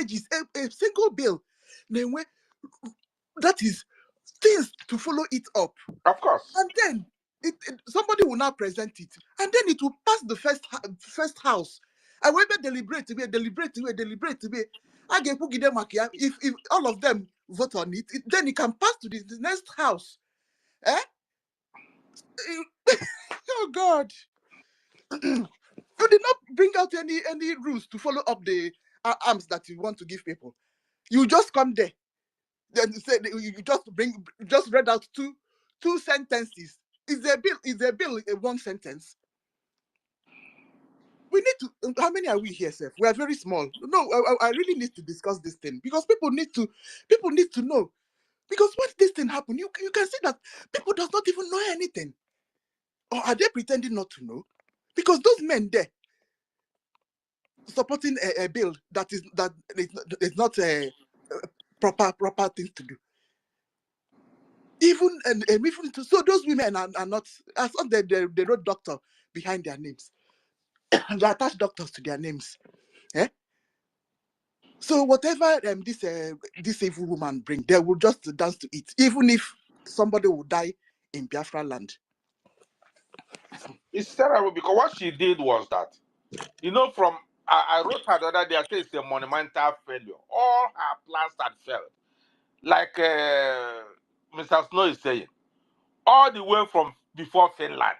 pages, a single bill. Then that is things to follow it up. Of course. And then somebody will now present it, and then it will pass the first house. I will deliberate. I get if all of them vote on it, then it can pass to the next house. Eh? Oh God. You did not bring out any rules to follow up the arms that you want to give people. You just come there. Then say you just read out two sentences. Is a bill a one sentence? We need to. How many are we here, Seth? We are very small. No, I really need to discuss this thing because people need to know. Because when this thing happen, you can see that people does not even know anything, or are they pretending not to know? Because those men there supporting a bill that is not a proper thing to do. Even so, those women are not. As on they wrote doctor behind their names. They attach doctors to their names. Eh? So whatever this evil woman bring, they will just dance to it, even if somebody will die in Biafra land. It's terrible because what she did was that, from I wrote her the other day, I said it's a monumental failure. All her plans had failed. Like Mr. Snow is saying, all the way from before Finland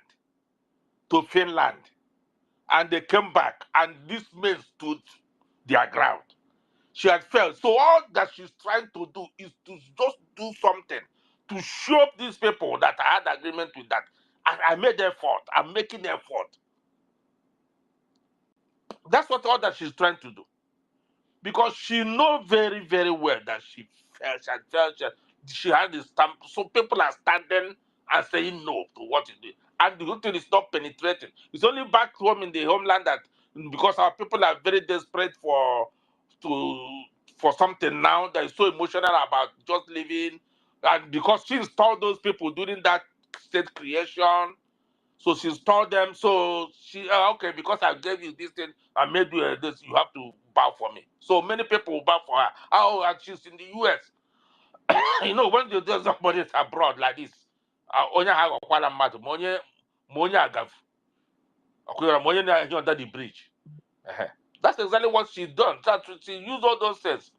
to Finland. And they came back, and these men stood their ground. She had failed. So all that she's trying to do is to just do something to show these people that I had agreement with that. And I made effort. I'm making effort. That's what all that she's trying to do. Because she knows very, very well that she felt. She had this stamp. So people are standing and saying no to what you do. And the good thing is not penetrating. It's only back home in the homeland that, because our people are very desperate for something now that is so emotional about just living. And because she installed those people during that state creation, so she installed them. So she, okay, because I gave you this thing, I made you this, you have to bow for me. So many people will bow for her. Oh, and she's in the US. When you do somebody abroad like this, onye ha gwakwala mmadụ ma onye agafu onye na-ehi under the bridge. That's exactly what she done. She used all those things.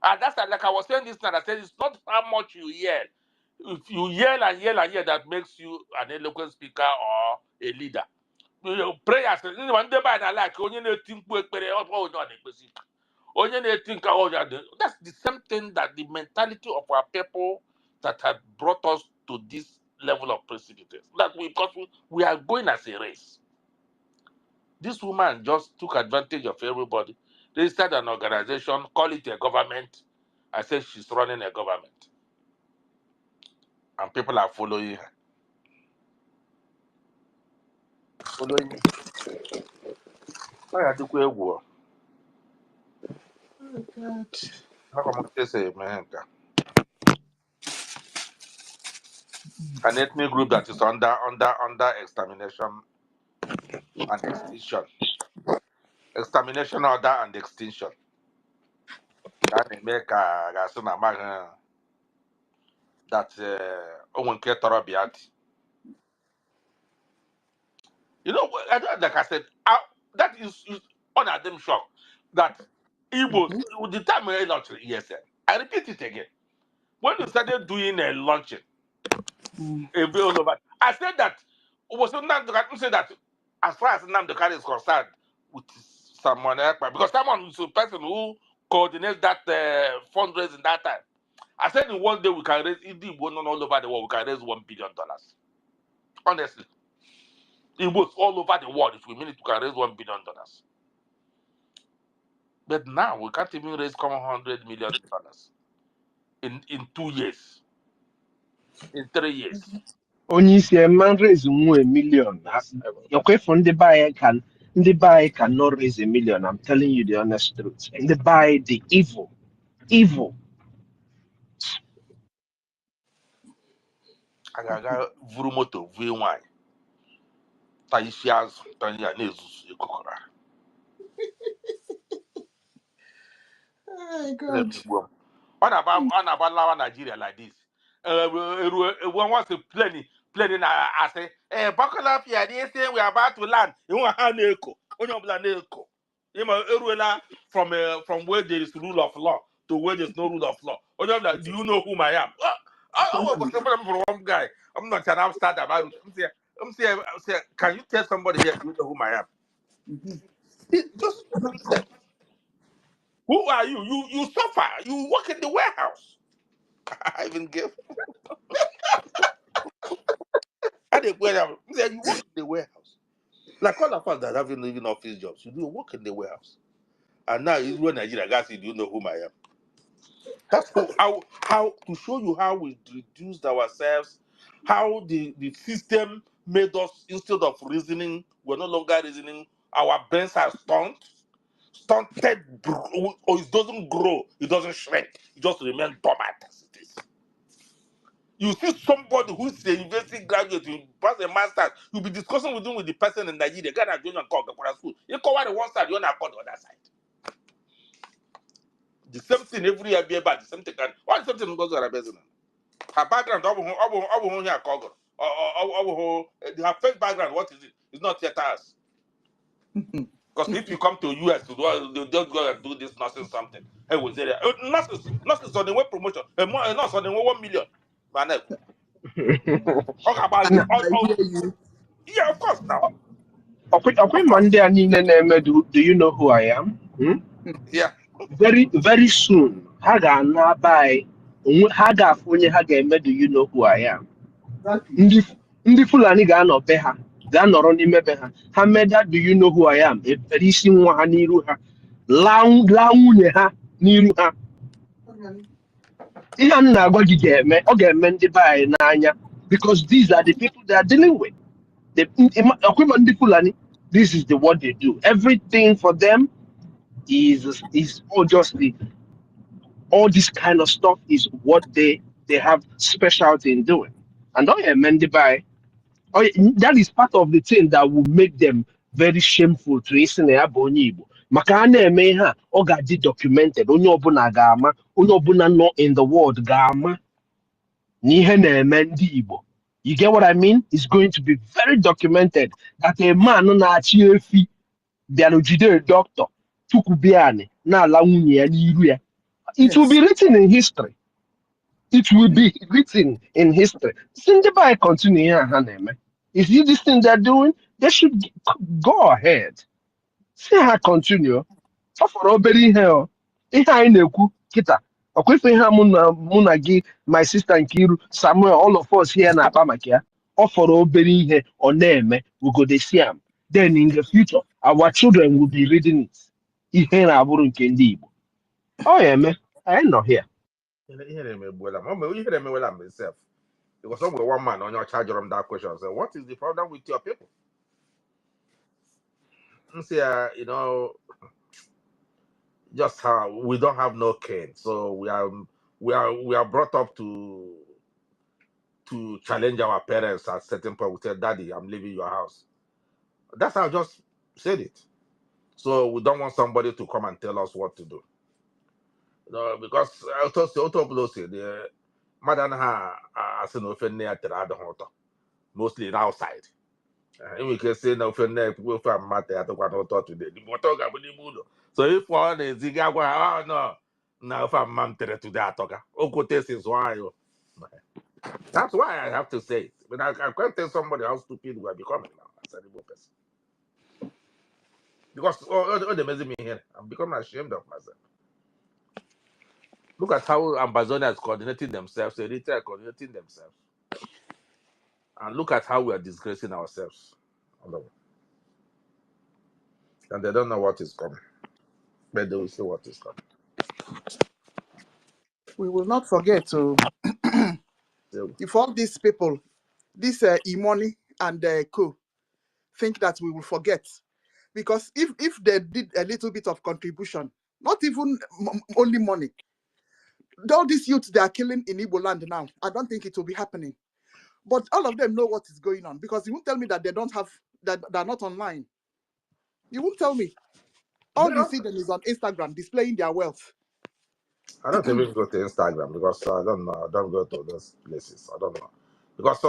And that's like I was saying this time, I said it's not how much you yell. If you yell and yell and yell, that makes you an eloquent speaker or a leader. Prayers, that's the same thing that the mentality of our people that had brought us to this level of precipitation. That because we are going as a race. This woman just took advantage of everybody. They started an organization, call it a government. I said she's running a government. And people are following her. Following her. Oh, God. How come I say, man? An ethnic group that is under extermination and extinction. Extermination order and extinction. That make that like I said, that is on a damn shock that Igbo the time we not ESN. I repeat it again. When you started doing a launching, all over, I said that it was not to say that as far as Namdekar is concerned with someone else, because someone is a person who coordinates that fundraising that time. I said in one day we can raise all over the world, we can raise $1 billion. Honestly. It was all over the world. If we mean it, we can raise $1 billion. But now we can't even raise $100 million in 2 years, in 3 years. Only see a man raise $1 million. Okay, from the buyer cannot raise $1 million. I'm telling you the honest truth. And the buy the evil. I got Vurumoto, V1. Taishias, Tanya Nezus, Kokora. My God. On about Lawa Nigeria like this. When was the planning I say, buckle up here, they say we are about to land. You want Haneko, Onyobulaneko. You know, from where there is rule of law to where there's no rule of law. Do you know whom I am? I was from one guy. I'm not an upstart about it. I'm saying, can you tell somebody here, do you know whom I am? Just listen. Who are you? You suffer. You work in the warehouse. I even give. I didn't warehouse. You work in the warehouse. Like all of us that have living office jobs, you do work in the warehouse. And now you run Nigeria, guys, do you know whom I am? That's how to show you how we reduced ourselves, how the system made us, instead of reasoning, we're no longer reasoning. Our brains are stunted, or it doesn't grow, it doesn't shrink, it just remains dormant as it is. You see somebody who's a university graduate, you pass a master's, you'll be discussing with the person in Nigeria, Ghana, Junior, school. You cover the one side, you don't call the other side. The same thing every year, but the same thing. Why the same thing goes to her business? Her background, her first background, what is it? It's not yet ours. Because if you come to US, they'll just go and do this nonsense something. Hey, was there? Nonsense on the way promotion. Not on the 1 million. Man, talk about I hear you. yeah, of course now. Okay, Of course. Monday and do you know who I am? Hmm? Yeah. Very, very soon. Haga na by Haga Funye Haga do you know who I am? Exactly. Ndị Fulani ga-anọ be ha ga-anọrọ n'ime be ha ha meda do you know who I am ebere isi nwa ha n'iru ha laa nwunye ha n'iru ha ihe a m na-agwa gị ga-eme ọ ga-eme ndị be anyị n'anya because these are the people they are dealing with. Ọkwịma ndị Fulani, this is the what they do. Everything for them is all just all this kind of stuff is what they have specialty in doing. And oh yeah, Mendy by that is part of the thing that will make them very shameful to listen to Abonyi Igbo. Maka a na-eme ihe a ọ ga-adị documented onye ọbụla ga-ama onye ọbụla nọ in the world ga-ama na ihe na-eme ndị Igbo. You get what I mean? It's going to be very documented that a man na-achị efi bịara jide a doctor tukwubiani na-ala nwunye ya n'iru ya. It will be written in history. It will be written in history. Since by continue here, Haneme. If you this thing they're doing, they should go ahead. See how continue. So for obey here, if I know kita. Okay, muna gi my sister Nkiru, Samuel, all of us here na Pamakia. Or for obey here or name, we go the same. Then in the future, our children will be reading it. Ihe na aburu nke ndị Igbo. Oh yeah, man. I ain't not here. You hear me well myself. Because somewhere one man on your charge on that question said, what is the problem with your people? Say, you know, just how we don't have no kin, so we are brought up to challenge our parents at certain point. We say, Daddy, I'm leaving your house. That's how I just said it. So we don't want somebody to come and tell us what to do. No, because I told you, the madam has no offend at the mostly outside. We can say no offend we from matter at the today. The motor got the mood. So if one is Zigawa, oh no, now if I'm mantere to that talker, Okotes is why. That's why I have to say it. But I can't tell somebody how stupid we are becoming now as a Igbo person. Because all the messing me here, I'm becoming ashamed of myself. Look at how Amazonia is coordinating themselves, Eritrea coordinating themselves. And look at how we are disgracing ourselves. And they don't know what is coming. But they will see what is coming. We will not forget to if all these people, this e-money and co, think that we will forget. Because if they did a little bit of contribution, not even only money, all these youths they are killing in Igbo land now, I don't think it will be happening. But all of them know what is going on because you won't tell me that they don't have, that they're not online. You won't tell me. All you see them is on Instagram displaying their wealth. I don't even go to Instagram because I don't know. I don't go to those places. I don't know. Because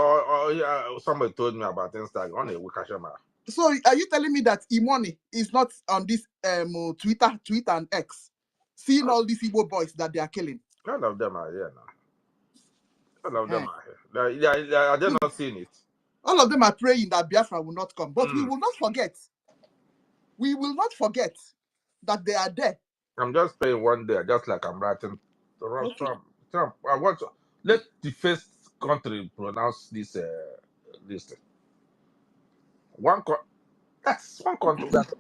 somebody told me about Instagram on a Wikashama. So are you telling me that Imoni is not on this Twitter and X, seeing all these Igbo boys that they are killing? None of them are here now. None of them are here. Are they not seeing it? All of them are praying that Biafra will not come. But we will not forget. We will not forget that they are there. I'm just praying one day, just like I'm writing to Trump. I want to let the first country pronounce this thing. That's one country that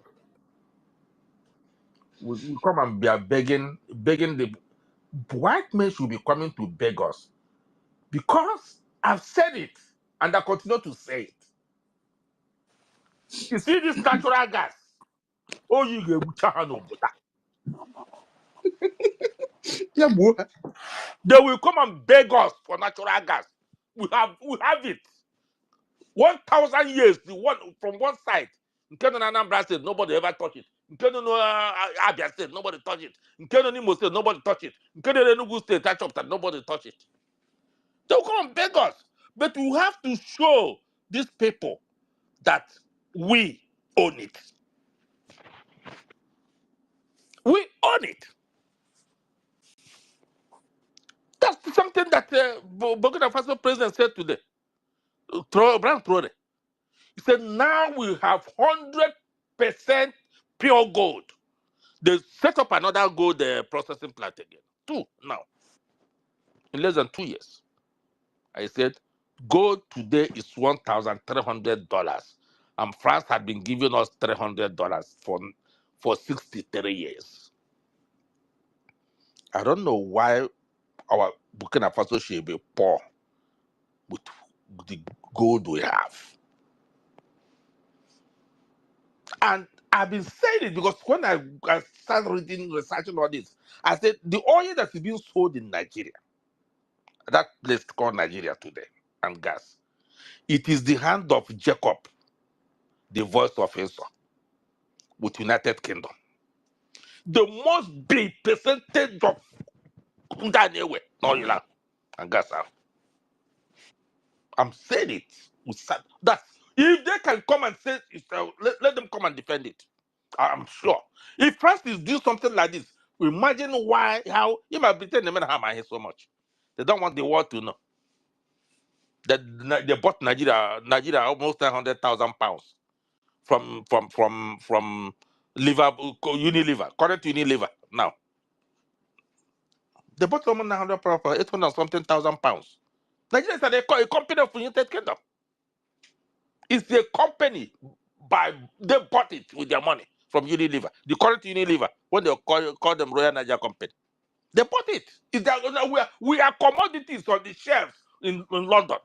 will come and be begging the white men should be coming to beg us. Because I've said it and I continue to say it. You see this natural gas? Oh, you get Yeah, boy. they will come and beg us for natural gas. We have it. 1,000 years, the one from one side. In Anambra State, nobody ever touched it. In Abia State, nobody touched it. In Imo State, nobody touched it. In Enugu State, nobody touched it. They'll come and beg us. But we have to show these people that we own it. We own it. That's something that Burkina Faso president said today. Brian Traore. He said, now we have 100% pure gold. They set up another gold processing plant again. 2 now. In less than 2 years. I said, gold today is $1,300. And France had been giving us $300 for 63 years. I don't know why our Burkina Faso should be poor with the gold we have. And I've been saying it because when I started researching all this, I said the oil that is being sold in Nigeria, that place called Nigeria today, and gas, it is the hand of Jacob, the voice of Esau, with United Kingdom. The most big percentage of oil and gas. I'm saying it. That if they can come and say, let them come and defend it. I'm sure. If France is doing something like this, imagine how you might pretend they have my head so much. They don't want the world to know that they bought Nigeria almost 900,000 pounds from Liverpool, Unilever, current Unilever. Now they bought almost 900 pounds for 800 something thousand pounds. Nigeria is a company of United Kingdom. It's a company they bought it with their money from Unilever, the current Unilever, when they call them Royal Nigeria Company. They bought it. We are commodities on the shelves in London.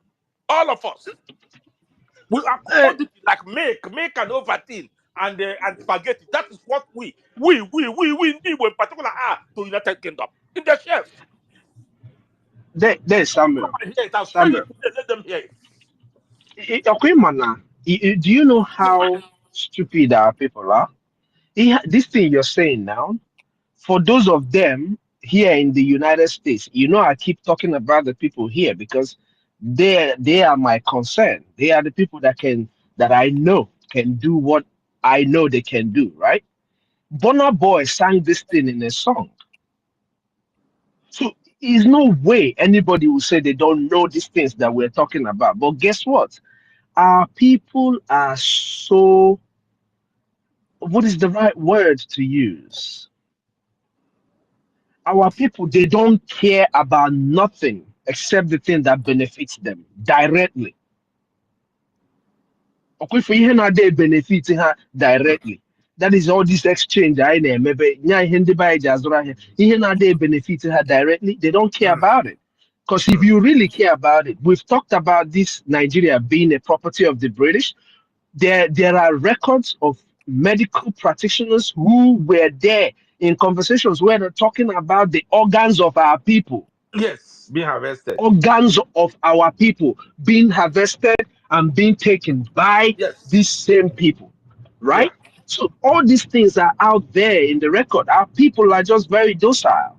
All of us. We are commodities like milk and Ovaltine and spaghetti. That is what we in particular are to United Kingdom. In their shelves. There's Samuel. Samuel. Let them hear it. Do you know how stupid our people are? This thing you're saying now, for those of them here in the United States, I keep talking about the people here because they are my concern. They are the people that I know can do what I know they can do, right? Burna Boy sang this thing in a song. So there's no way anybody will say they don't know these things that we're talking about. But guess what? Our people are so, what is the right word to use? Our people, they don't care about nothing except the thing that benefits them directly. Okay, for you now they benefit her directly. That is all this exchange. I know, maybe they benefit her directly. They don't care about it. Because if you really care about it, we've talked about this Nigeria being a property of the British. There are records of medical practitioners who were there in conversations where they're talking about the organs of our people. Yes, being harvested. Organs of our people being harvested and being taken by these same people, right? Yeah. So all these things are out there in the record. Our people are just very docile.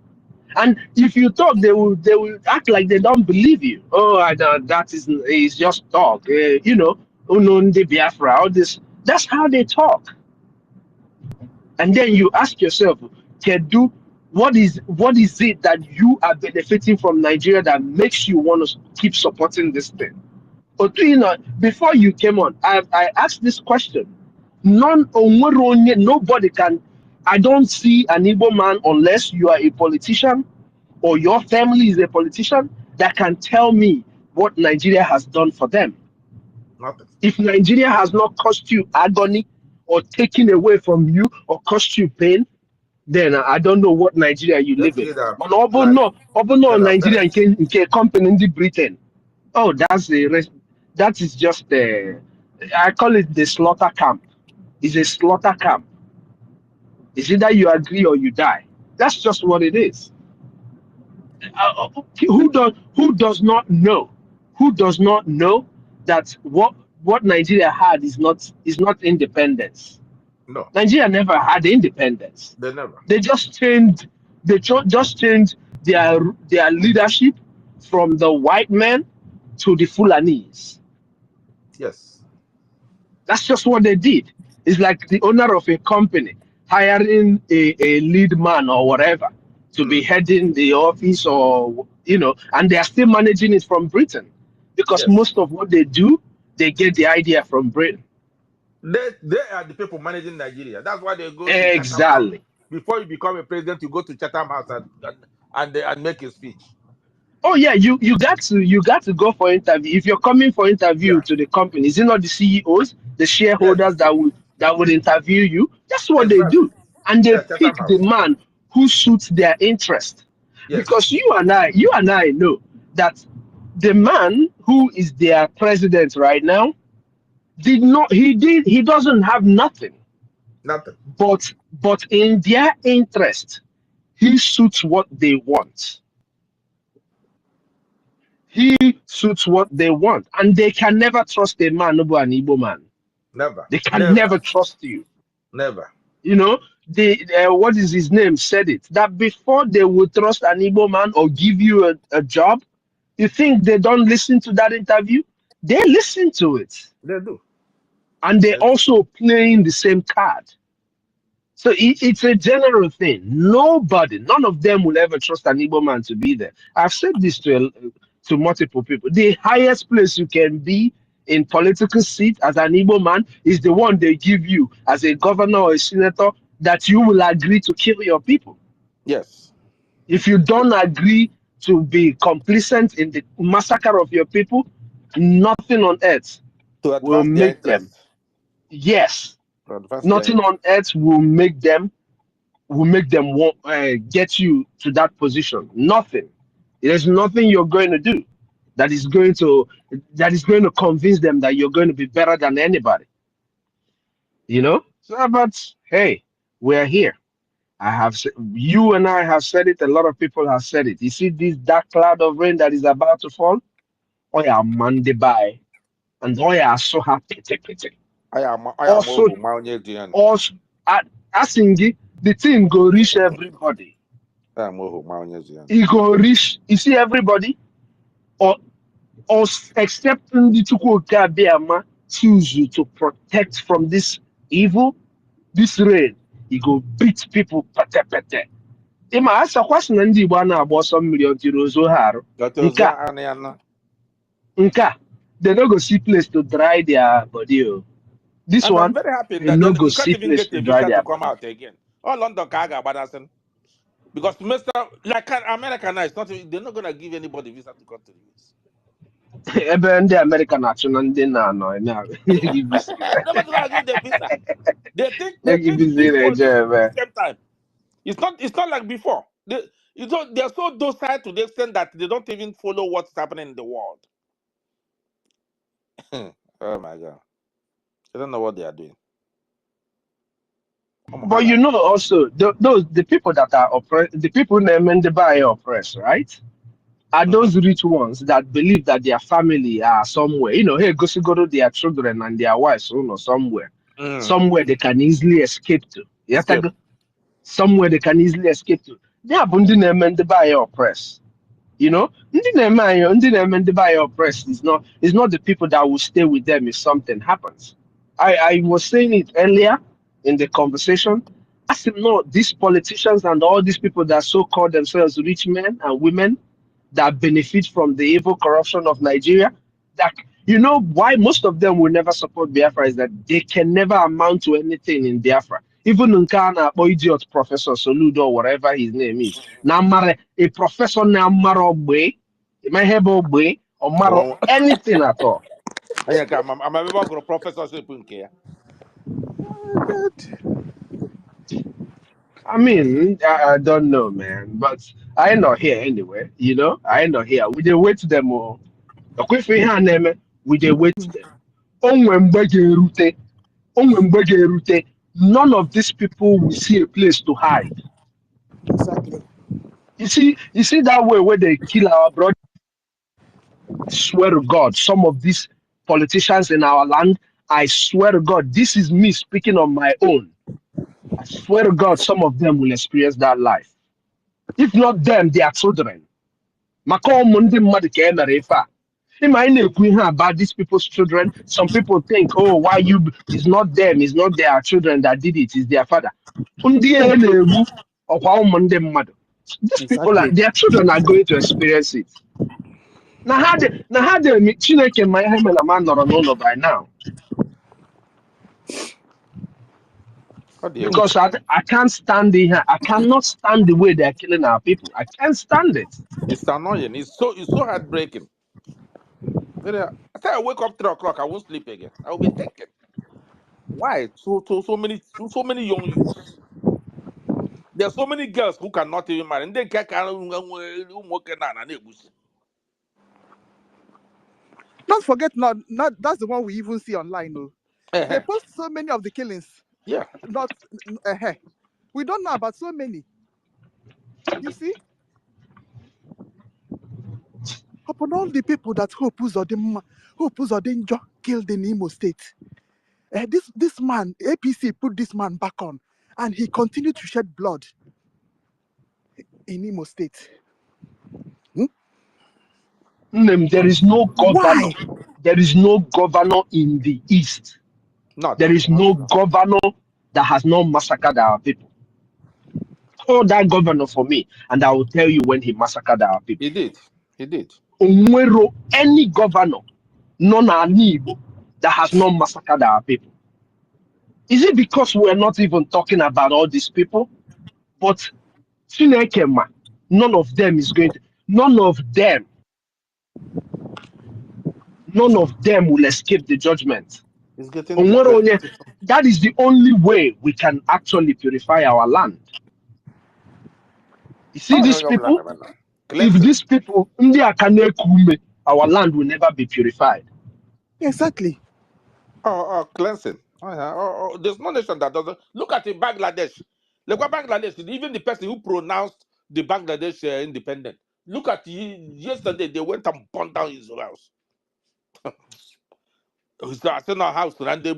And if you talk, they will act like they don't believe you. Oh, I don't, that is just talk. You know, Unonde Biafra, all this. That's how they talk. And then you ask yourself, Kedu, what is it that you are benefiting from Nigeria that makes you want to keep supporting this thing? But you know, before you came on, I asked this question. Nobody can. I don't see an Igbo man unless you are a politician or your family is a politician that can tell me what Nigeria has done for them. Nothing. If Nigeria has not cost you agony or taken away from you or cost you pain, then I don't know what Nigeria you Let's live say in. that, But like, Nigeria parents. in company in Britain. Oh, that is just I call it the slaughter camp. It's a slaughter camp. It's either you agree or you die. That's just what it is. Who does not know that what Nigeria had is not independence. No, Nigeria never had independence. they never. They just changed. Just changed their leadership from the white men to the Fulanese. Yes. That's just what they did. It's like the owner of a company hiring a lead man or whatever to be heading the office, or and they are still managing it from Britain, because Yes. most of what they do, they get the idea from Britain. They are the people managing Nigeria. That's why they go to Chatham House. Exactly. Before you become a president, you go to Chatham House and make a speech. Oh yeah, you got to go for interview. If you're coming for interview Yeah. to the company, is it not the CEOs, the shareholders Yes. that would interview you? That's what they Exactly. do, and they Yeah, Chatham pick the House. man who suits their interest. Because Yes. you and I know that the man who is their president right now he doesn't have nothing, Nothing. but in their interest, he suits what they want. He suits what they want, and they can never trust a man, no an Igbo man. Never. They can Never. never trust you. Never. You know, what is his name said it, that before they would trust an Igbo man or give you a job, you think they don't listen to that interview? They listen to it, They do. and they They do. also playing the same card. So it's a general thing. None of them will ever trust an Igbo man to be there. I've said this to multiple people. The highest place you can be in political seat as an Igbo man is the one they give you as a governor or a senator, that you will agree to kill your people. Yes. If you don't agree to be complicit in the massacre of your people, nothing on earth To will advance their make them. interest. Yes, To advance their nothing on earth will make them want, get you to that position. Nothing. There's nothing you're going to do that is going to convince them that you're going to be better than anybody. So, but hey, we're here. You and I have said it. A lot of people have said it. You see this dark cloud of rain that is about to fall? Oh yeah, Monday by, and oh yeah, so happy. I am Also, also, asking the thing go reach everybody. It go reach. You see everybody, or except the Chukwu choose you to protect from this evil, this rain. He go beat people pete pete. Ima asa kwasị na ndị Igbo a na-agba ọsọ mmiri until ozo ha arụ. Nka, they no go see place to dry their body. Oh. This and I'm one, very happy they that no you go can't see even place get to a dry visa their to come body. out again. Oh, London Kaga Badasen. Because Mr. Like America now, it's not, they're not gonna give anybody visa to come to the US. Ebe ndị America na-achụ na ndị na-anọ Nobody's gonna give them visa. They think things for this same time. It's not like before. They're so docile to the extent that they don't even follow what's happening in the world. Oh my God. I don't know what they are doing. But also the people that are oppressed, the people named by oppressed, right? Are those rich ones that believe that their family are somewhere, hey, go to their children and their wives, somewhere they can easily escape to. Somewhere they can easily escape to. They are bundi na by your press. You know, ndi by your press is not the people that will stay with them if something happens. I was saying it earlier in the conversation. I said no, these politicians and all these people that so call themselves rich men and women that benefit from the evil corruption of Nigeria, that you know why most of them will never support Biafra is that they can never amount to anything in Biafra. Even Nkana or idiot Professor Soludo, whatever his name is. Now, a professor now Marogbe, my Hebogbe, or Maro Oh, anything at all. I think I'm a member of professorship in here. I mean, I don't know, man, but I ain't not here anyway. You know, I ain't not here. We dey wait them all. We dey wait them. Onwe mgbe ga-erute, none of these people will see a place to hide. Exactly. You see that way where they kill our brother. I swear to God, some of these politicians in our land, I swear to God, this is me speaking on my own. I swear to God, some of them will experience that life. If not them, their children. Maka ụmụ mmadụ ka e mere ife a. Him I na-ekwu ihe about these people's children. Some people think, oh, why you? It's not them. It's not their children that did it. It's their father. Ndị a na-egbu ọkwa ụmụ ndị mmadụ. These people, Exactly. their children are going to experience it. Na ha de Chineke ma ihe mere ma nọrọ n'ụlọ by now. Because I can't stand it here. I cannot stand the way they're killing our people. I can't stand it. It's annoying. It's so heartbreaking. I say I wake up 3 o'clock, I won't sleep again. I will be thinking, why so many young youths? There are so many girls who cannot even marry. And they can't. Don't forget, not that's the one we even see online. No, they Uh-huh. post so many of the killings. Yeah. Not, we don't know about so many. You see, upon all the people that Hope Uzodinjo killed in Imo State. This man, APC put this man back on, and he continued to shed blood in Imo State. There is no governor. Why? There is no governor in the East. There is no governor that has not massacred our people. Call that governor for me, and I will tell you when he massacred our people. He did. Onwero, any governor, non-Igbo, that has not massacred our people. Is it because we're not even talking about all these people? But Chinekema, none of them will escape the judgment. It's getting That is the only way we can actually purify our land. You see these people? If these people, our land will never be purified. Exactly. Cleansing. There's no nation that doesn't. Look at in Bangladesh. Look at Bangladesh. Even the person who pronounced the Bangladesh independent. Look at yesterday. They went and burned down his house. His house and they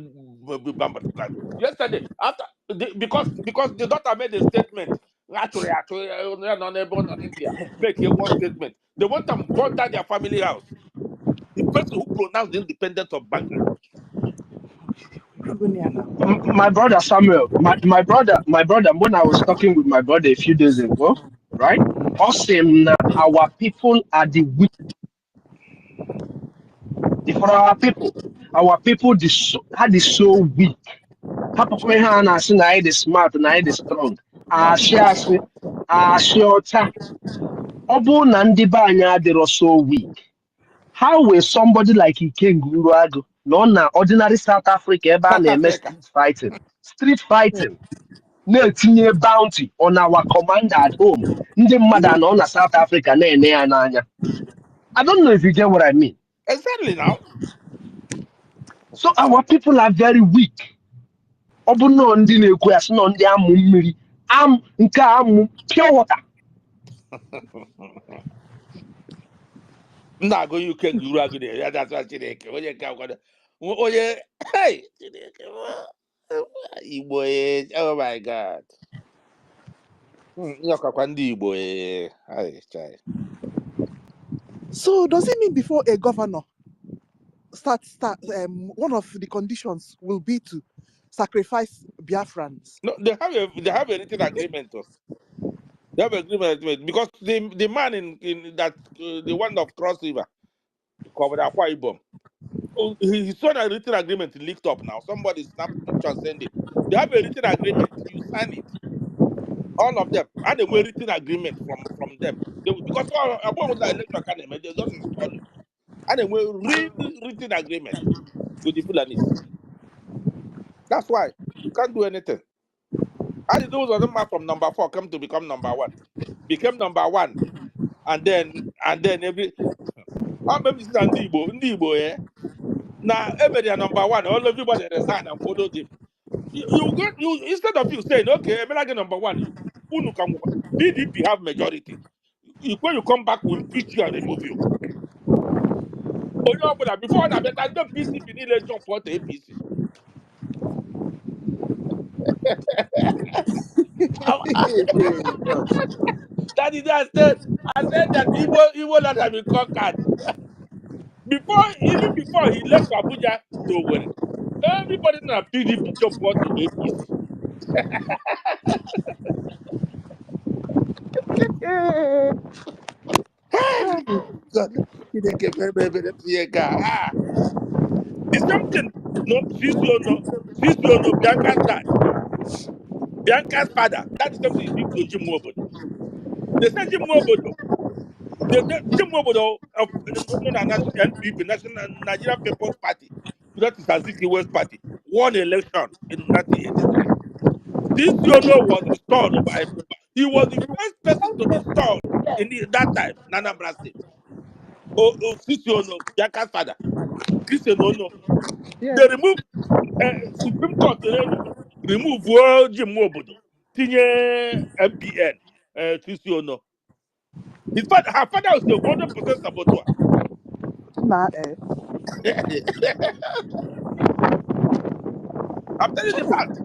yesterday after because the daughter made a statement. Actually, on India make one statement. They went and burned down their family house. The person who pronounced the independence of Bangladesh. My brother Samuel, my brother, when I was talking with my brother a few days ago, right? Awesome, our people are the weak. For our people had is so weak. Hapụkwa ihe a na-asị na anyị dị smart na anyị dị strong. Asị ọcha. Ọ bụrụ na ndị be anyị adịrọ so weak, how will somebody like Ikenguruagu nọ na ordinary South Africa ebe a na-eme street fighting na-etinye bounty on our commander at home, ndị mmadụ anọ na South Africa na-ene ya n'anya? I don't know if you get what I mean. Exactly now. So our people are very weak. Ọ bụ nọ ndị na-ekwu ya sị nọ ndị amụ mmiri nke amụ pure water. Not go you can do agony. That's what Chineke. When you come, hey, oh my God. So does it mean before a governor start one of the conditions will be to sacrifice Biafrans? No, they have a written agreement. Oh. They have an agreement because the man in that the one of Cross River covered Akwa Ibom. Oh, he saw a written agreement leaked up now. Somebody snapped picture and send it. They have a written agreement. You sign it. All of them. And a written agreement from them. Because about the election academy, they just install it. And a written agreement with the Fulanis. That's why you can't do anything. And those of them from number 4 come to become number 1. Became number 1. And then every maybe it's Ndibo, eh? Now everybody number 1, all everybody resign and follow them. You instead of you saying, okay, I'm not number 1, Unu can PDP have majority. When you come back, we'll impeach you and remove you. Oh, no, but before that, better don't PCP need to jump for the APC. That is I said that Igbo land have been conquered. Even before he left Abuja to Owerri, everybody in the PDP jump for to APC. God, the same thing. No, Sisio, Bianca's dad, Bianca's father. That's the same thing he did to Jim Wobodo. They said Jim Wobodo. Jim Wobodo of NPP, National Nigerian People's Party, that is Azikiwe's party, won election in 1983. Sisio was installed by. He was the first person to be installed in that time, Anambra State. Sisio, Bianca's father. Christian no. Yeah. They removed Supreme Court remove Jim Wobodo, tinye MPN, Sisio. Her father was a 100% saboteur. Nah, I'm telling you the fact.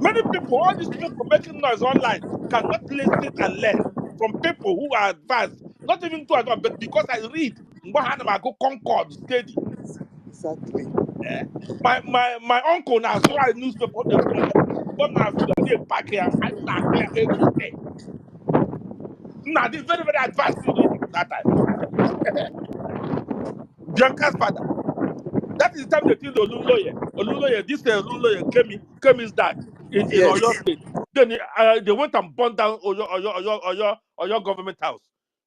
Many people, all these people making noise online, cannot listen and learn from people who are advanced. Not even too advanced, but because I read, I go Concord steady. exactly. My uncle now saw a newspaper they call but my they pack here and not clear everything. Now they very, very advanced in reading that time. Bianca's father. That is the time they killed Olunloye. This came his dad in Yes. Oyo State. Then they went and burned down Oyo government house.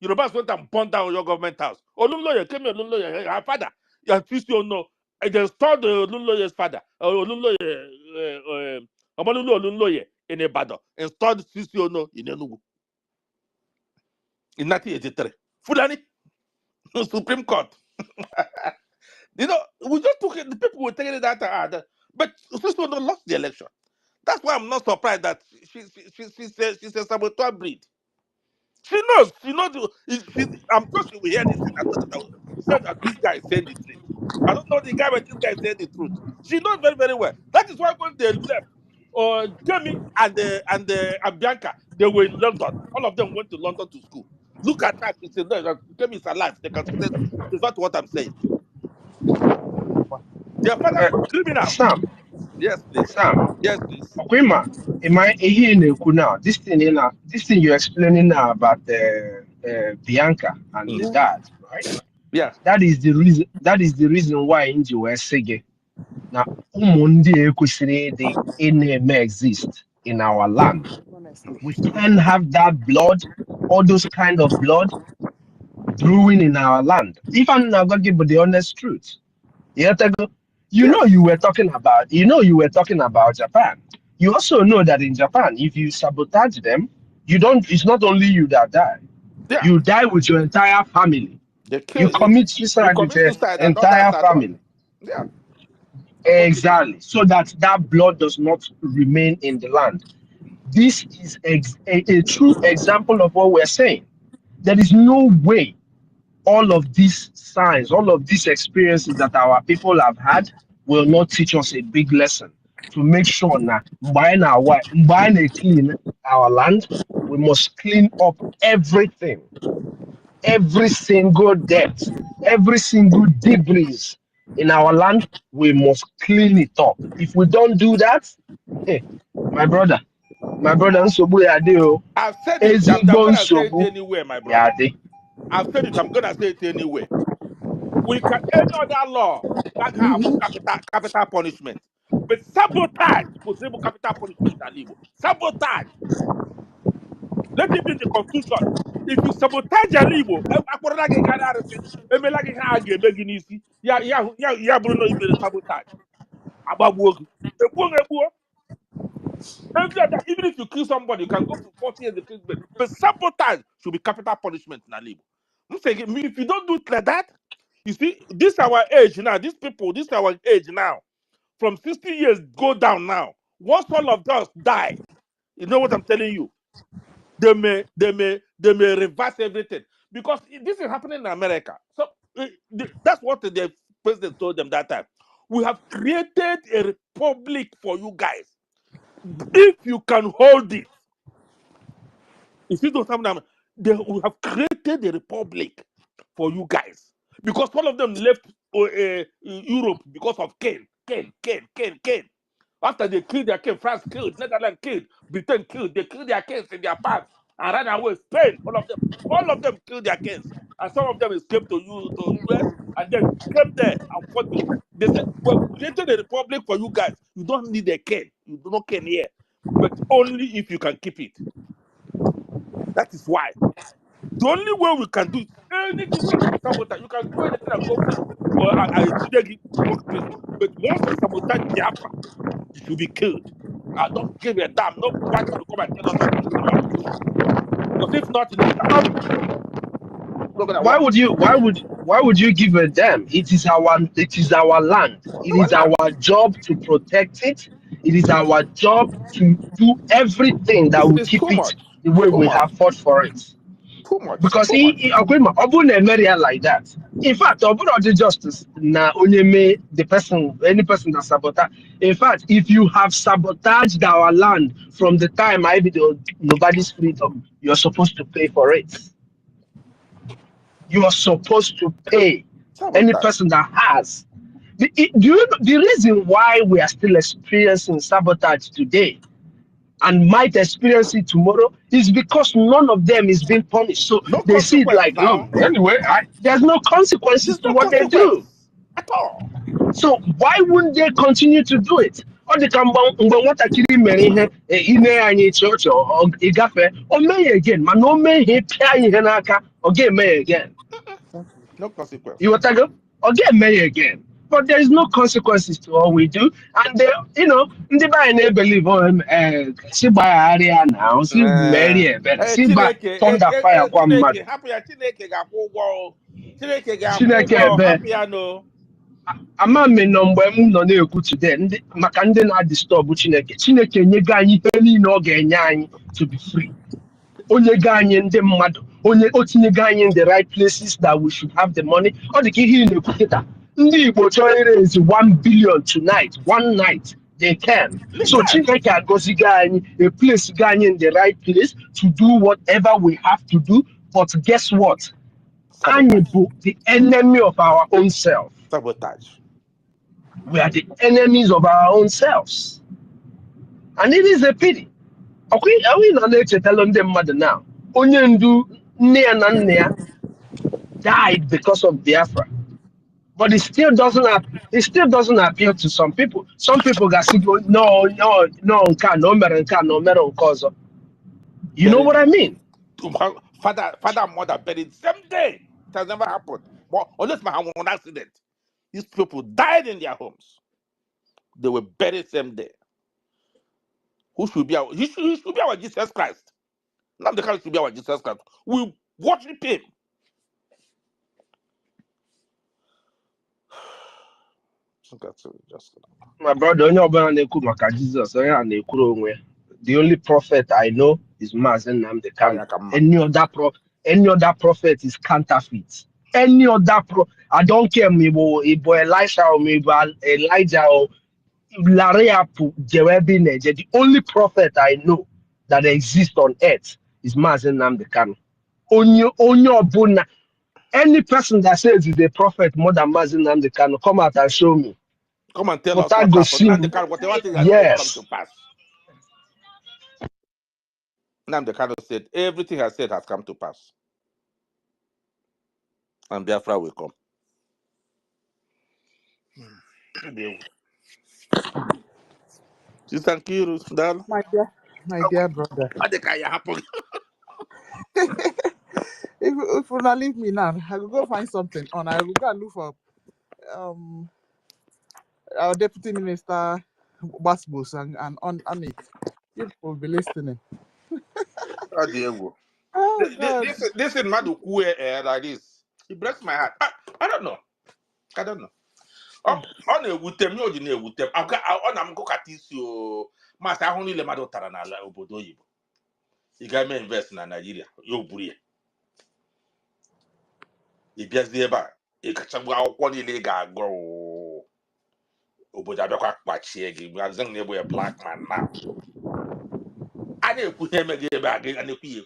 Yorubas went and burned down Oyo government house. Olunloye, her father. And Fisio no. They stole the Olunloye's father. Olunloye in Ibadan. Installed Fisio no in Enugu. In 1983. Fulani. Supreme Court. You know, we just took it, the people were taking it out, but Sister lost the election. That's why I'm not surprised that she's a saboteur breed. She knows, I'm sure she will hear this thing and say that this guy is saying the truth. I don't know the guy, but this guy is saying the truth. She knows very, very well. That is why when they left, Jamie and Bianca, they were in London. All of them went to London to school. Look at that. She said, no, Jamie is alive. They can say that's what I'm saying. Their fathers were criminals. Sam, Yes, please. Sam, Yes, please. Okwima, am I here in now? This thing you're explaining now about Bianca and the Mm. dad, right? Yeah. That is the reason. That is the reason why Inji were saying now Umundi Ekusini the name exist in our land. Honestly. We can have that blood, all those kind of blood brewing in our land. If I'm not gonna give the honest truth. Yes. You were talking about Japan. You also know that in Japan, if you sabotage them, it's not only you that die. Yeah. You die with your entire family. They You kill you. commit You suicide with commit your suicide and others entire are not. family. Yeah. Exactly. So that blood does not remain in the land. This is a true example of what we're saying. There is no way all of these signs, all of these experiences that our people have had will not teach us a big lesson. to make sure na clean our land. We must clean up everything, every single dirt, every single debris in our land. We must clean it up. If we don't do that, hey, my brother, Nsobu Yade, I've said it. I'm Ezigbo gonna say it Nsobu anywhere, my brother. Yade. I've said it. I'm gonna say it anywhere. We can any other law that have capital punishment, but sabotage possible capital punishment in Alibo. Sabotage. Let it be in the constitution. If you sabotage Alibo, Bruno, you made a sabotage. Even if you kill somebody, you can go to 40 years imprisonment. But sabotage should be capital punishment in Alibo. I'm saying, if you don't do it like that, you see, this our age now. These people, this our age now. From 60 years go down now. Once all of us die, you know what I'm telling you? They may reverse everything because this is happening in America. So that's what the president told them that time. We have created a republic for you guys. If you can hold it, if you don't have them, we have created a republic for you guys because all of them left Europe because of Cain. After they killed their king, France killed, Netherlands killed, Britain killed, they killed their kings in their past and ran away. Spain, all of them killed their kings. And some of them escaped to US and then came there and fought you. They said, well, we created a republic for you guys. You don't need a king. You do not king here. But only if you can keep it. That is why. The only way we can do it, anything you can sabotage, you can do anything and go free. Or I go prison. But once you sabotage Biafra, you should be killed. I don't give a damn. Nobody will come and tell us how to kill our people. Because if not, in Why would you give a damn? It is our land. It is our job to protect it. It is our job to do everything that will it's keep too it much. the way Too we much. have fought for it. Too much. Because Too much. like that. In fact, the justice na only the person, any person that sabotage. In fact, if you have sabotaged our land from the time I be nobody's freedom, you're supposed to pay for it. You are supposed to pay any Sabotage. person that has. The reason why we are still experiencing sabotage today and might experience it tomorrow is because none of them is being punished. So No they see it consequence like, look, now. anyway, there's no consequences There's to no what they consequence do. at all. So why wouldn't they continue to do it? Or they can nwatakiri mere ihe ine anyị church or igafe or may again, man no may he pia ihe n'aka or get may again. No consequence. You what I go? Or get may again. But there is no consequences to all we do. And they, ndị be anyị believe si gbagharịa now, si merie ebere, si ba thunder fire kwa mmadụ. Chineke, hapụ ya, Chineke ga-akwụ ụgwọ. Chineke ga-akwụ Chineke ụgwọ, ebe hapụ ya no. ama m nọ mgbe m nọ na-ekwu today maka ndị na-adịstọbụ Chineke nyego anyị ihe niile ọ ga-enye anyị to be free. Onye go anyị ndị mmadụ, onye o tinyego anyị in the right places that we should have the money. Ọ dị ka ihe ị na-ekwu kịta, ndị Igbo chọrọ raise 1 billion tonight, one night, they can. So Chineke agọzigo anyị, a place go anyị in the right place to do whatever we have to do. But guess what? Anyị bụ the enemy of our own self. Sabotage. We are the enemies of our own selves. And it is a pity. Are we not to tell them mother now? Onye ndu nne ya na nne ya died because of Biafra. But it still doesn't appeal to some people. Some people got to go, no, no matter cause. You know what I mean? Father and mother buried same day. It has never happened. But unless my one accident. These people died in their homes. They were buried same day. Who should be our? He should be our Jesus Christ. Not the Christ should be our Jesus Christ. We worship him. My brother, Jesus. The only prophet I know is Mazen Namdekano. Any other prophet is counterfeit. Any other I don't care me Elisha or me Elijah or Lariapu Jewebineje, the only prophet I know that exists on earth is Mazen Namdekano. Onyo Buna. Any person that says he's a prophet more than Mazen Namdekano, come out and show me. Come and tell But us I what go happened. see. Namdekano, whatever thing has said come to Yes. pass. Namdekano said everything has said has come to pass. And Biafra will come. Sister Nkiru, darling. My dear brother. What the can happen? If you not leave me now, I will go find something on. I will go and look for our deputy minister Basbos and on it. People will be listening. Oh, Diego. Oh God. This is Madu like this. It breaks my heart. I don't know. I don't know. Oh, On a wutem, no, you know, wutem. On a mko katisio. Master, I only le Madu Tarana, Obodo Yibo. You got me invest in Nigeria. Yo, Buri. If yes, the eba. You catch up one illegal go. Obodo Abekwa Kwachi. We are saying they were a black man now. I didn't put him again back and you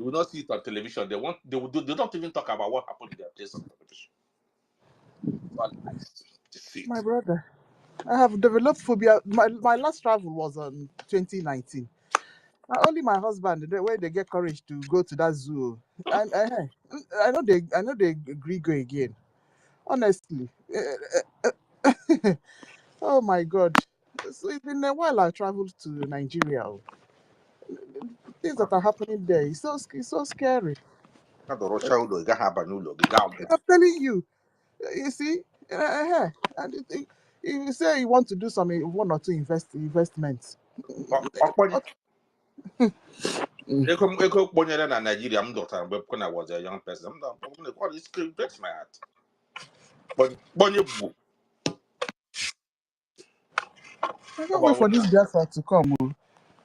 will not see it on television. They don't even talk about what happened in their place on television. All lies. Deceit. my brother. I have developed phobia. My last travel was on 2019. Only my husband, where they get courage to go to that zoo. And I know they agree go again. Honestly. Oh my God. So it's been a while I traveled to Nigeria. Things that are happening there. It's so scary. Not the Russia ulo, you have a nulo, you got I'm telling you. You see, and you say you want to do some one or two investments. Eko Bonyere na Nigeria, I'm not when I was a young person. I'm not what this breaks my heart. But Bonye I can't wait for this Biafra to come.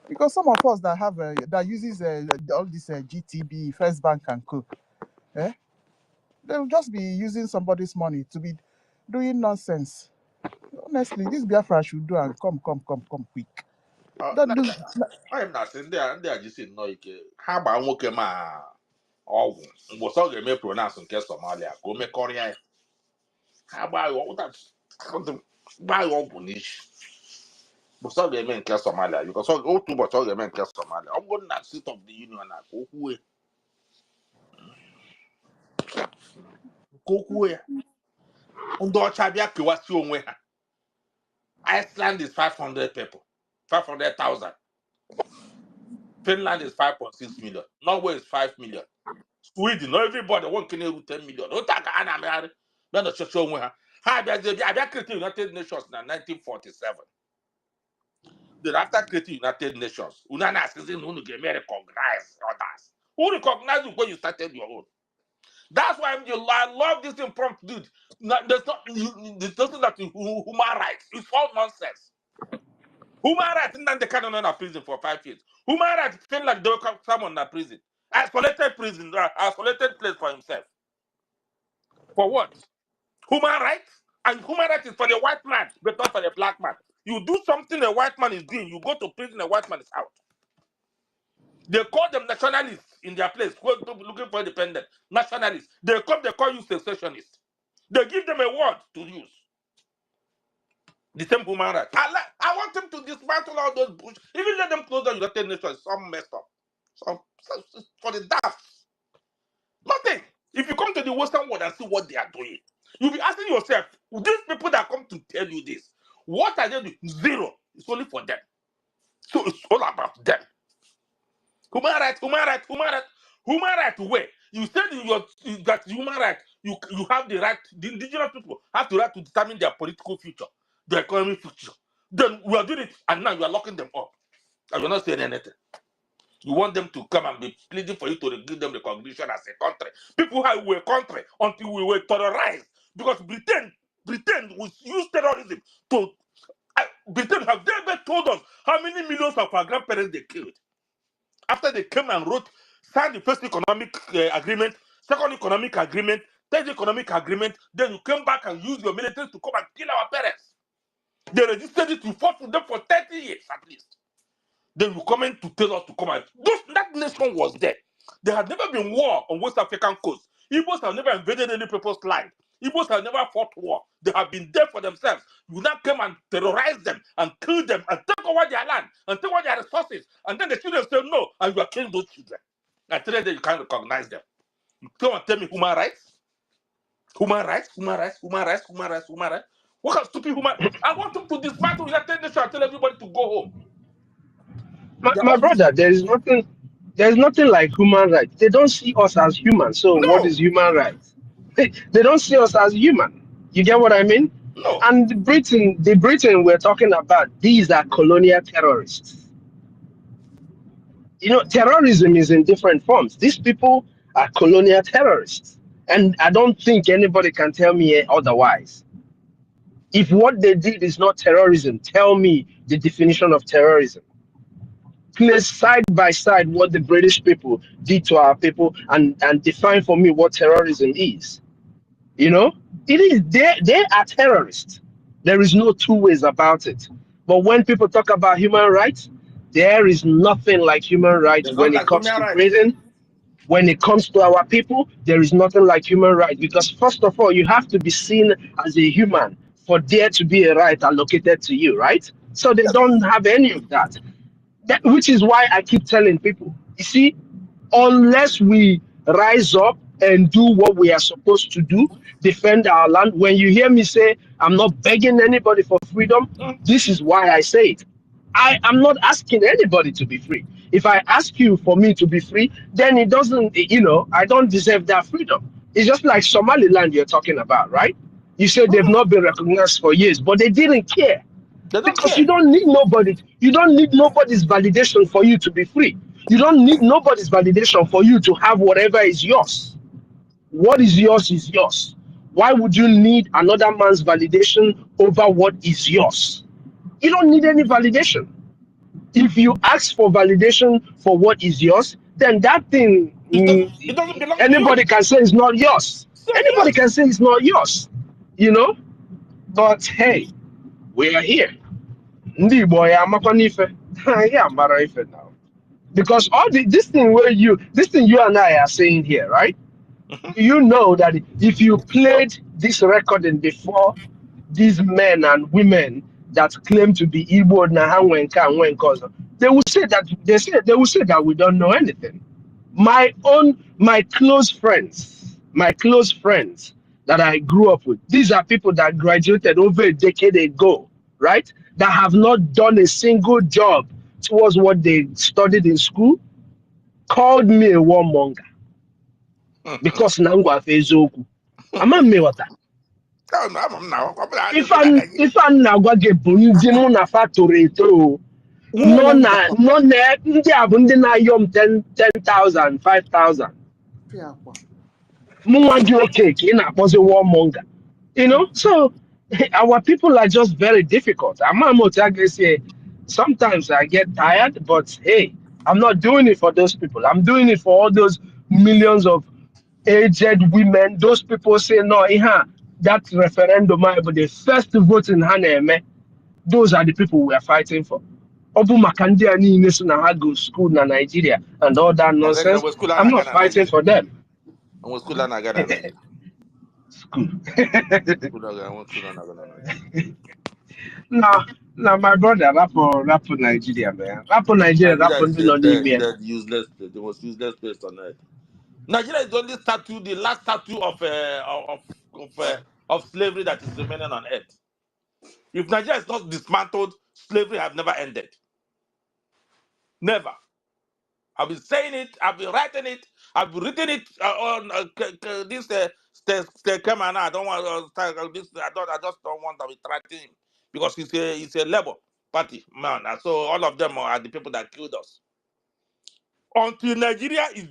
Because some of us that have that uses all this GTB, First Bank and Co. Eh? They'll just be using somebody's money to be doing nonsense. Honestly, this Biafra should do and come quick. Don't do. I am not saying they are just saying no. How about nwoke ma ọgwụ mgbe ọsọ ga-eme pronounce nke Somalia ka o mekọrịa ya ha gbaa ya ọgwụ n'isi bụsọ ga-eme nke Somalia because otu ụbọchị ọ ga-eme nke Somalia ọ bụrụ na State of the Union na ka o kwuo ya ndị ọcha bịa kewasị onwe ha Iceland is 500 people 500,000 Finland is 5.6 million Norway is 5 million Sweden, not everybody won't can 10 million. Don't take an American. Not a church onwe ha. Ha abịa create United Nations na 1947. Then after creating United Nations, una na season unu ga-eme recognize others. Who recognize you when you started your own? That's why I love this impromptu dude. There's nothing that human rights. It's all nonsense. Human rights in the canon in prison for 5 years. Human rights feel like they will come someone in prison. Isolated prison, isolated place for himself. For what? Human rights? And human rights is for the white man, but not for the black man. You do something a white man is doing, you go to prison, a white man is out. They call them nationalists in their place, looking for independence. Nationalists. They call you secessionists. They give them a word to use. The same human rights. I want them to dismantle all those bush. Even let them close the United Nations. Some messed up. Some for the daft. Nothing. If you come to the Western world and see what they are doing, you'll be asking yourself, these people that come to tell you this, what are they doing? Zero. It's only for them. So it's all about them. Human rights, human rights, human rights. Human rights where? You said that human rights, you have the right, the indigenous people have the right to determine their political future, their economic future. Then we are doing it, and now you are locking them up. And you're not saying anything. You want them to come and be pleading for you to give them recognition as a country. People who were a country until we were terrorized. Because Britain will use terrorism to... Britain have never told us how many millions of our grandparents they killed. After they came and signed the first economic agreement, second economic agreement, take the economic agreement, then you came back and used your military to come and kill our parents. They resisted it, you fought with them for 30 years at least. Then you come in to tell us to come out. That nation was there. There had never been war on West African coast. Igbos have never invaded any people's land. Igbos have never fought war. They have been there for themselves. You now came and terrorize them and kill them and take over their land and take over their resources. And then the children say no, and you are killing those children. And today you can't recognize them. You come and tell me human rights? Human rights, human rights, human rights, human rights, human rights. What kind of stupid human? I want them to dismantle the United Nations and tell everybody to go home. My brother, there's nothing like human rights. They don't see us as human. So what No. is human rights? They don't see us as human. You get what I mean? No. And the Britain we're talking about, these are colonial terrorists. You know, terrorism is in different forms. These people are colonial terrorists. And I don't think anybody can tell me otherwise. If what they did is not terrorism, tell me the definition of terrorism. Place side by side what the British people did to our people and define for me what terrorism is. You know, it is they are terrorists. There is no two ways about it. But when people talk about human rights, there is nothing like human rights There's when not it like comes human to rights. Britain. When it comes to our people, there is nothing like human rights because first of all, you have to be seen as a human for there to be a right allocated to you, right? So they don't have any of that. Which is why I keep telling people, you see, unless we rise up and do what we are supposed to do, defend our land. When you hear me say I'm not begging anybody for freedom, this is why I say it. I am not asking anybody to be free. If I ask you for me to be free, then it doesn't, you know, I don't deserve that freedom. It's just like Somaliland you're talking about, right? You said they've not been recognized for years, but they didn't care. They don't Because care. you don't need nobody. You don't need nobody's validation for you to be free. You don't need nobody's validation for you to have whatever is yours. What is yours is yours. Why would you need another man's validation over what is yours? You don't need any validation. If you ask for validation for what is yours, then that thing It doesn't belong to you. anybody can say it's not yours. So Anybody yes. can say it's not yours. You know? But hey, we are here. Ndị Igbo ya amakwa n'ife. Yeah, amara ife now. Because all this thing you and I are saying here, right? You know that if you played this recording before these men and women that claim to be Igbo na ha nwe nke a nwe nke ọzọ, they will say that we don't know anything. My close friends that I grew up with, these are people that graduated over a decade ago, right? That have not done a single job towards what they studied in school, called me a warmonger because Nangwa Fezoku. I'm a mewata. If I'm not going to be na factory to no ndị a bụ ndị na-ayọ m 10,000 5,000 mụnwa dị okay ka ị na-akpọzi warmonger, you know. So our people are just very difficult. Sometimes I get tired, but hey, I'm not doing it for those people. I'm doing it for all those millions of aged women. Those people say no, that referendum, but the first vote in Haneme, those are the people we are fighting for. Obu Makandia ni so na ha go school na Nigeria and all that nonsense. I'm not fighting for them. School. Now, my brother, rap for Nigeria, man. Rap for Nigeria, rap Nigeria for is the Lord, dead, useless place, the most useless place on earth. Nigeria is the only statue, the last statue of slavery that is remaining on earth. If Nigeria is not dismantled, slavery have never ended. Never. I've been saying it. I've been writing it. I've been written it on this. I don't want this. I just don't want to be tracking him because he's a Labour Party man. And so all of them are the people that killed us. Until Nigeria is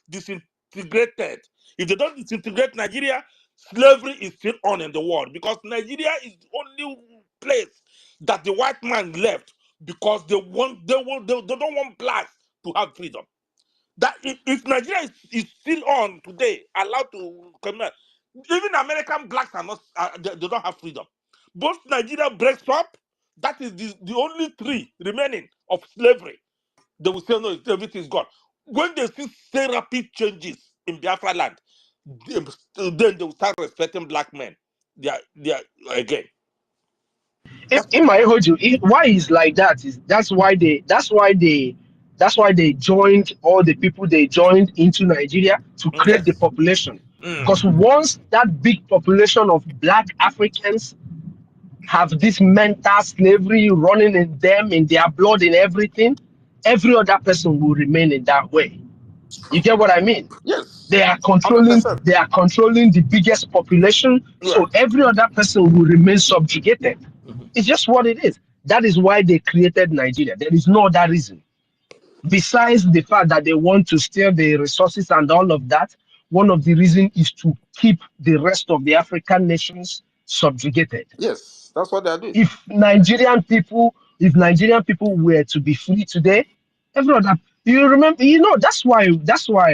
disintegrated, if they don't disintegrate Nigeria, slavery is still on in the world because Nigeria is the only place that the white man left because they don't want blacks to have freedom. That if Nigeria is still on today, allowed to come out, even American blacks are not, they don't have freedom. Both Nigeria breaks up, that is the only three remaining of slavery. They will say, no, everything is gone. When they see rapid changes in Biafra land, then they will start respecting black men. They are again. In my Hoju, why is like that is that's why they joined all the people they joined into Nigeria to create the Yes. population. Because once that big population of black Africans have this mental slavery running in them, in their blood, in everything, every other person will remain in that way. You get what I mean? Yes. They are controlling 100%. the biggest population, Yeah. so every other person will remain subjugated. It's just what it is. That is why they created Nigeria. There is no other reason. Besides the fact that they want to steal the resources and all of that, one of the reasons is to keep the rest of the African nations subjugated. Yes. That's what they are doing. If Nigerian people were to be free today, every other, you remember, that's why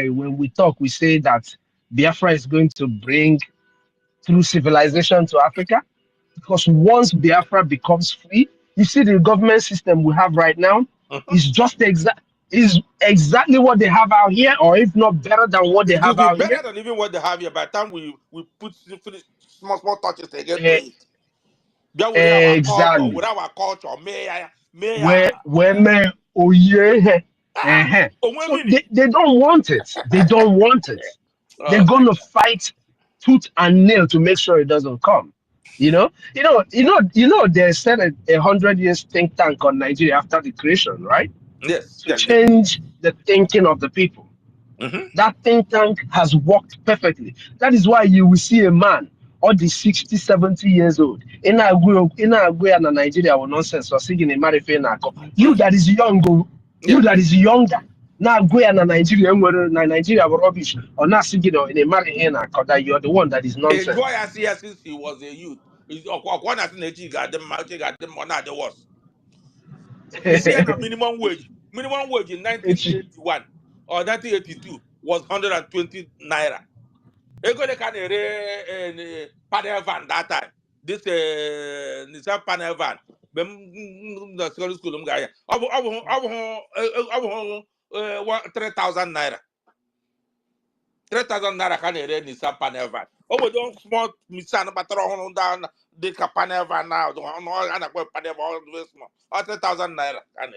when we talk, we say that Biafra is going to bring through civilization to Africa, because once Biafra becomes free, you see the government system we have right now is just exactly what they have out here, or if not better than what they It will have be out here. better than even what they have here by the time we put small touches again to Eh, it. Then with exactly. our culture, Where me oh yeah. So mini. they don't want it. They don't want it. They're Oh my gonna God. fight tooth and nail to make sure it doesn't come. They said a 100 years think tank on Nigeria after the creation, right? Yes, To yeah, yeah. change the thinking of the people. Mm-hmm. That think tank has worked perfectly. That is why you will see a man or the 60, 70 years old in a Nigeria or nonsense or singing a marife na you that is young, you Yeah. that is younger. Now go and Nigeria Nigeria rubbish or not singing in a marife na that you are the one that is Enjoy nonsense. as here since he was a youth. One has got them one the worst. You see, a minimum wage. Minimum wage in 1981 or 1982 was 120 naira. Ego they can panel van that time. This Nissan panel van. The secondary school guy. 3,000 naira. 3,000 naira can Nissan panel van. Oh, we don't small Nissan patron down the panel van now. The one and a panel van small. 3,000 naira can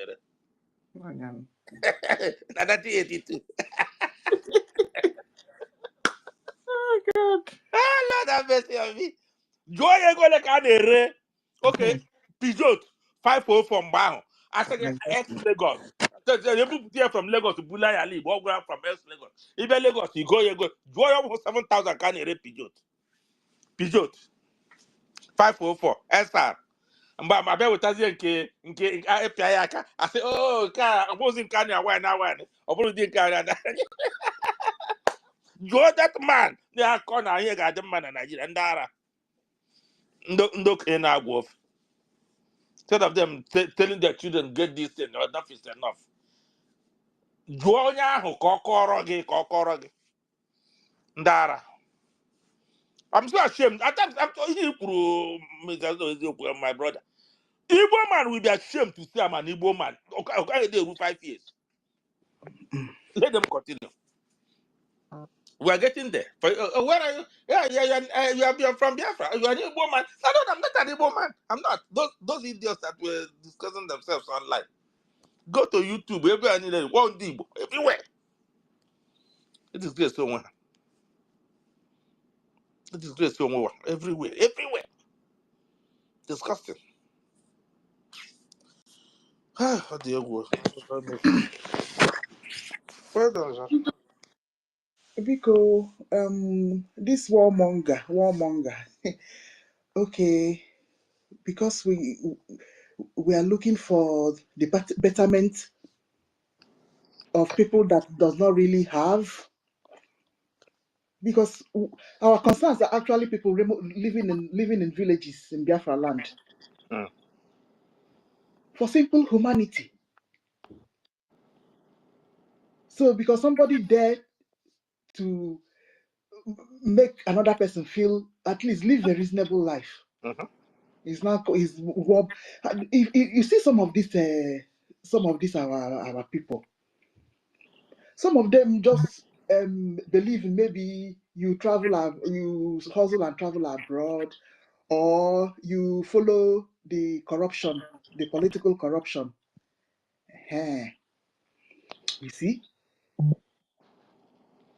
1982. Oh God. Ah, Lord have mercy on me. Joy ego like an okay, Peugeot 504 from Bao. I said ex Lagos. So you people here from Lagos to Bulai Ali, walk around from ex Lagos. Even Lagos, you go. Joy almost 7,000 can Peugeot. Peugeot 504 SR. Mba my bed with us nke API aka. I say, oh, car, I wasn't can one now one. I wasn't think Joy that man. They are corner here got the man in Nigeria. Ndara. Ndo kena agwo. Instead of them telling their children, get this thing, enough is enough. Jụọ onye ahụ ka ọ kọrọ gị Ndara. I'm so ashamed. At times, my brother. Igbo man will be ashamed to say I'm an Igbo man. Okay, they do 5 years. Let them continue. We are getting there. Where are you? Yeah, you are from Biafra. You are an Igbo man. No, I'm not an Igbo man. I'm not. Those idiots that were discussing themselves online. Go to YouTube. Everywhere, one Igbo. Everywhere. It is great somewhere. It is great somewhere. Everywhere. Everywhere. Disgusting. How do you go? Well done, sir. Because this warmonger. Okay, because we are looking for the betterment of people that does not really have. Because our concerns are actually people living in villages in Biafra land Mm. for simple humanity. So because somebody dared to make another person feel, at least live a reasonable life, is not is what if you see some of these our people, some of them just believe in maybe you hustle and travel abroad, or you follow the corruption, the political corruption. You see,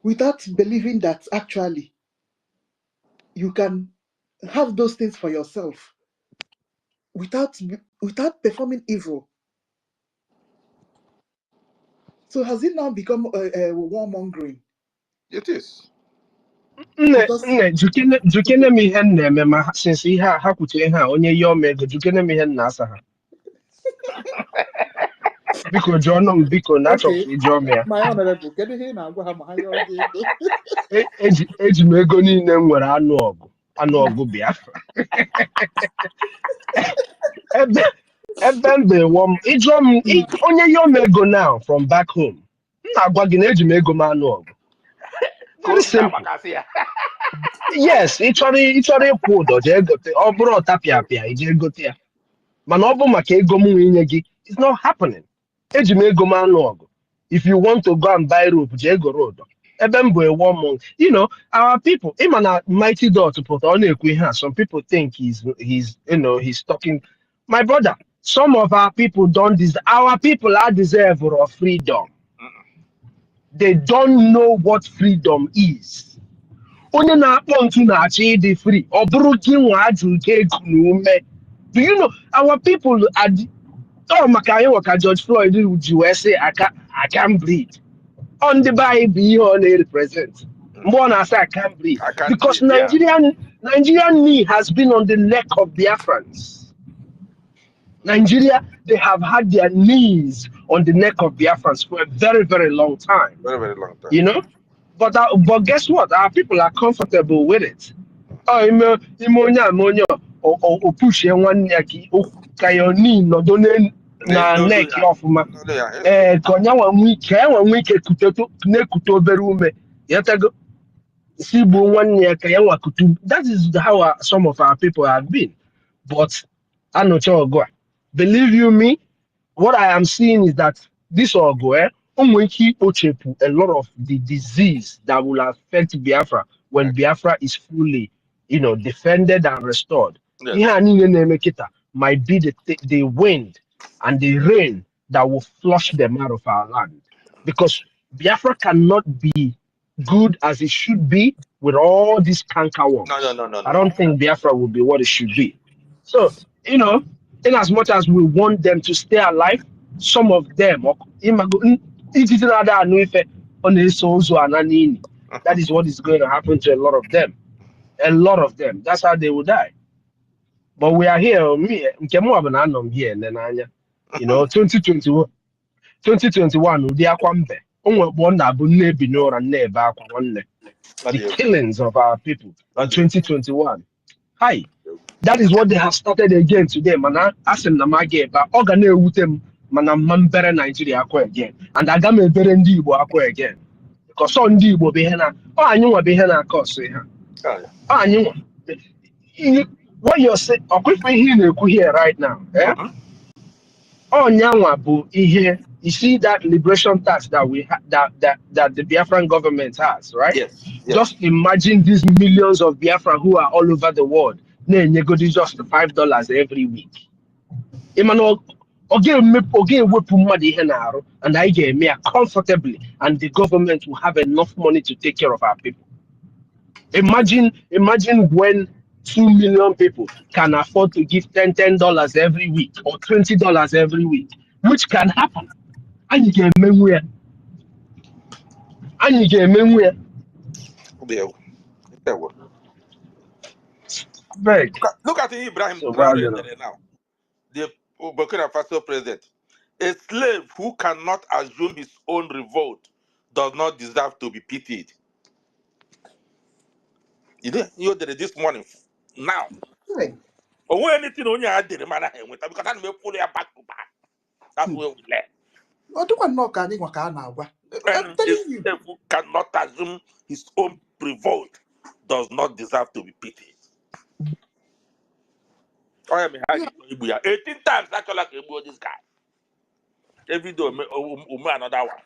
without believing that actually you can have those things for yourself without performing evil. So has it now become a warmongering? It is. Because Jukene mi hen neme ma since ha kutu ha onye yo mego jukene mi hen na asa ha. Biko jono biko na chop okay, fi jo me ya. my honorable, kedu ihe ị na-agwa ha ma ha yọọ gị ego? Eji m ego niile m nwere anụ ọgụ Biafra. Ebe mbe wom ịjụọ m onye yo mego now from back home. M na-agwa gị na eji m ego m anụ ọgụ. Very simple. Yes, ịchọrọ ịkwụ ụdọ jee gote ọ bụrụ ọtapịapịa ije gote ya. Mana ọ bụ maka ego m nwe inye gị, it's not happening. Eji m ego m anụ ọgụ. If you want to go and buy rope, jee goro ụdọ. Ebe m bụ a one month. You know, our people, ịma na Mighty Dot pụta ọ na-ekwu ihe a. Some people think he's talking. My brother, some of our people our people are deserve of freedom. They don't know what freedom is. Onye na-akpọ ntu na-achọ ịdị free. Ọ bụrụ gị nwa ajụ nke ego na ume. Do you know our people maka anyị waka George Floyd ji wee say I can't breathe. On the Bible ihe ọ na-represent. Mgbe ọ na-asị I can't breathe. Because Nigerian knee has been on the neck of Biafrans. Nigeria, they have had their knees on the neck of Biafrans for a very, very long time. Very, very long time. You know? But guess what? Our people are comfortable with it. Oh, push one neck, your knee, no don't na neck off ma. Konya one week kuto berume. Yatago. Sibu one neck kayawa kutu. That is how some of our people have been. But I know go. Believe you me, what I am seeing is that this Ogo, a lot of the disease that will affect Biafra when Biafra is fully, defended and restored. Yes. Might be the wind and the rain that will flush them out of our land. Because Biafra cannot be good as it should be with all these canker worms. No. I don't think Biafra will be what it should be. So, in as much as we want them to stay alive, some of them, that is what is going to happen to a lot of them. A lot of them. That's how they will die. But we are here, here, 2021, the killings of our people in 2021. Hi. That is what they have started again today, man. Asim na mage ba ogane ewutem mana mambere Nigeria akwa again. And agame ebere ndi Igbo akwa again. Because on ndi Igbo be na anyi be na cause ha. Anyi what you're saying, here right now, eh? Bu ihe. You see that liberation tax that we that the Biafran government has, right? Yes. Just imagine these millions of Biafra who are all over the world. Just $5 every week. Emmanuel, and I get me comfortably, and the government will have enough money to take care of our people. Imagine when 2 million people can afford to give $10 every week or $20 every week, which can happen. And you get memory. Look at Ibrahim now, the Burkina Faso president. A slave who cannot assume his own revolt does not deserve to be pitied. You did this morning. Now. Or anything on your did man because I'm fully back to back. That's where we left. What do I know? I'm And telling this you. devil cannot assume his own revolt does not deserve to be pitied. Oh, yeah, me Yeah. 18 times actually like this guy. Every day, another one.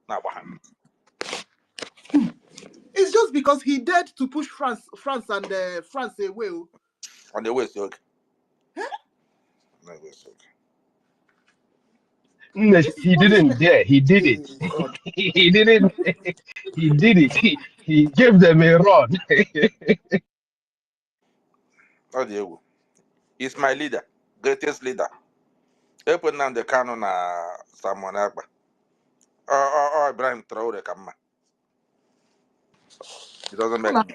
Now, It's just because he dared to push France and France away. Oh. on the way, so okay. He didn't dare. He did it. God. He didn't. He did it. He gave them a rod. Oh, he's my leader, greatest leader. Open down the canon Samuel Agba. Ibrahim Traore Kama. It doesn't make sense.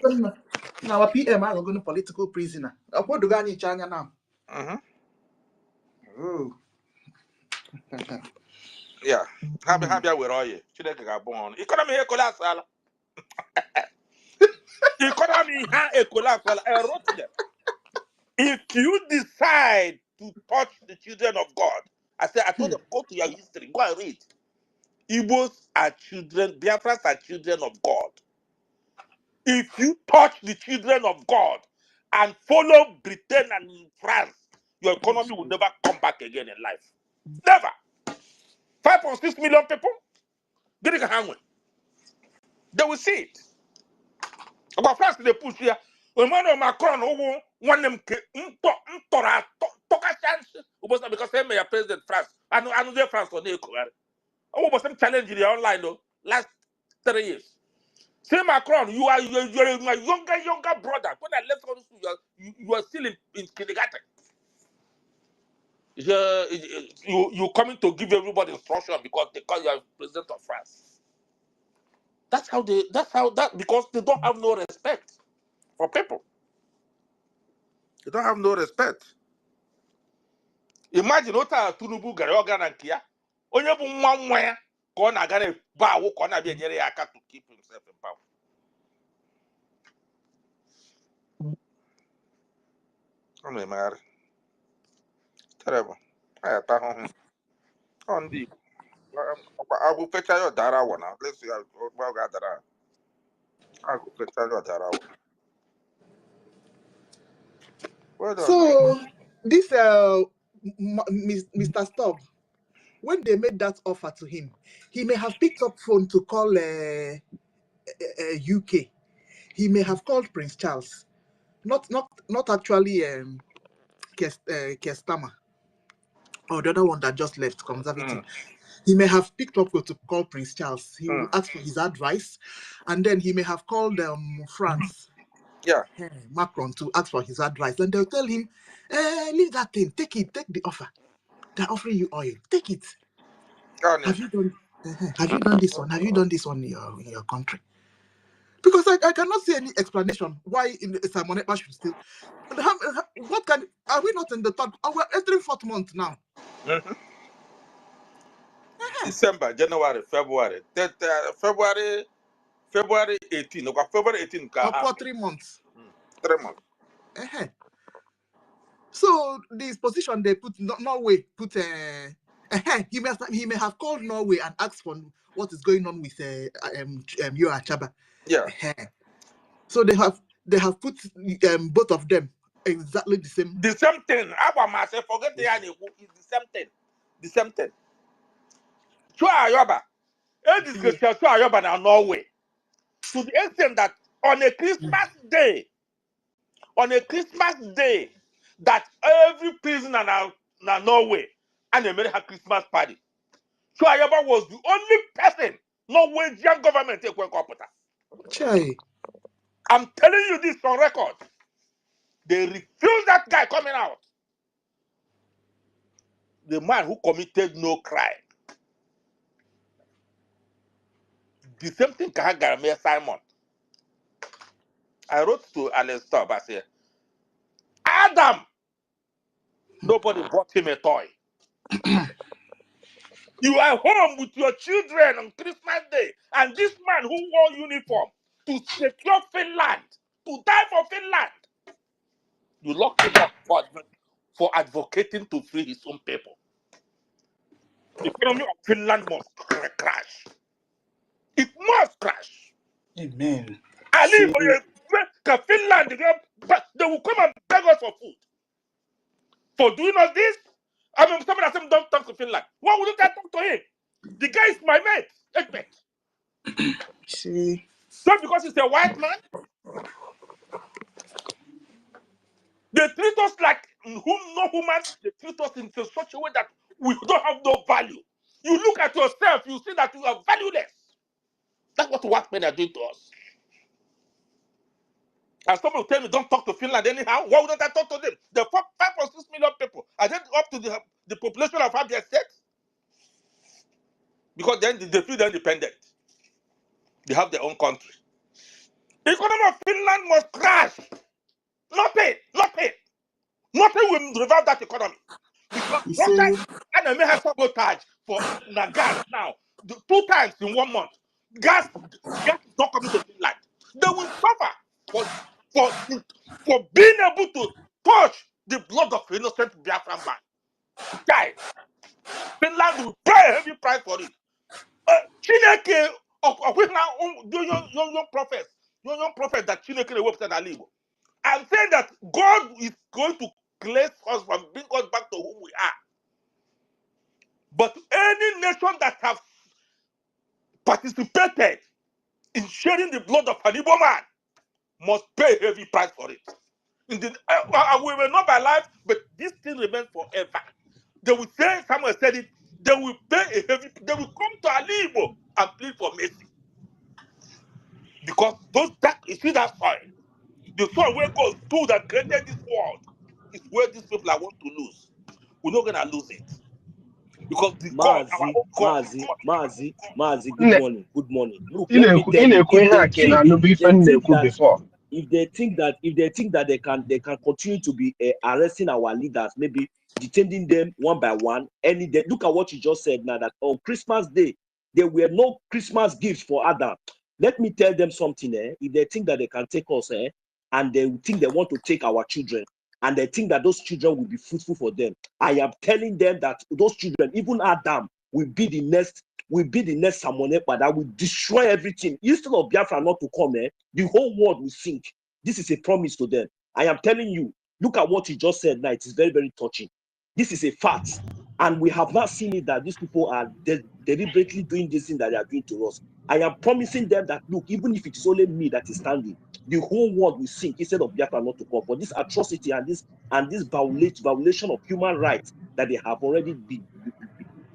Now our PM are going to political prisoner. What do you China now? Oh. Yeah. Habia were all you. Chideke ga born. Economy collapse. Economy collapse. I wrote them. If you decide to touch the children of God, I told them, go to your history, go and read. Igbos are children, Biafrans are children of God. If you touch the children of God and follow Britain and France, your economy will never come back again in life. Never. 5.6 million people, get a hand with. They will see it. About France, they push here. Emmanuel Macron, who want them to talk a chance, because they may have president France. I know they France on the who was some challenge in the online though, last 3 years. Say Macron, you are my younger brother. When I left school, you are still in kindergarten. You coming to give everybody instruction because they call you are president of France. That's how because they don't have no respect for people. They don't have no respect. Imagine what Tunubu gara organ and Kia. Onye bụ nwa ya ka ọ na-aga na-ebe awụ ka ọ na-abịa enyere ya aka to keep himself in power. Ọ na-emegharị. Terrible. I ata ahụhụ. Ọ ndị Igbo. Agụ fecha ya ọdara awọ na. Let's see how ọ ga-adara. Agụ fecha ya ọdara awọ. Well done. So this Mr. Stubb, when they made that offer to him, he may have picked up phone to call UK. He may have called Prince Charles, not actually Kestama or the other one that just left, Conservative. He may have picked up to call Prince Charles. He will ask for his advice, and then he may have called France. Yeah. Macron to ask for his advice, and they'll tell him, leave that thing, take the offer. They're offering you oil, take it. Have you done this one? Have you done this one in your country? Because I cannot see any explanation why Simon Ekpa should still. What can are we not in the third? We're entering 4th month now. December, January, February, February 18. Okay, February 18. For 3 months. 3 months. So this position they put Norway put he may have called Norway and asked for what is going on with Yoa Chaba. Yeah. So they have put both of them exactly the same. The same thing. Abba myself forget the is the same thing. The same thing. Chua Ayoba. It is Chua Ayoba now Norway. To the extent that on a Christmas day, that every prisoner now Norway and they made a Christmas party. Chua Ayoba was the only person Norwegian government take one computer. I'm telling you this on record. They refused that guy coming out. The man who committed no crime. The same thing can happen Simon. I wrote to Alex Stubb. I said, Adam, nobody bought him a toy. You are home with your children on Christmas Day, and this man who wore uniform to secure Finland, to die for Finland, you locked him up for advocating to free his own people. The economy of Finland must crash. It must crash. Amen. I live in Finland, they will come and beg us for food. For doing all this, I mean, somebody that said don't talk to Finland. Why wouldn't I talk to him? The guy is my mate. See. Just because he's a white man, they treat us like no human. They treat us in such a way that we don't have no value. You look at yourself, you see that you are valueless. That's what white men are doing to us. And some will tell me, don't talk to Finland anyhow. Why wouldn't I talk to them? There are 5.6 million people. Are they up to the population of how they state? Because then they feel independent. They have their own country. The economy of Finland must crash. Nothing. Nothing will revive that economy. Because one time, enemy has sabotage for the gas now. 2 times in 1 month. Gas is not coming to Finland. They will suffer for being able to touch the blood of innocent Biafran man. Guys, Finland will pay a heavy price for it. Chineke, young prophet that Chineke represent Alibo. I'm saying that God is going to cleanse us from bring us back to who we are. But any nation that have participated in sharing the blood of an Igbo man must pay a heavy price for it. We will not by life, but this thing remains forever. They will say, someone said it, they will they will come to Alibo and plead for mercy. Because you see that soil, the soil where God stood and created this world is where these people are want to lose. We're not going to lose it. Because the God, our own God, Mazi, good morning. Look, let me tell you, if they think that they can continue to be arresting our leaders, maybe detaining them one by one, any day. Look at what you just said now, that on Christmas Day, there were no Christmas gifts for Adam. Let me tell them something, if they think that they can take us, and they think they want to take our children, and they think that those children will be fruitful for them, I am telling them that those children, even Adam, will be the next Samonepa that will destroy everything. Instead of Biafra not to come, the whole world will sink. This is a promise to them. I am telling you, look at what you just said now. It is very, very touching. This is a fact. And we have not seen it that these people are deliberately doing this thing that they are doing to us. I am promising them that, look, even if it is only me that is standing, the whole world will sink instead of Biafra not to come. For this atrocity and this violation of human rights that they have already been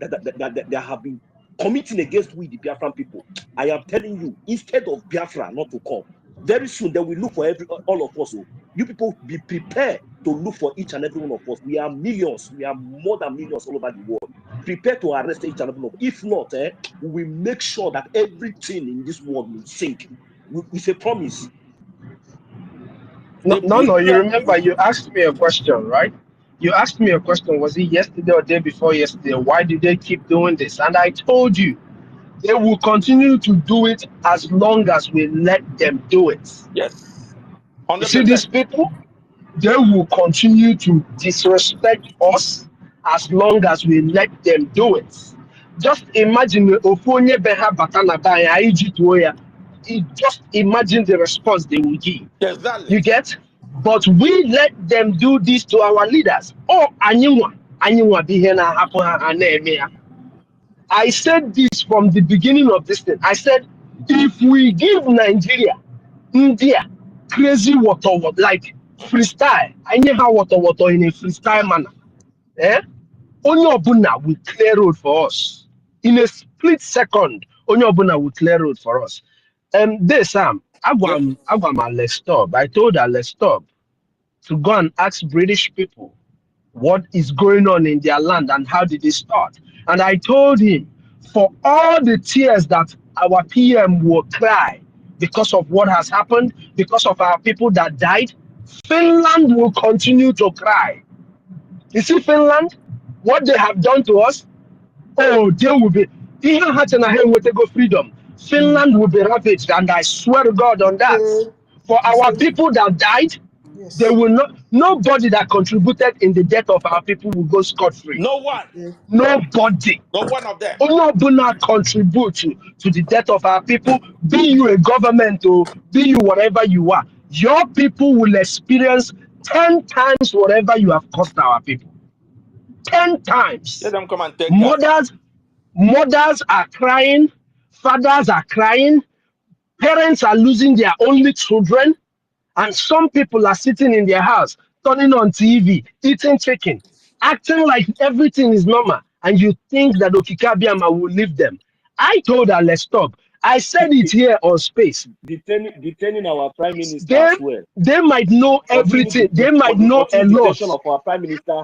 that they have been committing against we, the Biafran people. I am telling you, instead of Biafra not to come, very soon they will look for all of us. You people be prepared to look for each and every one of us. We are millions. We are more than millions all over the world. Prepare to arrest each and every one of us. If not, we will make sure that everything in this world will sink. It's a promise. No, you remember you asked me a question, right? You asked me a question, was it yesterday or day before yesterday? Why did they keep doing this? And I told you, they will continue to do it as long as we let them do it. Yes. 100%. You see these people? They will continue to disrespect us as long as we let them do it. Just imagine just imagine the response they will give. Exactly. You get? But we let them do this to our leaders. Oh, I said this from the beginning of this thing. I said, if we give Nigeria, India, crazy water, like freestyle, I know how water in a freestyle manner. Onyobuna will clear road for us. In a split second, Onyobuna will clear road for us. This Agwam let's stop. I told her let's stop to go and ask British people what is going on in their land and how did it start. And I told him, for all the tears that our PM will cry because of what has happened, because of our people that died, Finland will continue to cry. You see, Finland, what they have done to us, oh, they will be, even go freedom. Finland will be ravaged, and I swear to God on that. For our people that died, Yes. They will not. Nobody that contributed in the death of our people will go scot-free. No one. Yeah. Nobody. No one of them. Onobuna contribute to the death of our people. Be you a government or be you whatever you are, your people will experience 10 times whatever you have cost our people. 10 times. Let them come and take charge. Mothers are crying, fathers are crying, parents are losing their only children, and some people are sitting in their house, turning on TV, eating chicken, acting like everything is normal, and you think that Okikabiama will leave them. I told her, let's stop. I said it here on Space. Detaining our prime minister as well. They might know everything. They might know a lot. Detention of our prime minister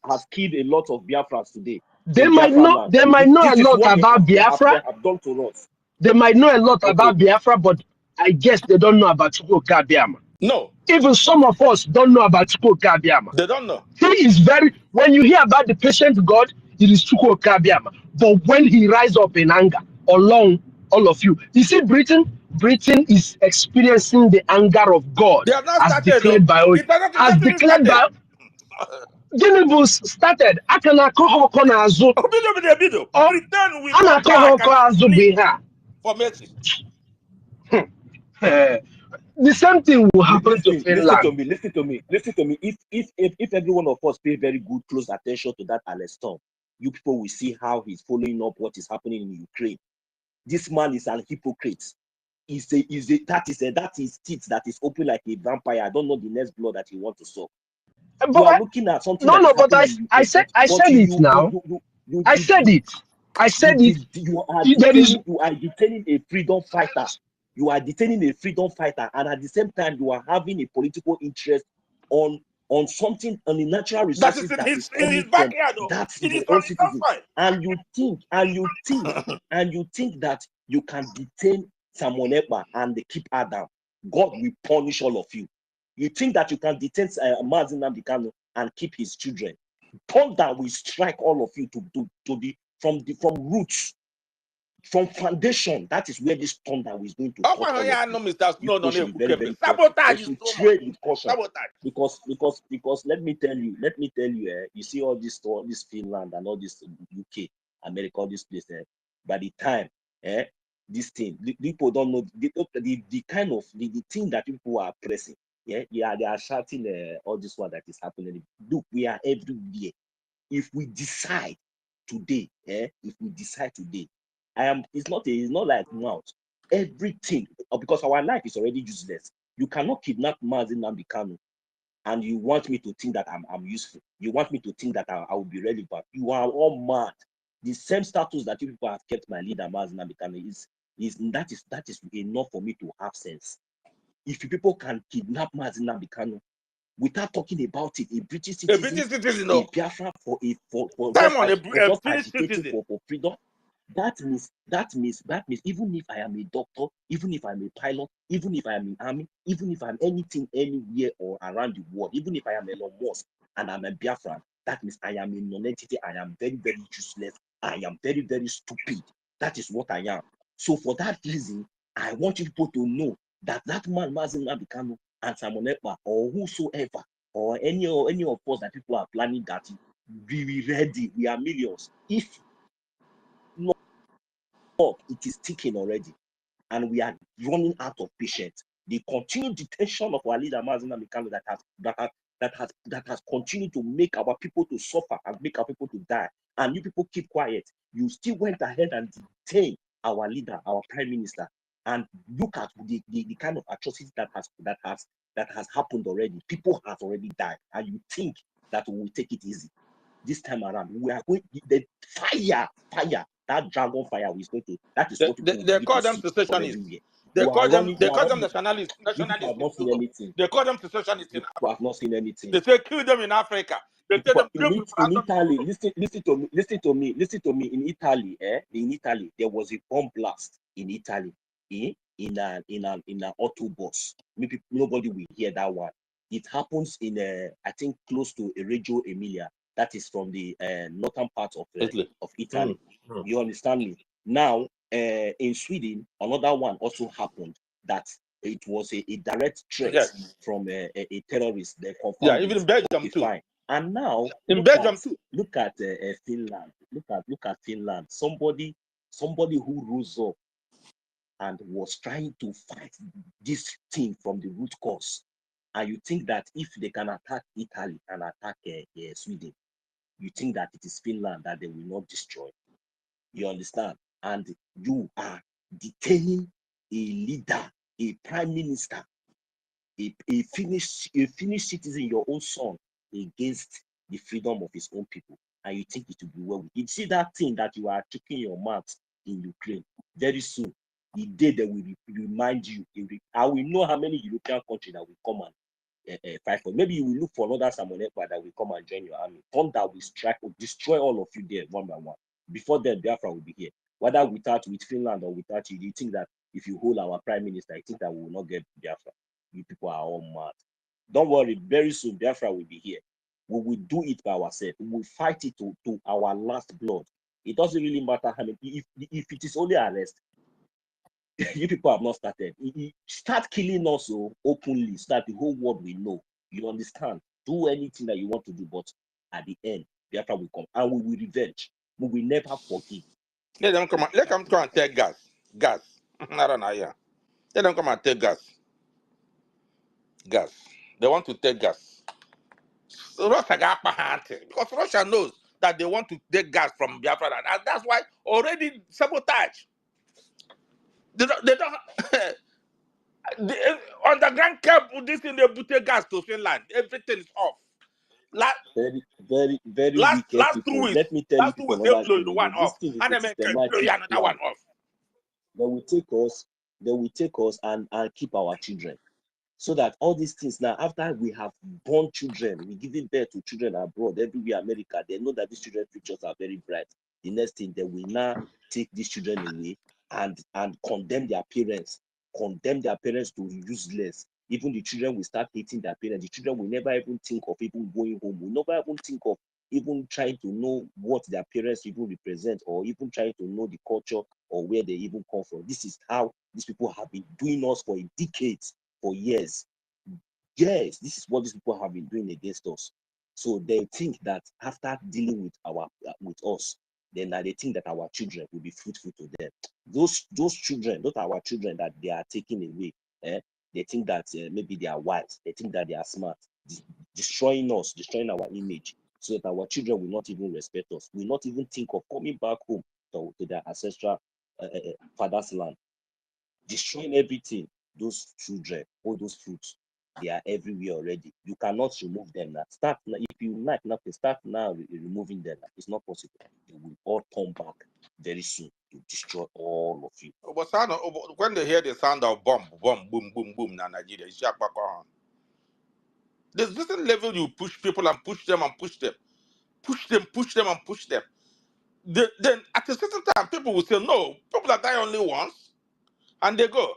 has killed a lot of Biafrans today. They might know. They might know a lot about Biafra. Have done to us. They might know a lot about Biafra, but I guess they don't know about Okikabiama. No. Even some of us don't know about Okikabiama. They don't know. He is very. When you hear about the patient God, it is Okikabiama. But when he rise up in anger, along all of you, you see, Britain is experiencing the anger of God as declared by Guineabus started. I can call Azu. For mercy. The same thing will happen to Finland. Listen to me. If every one of us pay very good close attention to that Alestom, you people will see how he's following up what is happening in Ukraine. This man is an hypocrite. That is teeth that is open like a vampire. I don't know the next blood that he wants to suck. But you are looking at something. But I said it now. I said it. You are detaining a freedom fighter. You are detaining a freedom fighter, and at the same time, you are having a political interest on something, on the natural resources that is in his backyard. That's the own citizen. And you think that you can detain Samuel Ekpa and they keep her down. God will punish all of you. You think that you can detain Mazi Nnamdi Kanu and keep his children. Thunder will strike all of you from roots, from foundation. That is where this thunder is going to touch all of you. Sabotage with caution. Because let me tell you, you see all this Finland and all this UK, America, all this place. By the time, this thing, people don't know the kind of the thing that people are pressing. They are shouting all this one that is happening. Look, we are everywhere. If we decide today, it's not like mouth. Everything, because our life is already useless. You cannot kidnap Mazi Nnamdi Kanu and you want me to think that I'm useful. You want me to think that I will be relevant. You are all mad. The same status that you people have kept my leader Mazi Nnamdi Kanu that is enough for me to have sense. If people can kidnap Mazi Nnamdi Kanu without talking about it, a British citizen, a Biafra for freedom, that means even if I am a doctor, even if I'm a pilot, even if I am in army, even if I'm anything anywhere or around the world, even if I am Elon Musk and I'm a Biafran, that means I am a non-entity. I am very, very useless. I am very, very stupid. That is what I am. So for that reason, I want you people to know that man, Mazi Nnamdi Kanu and Samuel Ekpa, or whosoever, or any of us that people are planning that we ready. We are millions. If not, it is ticking already, and we are running out of patience. The continued detention of our leader Mazi Nnamdi Kanu that has continued to make our people to suffer and make our people to die, and you people keep quiet. You still went ahead and detained our leader, our prime minister, and look at the kind of atrocity that has happened already. People have already died, and you think that we will take it easy. This time around, we are going the fire, that dragon fire is going to. That is what they call them secessionists. They call them nationalists. They call them secessionists. Who have not seen anything. They say kill them in Africa. They tell them in Italy. Listen to me. In Italy, there was a bomb blast in Italy. In an auto bus. Maybe nobody will hear that one. It happens in I think close to Reggio Emilia. That is from the northern part of Italy. You understand me? Now in Sweden, another one also happened that it was a direct threat Yes. from a terrorist. They confirmed Yeah, even in Belgium too. fine. And now In Belgium too. Look at Finland. Look at Finland. Somebody who rose up and was trying to fight this thing from the root cause. And you think that if they can attack Italy and attack Sweden, you think that it is Finland that they will not destroy. You understand? And you are detaining a leader, a prime minister, a Finnish citizen, your own son, against the freedom of his own people. And you think it will be well. You see that thing that you are taking your mouth in Ukraine, very soon, the day they will remind you, I will know how many European countries that will come and fight for. Maybe you will look for another Samonekwa that will come and join your army. Thunder will strike, will destroy all of you there one by one. Before then, Biafra will be here. Whether with Finland or without you, you think that if you hold our prime minister, you think that we will not get Biafra. You people are all mad. Don't worry, very soon Biafra will be here. We will do it by ourselves. We will fight it to our last blood. It doesn't really matter how many. If it is only arrest, you people have not started. Start killing us openly, so that the whole world will know. You understand? Do anything that you want to do, but at the end, Biafra will come and we will revenge. We will never forgive. Let them come and take gas. Gas. I don't know, yeah. Let them come and take gas. Gas. They want to take gas. So Russia got behind it, because Russia knows that they want to take gas from Biafra, and that's why already sabotage. They don't the underground cable, this thing, they put gas to Finland. Everything is off. Very Last wicked 2 people. weeks. Let me tell Last you 2 weeks, another they blew thing. the one This off. thing is And a they make blow systematic another plan. one off. They will take us and keep our children. So that all these things now, after we have born children, we giving birth to children abroad, everywhere, America, they know that these children's futures are very bright. The next thing, they will now take these children away and condemn their parents to useless. Even the children will start hating their parents. The children will never even think of even going home. Will never even think of even trying to know what their parents even represent, or even trying to know the culture or where they even come from. This is how these people have been doing us for decades, for years. Yes, this is what these people have been doing against us. So they think that after dealing with us, then they think that our children will be fruitful to them. Those children, those are our children that they are taking away. They think that maybe they are wise. They think that they are smart, destroying us, destroying our image, so that our children will not even respect us, will not even think of coming back home to their ancestral father's land, destroying everything. Those children, all those fruits, they are everywhere already. You cannot remove them now. Start now. If you like nothing, start now removing them. It's not possible. They will all come back very soon to destroy all of you. But when they hear the sound of bomb, boom, boom, boom, na Nigeria, it's back on. There's this level you push people and push them and push them. Push them and push them. Then at a certain time, people will say, no, people are dying only once, and they go.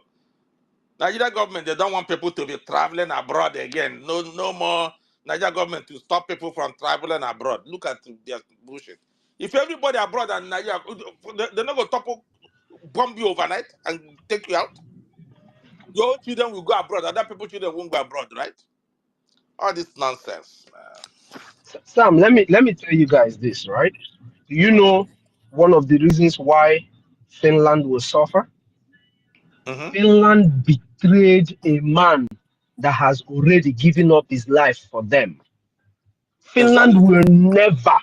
Nigeria government, they don't want people to be traveling abroad again. No more Nigeria government to stop people from traveling abroad. Look at their bullshit. If everybody abroad and Nigeria, they're not going to bomb you overnight and take you out. Your own children will go abroad, other people's children won't go abroad, right? All this nonsense. Sam, let me tell you guys this, right? Do you know one of the reasons why Finland will suffer? Mm-hmm. Finland betrayed a man that has already given up his life for them. Finland Exactly. will never,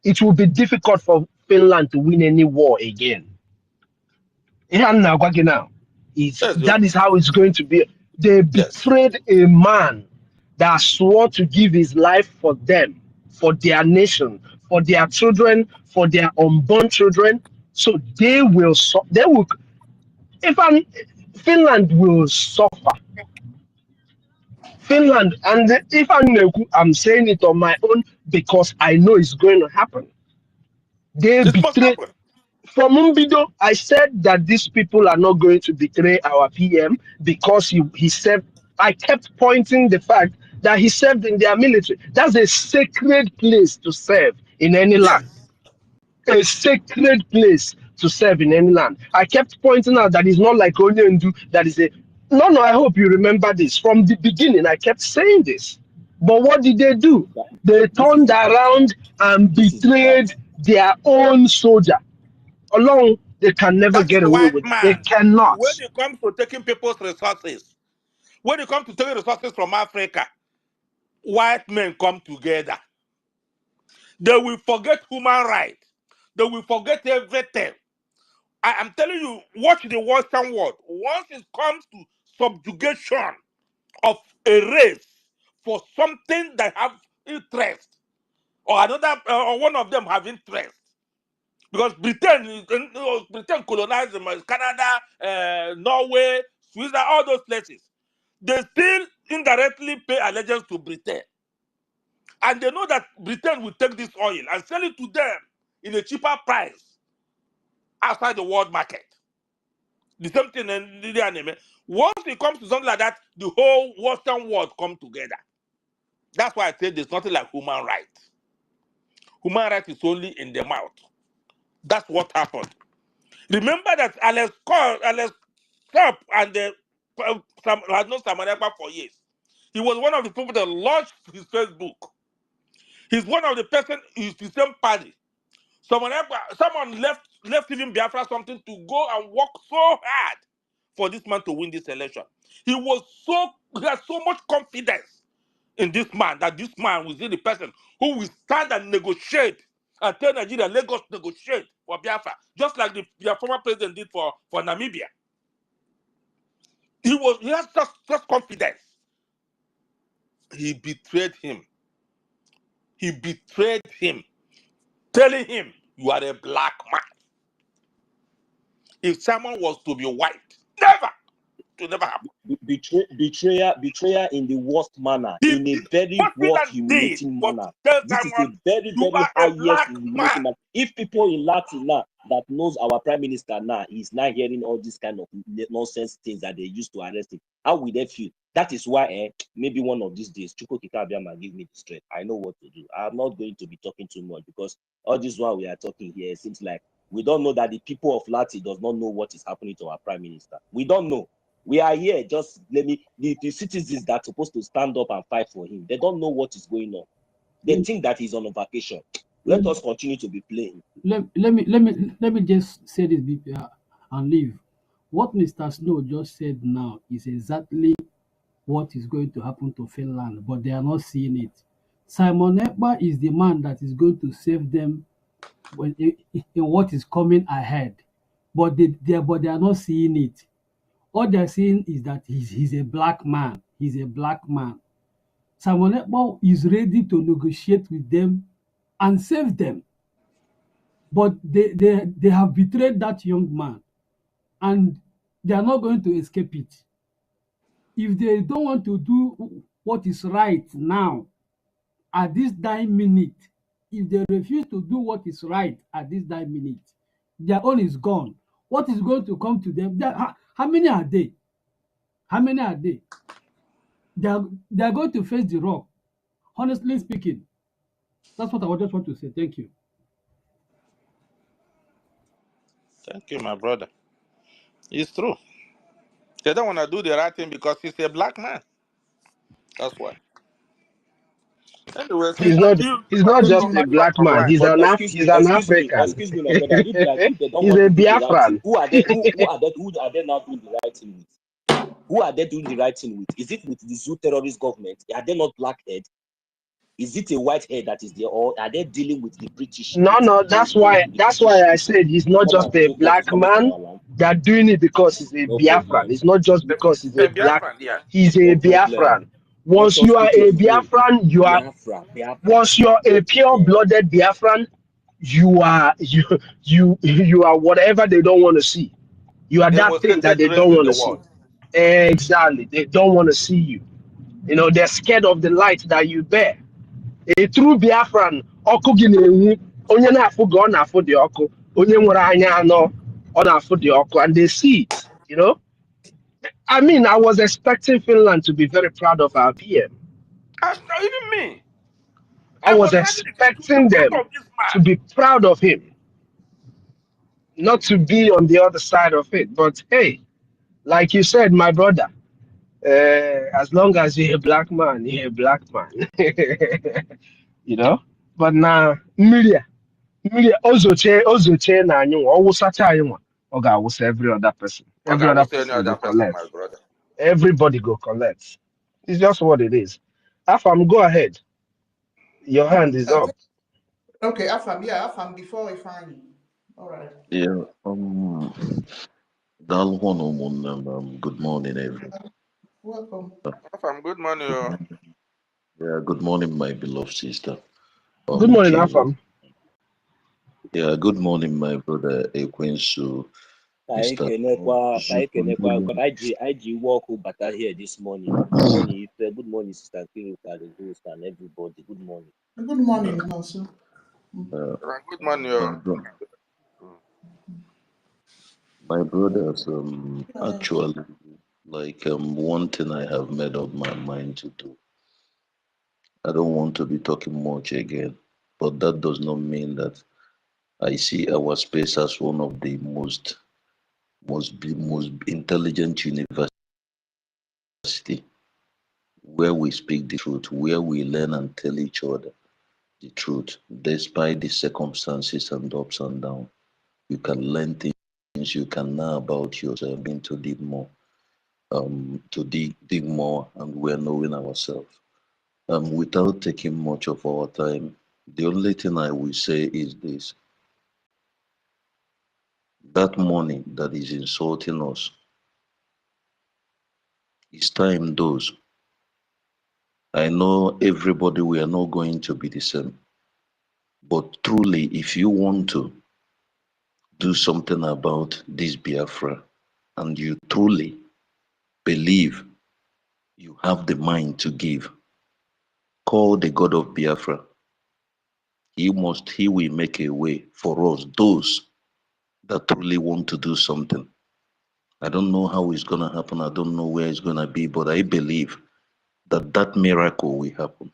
it will be difficult for Finland to win any war again. Now, Yes, that is how it's going to be. They yes. betrayed a man that swore to give his life for them, for their nation, for their children, for their unborn children. So they will, Finland will suffer. Finland, and if I'm saying it on my own because I know it's going to happen. They This must betrayed. happen. From Mumbido, I said that these people are not going to betray our PM because he said, I kept pointing the fact that he served in their military. That's a sacred place to serve in any Yes. land. A sacred place to serve in any land. I kept pointing out that it's not like Onyendu, that is No, I hope you remember this. From the beginning, I kept saying this. But what did they do? They turned around and betrayed their own soldier. Alone, they can never That is get away white with it. They man. cannot. When it comes to taking people's resources, when it comes to taking resources from Africa, white men come together. They will forget human rights. They will forget everything. I am telling you, watch the Western world. Once it comes to subjugation of a race for something that have interest, or another, or one of them have interest, because Britain colonized them, Canada, Norway, Switzerland, all those places. They still indirectly pay allegiance to Britain, and they know that Britain will take this oil and sell it to them in a cheaper price outside the world market. The same thing in the anime. Once it comes to something like that, the whole Western world come together. That's why I say there's nothing like human rights. Human rights is only in the mouth. That's what happened. Remember that Alex Stop and the had known Samanekpa for years. He was one of the people that launched his Facebook. He's one of the person is the same party. Someone left even Biafra something to go and work so hard for this man to win this election. He had so much confidence in this man that this man was the person who will stand and negotiate and tell Nigeria, Lagos negotiate for Biafra, just like the former president did for Namibia. He has such confidence. He betrayed him. He betrayed him, telling him, you are a black man. If someone was to be white, never. It will never happen. Betrayal in the worst manner, in a very worst, humiliating manner. This is a very, very highest humiliating manner. If people in Latin now that knows our prime minister now is now hearing all these kind of nonsense things that they used to arrest him, how will they feel? That is why maybe one of these days, Chukwu Kikabiama give me the strength. I know what to do. I'm not going to be talking too much because all this while we are talking here, it seems like we don't know that the people of Lati does not know what is happening to our prime minister. We don't know. We are here, just the citizens that are supposed to stand up and fight for him. They don't know what is going on. They think that he's on a vacation. Let us continue to be playing. Let me just say this and leave. What Mr. Snow just said now is exactly what is going to happen to Finland, but they are not seeing it. Simon Ekpa is the man that is going to save them in what is coming ahead, but they are not seeing it. All they're seeing is that he's a black man. He's a black man. Simon Ekpa is ready to negotiate with them and save them. But they have betrayed that young man, and they are not going to escape it. If they don't want to do what is right now, at this dying minute, if they refuse to do what is right at this dying minute, their own is gone. What is going to come to them? How many are they? How many are they? They are going to face the rock. Honestly speaking, that's what I just want to say. Thank you. Thank you, my brother. It's true. They don't want to do the right thing because he's a black man. That's why. Anyway, He's not just a black man. He's an African. Excuse me, my brother. If they don't He's want a to do the right Biafran. thing, who are they now doing the right thing with? Who are they doing the right thing with? Is it with the Zoo terrorist government? Are they not blackhead? Is it a white head that is there, or are they dealing with the British? No. That's why I said he's not just a black man. They're doing it because he's a Biafran. It's not just because he's a black. yeah. He's a Biafran. Once you are a Biafran, you are. Once you're a pure-blooded Biafran, you are whatever they don't want to see. You are that thing that they don't want to see. Exactly. They don't want to see you. You know, they're scared of the light that you bear. A true Biafran, ọkụ gị na-enwu, onye na-afụ gị ọ na-afụ dị ọkụ, onye nwere anya anọ ọ na-afụ dị ọkụ, and they see it, you know. I mean, I was expecting Finland to be very proud of our PM. Even me. I was expecting them to be proud of him, not to be on the other side of it. But hey, like you said, my brother, As long as you're a black man, you're a black man. You know? But now, media, ozoche na anyone, always such a anyone. Okay, I will say every other person. Okay, Every I other will say any person go other person, collect. my brother. Everybody go collect. It's just what it is. Afam, go ahead. Your hand is up. Okay, Afam, yeah, Afam before I find you. All right. Yeah, Dalhon good morning, everyone. Welcome. Afam, good morning. Oh. Yeah, good morning, my beloved sister. Good morning, Jane. Afam. Yeah, good morning, my brother Ekwensu, Mr. Because I walk better here this morning. Good morning, good morning, Sister Kiruka, the host, and everybody. Good morning. Good morning, also. Good morning. My, Oh. bro- my brothers, actually, like one thing I have made up my mind to do. I don't want to be talking much again, but that does not mean that I see our space as one of the most intelligent university where we speak the truth, where we learn and tell each other the truth, despite the circumstances and ups and downs. You can learn things you can know about yourself, being to dig more, dig more, and we're knowing ourselves. Without taking much of our time, the only thing I will say is this: that money that is insulting us, it's time those. I know everybody, we are not going to be the same. But truly, if you want to do something about this Biafra and you truly believe you have the mind to give, call the God of Biafra. He will make a way for us, those that truly want to do something. I don't know how it's going to happen. I don't know where it's going to be, but I believe that that miracle will happen.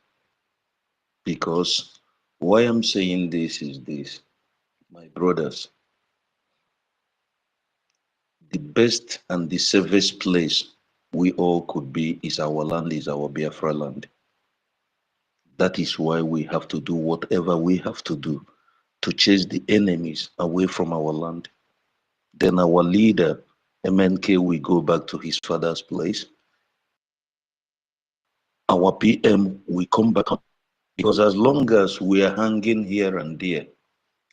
Because why I'm saying this is this, my brothers, the best and the safest place we all could be is our land, is our Biafra land. That is why we have to do whatever we have to do to chase the enemies away from our land. Then our leader, MNK, will go back to his father's place. Our PM will come back home. Because as long as we are hanging here and there,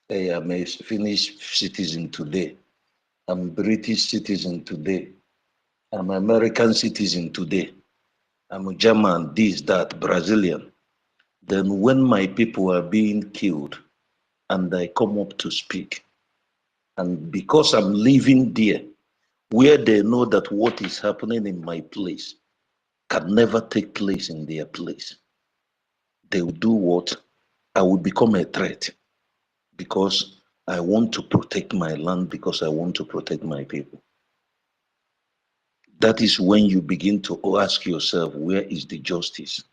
hey, I'm a Finnish citizen today, I'm British citizen today, I'm American citizen today, I'm a German, this, that, Brazilian. Then when my people are being killed and I come up to speak, and because I'm living there, where they know that what is happening in my place can never take place in their place, they will do what? I will become a threat because I want to protect my land, because I want to protect my people. That is when you begin to ask yourself, where is the justice?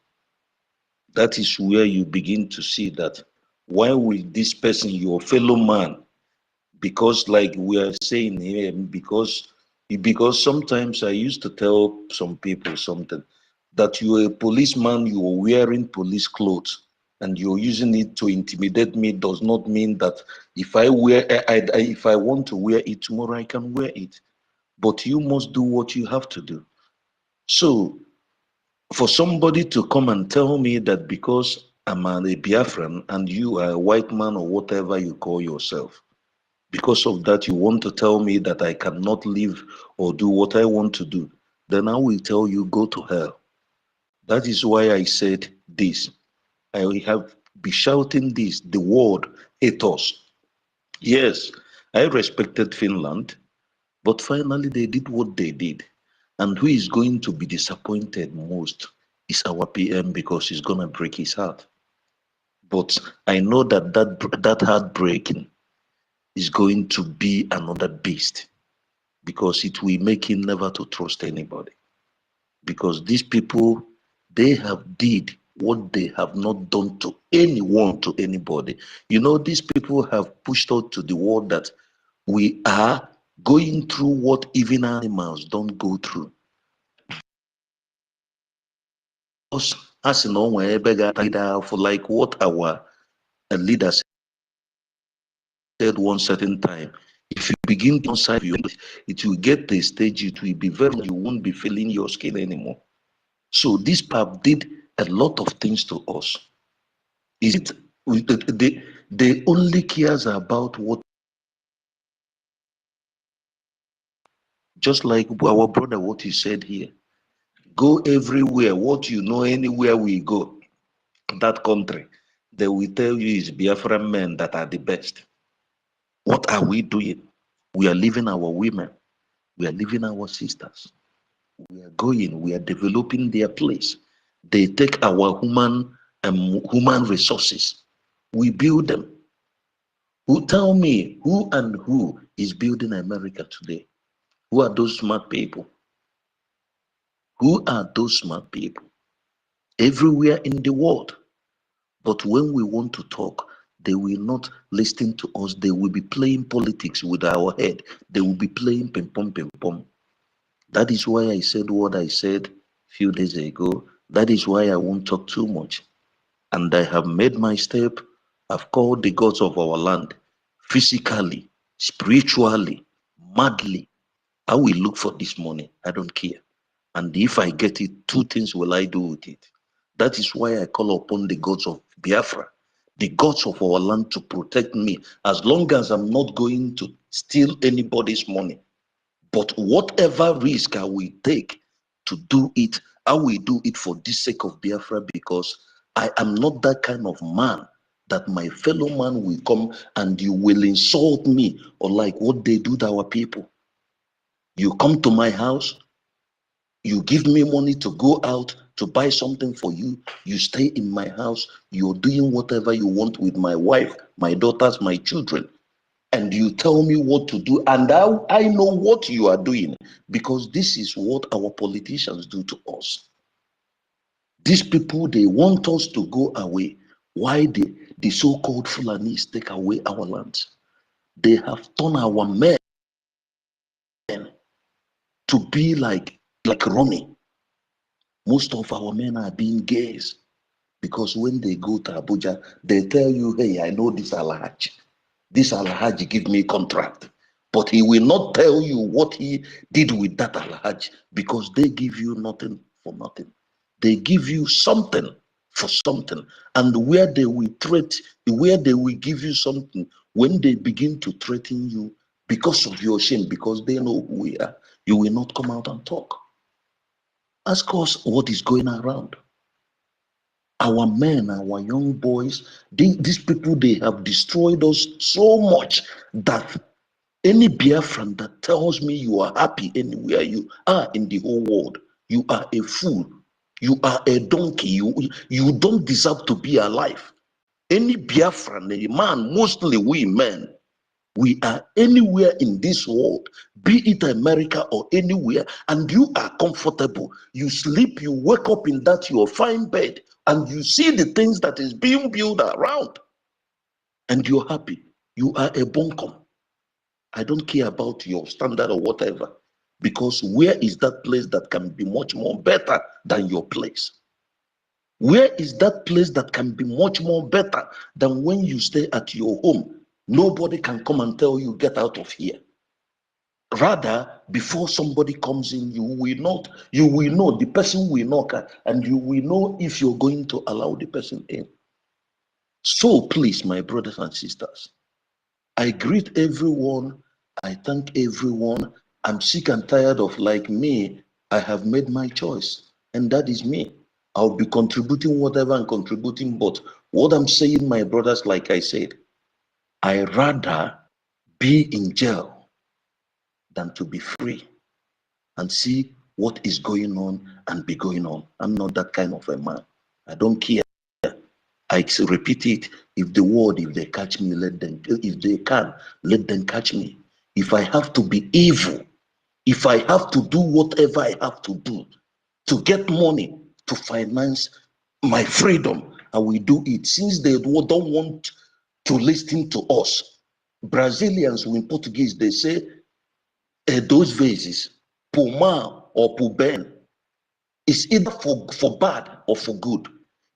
That is where you begin to see that why will this person, your fellow man, because like we are saying here, because sometimes I used to tell some people something, that you're a policeman, you're wearing police clothes and you're using it to intimidate me does not mean that if I wear if I want to wear it tomorrow I can wear it, but you must do what you have to do. So for somebody to come and tell me that because I'm a Biafran and you are a white man or whatever you call yourself, because of that you want to tell me that I cannot live or do what I want to do, then I will tell you, go to hell. That is why I said this. I have been shouting this, the word hate us. Yes, I respected Finland, but finally they did what they did. And who is going to be disappointed most is our PM, because he's going to break his heart. But I know that that heartbreaking is going to be another beast, because it will make him never to trust anybody. Because these people, they have did what they have not done to anyone, to anybody. You know, these people have pushed out to the world that we are going through what even animals don't go through. as in for like what our leaders said one certain time. If you begin to side you, it will get to a stage, it will be very, you won't be feeling your skin anymore. So this pap did a lot of things to us. Is it they only cares about what, just like our brother, what he said here. Go everywhere, what you know, anywhere we go, that country, they will tell you is Biafran men that are the best. What are we doing? We are leaving our women, we are leaving our sisters. We are going, we are developing their place. They take our human resources. We build them. Who tell me who is building America today? Who are those smart people? Who are those smart people? Everywhere in the world. But when we want to talk, they will not listen to us. They will be playing politics with our head. They will be playing ping pong, ping pong. That is why I said what I said a few days ago. That is why I won't talk too much. And I have made my step. I've called the gods of our land physically, spiritually, madly. I will look for this money. I don't care. And if I get it, two things will I do with it. That is why I call upon the gods of Biafra, the gods of our land, to protect me, as long as I'm not going to steal anybody's money. But whatever risk I will take to do it, I will do it for the sake of Biafra, because I am not that kind of man that my fellow man will come and you will insult me, or like what they do to our people. You come to my house, you give me money to go out to buy something for you. You stay in my house. You're doing whatever you want with my wife, my daughters, my children. And you tell me what to do. And I know what you are doing, because this is what our politicians do to us. These people, they want us to go away. Why the so-called Fulanis take away our lands? They have turned our men to be like Ronnie. Most of our men are being gays, because when they go to Abuja, they tell you, hey, I know this Alhaji. This Alhaji give me contract. But he will not tell you what he did with that Alhaji, because they give you nothing for nothing. They give you something for something. And where they will give you something, when they begin to threaten you because of your shame, because they know who we are, you will not come out and talk. Ask us what is going around. Our men, our young boys, these people, they have destroyed us so much that any Biafran that tells me you are happy anywhere you are in the whole world, you are a fool. You are a donkey. You don't deserve to be alive. Any Biafran, a man, mostly we men, we are anywhere in this world, be it America or anywhere, and you are comfortable. You sleep, you wake up in that your fine bed, and you see the things that is being built around, and you're happy. You are a bunkum. I don't care about your standard or whatever, because where is that place that can be much more better than your place? Where is that place that can be much more better than when you stay at your home? Nobody can come and tell you, get out of here. Rather, before somebody comes in, you will know, the person will knock, and you will know if you're going to allow the person in. So please, my brothers and sisters, I greet everyone. I thank everyone. I'm sick and tired of, like me, I have made my choice, and that is me. I'll be contributing whatever I'm contributing, but what I'm saying, my brothers, like I said, I rather be in jail than to be free and see what is going on and be going on. I'm not that kind of a man. I don't care. I repeat it. If they catch me, let them. If they can, let them catch me. If I have to be evil, if I have to do whatever I have to do to get money to finance my freedom, I will do it. Since they don't want to listen to us, Brazilians in Portuguese, they say, dois vezes, por mal or por bem, It's either for bad or for good.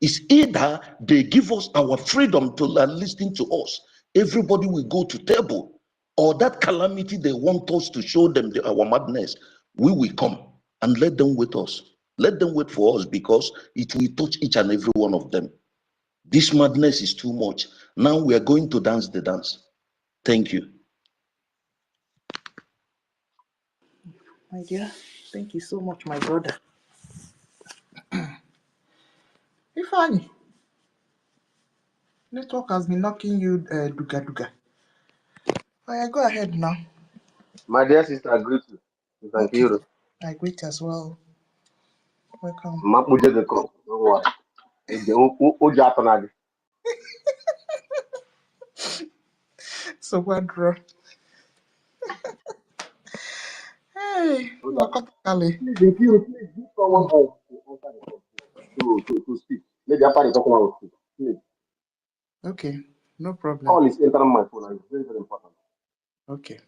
It's either they give us our freedom to listen to us. Everybody will go to table, or that calamity they want us to show them our madness. We will come and let them wait us. Let them wait for us, because it will touch each and every one of them. This madness is too much. Now we are going to dance the dance. Thank you. My dear, thank you so much, my brother. Ifeanyi, network has been knocking you duga duga. Oh, yeah, go ahead now. My dear sister, I greet you. Thank Okay, you. I greet as well. Welcome. Mapuje the call. Oja atonadi. So what, bro? Hey, Ngozi. Please, if you please give someone else to answer the call, to speak. Maybe after the talking about speak. Please. Okay, no problem. Call is entering my phone and it's very, very important. Okay.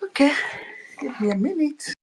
Okay, give me a minute.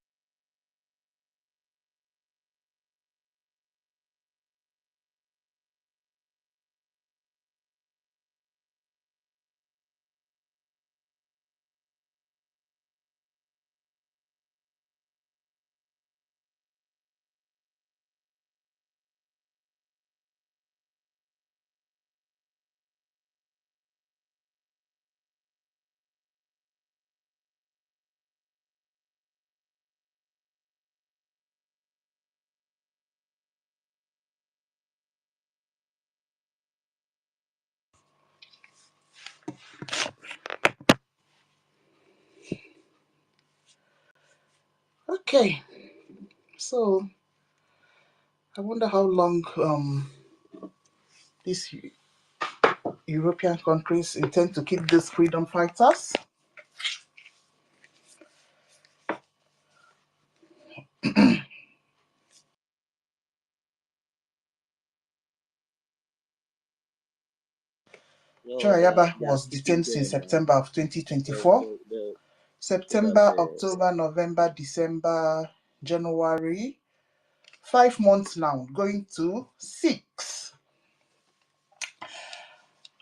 Okay, so I wonder how long these European countries intend to keep these freedom fighters. No, Choyaba they are was keeping detained since them. September of 2024. So that September, October, November, December, January. 5 months now, going to 6.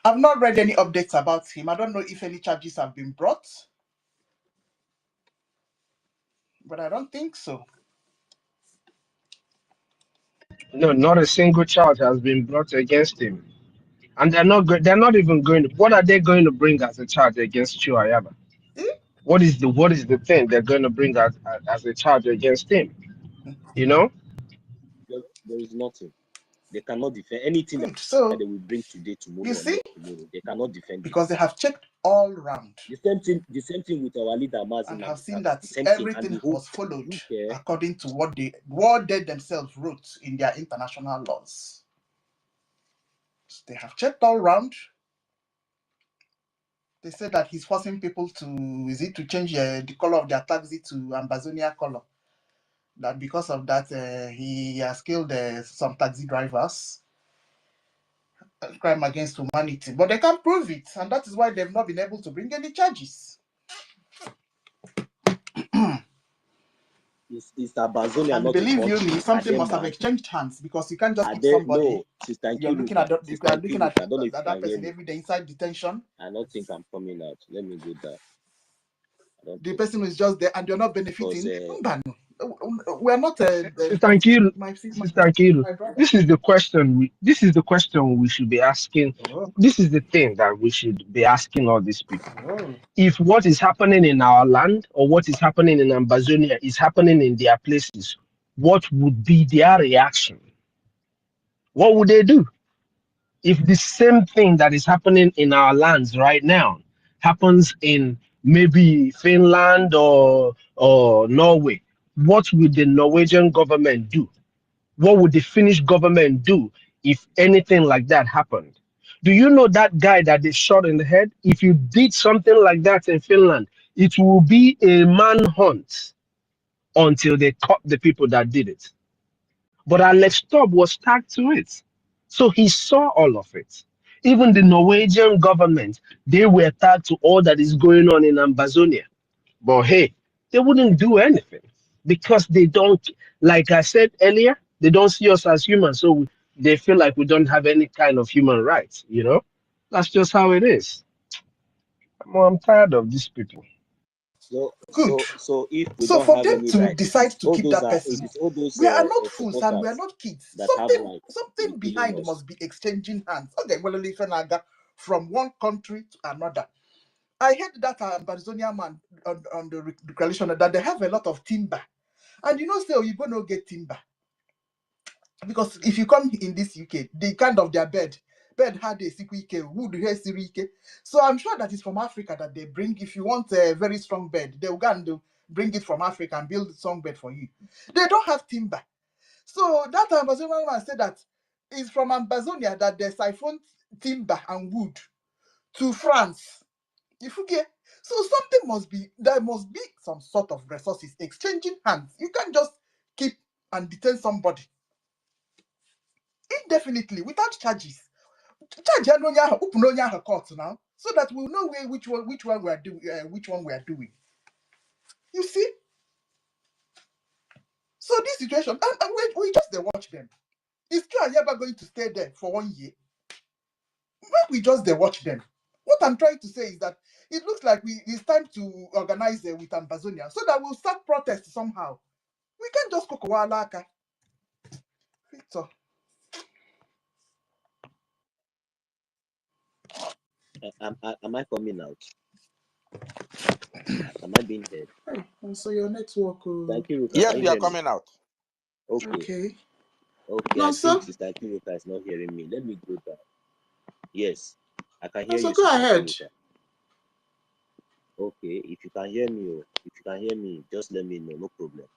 I've not read any updates about him. I don't know if any charges have been brought. But I don't think so. No, not a single charge has been brought against him, and they're not even going to. What are they going to bring as a charge against Chuayaba? Eh? What is the thing they're going to bring as a charge against him? You know? There is nothing. They cannot defend anything Good. that So they will bring today, you tomorrow, or see, next tomorrow. They cannot defend it. because they have checked all round The same thing with our leader and Mazin have seen Namdekano. that The same thing, and everything the whole was followed look here. according to what they themselves wrote in their international laws. So they have checked all round. They said that he's forcing people to change the color of their taxi to Ambazonia color. That because of that, he has killed some taxi drivers. Crime against humanity. But they can't prove it, and that is why they've not been able to bring any charges. Is Ambazonia And not a believe you me, country? Are something they must have mad? exchanged hands, because you can't just Are keep they somebody. no? Sister You are looking at Nkiruka, I don't know if you that can hear person me. every day inside detention. I don't think I'm coming out. Let me go down. I don't The think person so. who is just there and you're not Because benefiting. We are not Sister Nkiru, Sister Nkiru, my brother. this is the question we should be asking. Oh, This is the thing that we should be asking all these people. oh. If what is happening in our land or what is happening in Ambazonia is happening in their places, what would be their reaction? What would they do? If the same thing that is happening in our lands right now happens in maybe Finland or Norway, what would the Norwegian government do? What would the Finnish government do if anything like that happened? Do you know that guy that they shot in the head? If you did something like that in Finland, it will be a manhunt until they caught the people that did it. But Alex Tobb was tagged to it. So he saw all of it. Even the Norwegian government, they were tagged to all that is going on in Ambazonia. But hey, they wouldn't do anything because they don't, like I said earlier, they don't see us as humans. So they feel like we don't have any kind of human rights, you know? That's just how it is. I'm tired of these people. Good. So if we So don't for have them any to right, decide to keep that it person, is all those we are not fools and we are supporters not kids. that have rights to be Something killing behind us. must be exchanging hands. Okay, well, from one country to another. I heard that Ambazonia man on the declaration that they have a lot of timber. And say, you go no get timber. Because if you come in this UK, the kind of their bed had a sikwike, wood here sirike. So I'm sure that it's from Africa that they bring. If you want a very strong bed, they will go and bring it from Africa and build a strong bed for you. They don't have timber. So that Ambazonian man said that it's from Ambazonia that they siphoned timber and wood to France. If you get so something there must be some sort of resources exchanging hands. You can't just keep and detain somebody indefinitely without charges. Charge open court now, so that we'll know which one we are doing, which one we are doing. You see, so this situation, and we just watch them. Is Ayaba going to stay there for 1 year? When we just watch them. What I'm trying to say is that it looks like it's time to organize with Ambazonia so that we'll start protests somehow. We can't just cook Walaka. Victor. Am I coming out? Am I being heard? Hey, so your network. Thank you, Ruka. Yes, Can you you are hear me? coming out. Okay. Okay. I think Sister Kiruka is not hearing me. Let me go down. Yes, I can hear you, Go Sister ahead. Kiruka. Okay, if you can hear me, just let me know. No problem.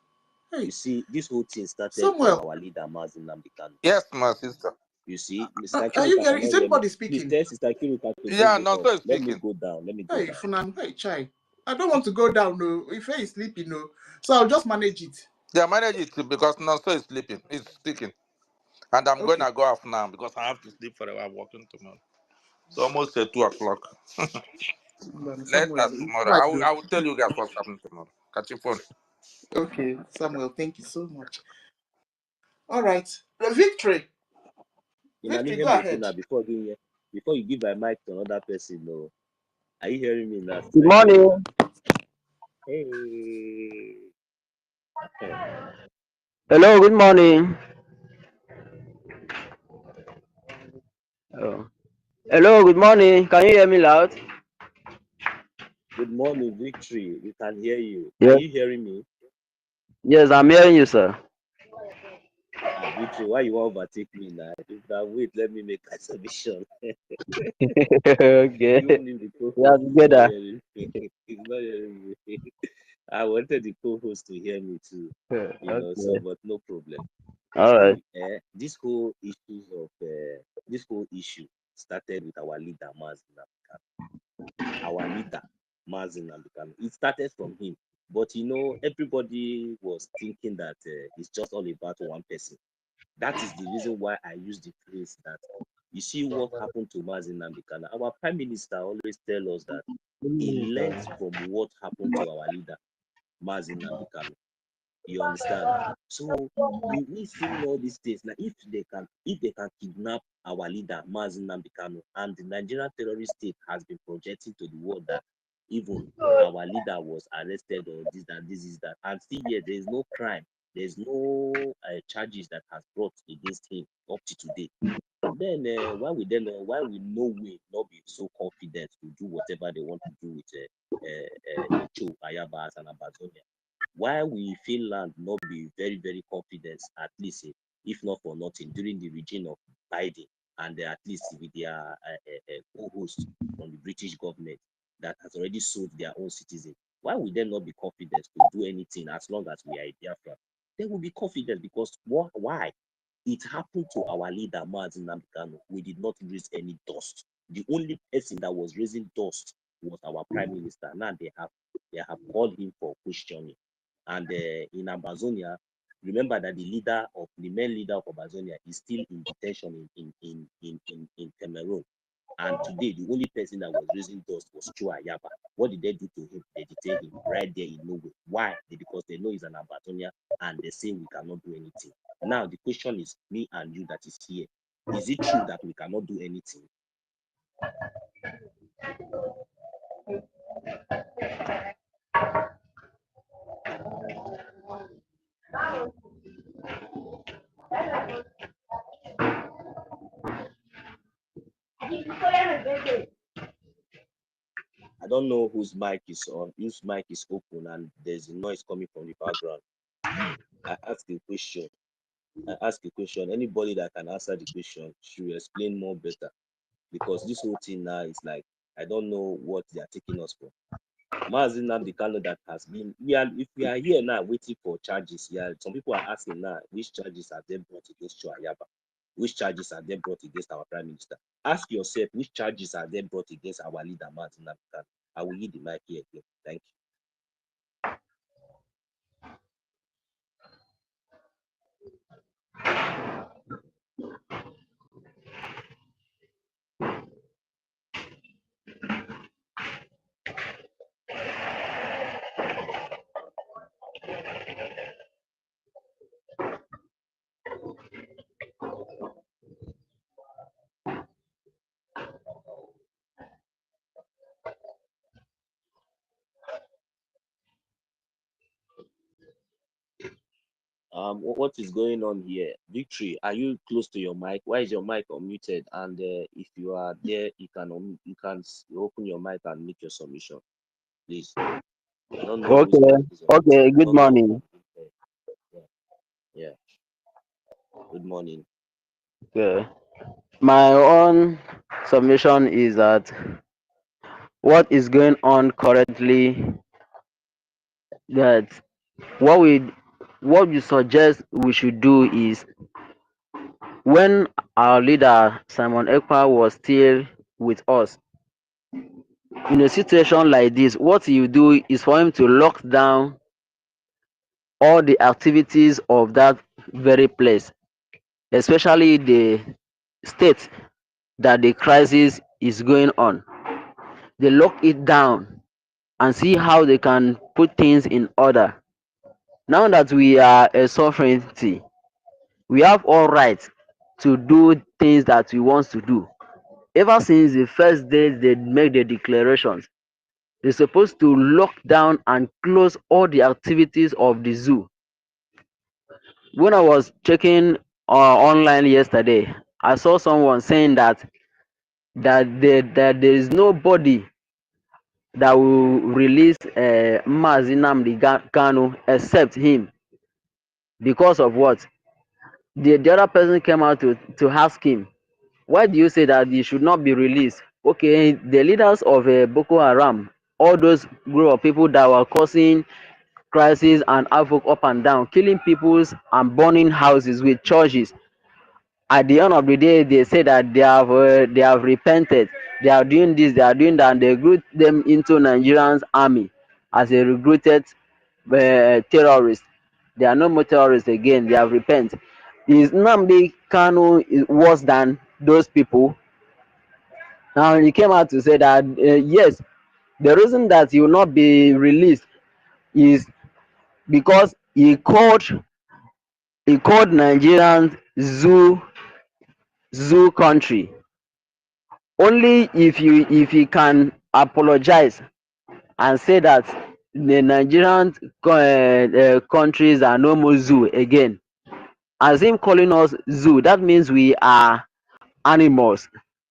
Hey. You see, this whole thing started Samuel. from our leader, Mazin Namdekano. Yes, my sister. You see, Mr. Are you Kiruka hearing? Is anybody speaking? Please tell Sister Kiruka to Yeah, bring me Nonso up. is Let me speaking. go down. Hey, Funan, hey, Chai. I don't want to go down, no. If he is sleeping, no. So I'll just manage it. Yeah, manage it because Nonso is sleeping. He's speaking. And I'm going to go off now because I have to sleep for a while. I'm working tomorrow. It's almost 2 o'clock. Let us tomorrow. I will tell you guys what's happening tomorrow. Catch your phone. Okay, Samuel, thank you so much. All right. Victory. Victory, go ahead. Before you give my mic to another person, no. Are you hearing me now? Good morning. Hey. Hello, good morning. Oh. Hello, good morning. Can you hear me loud? Good morning, Victory. We can hear you. Are Yes. you hearing me? Yes, I'm hearing you, sir. Victory, why you want to overtake me now? If now wait, let me make a submission. Okay. Even if the We are co-host is not together. hearing me, he's not hearing me. I wanted the co-host to hear me too, so Okay. but no problem. All right. See, this whole this whole issue started with our leader, Mazin Namdekan. Our leader, Mazin Namdekan. It started from him, but everybody was thinking that it's just all about one person. That is the reason why I use the phrase that you see what happened to Mazin Namdekan. Our prime minister always tell us that he learned from what happened to our leader, Mazin Namdekan. You understand? So we seeing all these things. Now, if they can kidnap our leader, Mazin Namdekan, and the Nigerian terrorist state has been projecting to the world that even our leader was arrested or this is that, and still yet there is no crime, there's no charges that has brought against him up to today. Then why we know we not be so confident to do whatever they want to do with Cho Ayabas and Abazonia? Why we Finland not be very, very confident, at least if not for nothing, during the regime of Biden, and at least with their co-host from the British government that has already sold their own citizens? Why would they not be confident to do anything as long as we are a Biafra? They will be confident because why? It happened to our leader, Mazin Namdekan. We did not raise any dust. The only person that was raising dust was our prime minister. Now they have called him for questioning. And in Amazonia, remember that the main leader of Amazonia is still in detention in Cameroon. And today, the only person that was raising dust was Chua Yaba. What did they do to him? They detained him right there in Norway. Why? Because they know he's an Amazonia and they say we cannot do anything. Now, the question is, me and you that is here, is it true that we cannot do anything? I don't know whose mic is on, whose mic is open, and there's a noise coming from the background. I ask a question. Anybody that can answer the question should explain more better, because this whole thing now is like, I don't know what they are taking us for. Mazin Namdekan that has been, if we are here now waiting for charges, some people are asking now, which charges are they brought against Chua Yaba? Which charges are they brought against our prime minister? Ask yourself, which charges are they brought against our leader, Mazin Namdekan? I will leave the mic here again. Thank you. What is going on here? Victory, are you close to your mic? Why is your mic unmuted? And if you are there, you can open your mic and make your submission, please. I don't know whose Okay. mic is on. Okay. I Good don't know. morning. Yeah. Good morning. Okay. My own submission is that what is going on currently, that what we what you suggest we should do is, when our leader Simon Ekpa was still with us, in a situation like this, what you do is for him to lock down all the activities of that very place, especially the state that the crisis is going on. They lock it down and see how they can put things in order. Now that we are a sovereignty, we have all right to do things that we want to do. Ever since the first days they make the declarations, they're supposed to lock down and close all the activities of the zoo. when I was checking online yesterday, I saw someone saying that there is nobody that will release Mazi Nnamdi Kanu except him. Because of what? The other person came out to ask him, why do you say that he should not be released? Okay, the leaders of Boko Haram, all those group of people that were causing crisis and havoc up and down, killing peoples and burning houses with churches. At the end of the day, they say that they have repented. They are doing this, they are doing that, and they recruit them into Nigerians army as a recruited terrorists. They are no more terrorists again. They have repented. Is Nnamdi Kanu worse than those people? Now he came out to say that yes, the reason that he will not be released is because he called Nigerians zoo country. Only if he can apologize and say that the Nigerian countries are no more zoo again. As him calling us zoo, that means we are animals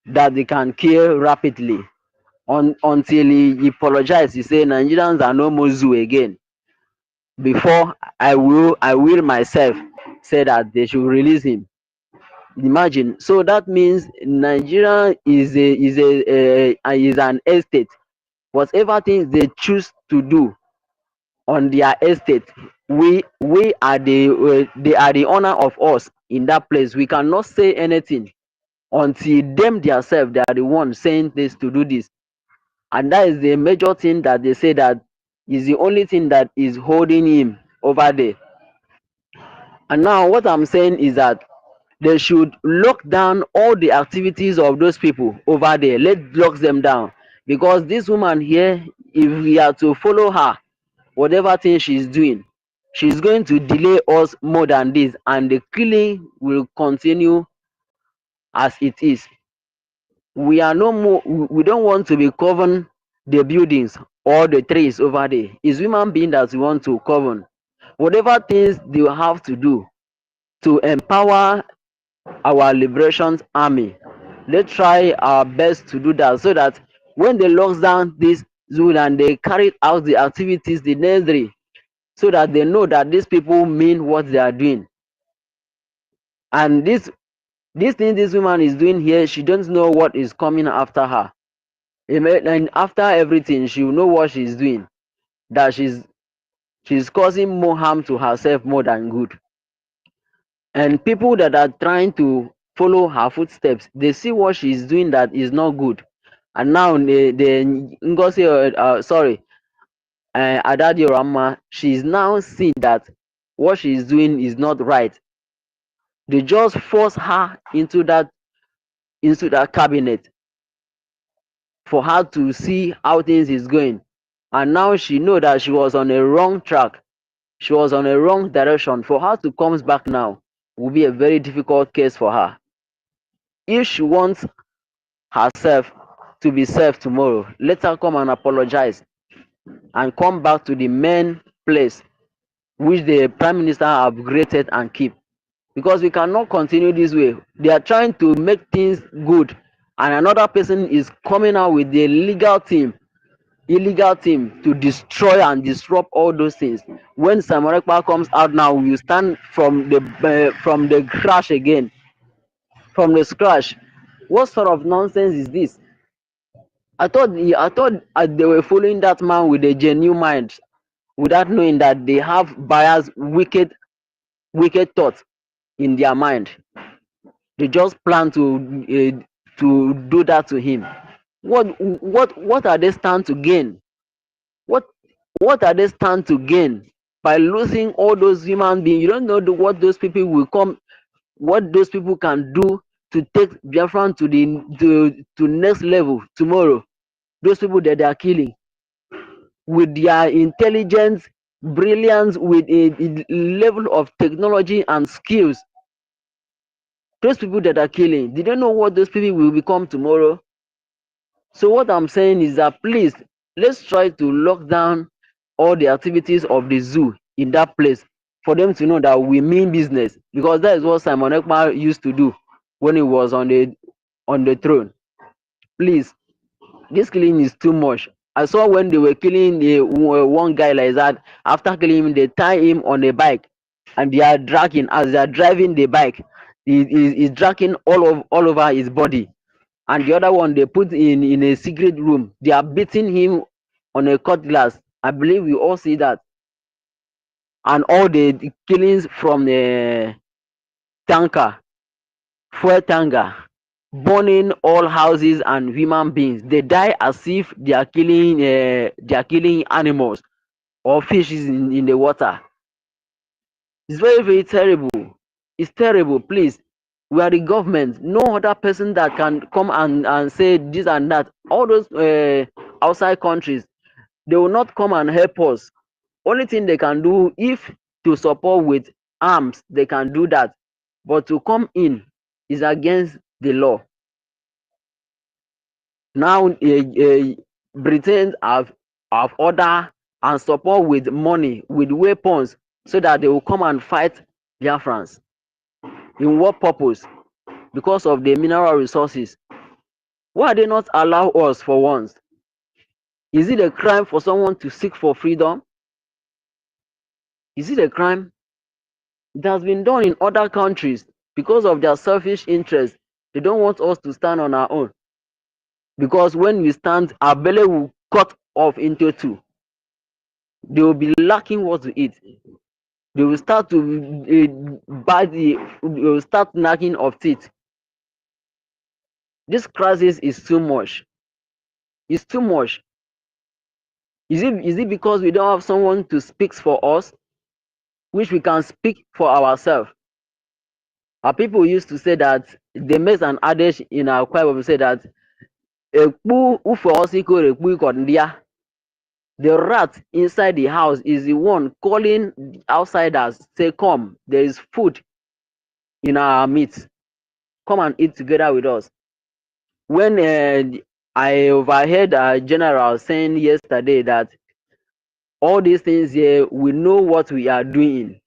that they can kill rapidly. Until he apologize, he say Nigerians are no more zoo again. Before I will myself say that they should release him. Imagine. So that means Nigeria is an estate. Whatever things they choose to do on their estate, we are they are the owner of us in that place. We cannot say anything until them themselves they are the ones saying this to do this, and that is the major thing that they say that is the only thing that is holding him over there. And now what I'm saying is that they should lock down all the activities of those people over there. Let's lock them down, because this woman here, if we are to follow her, whatever thing she's doing, she's going to delay us more than this, and the killing will continue as it is. We are no more. We don't want to be covering the buildings or the trees over there. It's human being that we want to cover. Whatever things they have to do to empower our liberation army, let's try our best to do that, so that when they lock down this zone and they carry out the activities the necessary, so that they know that these people mean what they are doing. And this thing this woman is doing here, she doesn't know what is coming after her. And after everything, she will know what she's doing, that she's causing more harm to herself more than good. And people that are trying to follow her footsteps, they see what she's doing that is not good. And now the Ngozi, Adadi Rama, she's now seeing that what she's doing is not right. They just force her into that cabinet for her to see how things is going. And now she know that she was on a wrong track. She was on a wrong direction. For her to come back now will be a very difficult case for her. If she wants herself to be safe tomorrow, let her come and apologize and come back to the main place which the prime minister have created and keep. Because we cannot continue this way. They are trying to make things good, and another person is coming out with the illegal team to destroy and disrupt all those things. When Samarekpa comes out now, we will stand from the crash again, from the scratch. What sort of nonsense is this? I thought they were following that man with a genuine mind, without knowing that they have biased, wicked thoughts in their mind. They just plan to do that to him. What are they stand to gain? What what are they stand to gain by losing all those human beings? You don't know what those people will come, what those people can do to take Biafran to next level tomorrow. Those people that they are killing with their intelligence, brilliance, with a level of technology and skills. Those people that are killing, they don't know what those people will become tomorrow. So what I'm saying is that please, let's try to lock down all the activities of the zoo in that place. for them to know that we mean business, because that is what Simon Ekpa used to do when he was on the throne. Please, this killing is too much. I saw when they were killing one guy like that. After killing him, they tie him on a bike, and they are dragging as they are driving the bike. He's dragging all over his body, and the other one they put in a secret room. They are beating him on a cutlass. I believe we all see that, and all the killings from the tanker, fuel tanker, burning all houses and human beings. They die as if they are killing animals or fishes in the water. It's very, very terrible. It's terrible. Please, we are the government. No other person that can come and say this and that. All those outside countries, they will not come and help us. Only thing they can do, if to support with arms, they can do that. But to come in is against the law. Now Britain have order and support with money, with weapons, so that they will come and fight Biafrans. In what purpose? Because of the mineral resources. Why they not allow us for once? Is it a crime for someone to seek for freedom? Is it a crime? It has been done in other countries because of their selfish interest. They don't want us to stand on our own. Because when we stand, our belly will cut off into two. They will be lacking what to eat. They will start to they will start lacking of teeth. This crisis is too much. It's too much. Is it because we don't have someone to speak for us, which we can speak for ourselves? Our people used to say that, they make an adage in our choir, we say that the rat inside the house is the one calling outsiders, say, come, there is food in our midst. Come and eat together with us. When I overheard a general saying yesterday that all these things here, we know what we are doing.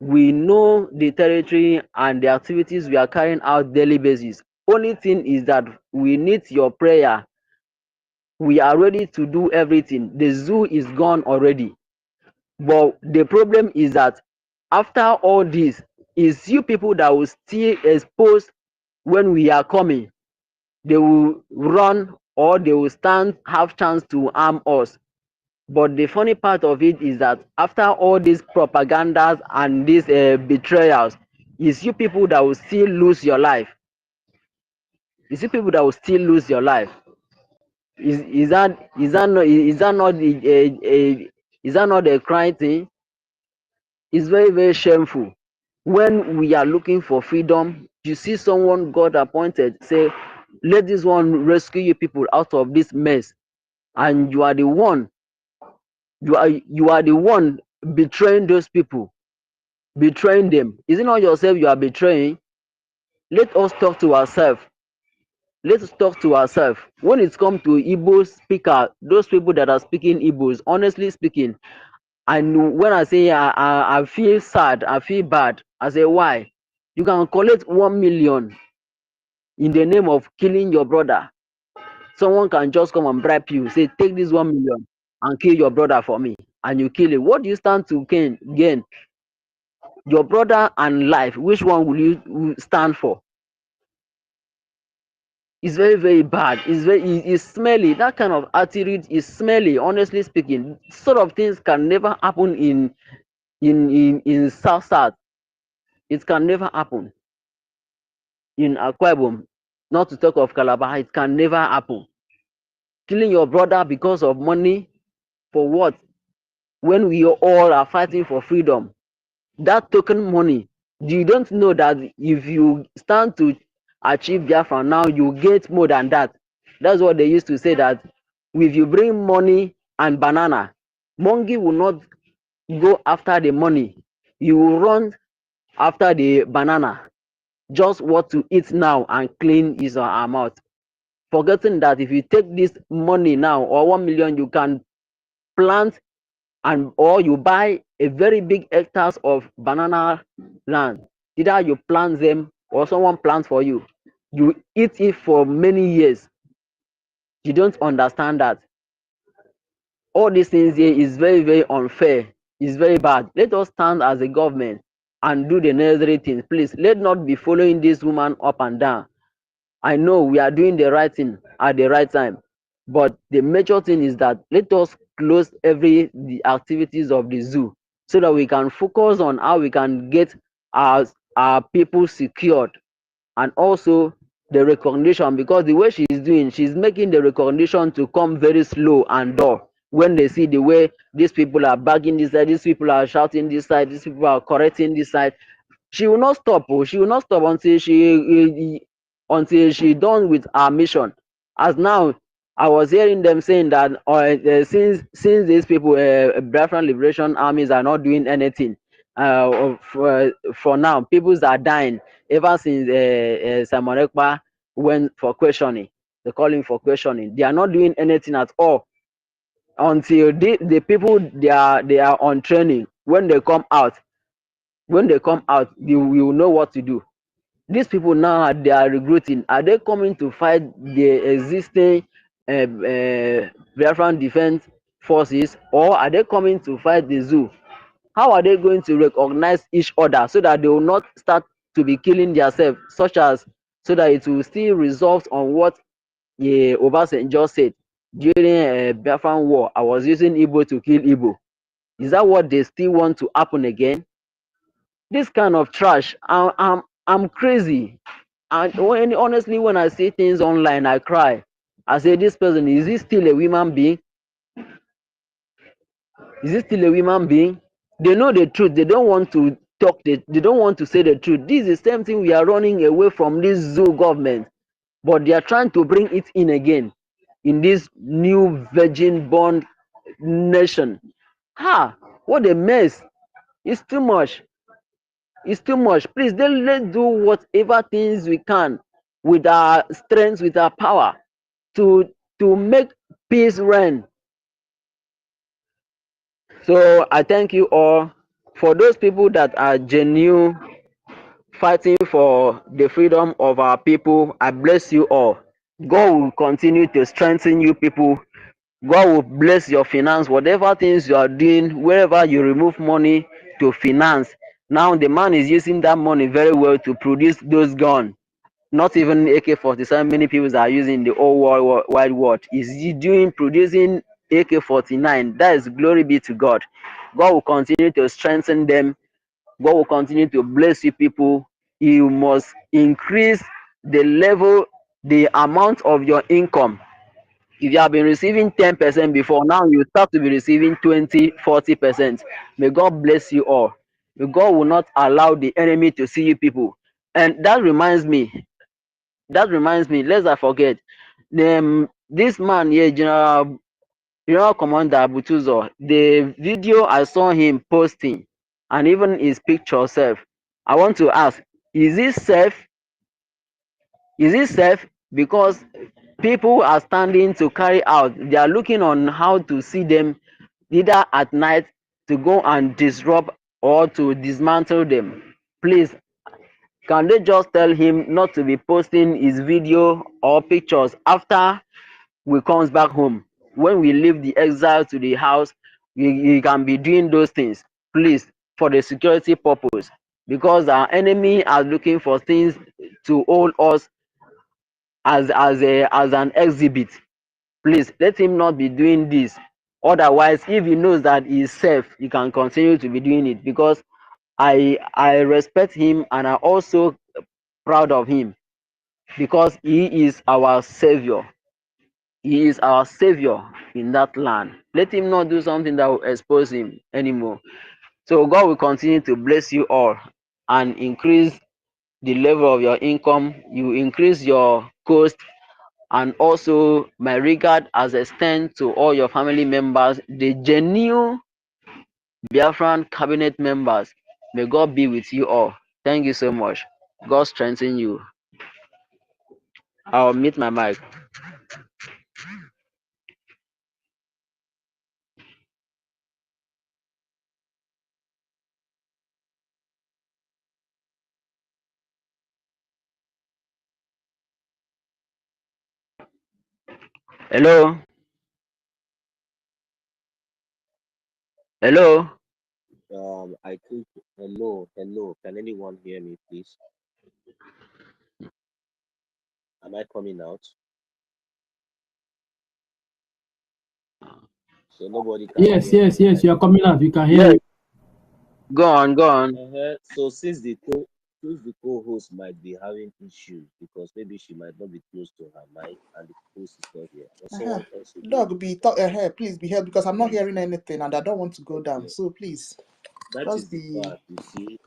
We know the territory and the activities we are carrying out daily basis. Only thing is that we need your prayer. We are ready to do everything. The zoo is gone already. But the problem is that after all this, is you people that will still expose when we are coming. They will run, or they will stand, have chance to harm us. But the funny part of it is that after all these propagandas and these betrayals, is you people that will still lose your life. Is you people that will still lose your life. Is that not a crying thing? It's very, very shameful. When we are looking for freedom, you see someone God appointed say, let this one rescue you people out of this mess, and you are the one, you are the one betraying those people, betraying them. Is it not yourself you are betraying? Let us talk to ourselves. Let's talk to ourselves. When it comes to Igbo speaker, those people that are speaking Igbos, honestly speaking, and when I say I feel sad, I feel bad, I say, why? You can collect 1 million in the name of killing your brother. Someone can just come and bribe you, say, take this 1 million and kill your brother for me, and you kill him. What do you stand to gain? Your brother and life. Which one will you stand for? It's very, very bad. It's smelly. That kind of attitude is smelly, honestly speaking. Sort of things can never happen in South. It can never happen in Akwa Ibom, not to talk of Calabar. It can never happen. Killing your brother because of money, for what? When we all are fighting for freedom, that token money, you don't know that if you stand to achieve Biafra now, you get more than that. That's what they used to say, that if you bring money and banana, monkey will not go after the money. You will run after the banana. Just what to eat now and clean his or her mouth. Forgetting that if you take this money now, or 1 million, you can plant or you buy a very big hectares of banana land. Either you plant them or someone plants for you. You eat it for many years. You don't understand that. All these things here is very, very unfair. It's very bad. Let us stand as a government and do the necessary things. Please, let not be following this woman up and down. I know we are doing the right thing at the right time, but the major thing is that let us close the activities of the zoo so that we can focus on how we can get our people secured, and also the recognition, because the way she's doing, she's making the recognition to come very slow and dull when they see the way these people are bagging this side, these people are shouting this side, these people are correcting this side. She will not stop. Oh, she will not stop until she done with her mission. As now, I was hearing them saying that since these people, Biafran Liberation Armies are not doing anything, for now, peoples are dying ever since Simon Ekpa went for questioning. They call him for questioning. They are not doing anything at all until the people they are on training. When they come out, you will know what to do. These people now they are recruiting. Are they coming to fight the existing Biafran defense forces, or are they coming to fight the zoo? How are they going to recognize each other so that they will not start to be killing themselves, so that it will still result on what Obasanjo said during Biafran war? I was using Igbo to kill Igbo. Is that what they still want to happen again? This kind of trash, I'm crazy. And honestly, when I see things online, I cry. I say, this person, is he still a human being? Is he still a human being? They know the truth. They don't want to talk. They don't want to say the truth. This is the same thing we are running away from this zoo government. But they are trying to bring it in again in this new virgin born nation. What a mess. It's too much. It's too much. Please, then let's do whatever things we can with our strength, with our power, to make peace reign. So I thank you all. For those people that are genuine fighting for the freedom of our people, I bless you all. God will continue to strengthen you people. God will bless your finance, whatever things you are doing, wherever you remove money to finance. Now the man is using that money very well to produce those guns. Not even AK-47, many people are using the whole wide world. Is he doing producing AK-49? That is glory be to God. God will continue to strengthen them. God will continue to bless you people. You must increase the level, the amount of your income. If you have been receiving 10% before, now you start to be receiving 20, 40%. May God bless you all. May God will not allow the enemy to see you people. And that reminds me, lest I forget, this man here, General Commander Butuzo, the video I saw him posting, and even his picture self, I want to ask, is it safe? Is it safe? Because people are standing to carry out, they are looking on how to see them either at night to go and disrupt or to dismantle them. Please, can they just tell him not to be posting his video or pictures after we comes back home? When we leave the exile to the house, we can be doing those things, please, for the security purpose, because our enemy are looking for things to hold us as an exhibit. Please let him not be doing this. Otherwise, if he knows that he is safe, he can continue to be doing it, because I respect him and I also proud of him, because he is our savior. He is our savior in that land. Let him not do something that will expose him anymore. So God will continue to bless you all and increase the level of your income. You increase your cost, and also my regard as extend to all your family members, the genuine Biafran cabinet members. May God be with you all. Thank you so much. God strengthen you. I'll mute my mic. Hello? Hello? I think, hello. Can anyone hear me, please? Am I coming out? So nobody can Yes, hear me. yes, you are coming out. We can hear Yes. you. Go on. So since the co-host might be having issues because maybe she might not be close to her mic and the host is not here, or someone else will be able Dog, to please be here because I'm not yes. hearing anything and I don't want to go down. Okay. So please, That is just the be. part. You see,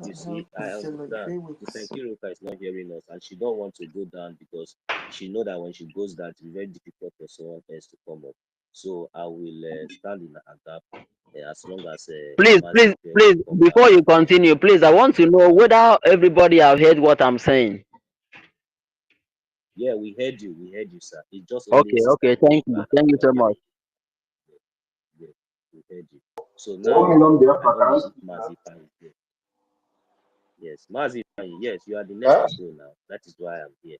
I understand. Sister Kiruka is not hearing us, and she don't want to go down because she know that when she goes down, it's very difficult for someone else to come up. So I will stand in a gap as long as Please, Mazi will come back. before you continue, please, I want to know whether everybody have heard what I'm saying. Yeah, we heard you, sir. It's just only Sister Okay, thank Kiruka you not so much. hearing. Yeah, we heard you. So 1 now million I don't know Biafrans. if Mazi is here. Yes, Mazi, yes, you are the next Huh? to go now. That is why I'm here.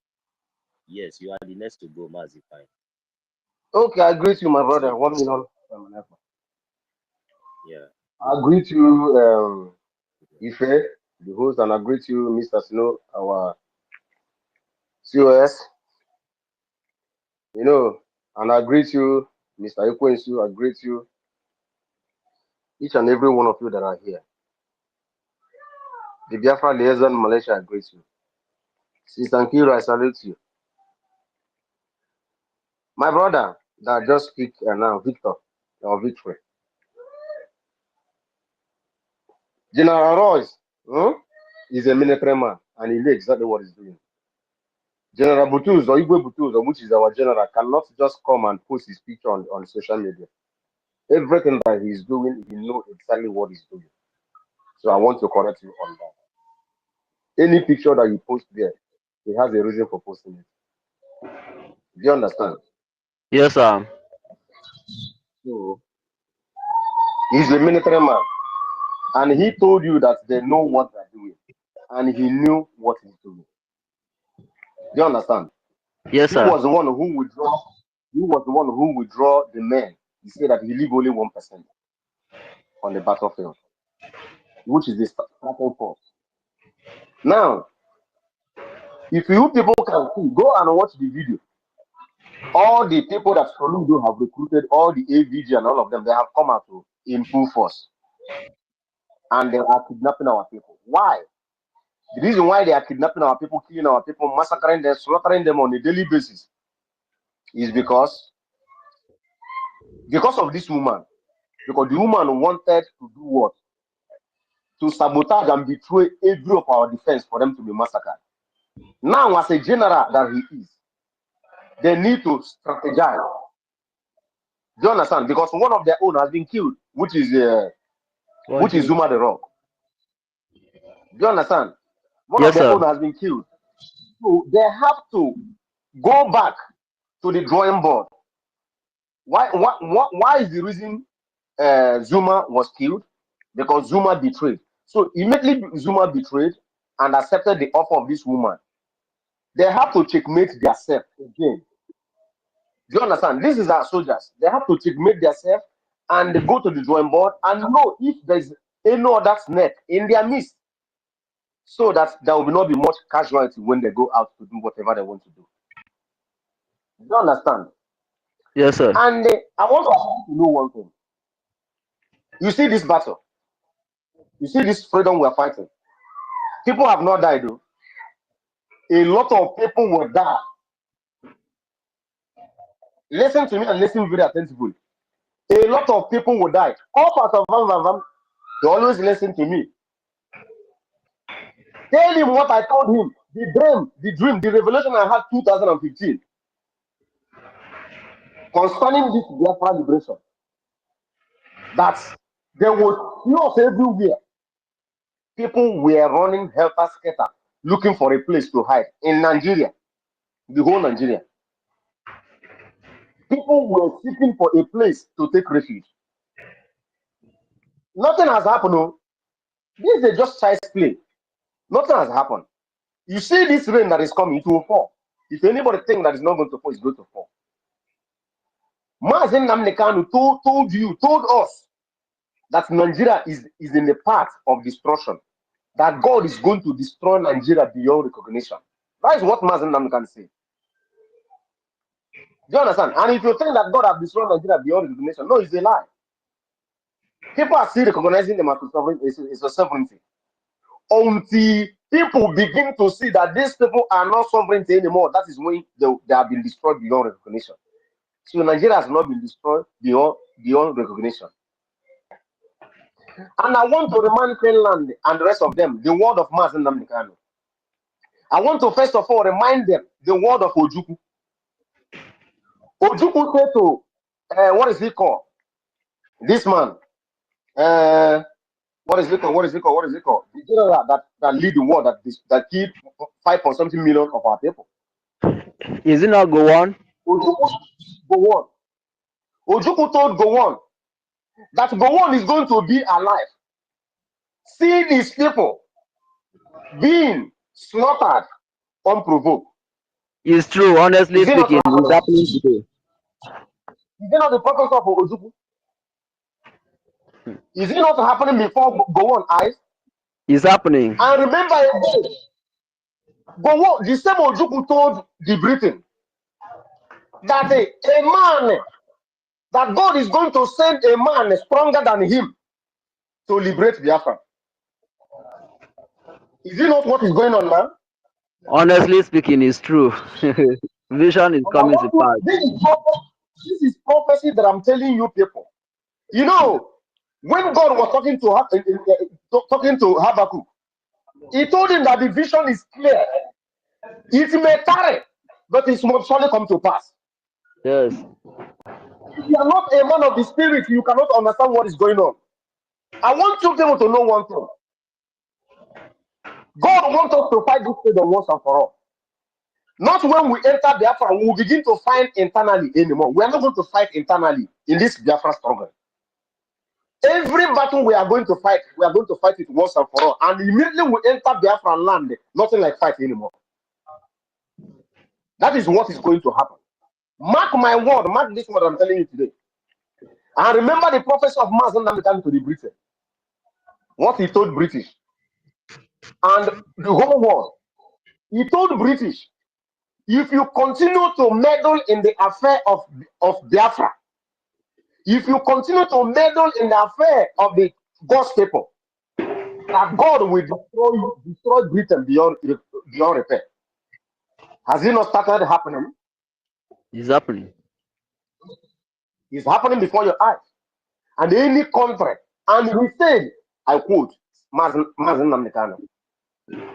Yes, you are the next to go, Mazi. Fine. Okay, I greet you, my brother. So 1 million. yeah, I greet you, Ife, the host, and I greet you, Mr. Snow, our COS. And I greet you, Mr. Ekwensu. I greet you, each and every one of you that are here. The Biafra liaison Malaysia, I greet you. Sister Nkira, I salute you. My brother that just speak now, Victor, or Victory. General Royce is a military man, and he knows exactly what he's doing. General Butuz or Igwe Butuz, which is our general, cannot just come and post his picture on social media. Everything that he's doing, he knows exactly what he's doing. So I want to correct you on that. Any picture that you post there, he has a reason for posting it. Do you understand? Yes, sir. So he's a military man, and he told you that they know what they're doing, and he knew what he's doing. Do you understand? Yes, He sir. was the one who would draw. He was the one who would draw the men. He said that he leave only 1% on the battlefield, which is the starting force. Now, if you people can see, go and watch the video. All the people that Soludo have recruited, all the AVG and all of them, they have come out in full force, and they are kidnapping our people. Why? The reason why they are kidnapping our people, killing our people, massacring them, slaughtering them on a daily basis, is because of this woman. Because the woman wanted to do what? To sabotage and betray every of our defense for them to be massacred. Now, as a general that he is, they need to strategize. Do you understand? Because one of their own has been killed, which is Zuma the Rock. Do you understand? One of Yes, their sir. own has been killed. So they have to go back to the drawing board. Why is the reason Zuma was killed? Because Zuma betrayed. So immediately Zuma betrayed and accepted the offer of this woman. They have to checkmate themselves again. Do you understand? This is our soldiers. They have to checkmate themselves and go to the drawing board and know if there's any other snake in their midst, so that there will not be much casualty when they go out to do whatever they want to do. Do you understand? Yes, sir. And I want to know one thing. You see this battle. You see this freedom we're fighting. People have not died, though. A lot of people will die. Listen to me and listen very attentively. A lot of people will die. All parts of Vam, they always listen to me. Tell him what I told him. The dream, the revelation I had 2015 concerning this Biafra liberation. That there was chaos everywhere. People were running helter-skelter, looking for a place to hide in Nigeria, the whole Nigeria. People were seeking for a place to take refuge. Nothing has happened. No. This is just child's play. Nothing has happened. You see this rain that is coming, it will fall. If anybody thinks that it's not going to fall, it's going to fall. Mazen Namdekanu told us that Nigeria is in the path of destruction, that God is going to destroy Nigeria beyond recognition. That is what Mazen Namdekan said. Do you understand? And if you think that God has destroyed Nigeria beyond recognition, no, it's a lie. People are still recognizing them as a sovereignty. Until people begin to see that these people are not sovereignty anymore, that is when they have been destroyed beyond recognition. So Nigeria has not been destroyed beyond recognition. And I want to remind Finland and the rest of them the word of Mazen Namdekanu. I want to first of all remind them the word of Ojukwu. Ojukwu said to what is he called? This man. What is it called? The general that lead the war that killed 5.something million of our people. Is it not go on? Ojukwu told Gowon that Gowon is going to be alive, seeing his people being slaughtered unprovoked. It's true, honestly speaking, it's happening today. Is it not the purpose of Ojukwu? Is it not happening before Gowon eyes? It's happening. And remember again, Gowon, the same Ojukwu told the Britain that a man, that God is going to send a man stronger than him to liberate Biafra. Is it not what is going on now? Honestly speaking, it's true. Vision is coming to pass. This is prophecy that I'm telling you people. You know, when God was talking to Habakkuk, he told him that the vision is clear. It may tarry, but it will surely come to pass. Yes. If you are not a man of the spirit, you cannot understand what is going on. I want you people to know one thing. God wants us to fight this freedom once and for all. Not when we enter Biafra, we will begin to fight internally anymore. We are not going to fight internally in this Biafra struggle. Every battle we are going to fight it once and for all. And immediately we enter Biafra land, nothing like fight anymore. That is what is going to happen. Mark my word, mark this word I'm telling you today. And remember the prophecy of Mazen Namdekan to the British. What he told British. And the whole world. He told British, if you continue to meddle in the affair of Biafra, if you continue to meddle in the affair of the God's people, that God will destroy Britain beyond repair. Has it not started happening? It's happening. It's happening before your eyes. And any country, and he said, I quote, Mazen Namdekanu,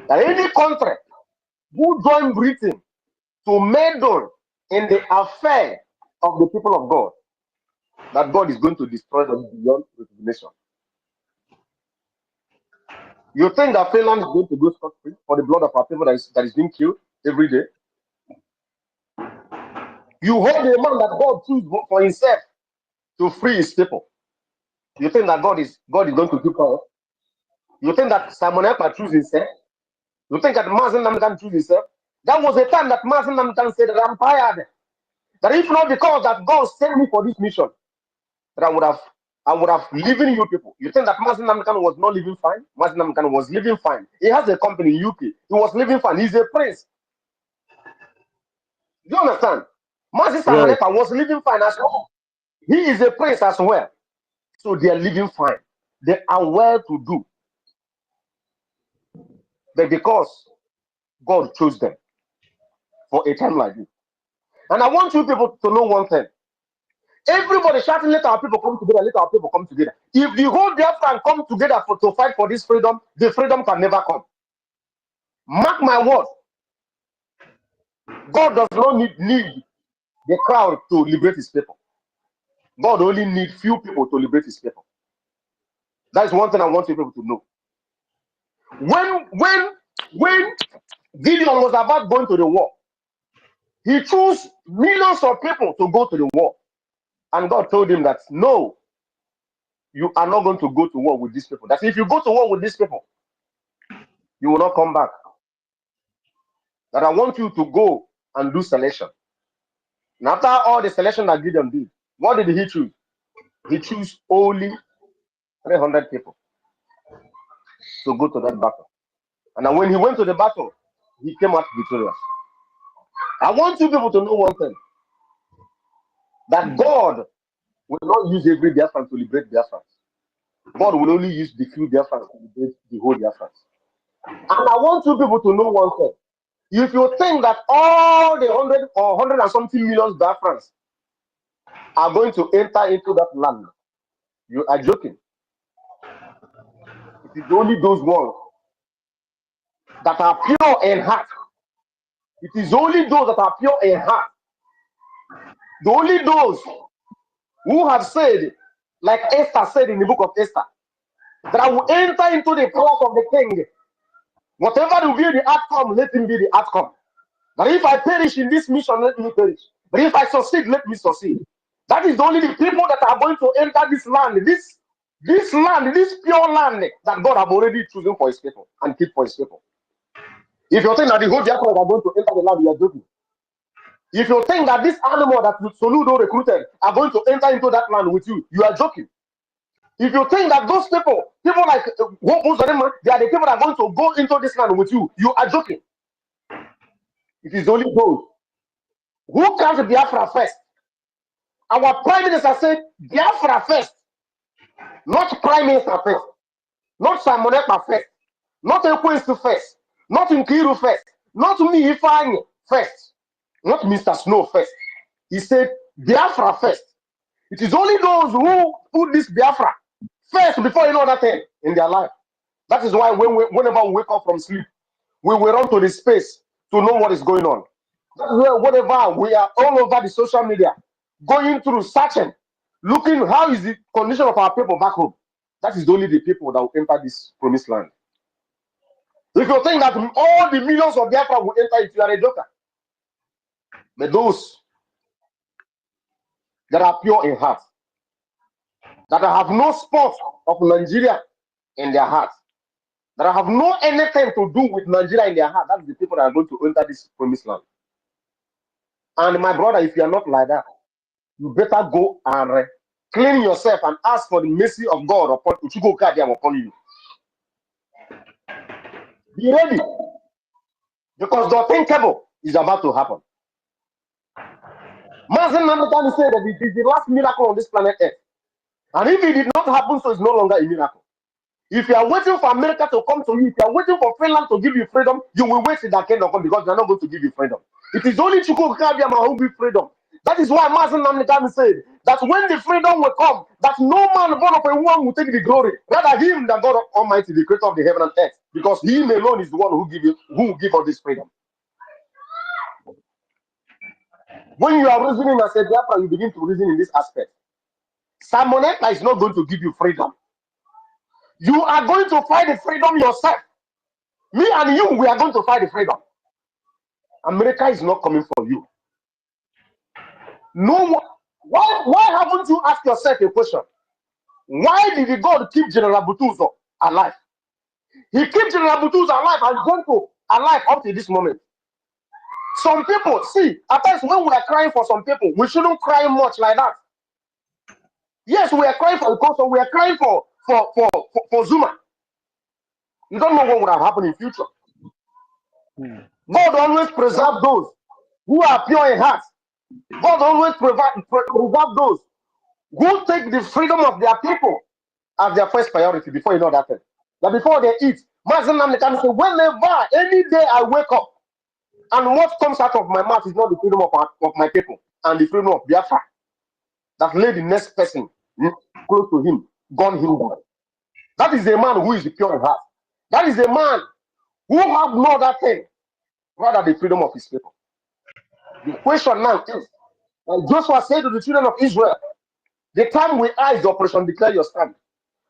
that any country who join Britain to meddle in the affair of the people of God, that God is going to destroy them beyond recognition. You think that Finland is going to go scot-free for the blood of our people that is being killed every day? You hold a man that God chose for himself to free his people. You think that God is going to keep power? You think that Simon Ekpa chose himself? You think that Mazen Namdekan chose himself? That was the time that Mazen Namdekan said that I'm tired. That if not because that God sent me for this mission, that I would have living you people. You think that Mazen Namdekan was not living fine? Mazen Namdekan was living fine. He has a company in UK. He was living fine. He's a prince. Do you understand? Mazen Simon Ekpa was living fine as well. He is a prince as well. So they are living fine. They are well to do. But because God chose them for a time like this. And I want you people to know one thing. Everybody shouting, let our people come together, let our people come together. If the whole Biafran come together to fight for this freedom, the freedom can never come. Mark my word. God does not need the crowd to liberate his people. God only needs few people to liberate his people. That is one thing I want you people to know. When Gideon was about going to the war, he chose millions of people to go to the war. And God told him that, no, you are not going to go to war with these people. That if you go to war with these people, you will not come back. That I want you to go and do selection. And after all the selection that Gideon did, What did he choose? He chose only 300 people to go to that battle. And then when he went to the battle, he came out victorious. I want you people to know one thing, that God will not use every Biafran to liberate Biafrans. God will only use the few Biafrans to liberate the whole Biafrans. And I want you people to know one thing. If you think that all the 100 or 100 and something million Biafrans are going to enter into that land, you are joking. It is only those ones that are pure in heart. It is only those that are pure in heart. The only those who have said, like Esther said in the book of Esther, that I will enter into the palace of the king. Whatever will be the outcome, let him be the outcome. But if I perish in this mission, let me perish. But if I succeed, let me succeed. That is only the people that are going to enter this land, this land, this pure land that God have already chosen for his people and keep for his people. If you think that the whole Biafrans are going to enter the land, you are joking. If you think that this animal that Soludo recruited are going to enter into that land with you, you are joking. If you think that those people like they are the people that are going to go into this land with you, you are joking. It is only those who comes to Biafra first. Our Prime Minister said Biafra first, not Prime Minister first, not Samoneka first, not Ekwensu first, not Nkiru first, not me Ifeanyi first, not Mr. Snow first. He said Biafra first. It is only those who put this Biafra first before you know that thing in their life. That is why whenever we wake up from sleep, we will run to the space to know what is going on. That is why whenever we are all over the social media, going through, searching, looking how is the condition of our people back home. That is only the people that will enter this promised land. If you think that all the millions of Biafra will enter it, you are a joker. But those that are pure in heart, that have no spot of Nigeria in their heart, that have no anything to do with Nigeria in their heart, that's the people that are going to enter this promised land. And my brother, if you are not like that, you better go and clean yourself and ask for the mercy of God upon you. Be ready, because the unthinkable is about to happen. Mazen Namdekan said that it is the last miracle on this planet Earth. And if it did not happen, so it's no longer a miracle. If you are waiting for America to come to you, if you are waiting for Finland to give you freedom, you will wait till that kingdom come, because they are not going to give you freedom. It is only Chukwu Kabiama who gives freedom. That is why Mazen Namdekan said that when the freedom will come, that no man born of a woman will take the glory. Rather him, the God Almighty, the creator of the heaven and earth, because him alone is the one who will give us this freedom. When you are reasoning as a Biafra, you begin to reason in this aspect. Samoneka is not going to give you freedom. You are going to find the freedom yourself. Me and you, we are going to find the freedom. America is not coming for you. No one. Why haven't you asked yourself a question? Why did God keep General Butuzo alive? He kept General Butuzo alive and Jonko alive up to this moment. Some people, see, at times when we are crying for some people, we shouldn't cry much like that. Yes, we are crying for Ukoso, we are crying for Zuma. You don't know what would have happened in future. God always preserve those who are pure in heart. God always preserve those who take the freedom of their people as their first priority before you know that thing. That before they eat, whenever, any day I wake up, and what comes out of my mouth is not the freedom of my people and the freedom of Biafra, that led the next person close to him, gun him down. That is a man who is pure in heart. That is a man who have no other thing rather the freedom of his people. The question now is, like Joshua said to the children of Israel, the time we are is the operation declare your stand.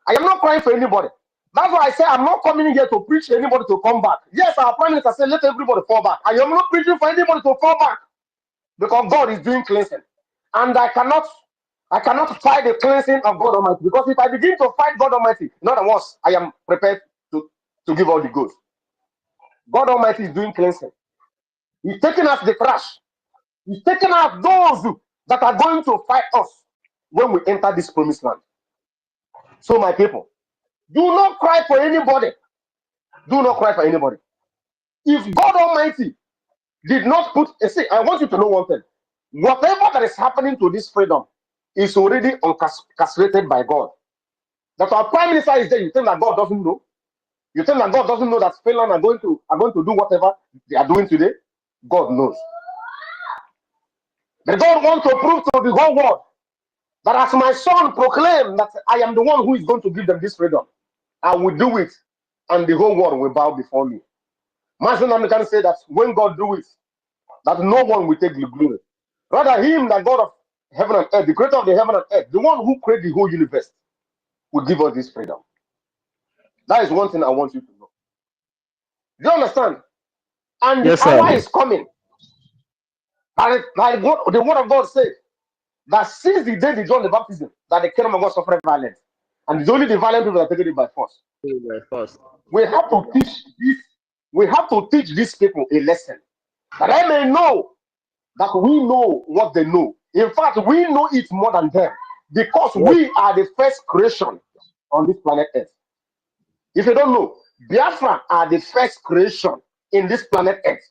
I am not crying for anybody. That's why I say I'm not coming here to preach anybody to come back. Yes, our Prime Minister said let everybody fall back. I am not preaching for anybody to fall back, because God is doing cleansing. And I cannot fight the cleansing of God Almighty, because if I begin to fight God Almighty, in other words, I am prepared to give all the goods. God Almighty is doing cleansing. He's taking us the trash. He's taking out those that are going to fight us. when we enter this promised land. So my people, do not cry for anybody. Do not cry for anybody. If God Almighty did not put, see, I want you to know one thing. Whatever that is happening to this freedom is already orchestrated by God. That our prime minister is there. You think that God doesn't know? You think that God doesn't know that Finland are going to do whatever they are doing today? God knows. But God wants to prove to the whole world that as my son proclaimed that I am the one who is going to give them this freedom, I will do it, and the whole world will bow before me. Master can say that when God do it, that no one will take the glory. Rather, him, the God of heaven and earth, the creator of the heaven and earth, the one who created the whole universe, will give us this freedom. That is one thing I want you to know. Do you understand? And Yes, the hour sir. is coming. And like what the word of God said, that since the day they joined the baptism, that the kingdom of God suffered violence. And it's only the violent people that are taking it by force. We have to teach this. We have to teach these people a lesson. That they may know that we know what they know. In fact, we know it more than them. Because we are the first creation on this planet Earth. If you don't know, Biafra are the first creation in this planet Earth.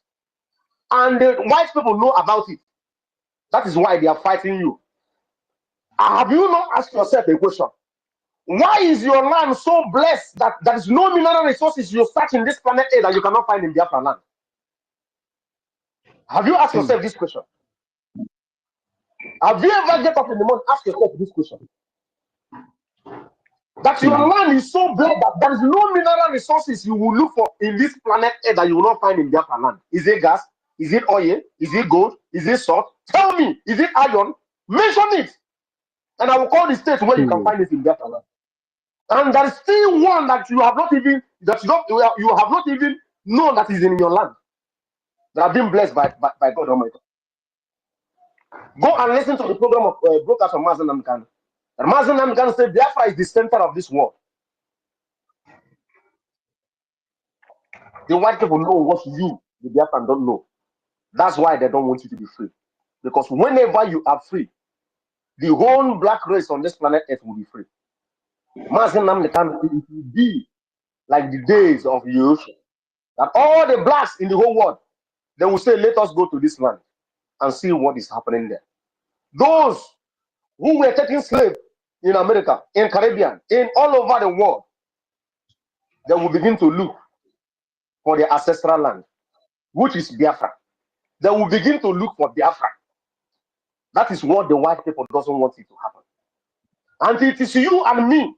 And the white people know about it. That is why they are fighting you. Have you not asked yourself a question? Why is your land so blessed that there is no mineral resources you search in this planet A that you cannot find in Biafra land? Have you asked yourself this question? Have you ever get up in the morning ask yourself this question? That your land is so blessed that there is no mineral resources you will look for in this planet A that you will not find in Biafra land. Is it gas? Is it oil? Is it gold? Is it salt? Tell me, is it iron? Mention it. And I will call the state where you can find it in Biafra land. And there is still one that you have not even known that is in your land. That have been blessed by God Almighty. Go and listen to the program of broadcast of Mazen Namkan. And Mazen Namkan said Biafra is the center of this world. The white people know what you, the Biafran, don't know. That's why they don't want you to be free. Because whenever you are free, the whole black race on this planet Earth will be free. Mazen Namkan, it will be like the days of Yosha. That all the blacks in the whole world, they will say, let us go to this land and see what is happening there. Those who were taking slaves in America, in Caribbean, in all over the world, they will begin to look for their ancestral land, which is Biafra. They will begin to look for Biafra. That is what the white people doesn't want it to happen. And it is you and me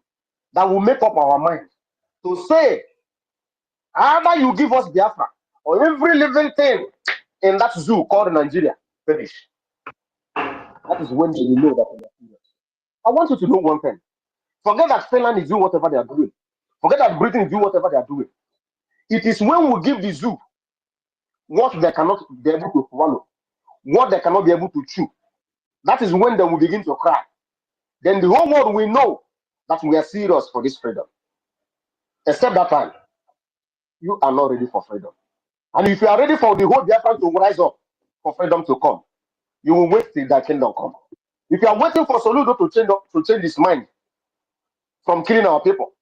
that will make up our mind to say, either you give us Biafra, or every living thing in that zoo called Nigeria perish. That is when they will know that we are serious. I want you to know one thing. Forget that Finland is doing whatever they are doing. Forget that Britain is doing whatever they are doing. It is when we give the zoo what they cannot be able to swallow, what they cannot be able to chew. That is when they will begin to cry. Then the whole world will know that we are serious for this freedom. Except that time, you are not ready for freedom. And if you are ready for the whole Biafran to rise up for freedom to come, you will wait till that kingdom come. If you are waiting for Soludo to change his mind from killing our people,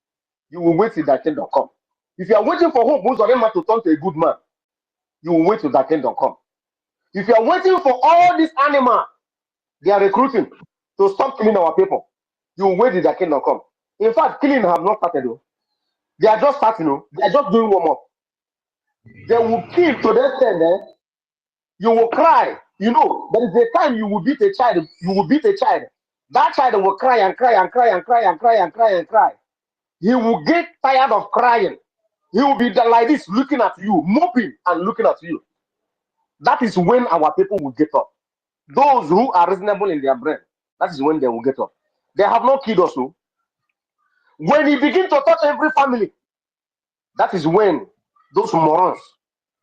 you will wait till that kingdom come. If you are waiting for Hope Uzorema to turn to a good man, you will wait till that kingdom come. If you are waiting for all these animals they are recruiting to stop killing our people, you will wait till that kingdom come. In fact, killing have not started though. They are just starting, they are just doing warm up. They will kill to the extent you will cry. You know, there is a time you will beat a child, That child will cry and cry and cry and cry and cry and cry and cry. He will get tired of crying. He will be like this, looking at you, moping and looking at you. That is when our people will get up. Those who are reasonable in their brain, that is when they will get up. They have not killed us. So when he begins to touch every family, that is when those morons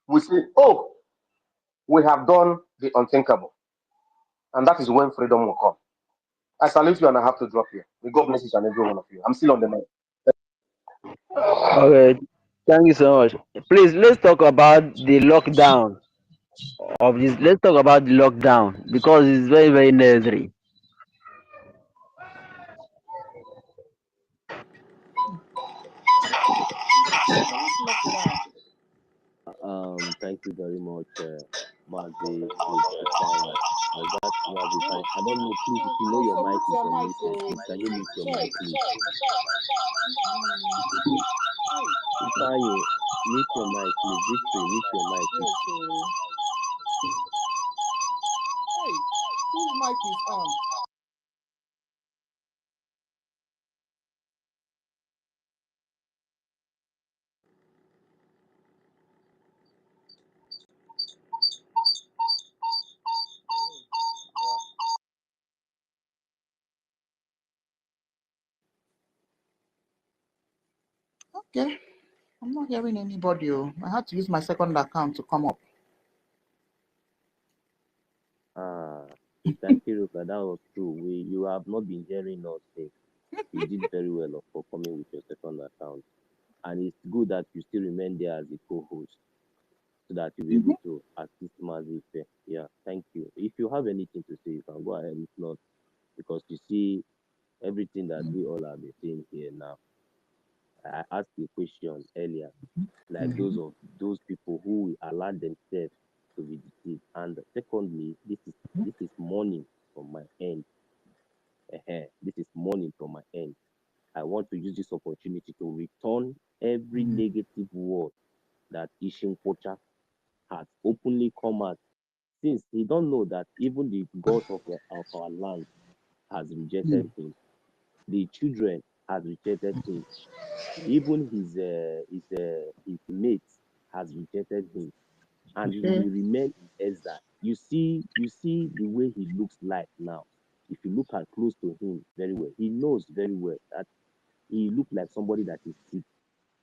will say, oh, we have done the unthinkable. And that is when freedom will come. I salute you and I have to drop here. May God bless each and every one of you. I'm still on the mic. Okay, thank you so much. Please, let's talk about the lockdown of this. Let's talk about the lockdown because it's very, very necessary. Thank you very much, Mazi. It's fine. That's Mazi. I don't know, please, if you know your mic is unmuted, please, can you mute your mic, please? Fine. Mute your mic, please. Victory, mute your mic, please. Hey, whose mic is on? Okay, I'm not hearing anybody. I had to use my second account to come up. Thank you, Ruka. That was true. You have not been hearing us say. You did very well for coming with your second account. And it's good that you still remain there as a co-host so that you'll be able to assist Mazi. Yeah, thank you. If you have anything to say, you can go ahead. If not, because you see everything that we all have been saying here now. I asked you a question earlier, like those people who allow themselves to be deceived. And secondly, this is morning from my end. This is morning from my end. I want to use this opportunity to return every negative word that Ishin Kocha has openly come out, since he don't know that even the gods of our land has rejected him. The children has rejected him. Even his mates has rejected him, and he will remain in exile. You see the way he looks like now. If you look at close to him very well, he knows very well that he looks like somebody that is sick.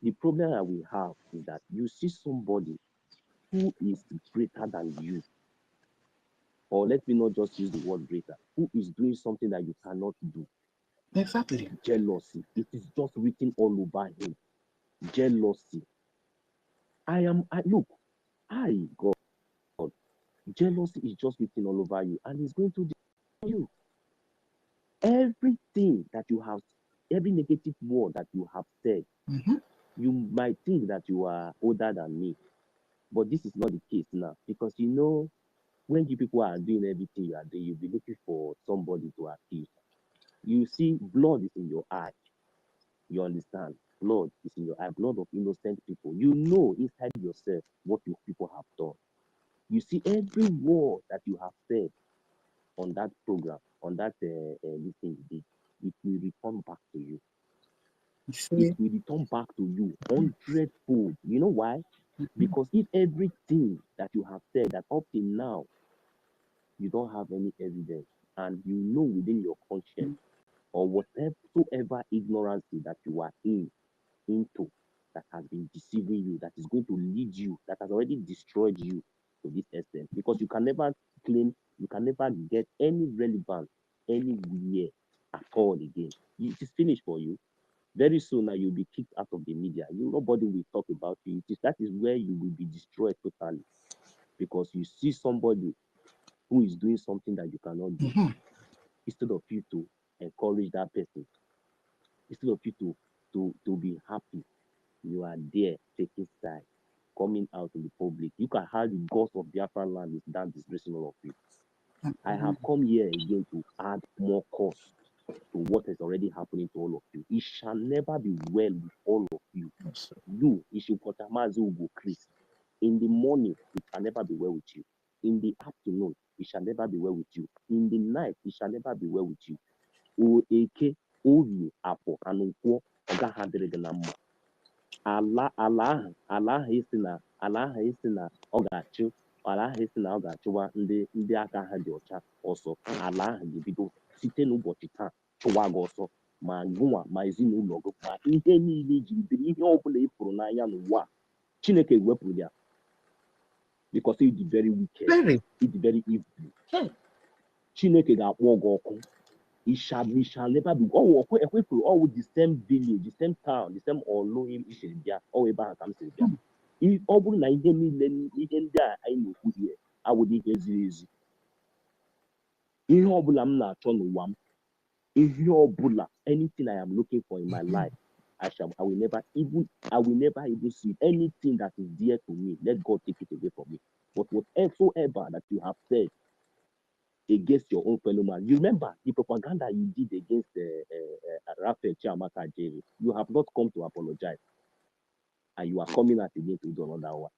The problem that we have is that you see somebody who is greater than you, or let me not just use the word greater, who is doing something that you cannot do. Exactly. Jealousy. It is just written all over him. Jealousy. God, jealousy is just written all over you, and it's going to destroy you. Everything that you have, every negative word that you have said, you might think that you are older than me, but this is not the case now, because you know, when you people are doing everything you are doing, you'll be looking for somebody to accuse. You see, blood is in your eye. You understand? Blood is in your eye, blood of innocent people. You know inside yourself what you people have done. You see, every word that you have said on that program, on that meeting you did, it will return back to you. It will return back to you 100-fold. You know why? Because if everything that you have said that up till now you don't have any evidence, and you know within your conscience or whatever ignorance that you are into, that has been deceiving you, that is going to lead you, that has already destroyed you to this extent, because you can never claim, you can never get any relevance anywhere at all again. It is finished for you. Very soon now you'll be kicked out of the media. Nobody will talk about you. That is where you will be destroyed totally, because you see somebody who is doing something that you cannot do. Instead of you to encourage that person, instead of you to be happy, you are there taking side, coming out in the public. You can have the gods of Biafra land is that disgracing all of you. I have come here again to add more cost to what is already happening to all of you. It shall never be well with all of you. You, Ishukotamazi Ugo Chris, in the morning, it shall never be well with you. In the afternoon, it shall never be well with you. In the night, it shall never be well with you. O-Eke, Ovi, Apo, Anunkwo, Oga Hadreganama. ala ahụ isi na ọ ga-achụ ọ ga-achụwa ndị aka ha dị ọcha ọsọ. Ala ahụ ga-ebido site n'ụbọchị taa chụwa gị ọsọ, ma gụnwa ma ezinụlọ gị, ma ihe niile ijiri biri, ihe ọbụla ị pụrụ n'anya n'ụwa Chineke wepụrụ ya, because it is very wicked, it is very evil. Chineke ga-akpọ gị ọkụ. It shall never be. Oh, all with the same village, the same town, the same Oloim Ishibia, or Abraham Sibia. If all na ihe niile ihe ndị a anyị na-ekwu here, awụdị ihe ziri ezi. Ihe ọbụla m na-achọ n'ụwa m, ihe ọbụla, anything I am looking for in my life, I will never even see anything that is dear to me. Let God take it away from me. But whatsoever that you have said against your own fellow man, you remember the propaganda you did against Raphael Chiamaka Jerry. You have not come to apologize, and you are coming out again to do another one.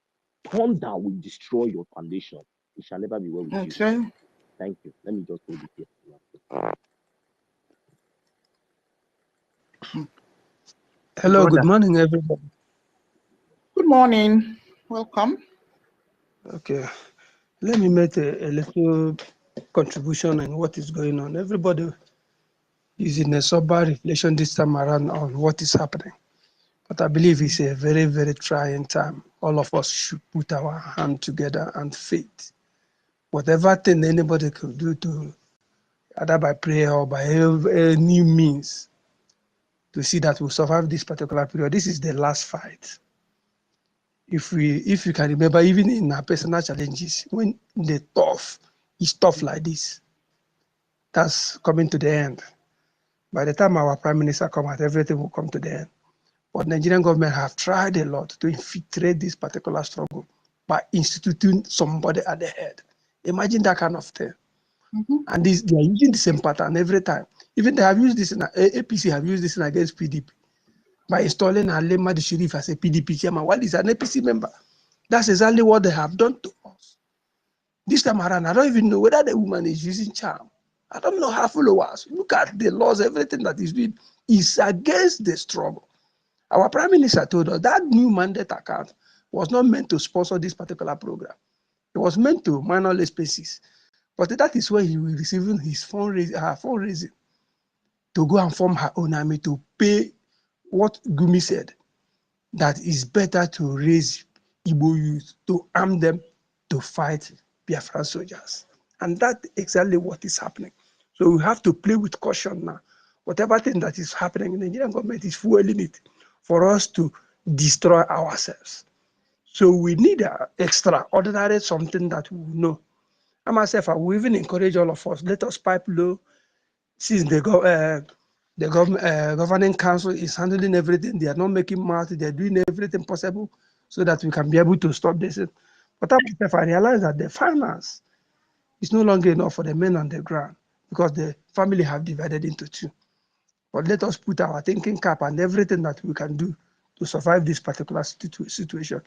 Thunder will destroy your foundation. It shall never be well with you. Okay. Thank you. Let me just hold it here. Hello, good Brother. morning, everybody. Good morning. Welcome. Okay, let me make a little contribution on what is going on. Everybody is in a sober reflection this time around on what is happening. But I believe it's a very, very trying time. All of us should put our hand together and faith. Whatever thing anybody could do to, either by prayer or by any means, to see that we survive this particular period. This is the last fight. If you can remember, even in our personal challenges, when the tough is tough like this, that's coming to the end. By the time our prime minister come out, everything will come to the end. But Nigerian government have tried a lot to infiltrate this particular struggle by instituting somebody at the head. Imagine that kind of thing. And they are using the same pattern every time. Even they have used this, APC have used this against PDP by installing Alema the Sheriff as a PDP chairman while he's an APC member. That's exactly what they have done to us. This time around, I don't even know whether the woman is using charm. I don't know her followers. Look at the laws, everything that is doing is against the struggle. Our prime minister told us that new mandate account was not meant to sponsor this particular program. It was meant to minor expenses. But that is where he will receive his fundraising to go and form her own army to pay what Gumi said, that is better to raise Igbo youth, to arm them to fight Biafran soldiers. And that's exactly what is happening. So we have to play with caution now. Whatever thing that is happening, the Nigerian government is fueling it for us to destroy ourselves. So we need an extraordinary something that we know. I myself, I will even encourage all of us, let us pipe low, since the governing council is handling everything. They are not making mouth. They are doing everything possible so that we can be able to stop this. But I realize that the finance is no longer enough for the men on the ground because the family have divided into two. But let us put our thinking cap and everything that we can do to survive this particular situation.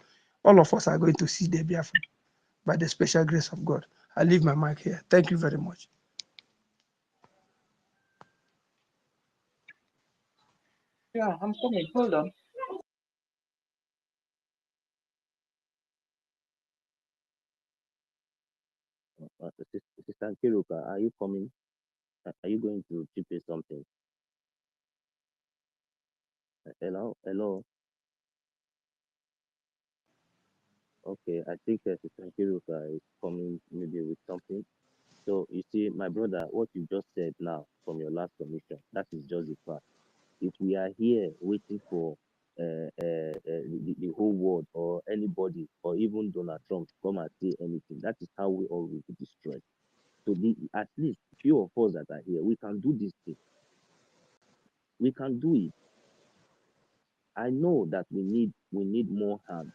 All of us are going to see the Biafra by the special grace of God. I leave my mic here. Thank you very much. Yeah, I'm coming. Hold on. Sister Kiruka, are you coming? Are you going to chip in something? Hello. Okay, I think Sister Kiruka is coming maybe with something. So you see, my brother, what you just said now from your last commission, that is just the fact. If we are here waiting for the whole world or anybody or even Donald Trump to come and say anything, that is how we all will be destroyed. So at least few of us that are here, we can do this thing. We can do it. I know that we need more hands,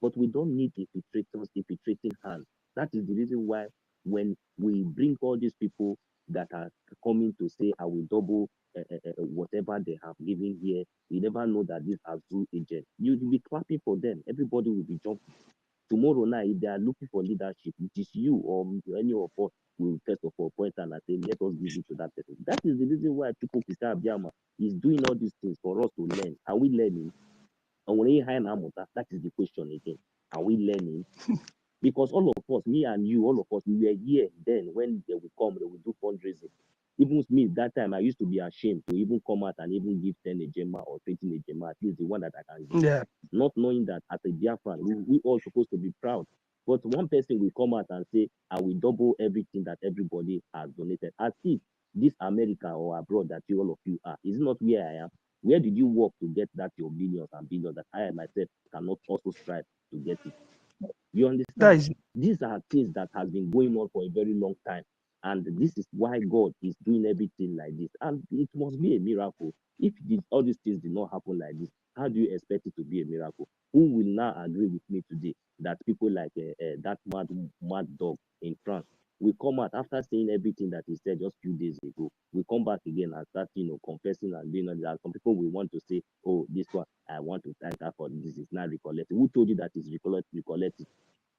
but we don't need infiltrating hands. That is the reason why when we bring all these people that are coming to say, I will double whatever they have given here, you never know that these are true agents. You'll be clapping for them. Everybody will be jumping. Tomorrow night, if they are looking for leadership, it is you or any of us will first of all point and say, let us give it to that person. That is the reason why people is doing all these things for us to learn. Are we learning? And when that is the question again. Are we learning? Because all of us, me and you, all of us, we were here then when they will come, they will do fundraising. Even me, that time, I used to be ashamed to even come out and even give 10 a gemma or 20 a gemma, at least the one that I can give. Yeah. Not knowing that as a Biafran, we all supposed to be proud. But one person will come out and say, I will double everything that everybody has donated. As if this America or abroad that you all of you are, is not where I am. Where did you work to get that your billions and billions that I myself cannot also strive to get it? You understand? These are things that has been going on for a very long time. And this is why God is doing everything like this. And it must be a miracle If all these things did not happen like this, how do you expect it to be a miracle? Who will now agree with me today that people like that mad dog in France will come out after saying everything that he said just few days ago? We come back again and start, confessing and doing all that. Some people will want to say, oh, this one, I want to thank her for this. Is not recollected. Who told you that it's recollected?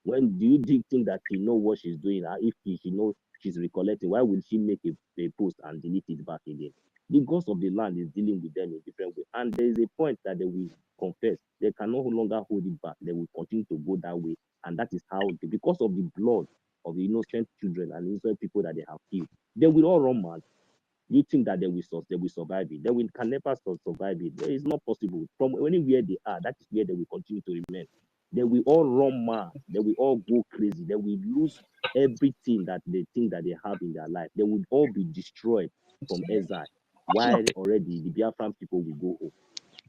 When do you think that she know what she's doing? If she knows she's recollecting, why will she make a post and delete it back again? The gods of the land is dealing with them in a different way. And there is a point that they will confess. They can no longer hold it back. They will continue to go that way. And that is how, because of the blood of the innocent children and innocent people that they have killed, they will all run mad. You think that they will survive it? Can never survive it. It is not possible. From anywhere they are, that is where they will continue to remain. They will all run mad. They will all go crazy. They will lose everything that they think that they have in their life. They will all be destroyed from exile. While already the Biafran people will go home.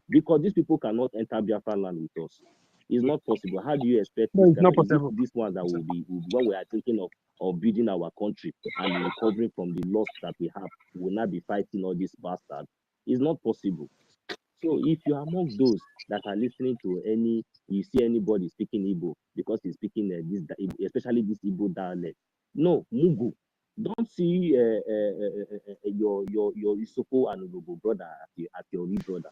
Because these people cannot enter Biafran land with us. It's not possible. How do you expect No, this it's kind not of, is it possible. this one that will be when we are thinking of building our country and recovering from the loss that we have, we will not be fighting all these bastards? It's not possible. So if you are among those that are listening to you see anybody speaking Igbo because he's speaking especially this Igbo dialect, no, Mugu. Don't see your Isoko and Urobo brother as your real brother.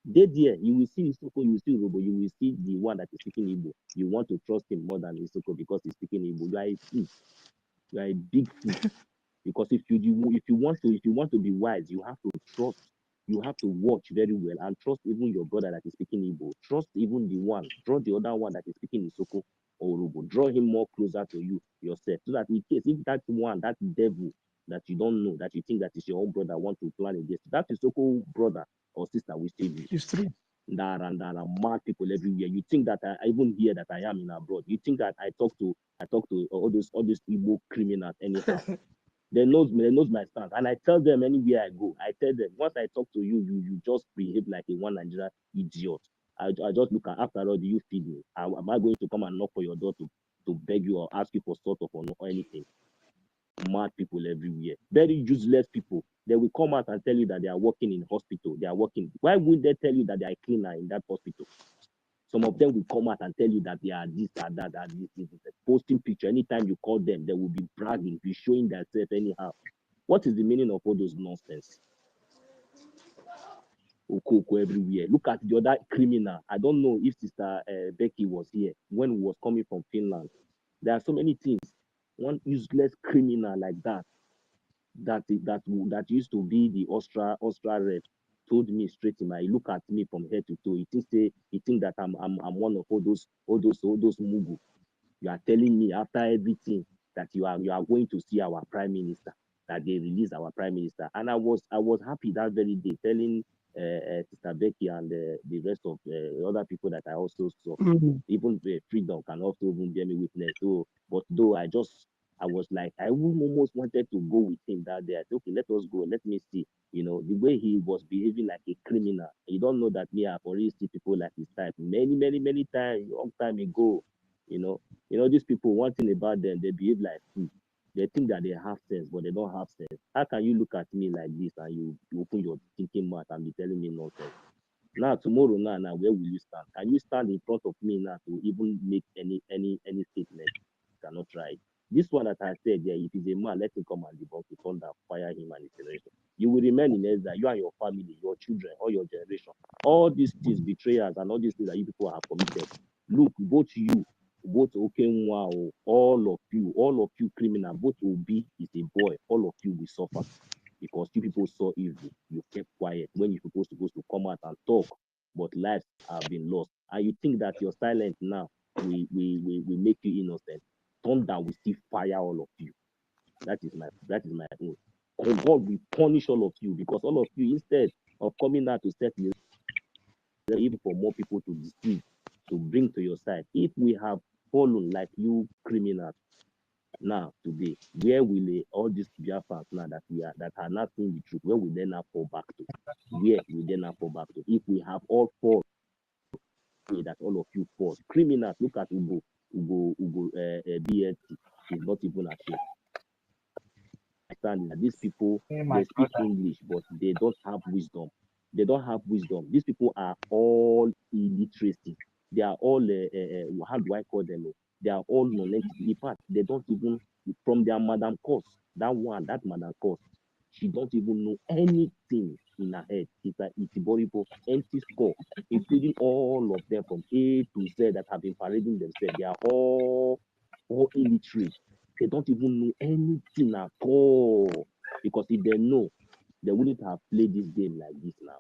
They there, you will see Isoko, you will see Urobo, you will see the one that is speaking Igbo. You want to trust him more than Isoko because he's speaking Igbo. You are a fool. You are a big fool. Because if you want to be wise, you have to trust. You have to watch very well and trust even your brother that is speaking Igbo. Trust even trust the other one that is speaking Isoko or Urobo. Draw him more closer to you yourself, so that in case if that devil that you don't know, that you think that is your own brother, want to plan against, that Isoko brother or sister will save you. It's true. There are mad people everywhere. You think that I even hear that I am in abroad. You think that I talk to all those Igbo criminals anyhow. They knows my stance, and I tell them anywhere I go. I tell them once I talk to you, you just behave like a one Nigeria idiot. I just look at, after all, do you feed me? Am I going to come and knock for your door to beg you or ask you for sort of or anything? Mad people everywhere, very useless people. They will come out and tell you that they are working in hospital. They are working. Why would they tell you that they are cleaner in that hospital? Some of them will come out and tell you that they are this and that, this. Posting picture. Anytime you call them, they will be bragging, be showing themselves anyhow. What is the meaning of all those nonsense? Ukoko everywhere. Look at the other criminal. I don't know if Sister Becky was here when we was coming from Finland. There are so many things. One useless criminal like that used to be the Austria rep told me straight in my look at me from head to toe. He think that I'm one of all those mugu. You are telling me after everything that you are going to see our prime minister, that they release our prime minister. And I was happy that very day, telling Sister Becky and the rest of other people that I also saw. Even Freedom can also even bear me witness. So, but though I was like, I almost wanted to go with him that day. I said, okay, let us go. Let me see. The way he was behaving like a criminal. You don't know that me, I've already seen people like his type many times, long time ago. These people, one thing about them, they behave like food. They think that they have sense, but they don't have sense. How can you look at me like this and you open your thinking mouth and be telling me nonsense? Now, tomorrow, now, where will you stand? Can you stand in front of me now to even make any statement? You cannot try it. This one that I said, yeah, if he's a man, let him come and debunk it, thunder, fire him and his generation. You will remain in exile, you and your family, your children, all your generation. All these things, betrayals, and all these things that you people have committed. Look, both you, both Okenwa, all of you criminal, both Obi is a boy, all of you will suffer. Because you people saw evil, you kept quiet when you're supposed to come out and talk, but lives have been lost. And you think that your silence now will make you innocent. Thunder will still fire all of you. That is my own. God will punish all of you because all of you, instead of coming out to set the even for more people to deceive, to bring to your side. If we have fallen like you criminals, now today, where will all these Biafrans now that are not seeing the truth, where will they now fall back to? Where will they now fall back to? If we have all fall, that all of you fall. Criminals, look at Ugo BNT. He's not even ashamed. I understand that these people, they speak English, but they don't have wisdom. They don't have wisdom. These people are all illiteracy. They are all, how do I call them? They are all non-entity. In fact, they don't even, from their madam course, that madam course, she don't even know anything in her head. It's like Itiboribo, empty score, including all of them from A to Z that have been parading themselves. They are all illiterate. They don't even know anything at all. Because if they know, they wouldn't have played this game like this now.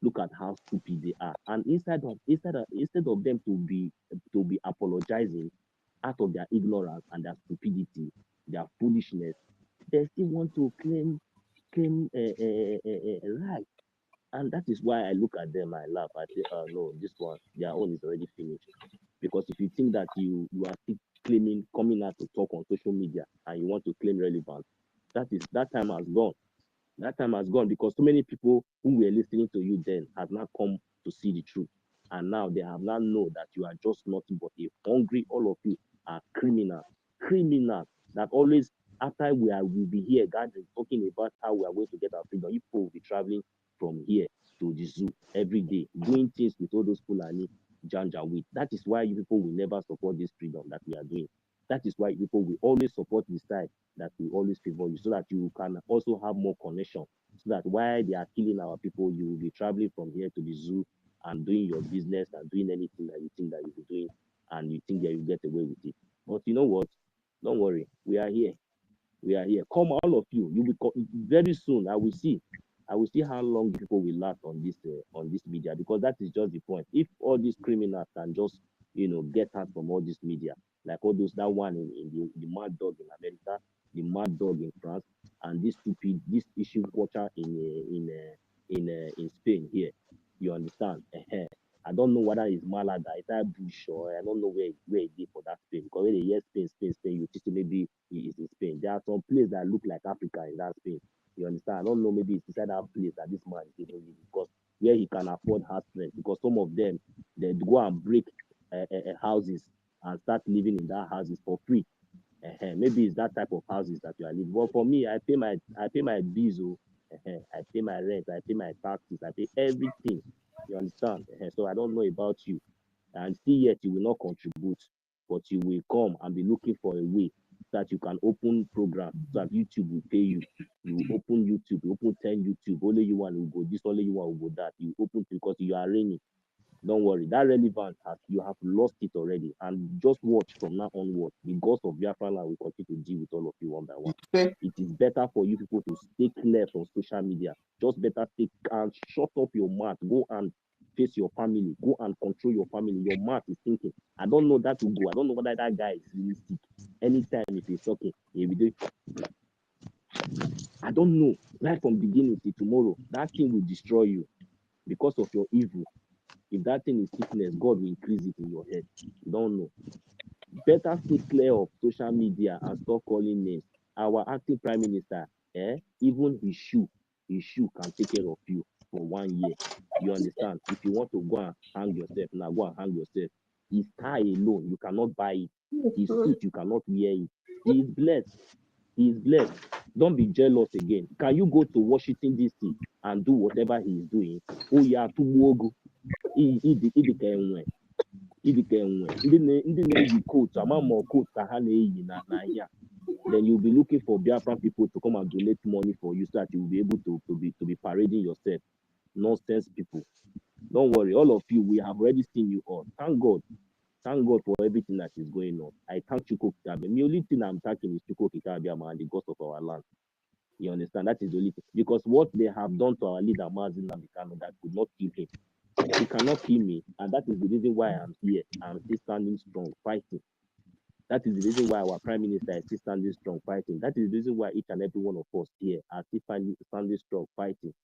Look at how stupid they are. And instead of them to be apologizing out of their ignorance and their stupidity, their foolishness, they still want to claim right. And that is why I look at them, I laugh. I say, oh no, this one, their own is already finished. Because if you think that you are still coming out to talk on social media and you want to claim relevance, that time has gone. That time has gone because so many people who were listening to you then have not come to see the truth. And now they have not known that you are just nothing but a hungry, all of you are criminals that always, after we'll be here gathering, talking about how we are going to get our freedom, people will be traveling from here to the zoo every day, doing things with all those Fulani Janja with. That is why you people will never support this freedom that we are doing. That is why people will always support the side that will always favor you, so that you can also have more connection. So that while they are killing our people, you will be traveling from here to the zoo and doing your business and doing anything that you think that you'll be doing, and you think that you get away with it. But you know what? Don't worry, we are here. We are here. Come, all of you. You'll be very soon. I will see how long people will last on this media, because that is just the point. If all these criminals can just get out from all this media, like all those, that one in the mad dog in America, the mad dog in France, and this issue watcher in Spain here, you understand? I don't know whether it's Malaga, it's that Bush, or I don't know where it is for that Spain. Because when they hear Spain, you think maybe it is in Spain. There are some places that look like Africa in that Spain. You understand? I don't know, maybe it's inside that place that this man is even living, because where he can afford house rent. Because some of them, they go and break houses and start living in that houses for free. Maybe it's that type of houses that you are living. But for me, I pay my bills, I pay my rent, I pay my taxes, I pay everything. You understand? So I don't know about you, and still yet you will not contribute, but you will come and be looking for a way that you can open program, so that YouTube will pay you. You open YouTube, you open 10 YouTube, only you one will go this, only you one will go that. You open because you are reigning. Don't worry, that relevance you have lost it already. And just watch from now onward. The gods of Biafra will continue to deal with all of you one by one. Okay. It is better for you people to stay clear from social media. Just better stay and shut up your mouth. Go and face your family. Go and control your family. Your mouth is thinking. I don't know that will go. I don't know whether that guy is really sick. Anytime if he's talking, he will do. I don't know. Right from beginning till tomorrow, that thing will destroy you because of your evil. If that thing is sickness, God will increase it in your head. You don't know. Better stay clear of social media and stop calling names. Our acting prime minister, even his shoe can take care of you for 1 year. You understand? If you want to go and hang yourself, now go and hang yourself. His tie alone, you cannot buy it. His suit, you cannot wear it. He is blessed. He is blessed. Don't be jealous again. Can you go to Washington, D.C. and do whatever he is doing? Oh, yeah, to idika enwe ndị na-eyi coat ama ma coat ka ha na-eyi n'ahịa. Then you'll be looking for Biafran people to come and donate money for you, so that you will be able to be parading yourself. Nonsense people. Don't worry, all of you, we have already seen you all. Thank God for everything that is going on. I thank Chukwu Kikabiama. The only thing I'm thanking is Chukwu Kikabiama and the gods of our land. You understand? That is the only thing. Because what they have done to our leader, Mazi Nnamdi Kanu, that could not kill him. He cannot kill me, and that is the reason why I'm here. I'm still standing strong, fighting. That is the reason why our prime minister is still standing strong, fighting. That is the reason why each and every one of us here are still standing strong, fighting.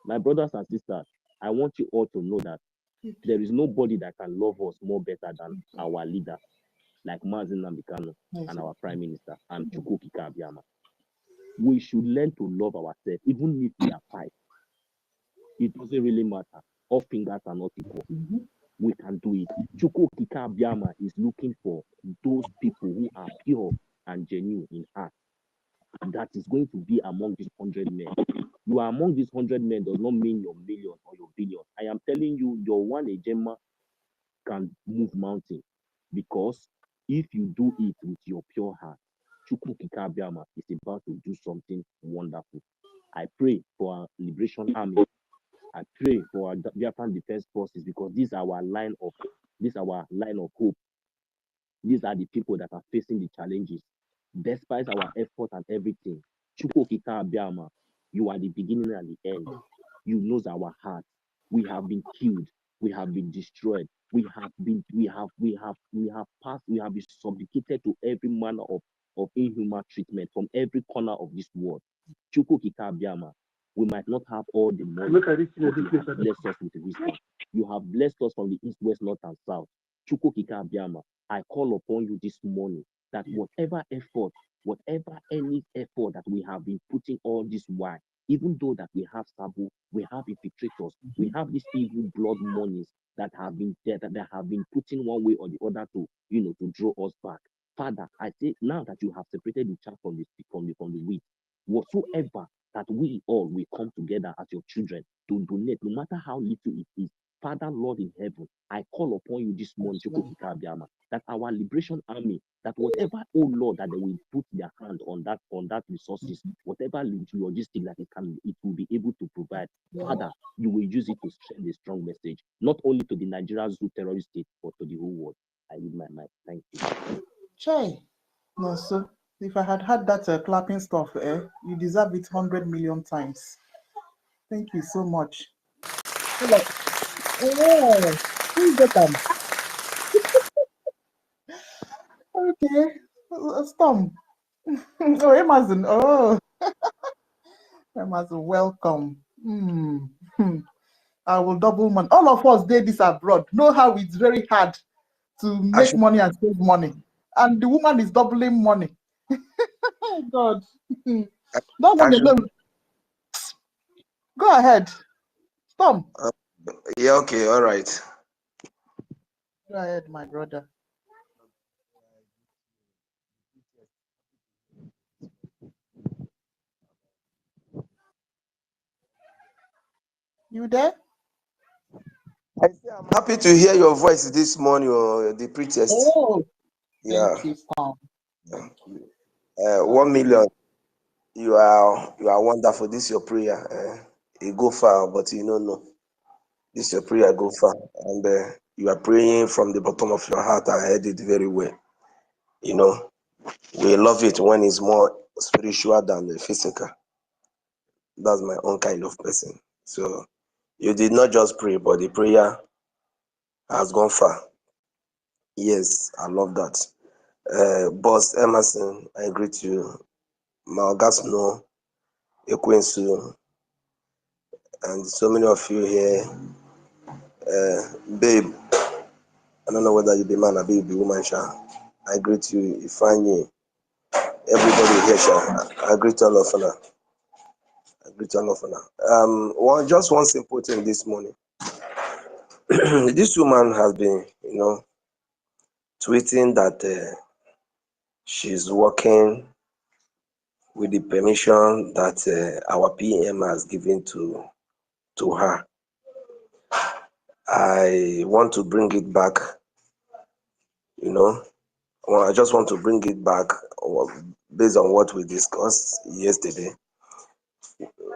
My brothers and sisters, I want you all to know that there is nobody that can love us more better than our leader, like Mazi Nnamdi Kanu and our prime minister, and Chukwu Kikabiama. We should learn to love ourselves, even if we are fight. It doesn't really matter. All fingers are not equal. We can do it. Chukwu Kikabiama is looking for those people who are pure and genuine in heart. that is going to be among these 100 men. You are among these 100 men does not mean your million or your billion. I am telling you, your one agenda can move mountain, because if you do it with your pure heart, Chukwu Kikabiama is about to do something wonderful. I pray for our liberation army. I pray for our Biafran defense forces, because this is our line of hope. These are the people that are facing the challenges. Despite our effort and everything, Chukwu Kikabiama, you are the beginning and the end. You know our heart. We have been killed. We have been destroyed. We have been subjugated to every manner of inhuman treatment from every corner of this world. Chukwu Kikabiama, we might not have all the money, but you have blessed us with wisdom. You have blessed us from the east, west, north, and south. Chukwu Kikabiama, I call upon you this morning that whatever any effort that we have been putting all this while, even though that we have Sabu, we have infiltrators, we have these evil blood monies that have been there, that have been putting one way or the other to draw us back. Father, I say now that you have separated the chaff from the wheat, whatsoever that we all will come together as your children to donate, no matter how little it is. Father, Lord in heaven, I call upon you this morning, that our liberation army, that whatever, oh Lord, that they will put their hand on that resources, whatever logistic that it will be able to provide, Father, you will use it to send a strong message, not only to the Nigeria Zoo terrorist state, but to the whole world. I leave my mic. Thank you. Chai. No, so if I had that clapping stuff, you deserve it 100 million times. Thank you so much. Like, who get them? Okay, Storm. Oh, Amazon. Oh, Amazon. Welcome. I will double money. All of us did this abroad. Know how it's very hard to make money and save money, and the woman is doubling money. Oh God. That one alone. Go ahead. Storm. Yeah, okay, all right. Go ahead, my brother. You there? I say I'm happy to hear your voice this morning, or the prettiest. Oh, yeah. Thank you, Storm. Thank you. 1 million. You are wonderful. This is your prayer. You go far, but you don't know. This is your prayer go far, and you are praying from the bottom of your heart. I heard it very well. You know, we love it when it's more spiritual than the physical. That's my own kind of person. So you did not just pray, but the prayer has gone far. Yes, I love that. Boss Emerson, I greet you. Malgasno, Ekwensu, and so many of you here. Babe, I don't know whether you be man or be woman, Sha. I greet you, Ifanye. Everybody here, Sha. I greet all of you. I greet all of you. Just one simple thing this morning. This woman has been, tweeting that she's working with the permission that our PM has given to her. I want to bring it back, I just want to bring it back based on what we discussed yesterday.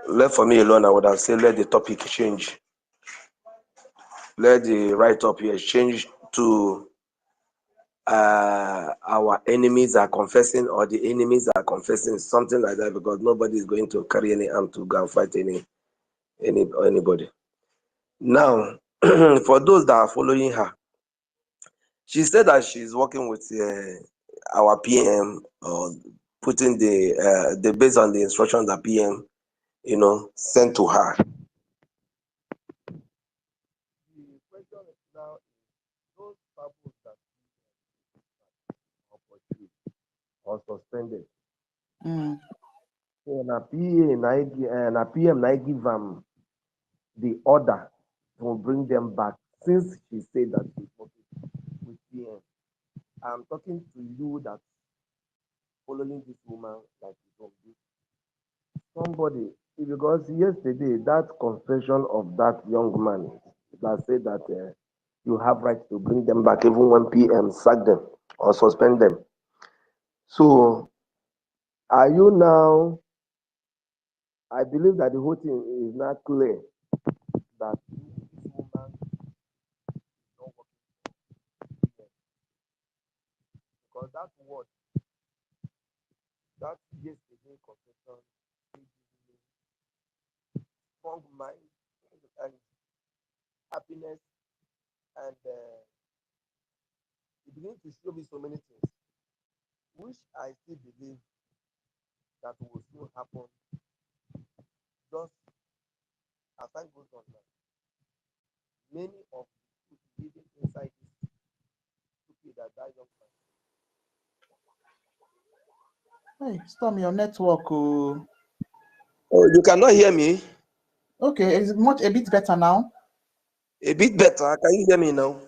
Left for me alone, I would have said let the topic change. Let the write-up here change to our enemies are confessing, or the enemies are confessing, something like that, because nobody is going to carry any arm to go and fight anybody. Now, for those that are following her, she said that she's working with our PM, or putting the based on the instructions that PM, sent to her. The question is now, those purposes that are pursued or suspended. So na PM na give the order to bring them back, since she said that she's working with PM. I'm talking to you that following this woman like this Somebody, because yesterday that confession of that young man that said that you have right to bring them back even when PM sack them or suspend them. So are you now? I believe that the whole thing is not clear that this woman is not working because that word, that yesterday confession, strong mind and happiness, and it begins to show me so many things, which I still believe that will still happen just as time goes on now. Many of the people living inside this stupid that young man. Hey, Storm, your network. Oh, You cannot hear me? okay, is it much a bit better now? A bit better. Can you hear me now?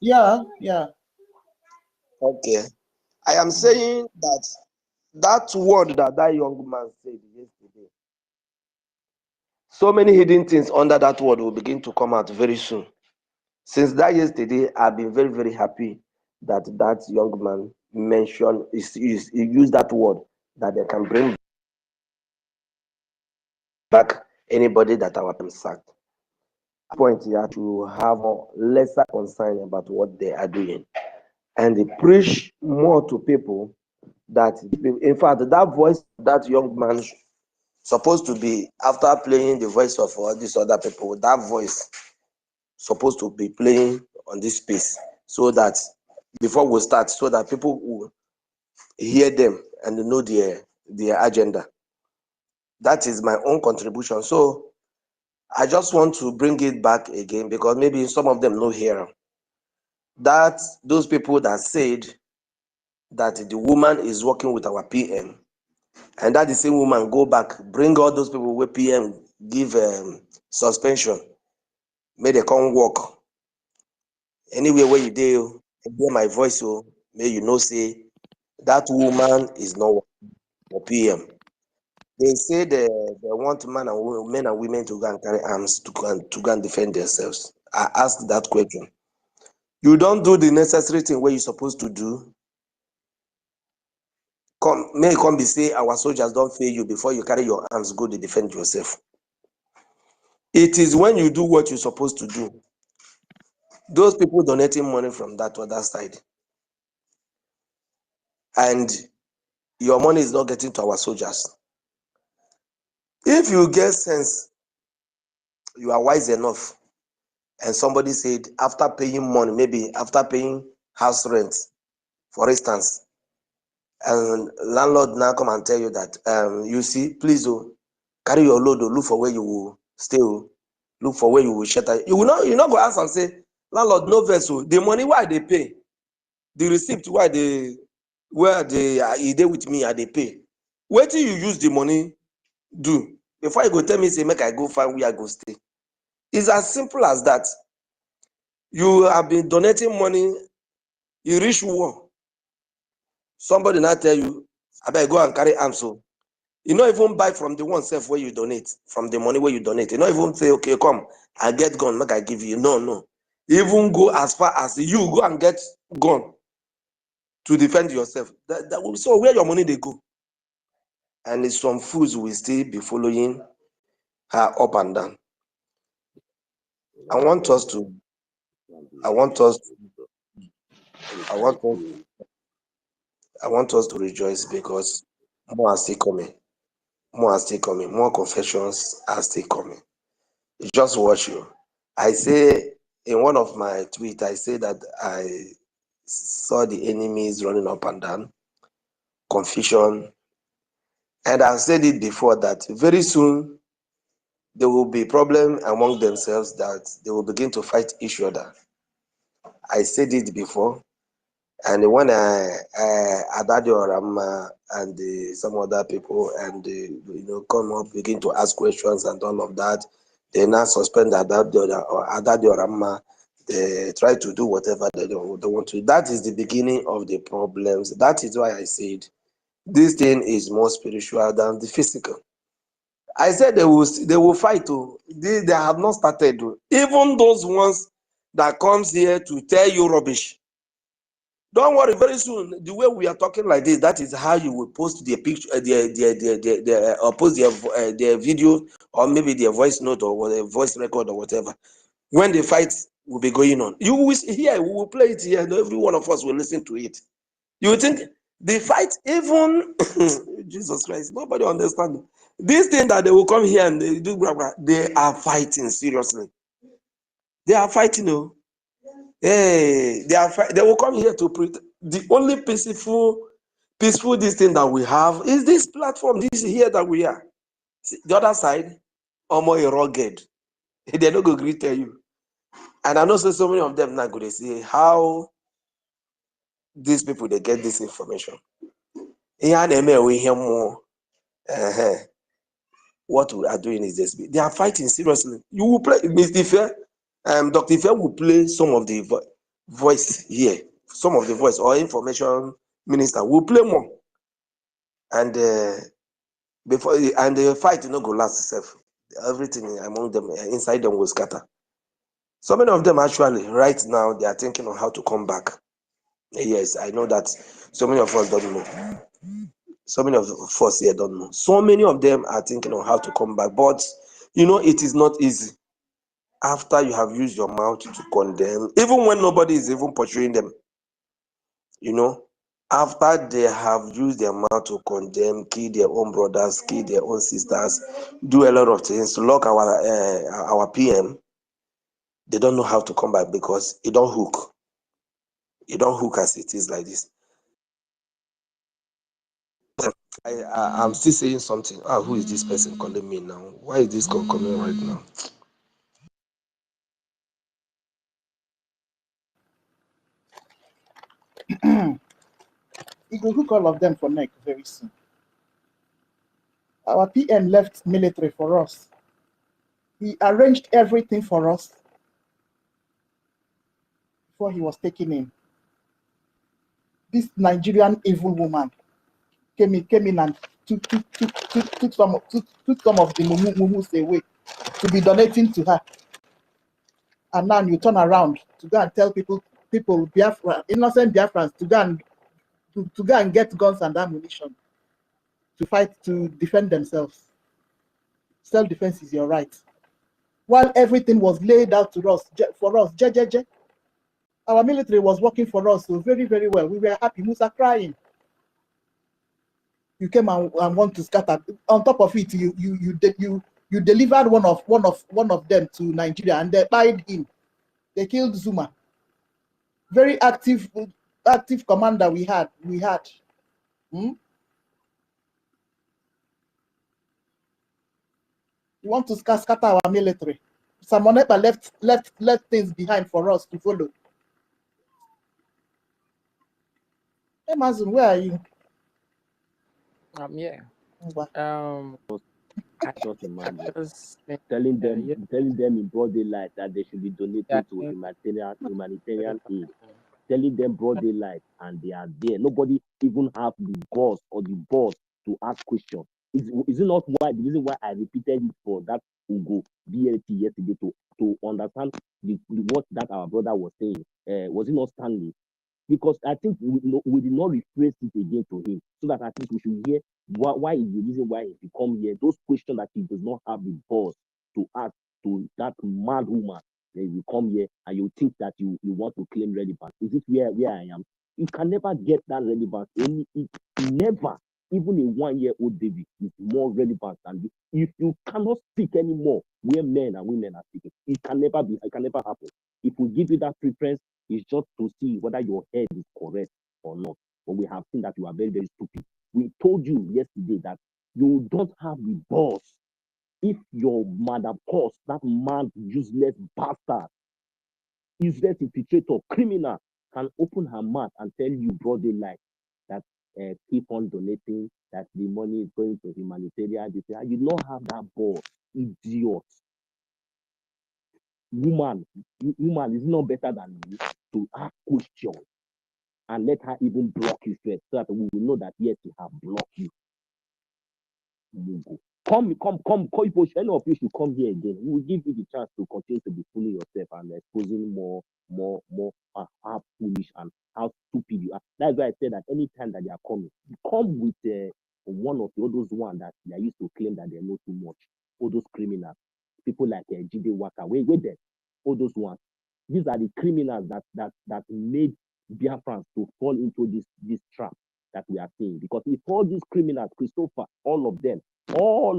Yeah, yeah. Okay. I am saying that word that young man said yesterday, so many hidden things under that word will begin to come out very soon. Since that yesterday, I've been very, very happy that young man mentioned, he used that word, that they can bring back anybody that our PM sacked. Point here to have a lesser concern about what they are doing, and they preach more to people that, in fact, that voice, that young man supposed to be, after playing the voice of all these other people, that voice supposed to be playing on this space, so that before we start, so that people will hear them and know their agenda. That is my own contribution. So I just want to bring it back again, because maybe some of them know here that those people that said that the woman is working with our PM, and that the same woman go back, bring all those people where PM give suspension, may they come work. Anywhere where you do, hear my voice, so may you know say that woman is not for PM. They say they want men and women to go and carry arms to go and defend themselves. I ask that question. You don't do the necessary thing where you're supposed to do. Come be say our soldiers don't fail you before you carry your arms go to defend yourself. It is when you do what you're supposed to do. Those people donating money from that other side, and your money is not getting to our soldiers. If you get sense, you are wise enough, and somebody said after paying money, maybe after paying house rent, for instance, and landlord now come and tell you that you see, please carry your load, look for where you will stay, look for where you will shelter. You not go ask and say, landlord, no vessel, the money why they pay, the receipt why they dey with me, they pay. Wait till you use the money do before you go tell me say make I go find where I go stay. It's as simple as that. You have been donating money, you reach war, somebody now tell you, I better go and carry arms. So you not even buy from the one self where you donate, from the money where you donate. You not even say, okay, come, I get gun, make I give you. No. Even go as far as you go and get gun to defend yourself. So where your money they go? And some fools will still be following her up and down. I want us to rejoice, because more are still coming. More confessions are still coming. Just watch you. I say in one of my tweets, I say that I saw the enemies running up and down, confusion. And I've said it before that very soon there will be problem among themselves, that they will begin to fight each other. I said it before. And when Adadio Rama and some other people and come up, begin to ask questions and all of that, they now suspend Adadio Rama. They try to do whatever they want to. That is the beginning of the problems. That is why I said this thing is more spiritual than the physical. I said they will fight. Oh. They have not started. Oh. Even those ones that comes here to tell you rubbish. Don't worry, very soon, the way we are talking like this, that is how you will post their picture, or post their video, or maybe their voice note or their voice record or whatever. When the fight will be going on, you will hear, we will play it here, and every one of us will listen to it. You think the fight, even Jesus Christ, nobody understands. This thing that they will come here and they do, they are fighting seriously. They are fighting, oh. Hey, they will come here to pretend. The only peaceful this thing that we have is this platform, this here that we are. See, the other side, more rugged. They're not going to tell you. And I know so many of them not going to see how these people they get this information. We hear more. What we are doing is this. They are fighting seriously. You will play, Mr. Fair, Dr. Fair will play some of the voice here, some of the voice or information minister will play more. And the fight no go last itself. Everything among them, inside them will scatter. So many of them actually, right now, they are thinking on how to come back. Yes, I know that so many of us don't know. So many of us here don't know. So many of them are thinking on how to come back. But, you know, it is not easy. After you have used your mouth to condemn, even when nobody is even portraying them, you know, after they have used their mouth to condemn, kill their own brothers, kill their own sisters, do a lot of things, lock our PM, they don't know how to come back because it don't hook. It don't hook as it is like this. I'm still saying something. Who is this person calling me now? Why is this call coming right now? He will hook all of them for neck very soon. Our PM left military for us. He arranged everything for us before he was taken in. This Nigerian evil woman came in and took some of the mumus away to be donating to her. And now you turn around to go and tell people Biafra, innocent Biafrans, to go and get guns and ammunition to fight, to defend themselves. Self-defense is your right. While everything was laid out to us, for us, our military was working for us so very, very well. We were happy. Musa crying. You came and want to scatter. On top of it, you delivered one of them to Nigeria, and they died him. They killed Zuma. Very active commander we had. You want to scatter our military. Samonepa left things behind for us to follow. Amazon, where are you? I'm here. I just imagine Just telling them yeah, in broad daylight that they should be donating yeah, to humanitarian aid. Telling them broad daylight, and they are there. Nobody even have the balls or the balls to ask questions. Is it not why the reason why I repeated it for that Ugo BLT yesterday to understand what that our brother was saying? Was it not Stanley? Because I think we did not rephrase it again to him, so that I think we should hear why is the reason why he come here. Those questions that he does not have the balls to ask to that mad woman. Then you come here and you think that you want to claim relevance. Is it where I am? You can never get that relevance. Never, even a 1-year-old baby is more relevant than you. If you cannot speak anymore where men and women are speaking, it can never be. It can never happen. If we give you that preference, it's just to see whether your head is correct or not. But we have seen that you are very, very stupid. We told you yesterday that you don't have the balls. If your mother calls that man useless bastard, useless infiltrator, criminal, can open her mouth and tell you broad daylight that keep on donating, that the money is going to humanitarian, you don't have that balls, idiot. Woman is not better than you to ask questions and let her even block you first so that we will know that yes, you have blocked you. Come, if any of you should come here again, we will give you the chance to continue to be fooling yourself and exposing more how foolish and how stupid you are. That's why I said that anytime that they are coming, come with one of all those ones that they used to claim that they know too much. All those criminals, people like Jide Waka, wait there, all those ones. These are the criminals that made Biafrans to fall into this trap that we are seeing. Because if all these criminals, Christopher, all of them, where are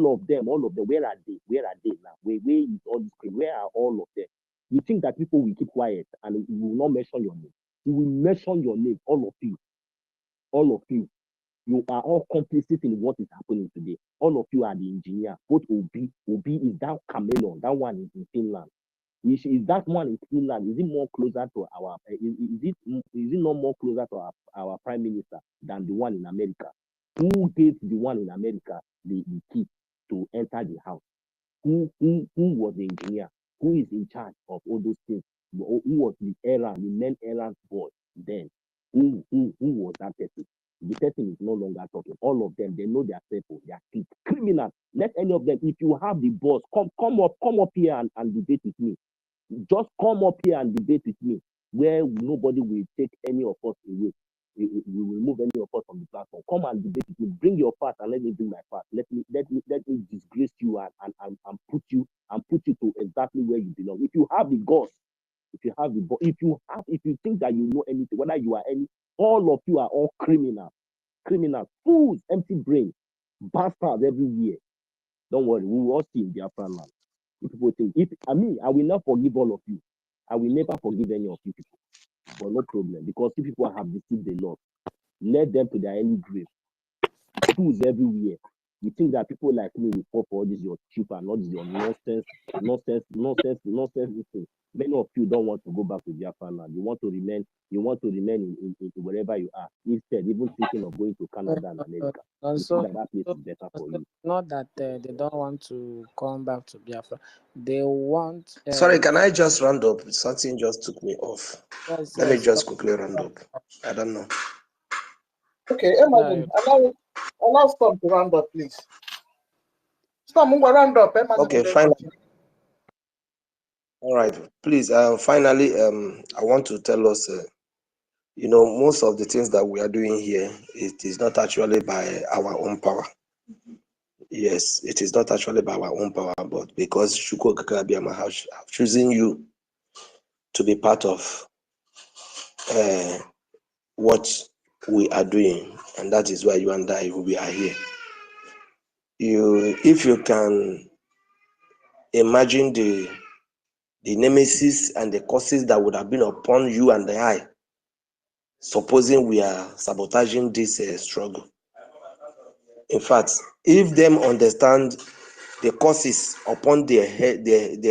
they? Where are they now? Where is all these criminals? Where are all of them? You think that people will keep quiet and will not mention your name? You will mention your name, all of you. All of you. You are all complicit in what is happening today. All of you are the engineer. Both Obi is that chameleon. That one is in Finland. Is that one in Finland? Is it more closer to our? Is it not more closer to our prime minister than the one in America? Who gave the one in America the key to enter the house? Who was the engineer? Who is in charge of all those things? Who was the main errand boy then? Who was that person? The person is no longer talking. All of them, they know their people, they are criminals. Let any of them, if you have the boss, come up here and debate with me. Just come up here and debate with me, where nobody will take any of us away. We will remove any of us from the platform. Come and debate with me. Bring your part and let me bring my part. Let me disgrace you and put you to exactly where you belong. If you have the guts, if you think that you know anything, whether you are any, all of you are all criminals, fools, empty brains, bastards everywhere. Don't worry, we will all see in Biafra land. If people think, I will not forgive all of you. I will never forgive any of you people. But no problem, because if people have deceived the Lord, let them to their early grave. Fools everywhere. You think that people like me will fall for all this your cheap and all this your nonsense thing. Many of you don't want to go back to Biafra land. You want to remain in wherever you are. Instead, even thinking of going to Canada and America. You think that place is better for you. Not that they don't want to come back to Biafra. They want. Sorry, can I just round up? Something just took me off. Yes, Let me just quickly round up. I don't know. Okay, Emma, allow Storm to round up, please. Storm, round up. Okay, fine. All right, please. Finally, I want to tell us. Most of the things that we are doing here, it is not actually by our own power. Yes, it is not actually by our own power, but because Shuko Kakabiama has chosen you to be part of what we are doing, and that is why you and I we are here. If you can imagine the nemesis and the curses that would have been upon you and I, supposing we are sabotaging this struggle. In fact, if them understand the curses upon their heads and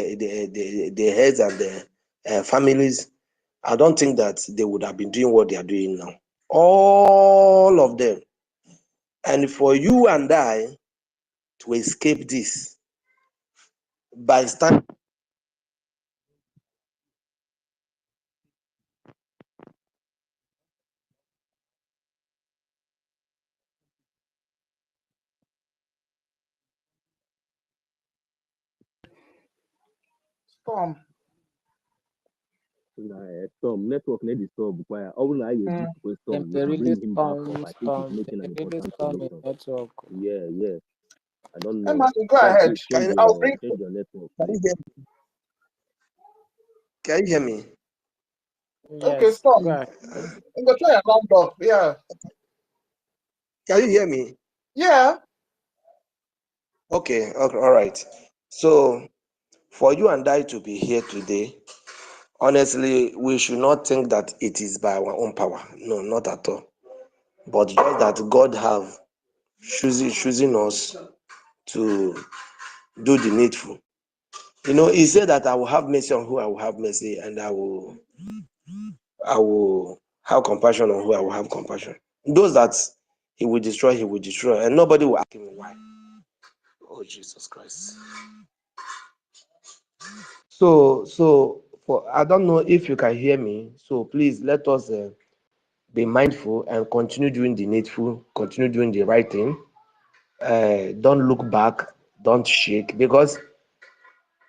their families, I don't think that they would have been doing what they are doing now. All of them. And for you and I to escape this by standing. Storm. Storm network need to stop before Storm bring him back up. I think he's making an important connection. Yeah. I don't know. Emma, go ahead. Change your network. Can you hear me? Yes, okay, Storm. I'm gonna try and round up. Yeah. Can you hear me? Yeah. Okay, all right. So for you and I to be here today, honestly, we should not think that it is by our own power. No, not at all. But just that God have choosing us to do the needful. He said that I will have mercy on who I will have mercy, and I will have compassion on who I will have compassion. Those that he will destroy, and nobody will ask him why. Oh, Jesus Christ. So I don't know if you can hear me. So please let us be mindful and continue doing the needful, continue doing the right thing. Don't look back. Don't shake, because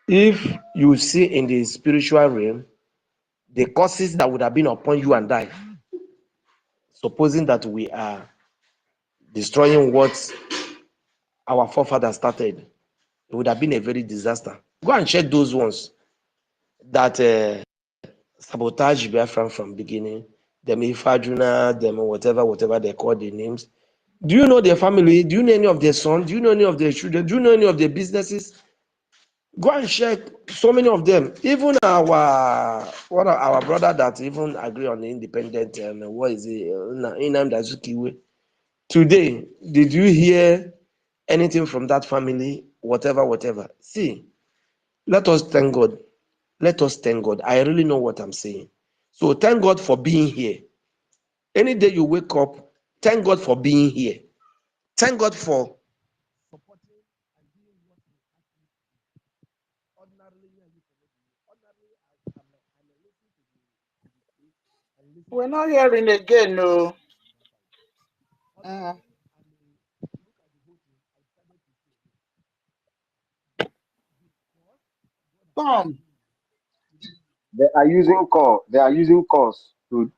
if you see in the spiritual realm, the curses that would have been upon you and I, supposing that we are destroying what our forefathers started, it would have been a very disaster. Go and check those ones that sabotage Biafran from beginning, them Ifajuna, them whatever they call the names. Do you know their family? Do you know any of their sons? Do you know any of their children? Do you know any of their businesses? Go and check so many of them. Even our brother that even agree on the independent, what is it? Nnamdi Azikiwe. Today, did you hear anything from that family? Whatever. See, let us thank God. Let us thank God. I really know what I'm saying. So thank God for being here. Any day you wake up, thank God for being here. Thank God for supporting and doing what you actually ordinarily. I'm listening to the speech and listening We're to not hearing again, no. ordinarily. I mean, look at the whole thing. I started to say because God has Come. They are using call. They are using calls to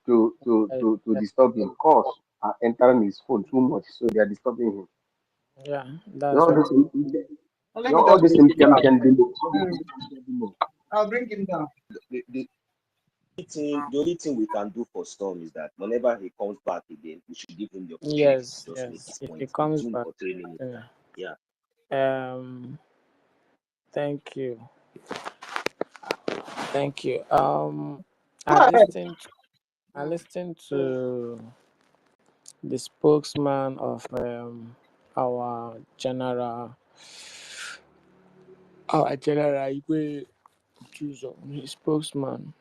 disturb him. Calls are entering his phone too much, so they are disturbing him. Yeah, You know that's all what. this. Let You know me all just this bring him down. I'll bring him down. The only thing we can do for Storm is that whenever he comes back again, we should give him the opportunity Yes, to just make yes. his If he point in comes 2 or 3 minutes. back, Yeah. thank you, thank you. Go I ahead. listened. I listened to the spokesman of our general, Igwe Chuzo, his spokesman.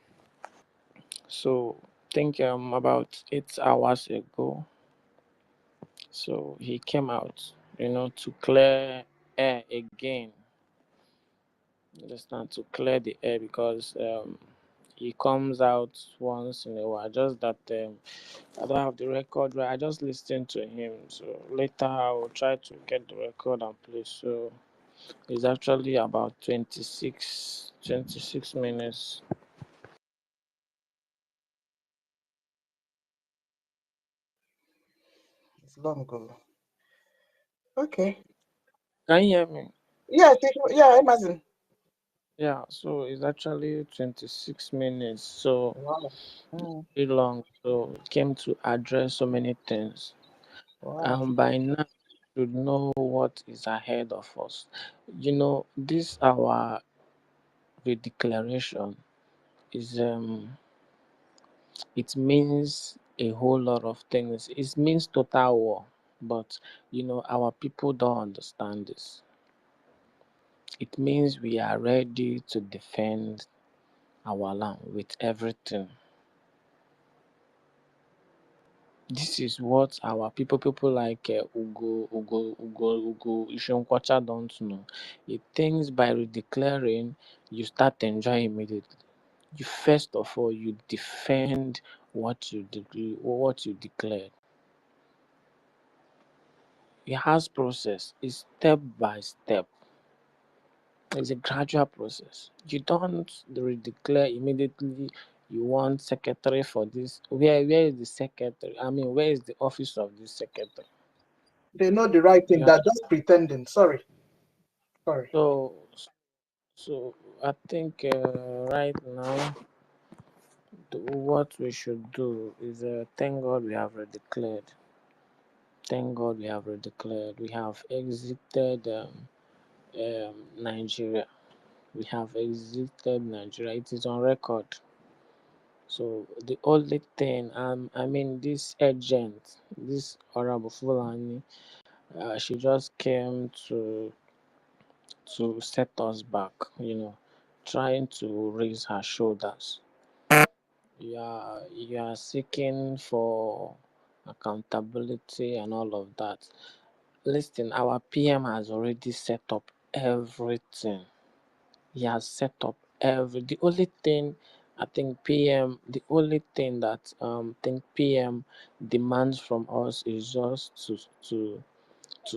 So think about 8 hours ago. So he came out, to clear air again. Understand, to clear the air because he comes out once in a while. Just that I don't have the record right. I just listened to him. So later I will try to get the record and play. So it's actually about 26 minutes. It's long ago. Okay. Can you hear me? Yes, yeah, imagine. Yeah, so it's actually 26 minutes. So Wow. Mm, very long. So it came to address so many things. wow. And by now we should know what is ahead of us. This our declaration is it means a whole lot of things. It means total war, but our people don't understand this. It means we are ready to defend our land with everything. This is what our people like Ugo Ishonkwacha don't know. It thinks by declaring, you start enjoying immediately. You first of all you defend what you declared. It has process. It's step by step. It's a gradual process. You don't declare immediately. You want secretary for this. Where is the secretary? I mean, where is the office of this secretary? They know the right thing. Yeah. They're just pretending. Sorry. So I think right now what we should do is thank God we have declared. Thank God we have declared. We have exited Nigeria. We have exited Nigeria. It is on record. So the only thing, this agent, this Honorable Fulani, she just came to set us back, trying to raise her shoulders. You are seeking for accountability and all of that. Listen, our PM has already set up everything. He has set up the only thing I think the only thing that think PM demands from us is just to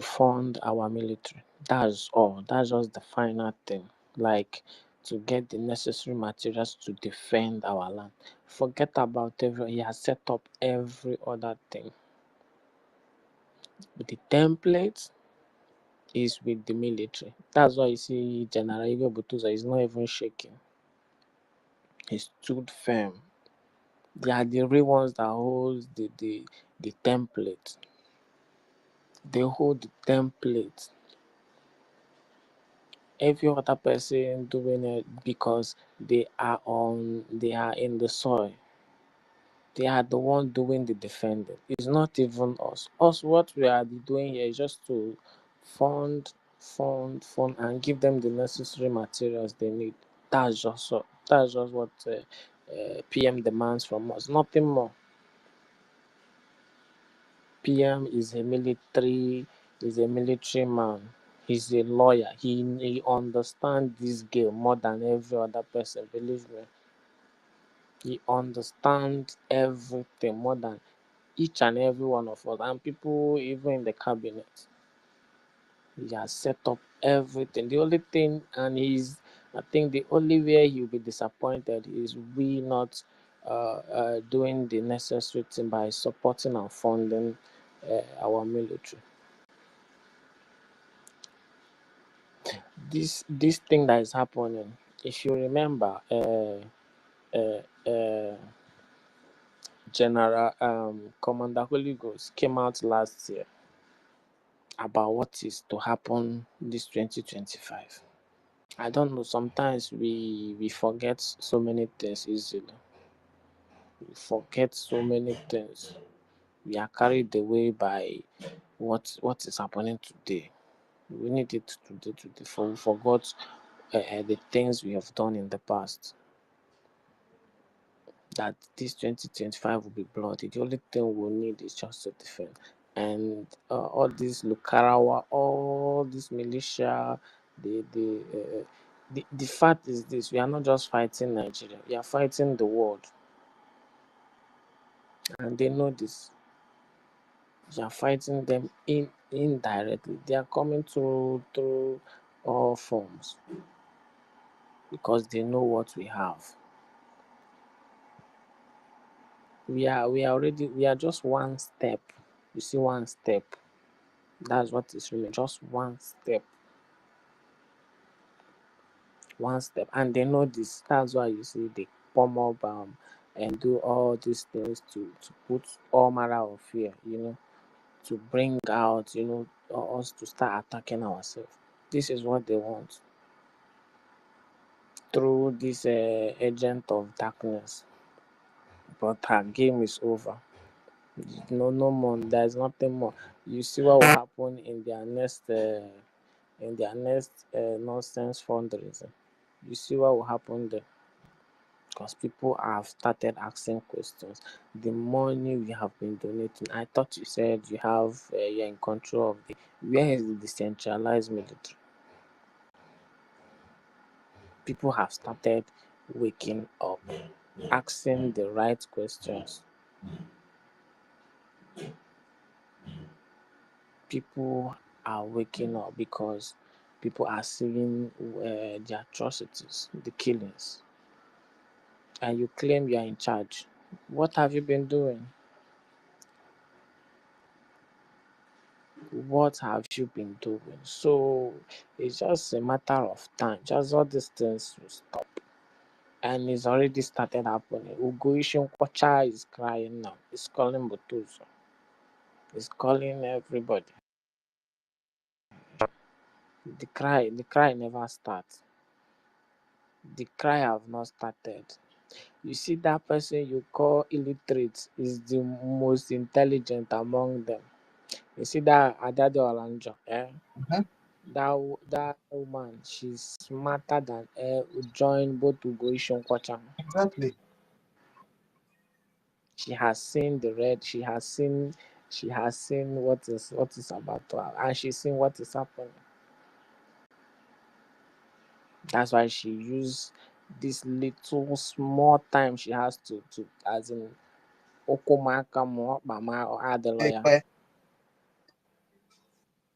fund our military. That's all. That's just the final thing. Like to get the necessary materials to defend our land. Forget about he has set up every other thing. But the template is with the military. That's why you see General Butuza is not even shaking. He stood firm. They are the real ones that hold the template. They hold the template. Every other person doing it because they are in the soil. They are the one doing the defending. It's not even us. Us, what we are doing here is just to fund, and give them the necessary materials they need. That's just what PM demands from us. Nothing more. PM is a military man. He's a lawyer. He understands this game more than every other person. Believe me. He understands everything more than each and every one of us, and people even in the cabinet. He has set up everything. The only thing, I think the only way he'll be disappointed is we not doing the necessary thing by supporting and funding our military. This thing that is happening, if you remember, General Commander Holy Ghost came out last year about what is to happen this 2025. I don't know. Sometimes we forget so many things easily. We forget so many things. We are carried away by what is happening today. We need it today. We forgot the things we have done in the past. That this 2025 will be bloody. The only thing we'll need is just to defend. And all this Lukarawa, all this militia, the fact is this: we are not just fighting Nigeria, we are fighting the world, and they know this. We are fighting them indirectly. They are coming through all forms because they know what we have. We are just one step. You see, one step. That's what is really just one step. One step. And they know this. That's why you see they come up and do all these things to put all manner of fear, to bring out, us to start attacking ourselves. This is what they want. Through this agent of darkness. But her game is over. No more. There's nothing more. You see what will happen in their next nonsense fundraising. You see what will happen there, because people have started asking questions. The money we have been donating, I thought you said you're in control of where is the decentralized military? People have started waking up, asking the right questions. People are waking up because people are seeing the atrocities, the killings, and you claim you are in charge. What have you been doing? What have you been doing? So it's just a matter of time. Just all these things will stop. And it's already started happening. Kwacha is crying now. He's calling Butuzo. He's calling everybody. The cry never starts. The cry have not started. You see that person you call illiterate is the most intelligent among them. You see that Adade Olanjo, Mhm. that woman, she's smarter than join both Ugoishun Kwacha. Exactly. She has seen the red, she has seen what is about to happen, and she's seen what is happening. That's why she used this little small time she has to as in Okomaka Mo Mama or the lawyer. Ekwe.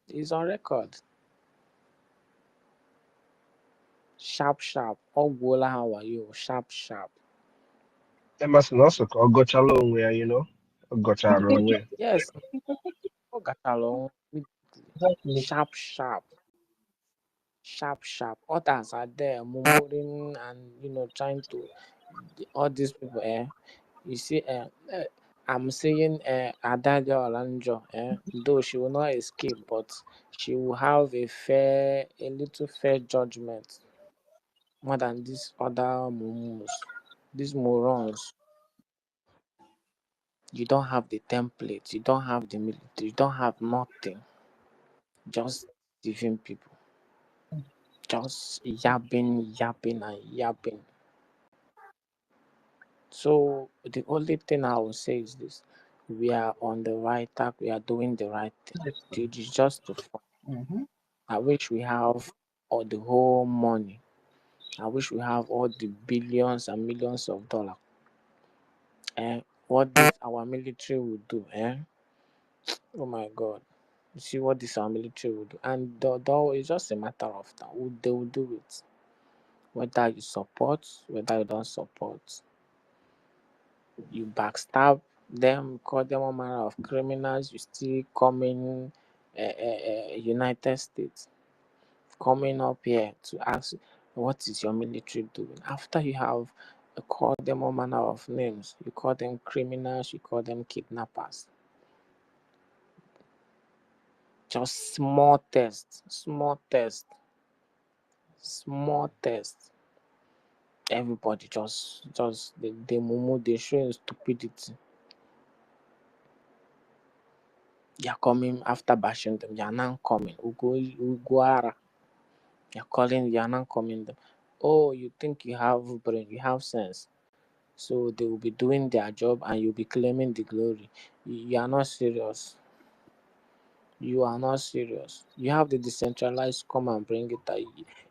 It's on record. Sharp, sharp. Ogwola, how are you? Sharp, sharp. Emerson also called Gotcha Long where, you know, Gotcha Long way. Yes, Ogatalo. Exactly. Sharp, sharp. Sharp, sharp. Others are there murmuring and trying to all these people. You see, I'm saying Adalia Olanjo. Though she will not escape, but she will have a little fair judgment more than these other mumus, these morons. You don't have the template. You don't have the military. You don't have nothing. Just deceiving people. Just yapping, yapping, and yapping. So the only thing I will say is this: we are on the right track. We are doing the right thing. It is just to fun. Mm-hmm. I wish we have all the whole money. I wish we have all the billions and millions of dollars. What this our military will do. Oh my God! You see what this our military will do, and it's just a matter of time. They will do it. Whether you support, whether you don't support, you backstab them, call them all manner of criminals. You still coming, United States, coming up here to ask, what is your military doing? After you have called them all manner of names, you call them criminals, you call them kidnappers. Just small test, small test, small test. Everybody just they mumu, they showing stupidity. You're coming after bashing them. You're now coming. Uguara. You're not coming them. Oh, you think you have brain, you have sense. So they will be doing their job and you'll be claiming the glory. You are not serious. You are not serious. You have the decentralized come and bring it.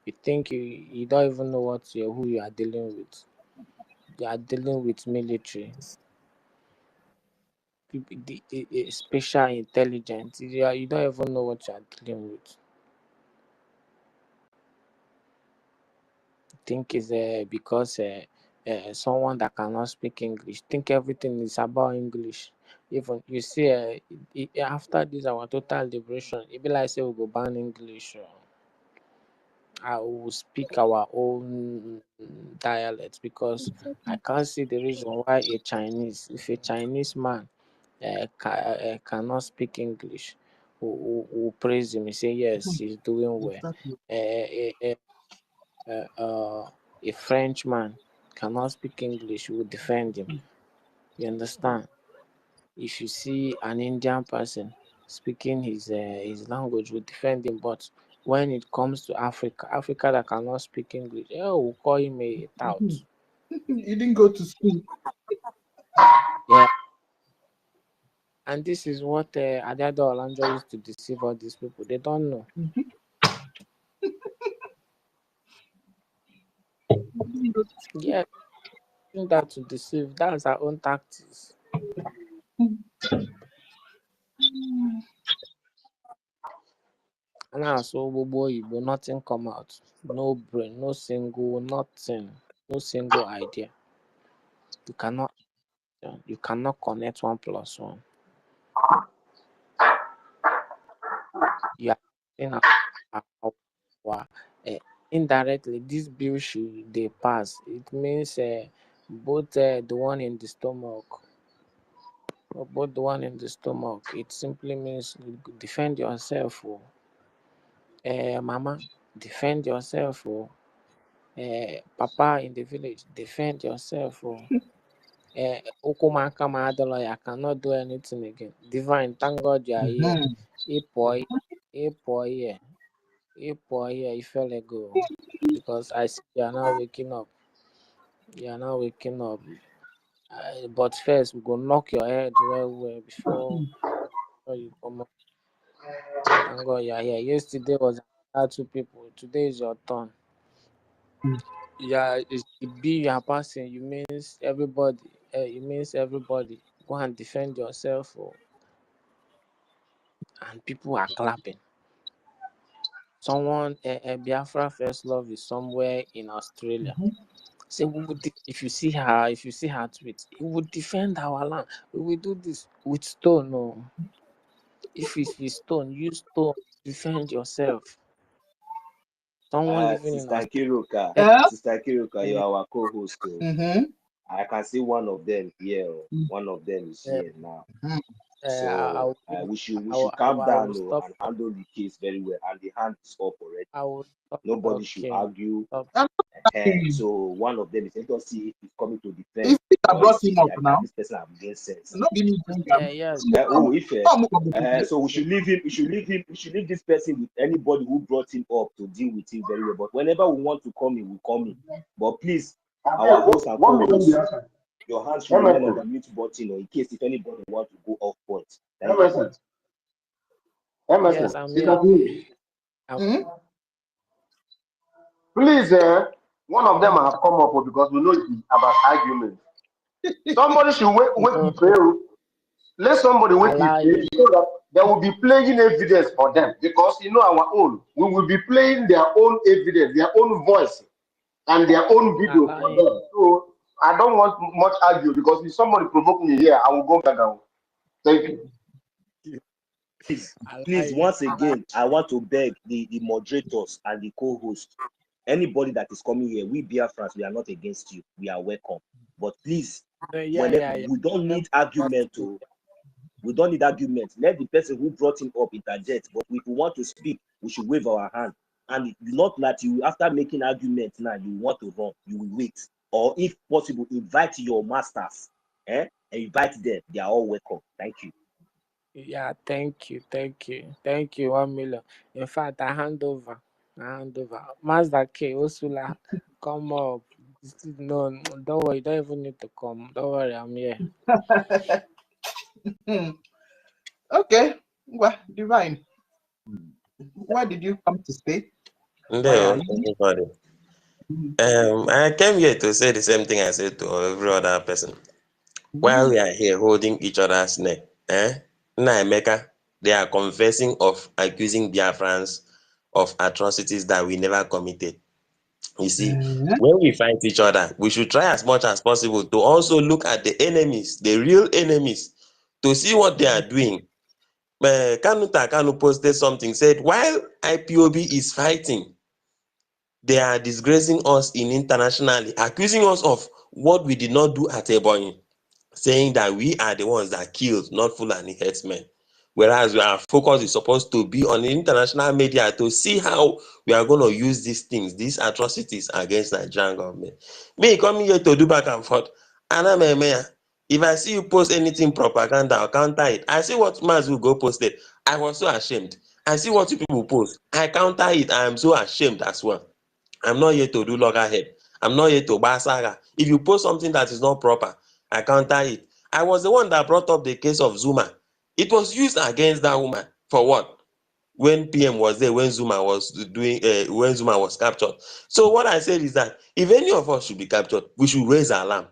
You think you don't even know who you are dealing with. You are dealing with military, special intelligence. You don't even know what you are dealing with. Think is because someone that cannot speak English think everything is about English. Even you see, after this our total liberation, it be like say we go ban English. I will speak our own dialect because I can't see the reason why if a Chinese man cannot speak English, we praise him. We say yes, he's doing well. Exactly. Uh, a Frenchman cannot speak English, will defend him. You understand? If you see an Indian person speaking his language, will defend him. But when it comes to Africa that cannot speak English, we'll call him a tout. You didn't go to school. Yeah. And this is what Adeado Olanjo used to deceive all these people. They don't know. Mhm. Yeah, using that to deceive. That's our own tactics. And now, so Igbo, nothing come out. No brain, no single, nothing, no single idea. You cannot, you cannot connect 1+1. You are in our indirectly. This bill should they pass. It means both the one in the stomach, both the one in the stomach. It simply means defend yourself. Mama, defend yourself. Papa in the village, defend yourself. Ukumaka Madolo, I cannot do anything again. Divine, thank God you are here. Mhm. A boy, you fell ago. Because I see you are now waking up. You are now waking up. But first, we go knock your head well before you come up. Thank God you are here. Yesterday was another 2 people. Today is your turn. Yeah, it be you are passing. You means everybody. It means everybody. Go and defend yourself, and people are clapping. someone, a Biafra First Love is somewhere in Australia. Say we would, if you see her tweets, we would defend our land. We will do this with stone. No, if it's with stone, use stone. Defend yourself. Someone living in Sister Australia. Kiruka, Yeah. Sister Kiruka, you are our co-host. Mm-hmm. I can see one of them here. One of them is here now. I So will, we should I calm down stop. and handle the case very well. And the hand is up already. I will stop Nobody should talking. argue. Stop. So one of them is, let us see if he's coming to defend. If I Or brought is him up like now, this person have against sense. not be me bring him. Yes. Oh, if so we should leave him. We should leave this person with anybody who brought him up to deal with him very well. But whenever we want to come in, we come in. But please, our host and co-host, your hands should remain on the mute button, or in case if anybody wants to go off point. Thank you. Yes, I'm here. Please, one of them have come up because we know it's about argument. Somebody should wake the prayer. Let somebody wake the prayer so that they will be playing evidence for them, because our own, we will be playing their own evidence, their own voice, and their own video for them. So I don't want much argue, because if somebody provoke me here, I will go back down. Thank you. Please, once again, I want to beg the moderators and the co-host, anybody that is coming here, we Biafrans, we are not against you. We are welcome. But please, we don't need argument. We don't need argument. Let the person who brought him up interject. But if we want to speak, we should wave our hand. And not that you, after making argument now, you want to run. You will wait. Or if possible, invite your masters. And invite them. They are all welcome. Thank you. Yeah, thank you. 1 million. In fact, I hand over. Master K, Osula, come up. No, don't worry. You don't even need to come. Don't worry, I'm here. Okay. Well, Divine. Why did you come to stay? No, everybody. I came here to say the same thing I said to every other person. While we are here holding each other's neck, Emeka, they are confessing of accusing Biafrans of atrocities that we never committed. You see, when we fight each other, we should try as much as possible to also look at the enemies, the real enemies, to see what they are doing. Kanu posted something, said, while IPOB is fighting, they are disgracing us internationally, accusing us of what we did not do at Ebonyi, saying that we are the ones that killed, not Fulani herdsmen. Whereas our focus is supposed to be on the international media to see how we are going to use these things, these atrocities against the Nigerian government. Me coming here to do back and forth, if I see you post anything propaganda, I'll counter it. I see what Mazu go posted. I was so ashamed. I see what you people post. I counter it. I am so ashamed as well. I'm not here to do loggerhead. I'm not here to basaga. If you post something that is not proper, I counter it. I was the one that brought up the case of Zuma. It was used against that woman for what? When PM was there, when Zuma was when Zuma was captured. So what I said is that if any of us should be captured, we should raise alarm.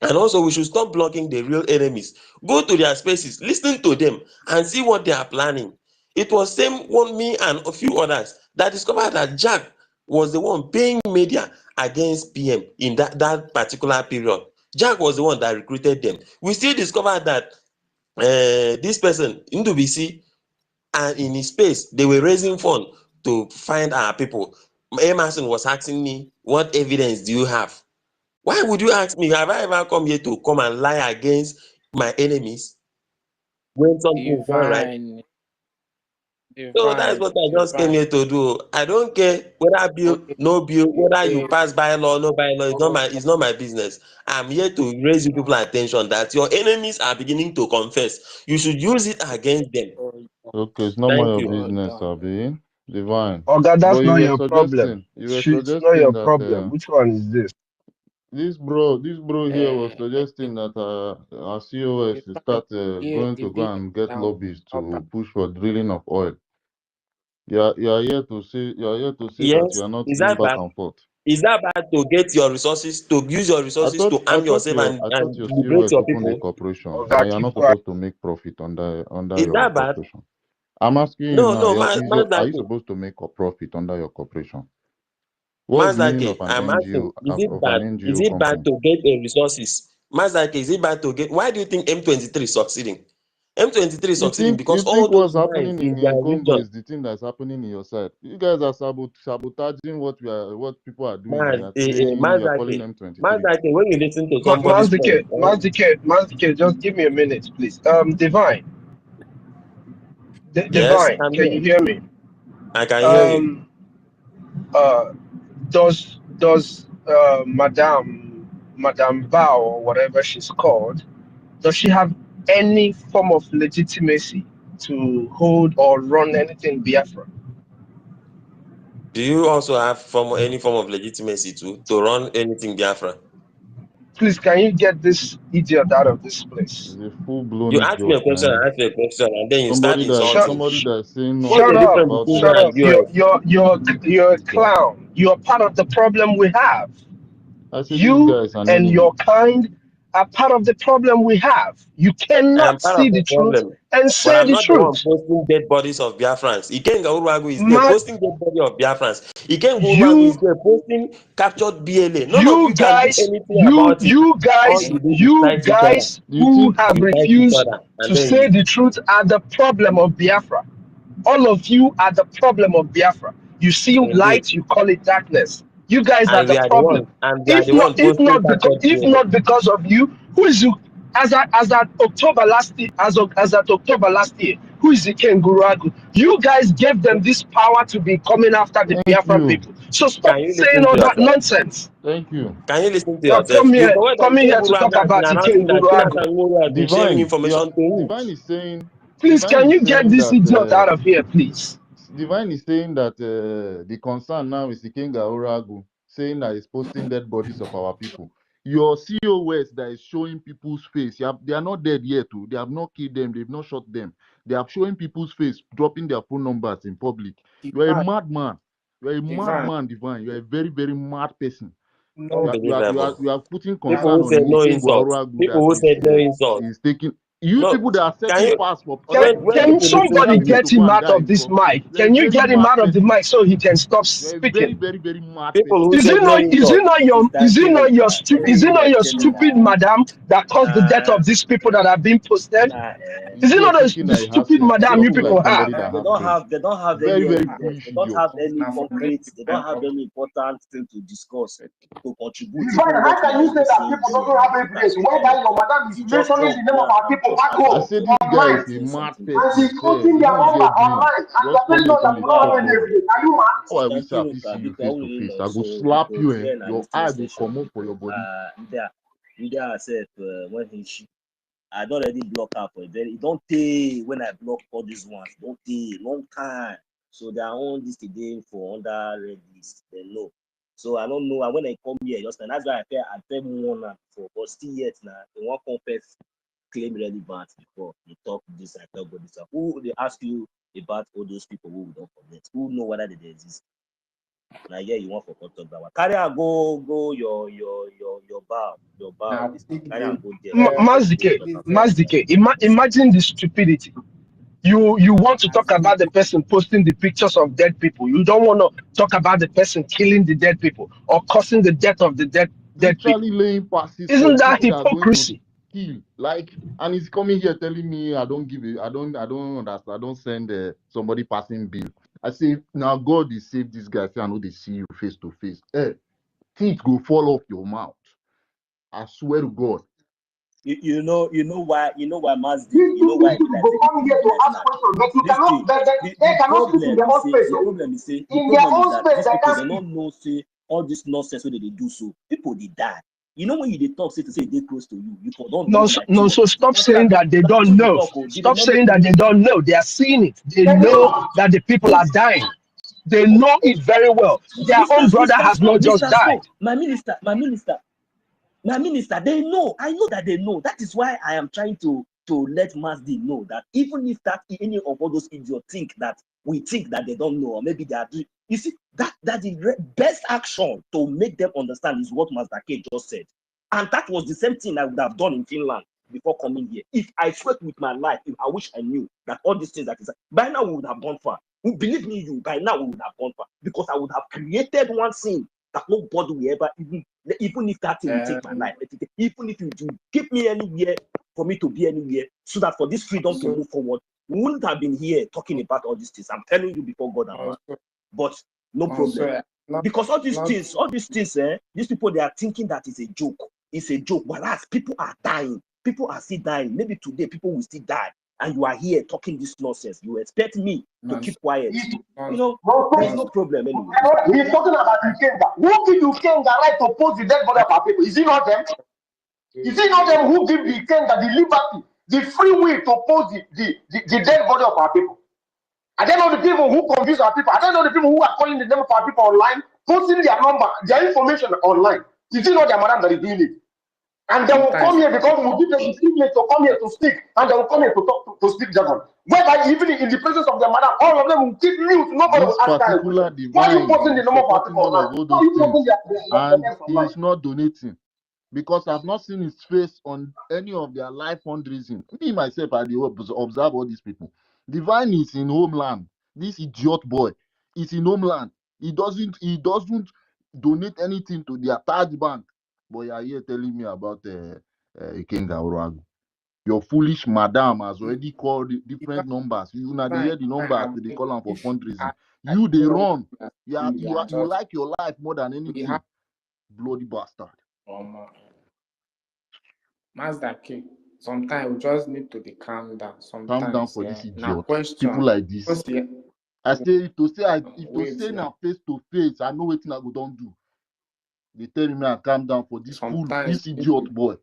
And also we should stop blocking the real enemies. Go to their spaces, listen to them, and see what they are planning. It was same one, me and a few others that discovered that Jack was the one paying media against PM in that particular period. Jack was the one that recruited them. We still discovered that this person, Ndubisi, and in his space, they were raising funds to find our people. Emerson was asking me, what evidence do you have? Why would you ask me? Have I ever come here to come and lie against my enemies when something is not right? So that's what I just came here to do. I don't care whether bill, no bill, whether you pass by law, no by law. It's not my business. I'm here to raise you people attention that your enemies are beginning to confess. You should use it against them. Okay, it's not Thank your you. business, Abi. Divine. Okay, that's But not your problem. you were It's not your suggesting that problem. Which one is this? this bro here was suggesting that our COS should start going to go and get lobbies to push for drilling of oil. You are here to say that Yes, you are not is going that back bad? and forth. Is that bad to get your resources, to use your resources to arm yourself I thought and your liberate COS your opened a people? corporation Okay, and you're keep not quiet. supposed to make profit under Is your that bad? corporation. I'm asking you No, now. no, Are you Mazaki, supposed to make a profit under your corporation? What's the meaning of an I'm asking, NGO of an is NGO it bad company? to get the resources? Mazaki, is it bad to get? Why do you think M23 is succeeding? M23 is You succeeding think because all what's those mines happening in in their Congo region. is the thing that's happening in your side? You guys are sabotaging what people are doing. We are training. You are calling them 23. Mazaki, when you listen to somebody's point, Mazdike, just give me a minute, please. Divine, yes, Divine, I'm can here. you hear me? I can hear you. Um, uh, does Madame Bao or whatever she's called, does she have any form of legitimacy to hold or run anything Biafra? Do you also have any form of legitimacy to run anything Biafra? Please, can you get this idiot out of this place? It's a full-blown You ask me a idiot, question, man. I ask you a question, and then you start Somebody that Shut, insulting. somebody that's saying What's shut the nonsense up, difference about between you shut and up. US? You're a clown. You're part of the problem we have. I say this You guy is an and enemy. your kind are part of the problem we have. You I am cannot part of see the the truth problem, and but say I'm the not the one truth. posting dead bodies of Biafrans. Ikenga Uruagu is there Ma, posting dead body of Biafrans. Ikenga Uruagu is you there posting captured BLA. None of you you can do guys anything about it. All you do is you fight each other. guys Do you who think have You fight each refused other, and to then say the truth are the problem of Biafra. All of you are the problem of Biafra. You see indeed, light, you call it darkness. You guys are and the we are the problem. ones, and we are the one posting captured If BLA. not because of you, who is you? As at October last year, as at October last year, who is the Ken Guragu? You guys gave them this power to be coming after the thank Biafran you. people. So Can stop you saying listen all to that yourself? nonsense. Thank you. Can you listen to Now yourself? You forgot that come here to talk Ikenga has been about announcing Iken that Guragu. Jonathan Nwodo has been sharing Divine, information to him. Please, Divine can is you get saying this that idiot out of here, please? Divine is saying that the concern now is Ikenga Oragu, saying that he's posting dead bodies of our people. Your COS that is showing people's face, they are not dead yet. Too. They have not killed them. They've not shot them. They are showing people's face, dropping their phone numbers in public. You are a madman. You are a madman, Divine. You are a very, very mad person. Unbelievable. You are putting People concern who on said no Ikenga insult. Oragu People that who said no insult. is taking. You No, people that are can setting you fast for other when people, Can people listen somebody to especially you, you, to get go him and out die of this because mic? you're a Can you very get him mad out of the person. mic so he can stop You're a very, speaking? very, very mad people person. who said no insult. Is it not your stupid madam that caused the death of these people that are being posted? Is Is it there not thinking the that he has stupid sense, madam you talking like people have? somebody that They has don't sense. have any Very, very evidence. foolish They don't idiot. have any concrete. They don't have any important thing to discuss to contribute. Divine, Even what how we can are you say even that saying people here, don't have people are evidence still whereby your madam is you just mentioning come the name of here our and people just back I home appear say this guy online is a saying mad something. and person. she's Sir. posting He their don't number get brain. online and Just you're come telling here, us that come we and don't have chop any Yeah, money. evidence. Are you mad? How I wish I Champagne fit see tàbí you kan face ó to lè face. lọ I go so slap you, because here na Your lis ten eye go session. come up for your body. India herself when she I don already block her for a very e don tey when I block all these ones. Don tey long time. So their own this today for under red list. They know. So I don't know. And when I come here, just and that's why I tell one and before, but still yet now they won't confess claim relevance before they talk this I talk about this. Who they ask you about all those people who we don't forget? Who know whether they exist? Now yeah, you want for talk that one. Carry and go your bar this thing. Carry and go there. Go talk about Mazdike, imagine the stupidity. You want to talk about the person posting the pictures of dead people. You don't want to talk about the person killing the dead people or causing the death of the dead Literally people. laying passes for Isn't the that people that are going to hypocrisy? kill. Like, and he's coming here telling me I don't give it. I don't understand. I don't send somebody passing bill. I say now God is save this guy. Say I know they see you face to face. Teeth go fall off your mouth. I swear to God. you know why Mazdi, These you know why it be people like go say come people here to bless ask now. questions, but you This cannot, thing, they cannot speak in their own space. the So problem is say in their own that space, these they people can't they speak. don't know say all this nonsense wey they do so people they die. You know when you dey talk say to say they close to you don't know like too No, much. so stop Now so saying that that they na don't true the know. talk oh, did they Stop not make saying that they police don't know. They are seeing it. They They know know. that the people are dying. They know it very well. Their own brother has not just died. My minister, they know. I know that they know. That is why I am trying to let Mazdi know that even if that any of all those idiots think that we think that they don't know, or maybe they are doing, you see, that the best action to make them understand is what Master K just said. And that was the same thing I would have done in Finland. before coming here. If I sweat with my life, if I wish I knew that all these things that is, by now we would have gone far. Believe me, by now we would have gone far, because I would have created one thing that nobody will ever, even if that thing will take my life, even if you do keep me anywhere, for me to be anywhere, so that for this freedom to move forward, we wouldn't have been here talking about all these things. I'm telling you before God and man. But no problem. Because all these things, these people, they are thinking that it's a joke. It's a joke. Whereas people are dying. People are still dying. Maybe today people will still die. And you are here talking this nonsense. You expect me to keep quiet. You know, there's no problem anyway. He's talking about Ikenga. Who give Ikenga right to post the dead body of our people? Is it not them? Is it not them who give the Ikenga the liberty, the free will to post the dead body of our people? I don't know the people who confuse our people. I don't know the people who are calling the name of our people online, posting their number, their information online. Is it not their madam that is doing it? And they will come here because we will give them the privilege to come here to speak, and they will come here to talk to speak jargon. Whereby even in the presence of their madam, all of them will keep mute. Nobody will ask that. Why are you posting the number of our people online? Why are you posting their names he online? is not donating. Because I've not seen his face on any of their live fundraising. Me, myself, I observe all these people. Divine is in homeland. This idiot boy is in homeland. He doesn't donate anything to their third bank. But you are here telling me about Ikenga Uragu. Your foolish madam has already called different numbers. You now they hear the numbers they call them for fundraising. You they run. You like your life more than anything. Bloody bastard. Master K, sometimes we just need to be calm down. Sometimes, calm down for this now idiot. question. People like this. I say if to say now face to face, I know what I go don't do. They tell me I calm down for this fool, this idiot boy.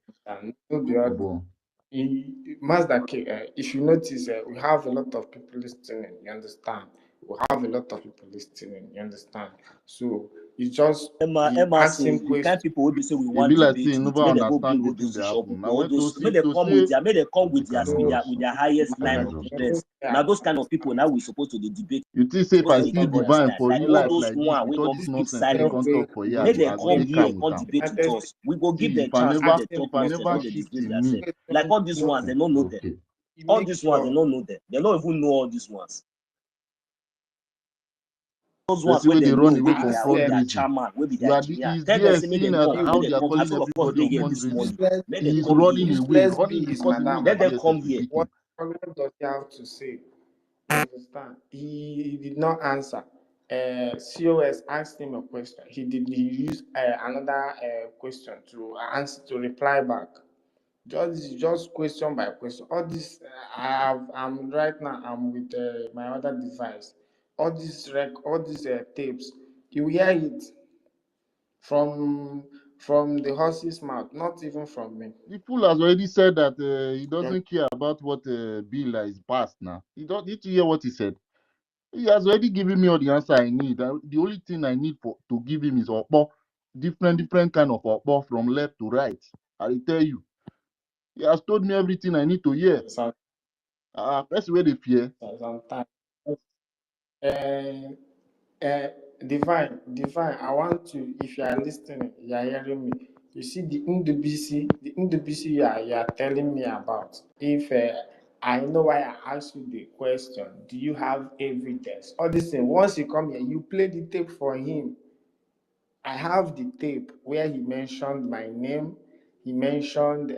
Master K, if you notice, we have a lot of people listening. You understand? We have a lot of people listening. You understand? So it's just asking the kind of people will be say we want be to like debate with. May they go bring all those shop. May they come with their highest line of defense. Now those kind of people now we supposed to debate. You think say if I see divine for real life like this, with all this nonsense they can't talk for here. May they come here, come debate with us. We go give them chance to talk nonsense, they disgrace themselves. Like all these ones, they don't know them. All these ones, they don't know them. They don't even know all these ones. Those ones where they run away from fundraising. Chairman, will be their engineer. He's there seeing how they are calling everybody on fundraising. He's running away, running because he knows let them come here. What does he have to say? You understand? He did not answer. COS asked him a question. He used another question to answer, to reply back. Just question by question. All this I'm right now. I'm with my other device. All these tapes, you hear it from the horse's mouth, not even from me. The fool has already said that he doesn't care about what bill is passed now. Did you hear what he said? He has already given me all the answer I need. The only thing I need to give him is different kind of from left to right. I will tell you. He has told me everything I need to hear. That's where they fear. Sometimes. Divine, I want to, if you are listening, you are hearing me. You see the NDBC you are telling me about. If I know why I asked you the question, do you have evidence? All this thing, once you come here, you play the tape for him. I have the tape where he mentioned my name. He mentioned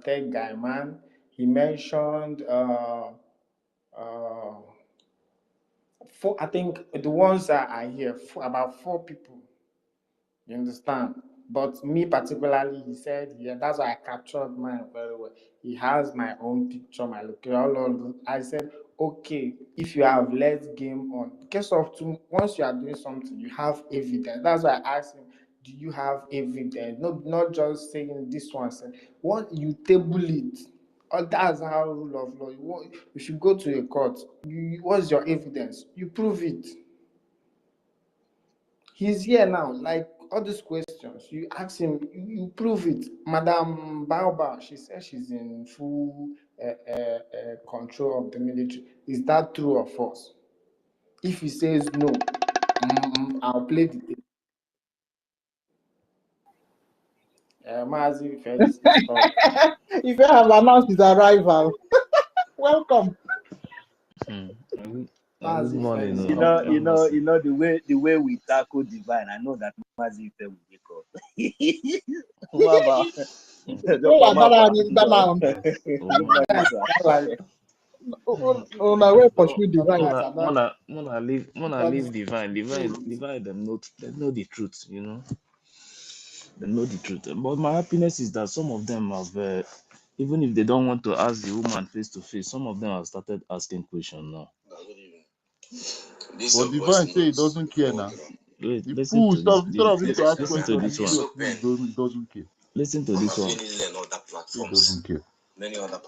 Tech Guy Man. He mentioned I think the ones that are here, about 4 people. You understand? But me particularly, he said, yeah, that's why I captured mine very well. He has my own picture, my location. I said, okay, if you have let's game on. Case of once you are doing something, you have evidence. That's why I asked him, do you have evidence? Not just saying this one. What you table it. Oh, that's how rule of law. If you go to a court, what's your evidence? You prove it. He's here now, like all these questions. You ask him, you prove it. Madam Baoba, she says she's in full control of the military. Is that true or false? If he says no, I'll play the tape. Mazi Ife is called. If you have announced his arrival, welcome. Good Mazi Ife morning, is You called. know the way we tackle divine. I know that Mazi Ife will wake up. Mama, good morning, sir. Una way pursue divine. leave divine them know the truth, you know. They know the truth. But my happiness is that some of them have, even if they don't want to ask the woman face to face, some of them have started asking questions now. But Divine say he doesn't care now. Wait, The listen fool, to this. instead of him to ask Listen to questions, this he one. doesn't care. Listen to this one. He doesn't care.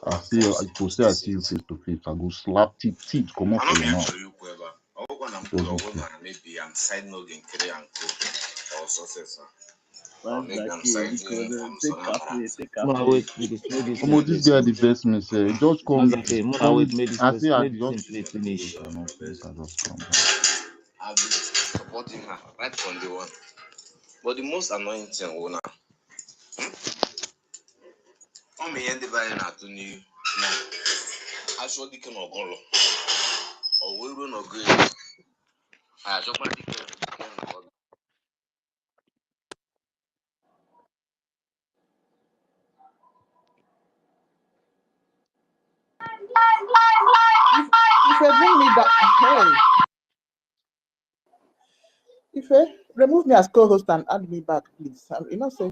I see you face to face. I go slap teeth come off for your mouth. Wait, make this Come on, this guy the best me say. Just call me. wait, make I say I this just play finish. make I just calm down. I've been supporting her right from day one. But the most annoying thing, Wona, I'm here the buy na to new. I saw the king of Golo. Or we will not agree. I just want to If you bring me that, hey, if you remove me as co-host and add me back, please. You know, say.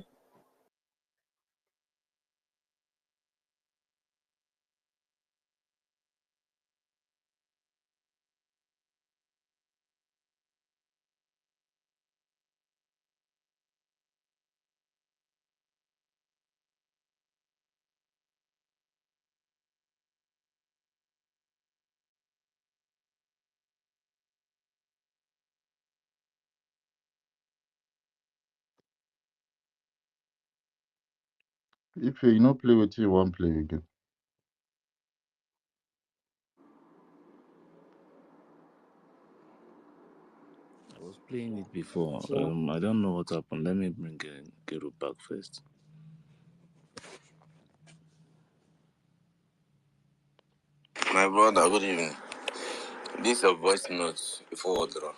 If you not play with you won't play again. I was playing it before. I don't know what happened. Let me bring Gero back first. my brother, good evening. This is a voice note before draw.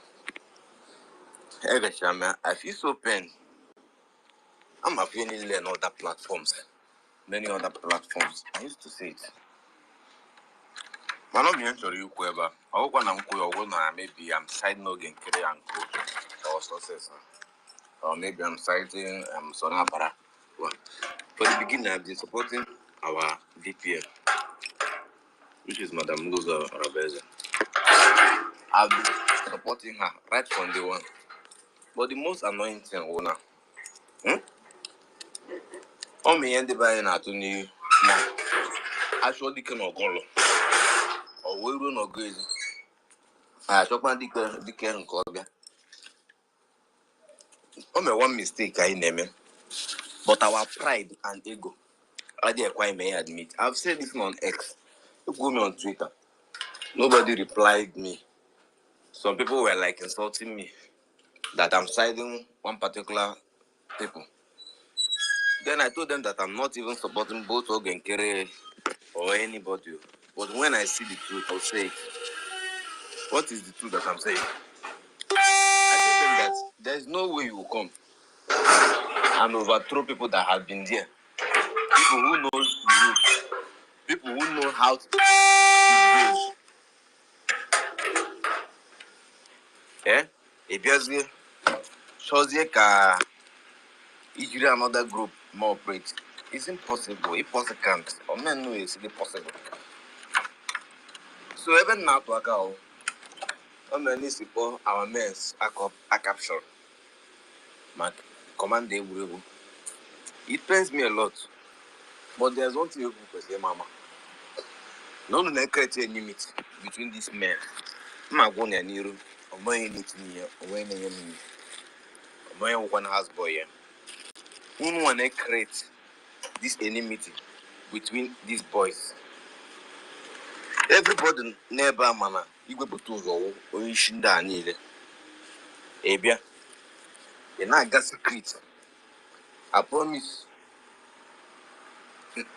Hey, Shama, I feel so pain. I'm a feeling on other platforms. Many other platforms. I used to say it. Man, I'm not sure you ever. I hope when I'm going maybe I'm siding again, carry and coach or success. Or maybe I'm citing Sonapara. Well, for the beginning, I've been supporting our DPL, which is Madam Ngozi Rabeza. I've been supporting her right from day one. But the most annoying thing, Ona, on me and the buyer to new now. Actually, cannot go or we will not go. I shop my dick and call me. Oh, my one mistake I name it. But our pride and ego, I dare quite may admit. I've said this on X. You go me on Twitter. Nobody replied me. Some people were like insulting me that I'm siding one particular people. Then I told them that I'm not even supporting both Ogenkere or anybody. But when I see the truth, I'll say it. What is the truth that I'm saying? I told them that there's no way you will come and overthrow people that have been there. People who know the rules. People who know how to use. Eh? If shows ka usually another group more operate. It's impossible. Impossible can't. Or men know it's impossible. So even now to go, many people our men are captured. Mark command they will. It pains me a lot. But there's one thing you can say, Mama. No one create any enmity between these men. I'm going to need you. I'm going to need you. I'm going to need you. I'm going to one house boy. Who want to create this enmity between these boys? Everybody never mana. You go to the or you shouldn't need it. Ebia, you're not got secret. I promise.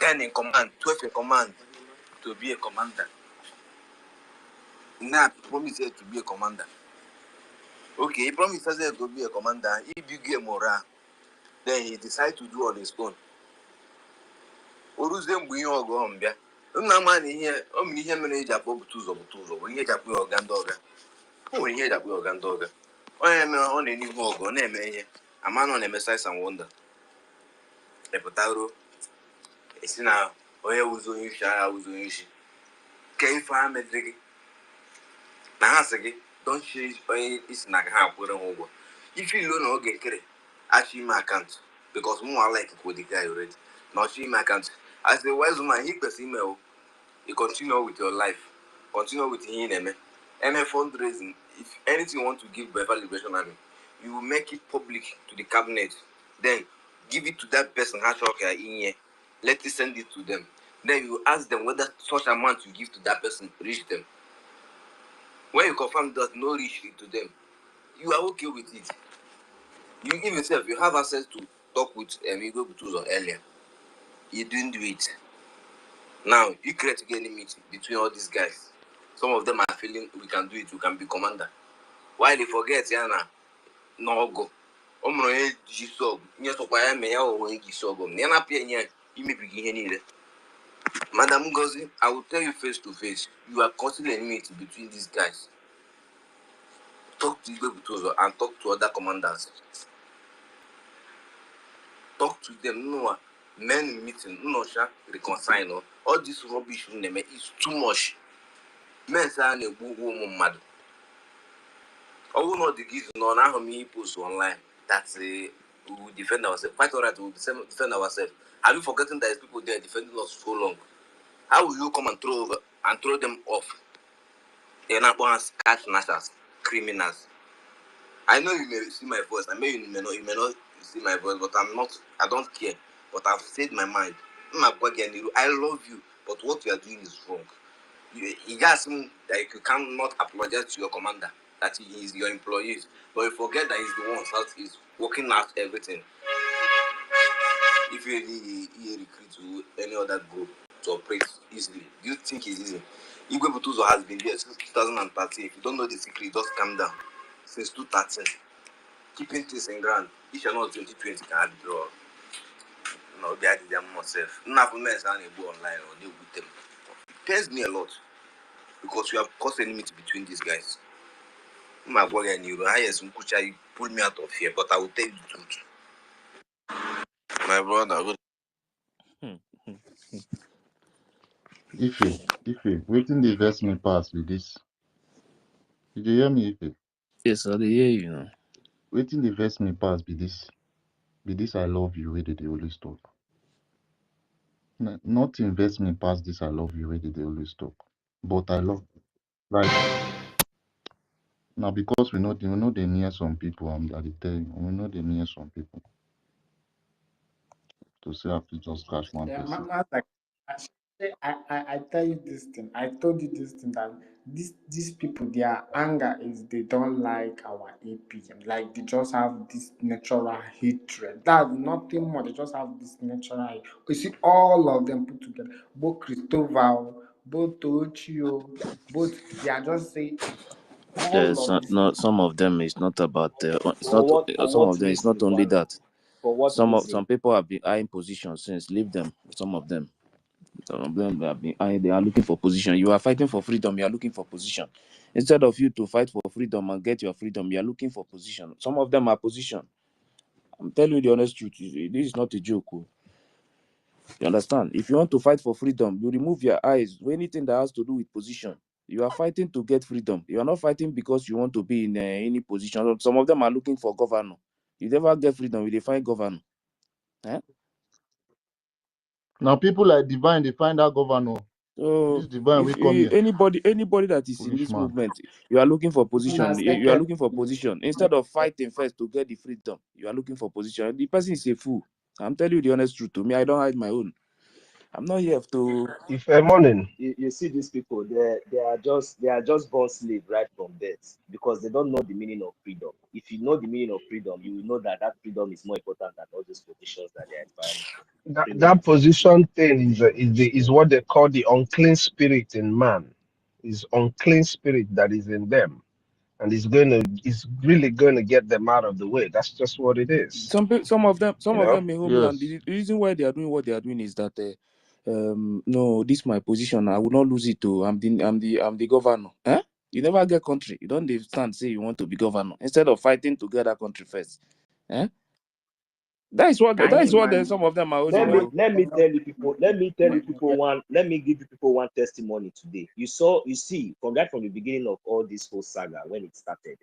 10 in command, 12 in command to be a commander. Now, promise to be a commander. Okay, he promised to be a commander. If you get morale, then he decided to do on his own. Uruzem bu ihe ọgọ mbịa. Nna ma na ihe o mere ihe mere eji akpọ butu ụzọ bụ ihe eji akpọ ya ọga ndị ọga. O nwere ihe eji akpọ ya ọga ndị ọga. Onye mere ọ na-enihu ọgọ na-eme ihe. Ama na ọ na-eme signs and wonder. Epụtaro esi na onye wuzo onye isi agha wuzo onye isi. Ke ife ha medịrị gị. Na ha sị gị don't change onye isi na ha akwụrụ ha ụgwọ. Ife ilo na oge nkere achị ime account because mụ I like with the guy already. Not achị ime account. As a wise woman, he kwesịrị ime you continue with your life. Continue with him. Any fundraising, if anything you want to give Biafra Liberation Army, you will make it public to the cabinet. Then give it to that person. Let it send it to them. Then you ask them whether such amount you give to that person reach them. When you confirm that no reach it to them, you are okay with it. You even yourself, you have access to talk with Amigo Butuzo earlier. You didn't do it. Now, you create a limit between all these guys. Some of them are feeling we can do it, we can be commander. Why they forget, Yana? No go. Omro Jisog, Nyasopaya Maya or Jisogom. Nana Pia, you may begin here. Madam Ngozi, I will tell you face to face, you are causing a limit between these guys. Talk to Ibe and talk to other commanders. Talk to them, no men meeting, no reconcile. All this rubbish is too much. Men say na egbu mmadụ. All not the gives no now how many posts online that we will defend ourselves. Quite alright, we will defend ourselves. Have you forgotten that people there defending us so long? How will you come and throw them off? They're not going to catch snatchers, criminals. I know you may see my voice. I mean you may not see my voice, but I don't care. But I've said my mind. I love you, but what you are doing is wrong. You guys mean that you cannot apologize to your commander, that he is your employee, but you forget that he's the one that is working out everything. If you really recruit to any other group to operate easily, do you think it's easy? Igwe Butuzo has been there since 2013. If you don't know the secret, just calm down. Since 2013, keeping things in ground. If you're not 2020, can draw. No, they are them myself. None of them go online or deal with them. It pains me a lot. Because you have caused enemy between these guys. My boy and you, you pull me out of here, but I will tell you the truth. My brother. Ife, waiting the investment pass with this. Did you hear me, Ife? Yes, I dey hear you now. Waiting the investment pass with this. With this, I love you, where did they always talk? Not investment pass this, I love you, where did they always talk? But I love, like, now because we know they near some people, I tell you, we know they near some people. To say I have to just catch one Yeah, person. I tell you this thing. I told you this thing that these people, their anger is they don't like our APM. Like they just have this natural hatred. That's nothing more. They just have this natural hate. You see all of them put together. Both Christopher, both Tochio, both they are just saying all There's of this. some of them is not about it's For not what for some what of them. It's not reason? only that. For what reason? Some people have been eyeing positions since. Leave them. Some of them have been eyeing. They are looking for position. You are fighting for freedom. You are looking for position. Instead of you to fight for freedom and get your freedom, you are looking for position. Some of them are position. I'm telling you the honest truth. This is not a joke. You understand? If you want to fight for freedom, you remove your eyes to anything that has to do with position. You are fighting to get freedom. You are not fighting because you want to be in any position. Some of them are looking for governor. You never get freedom, you dey find governor. Eh? Now people like Divine, they find out governor. So This Divine if will come here. anybody that is in Foolish this man. movement, you are looking for Una position. You are second. looking for position instead of fighting first to get the freedom. You are looking for position. The person is a fool. I'm telling you the honest truth. To me, I don't hide my own. I'm not here to. If a morning, You see these people, they are just born slave right from birth because they don't know the meaning of freedom. If you know the meaning of freedom, you will know that freedom is more important than all those positions that they are aspiring for. that position thing is what they call the unclean spirit in man. Is unclean spirit that is in them, and is really going to get them out of the way. That's just what it is. Some of them You know. may hold me, and Yes. the reason why they are doing what they are doing is that no, this my position. I will not lose it. To I'm the governor. Eh? You never get country. You don't stand say you want to be governor instead of fighting to get that country first. Eh? That is what some of them are holding. Oh. Let me tell you people let me give you people one testimony today. You see from the beginning of all this whole saga when it started,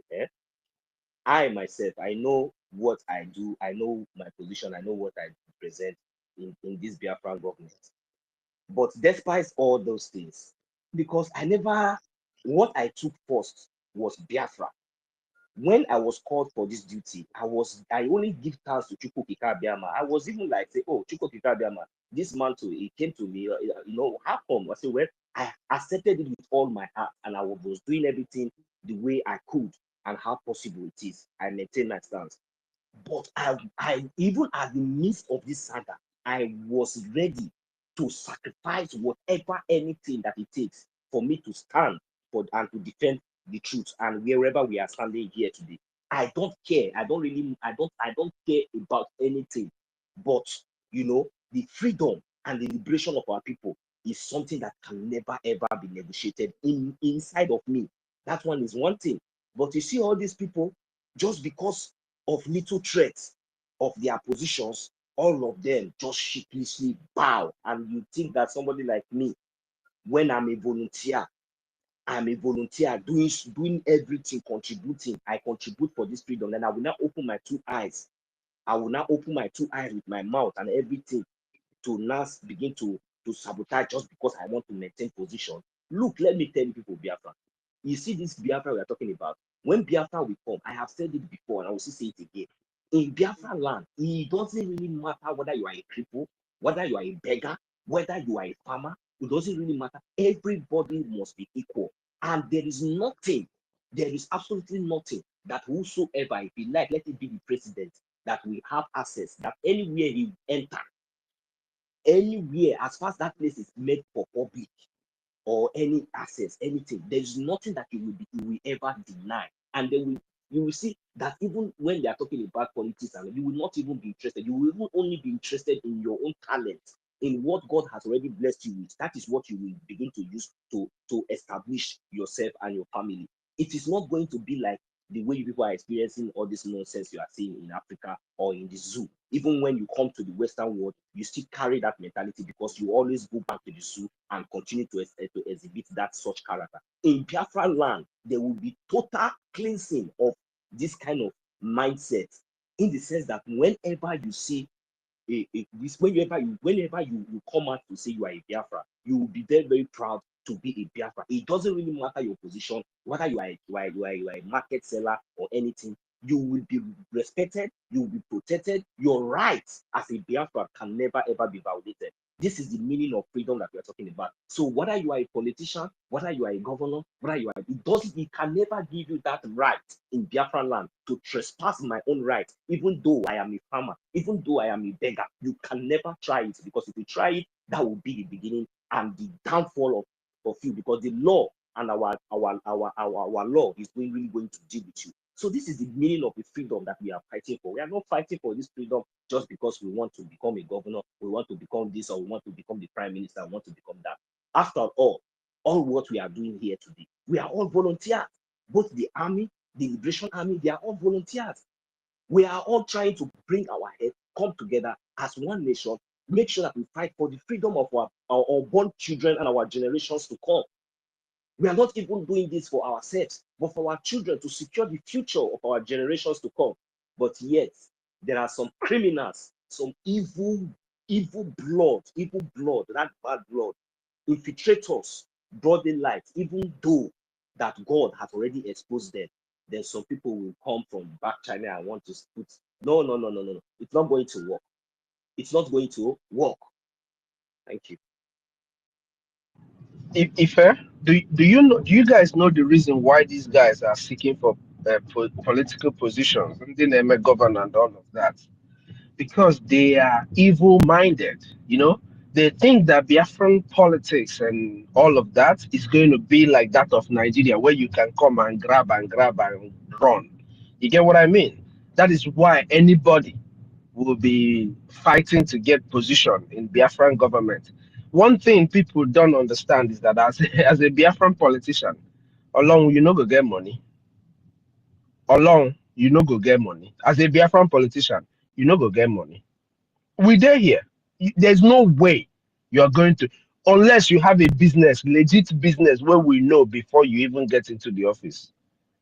I myself, I know what I do, I know my position, I know what I represent in this Biafran government. But despite all those things, because what I took first was Biafra. When I was called for this duty, I only give thanks to EFIK-IBIBIO. I was even like, say, oh, EFIK-IBIBIO, this man too, he came to me, how come? I said, well, I accepted it with all my heart, and I was doing everything the way I could and how possible it is. I maintain my stance. But I even at the midst of this saga, I was ready to sacrifice whatever, anything that it takes for me to stand for and to defend the truth. And wherever we are standing here today, I don't care. I don't care about anything. But the freedom and the liberation of our people is something that can never ever be negotiated inside of me. That one is one thing. But you see all these people, just because of little threats of their positions, all of them just sheepishly bow. And you think that somebody like me, when I'm a volunteer doing everything, contributing. I contribute for this freedom, and I will not open my two eyes. I will not open my two eyes with my mouth and everything to now begin to sabotage just because I want to maintain position. Look, let me tell you people, Biafra. You see this Biafra we are talking about. When Biafra will come, I have said it before and I will still say it again. In Biafra land, it doesn't really matter whether you are a cripple, whether you are a beggar, whether you are a farmer. It doesn't really matter. Everybody must be equal. And there is absolutely nothing that whosoever, if he like, let it be the president, that will have access, that anywhere he enter, anywhere, as far as that place is made for public or any access, anything, there's nothing that you will ever deny. And then you will see that even when they are talking about politics, and you will not even be interested. You will even only be interested in your own talent, in what God has already blessed you with. That is what you will begin to use to establish yourself and your family. It is not going to be like the way you people are experiencing all this nonsense you are seeing in Africa or in the zoo. Even when you come to the Western world, you still carry that mentality because you always go back to the zoo and continue to exhibit that such character. In Biafra land, there will be total cleansing of this kind of mindset, in the sense that whenever you see whenever you come out to say you are a Biafra, you will be very, very proud to be a Biafra. It doesn't really matter your position, whether you are a market seller or anything. You will be respected, you will be protected. Your rights as a Biafra can never ever be violated. This is the meaning of freedom that we are talking about. So whether you are a politician, whether you are a governor, whether you are, it can never give you that right in Biafra land to trespass my own right, even though I am a farmer, even though I am a beggar. You can never try it, because if you try it, that will be the beginning and the downfall of you, because the law and our law is really going to deal with you. So this is the meaning of the freedom that we are fighting for. We are not fighting for this freedom just because we want to become a governor, we want to become this, or we want to become the prime minister, we want to become that. After all what we are doing here today, we are all volunteers. Both the army, the Liberation Army, they are all volunteers. We are all trying to bring our head, come together as one nation, make sure that we fight for the freedom of our unborn children and our generations to come. We are not even doing this for ourselves, but for our children, to secure the future of our generations to come. But yet, there are some criminals, some evil blood, that bad blood, infiltrators, broad daylight, even though that God has already exposed them. Then some people will come from back China and want to put, no. It's not going to work. It's not going to work. Thank you. Ife, do you know? Do you guys know the reason why these guys are seeking for political positions, and then they make governor and all of that? Because they are evil-minded. You know, they think that Biafran politics and all of that is going to be like that of Nigeria, where you can come and grab and run. You get what I mean? That is why anybody will be fighting to get position in Biafran government. One thing people don't understand is that as a Biafran politician, along you no go get money. Along you no go get money. As a Biafran politician, you no go get money. We there here. There's no way you are going to, unless you have a business, legit business, where we know before you even get into the office.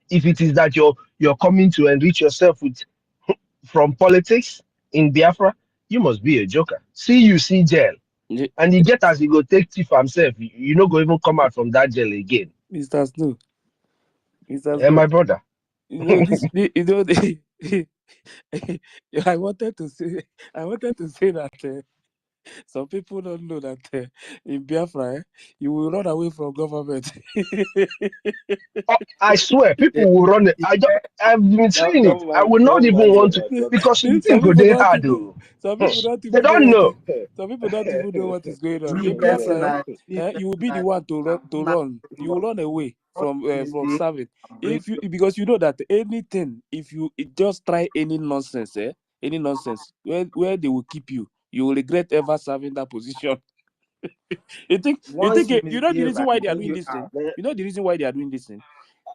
If it is that you're coming to enrich yourself with from politics in Biafra, you must be a joker. See jail. Ye- And you get as you go take thief himself, you no go even come out from that jail again. Mr. Snow, Mr. Eh, Snow, my brother. you know, I wanted to say, that some people don't know that in Biafra, you will run away from government. Oh, I swear, people will run it. I've been saying it. I will not Don't even mind want them, to my brother. because the thing Some go people they don't hard. even, Oh. some people don't They even know don't what is, know. some people don't even know what is going on See in person Biafra. like this, You will be the like one to run. Anna, You will run away what is from the serving. bring If you because you know that anything, if you just try any nonsense, any nonsense, where they will keep you, you will regret ever serving that position. once you You know the misbehave reason and why they are bring doing you this thing. out. You know the reason why they are doing this thing.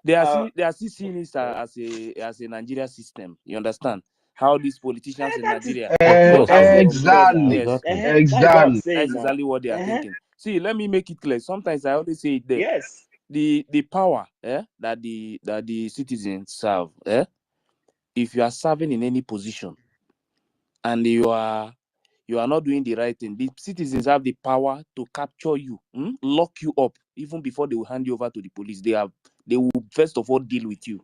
They are still seeing it as a Nigeria system. You understand how these politicians in That is, Nigeria of course, just I have get to the point operate. now. Exactly. Yes, Exactly. That's what I'm Exactly. that's saying now. exactly what they are thinking. See, let me make it clear. Sometimes I always say it there. Yes. The power that the citizens serve, if you are serving in any position and you are not doing the right thing, the citizens have the power to capture you, lock you up even before they will hand you over to the police. They will first of all deal with you.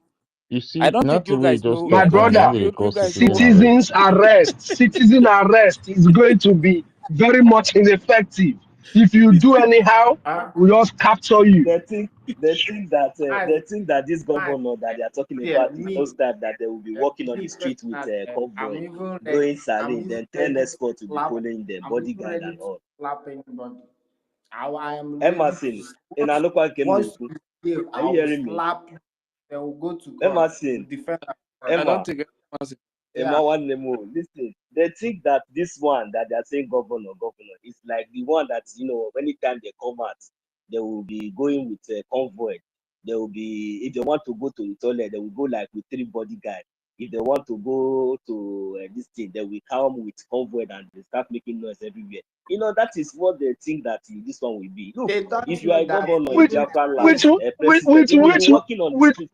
You I see, don't think not the you way you guys just know. My I talk don't now, think brother, they you call guys know citizen what. arrest. citizen arrest is going to be very much ineffective. If you do anyhow, Uh, we just capture you. I, They think that this I, governor that they are talking yeah, about is those me, type that they will be walking on me the street with personally, a convoy, blowing I'm saline, even then 10 ready to escorts to be slap. following them, I'm even bodyguard ready and to all. slap anybody. I am ready to. Emerson, in Anokwa Once Kemneku, you behave, are I you will hearing me? slap you. Then we'll go to court to Emerson, defend I ourselves. don't Emma, think. Yeah. Listen, they think that this one that they are saying governor, is like the one that, anytime they come out, they will be going with a convoy. They will be, if they want to go to the toilet, they will go like with 3 bodyguards. If they want to go to this thing, they will come with convoy and they start making noise everywhere. That is what they think that this one will be. Look, They don't if you are know a that governor in Which, even Biafra land, which, even a which, president, which, you will be which, walking on the which, street.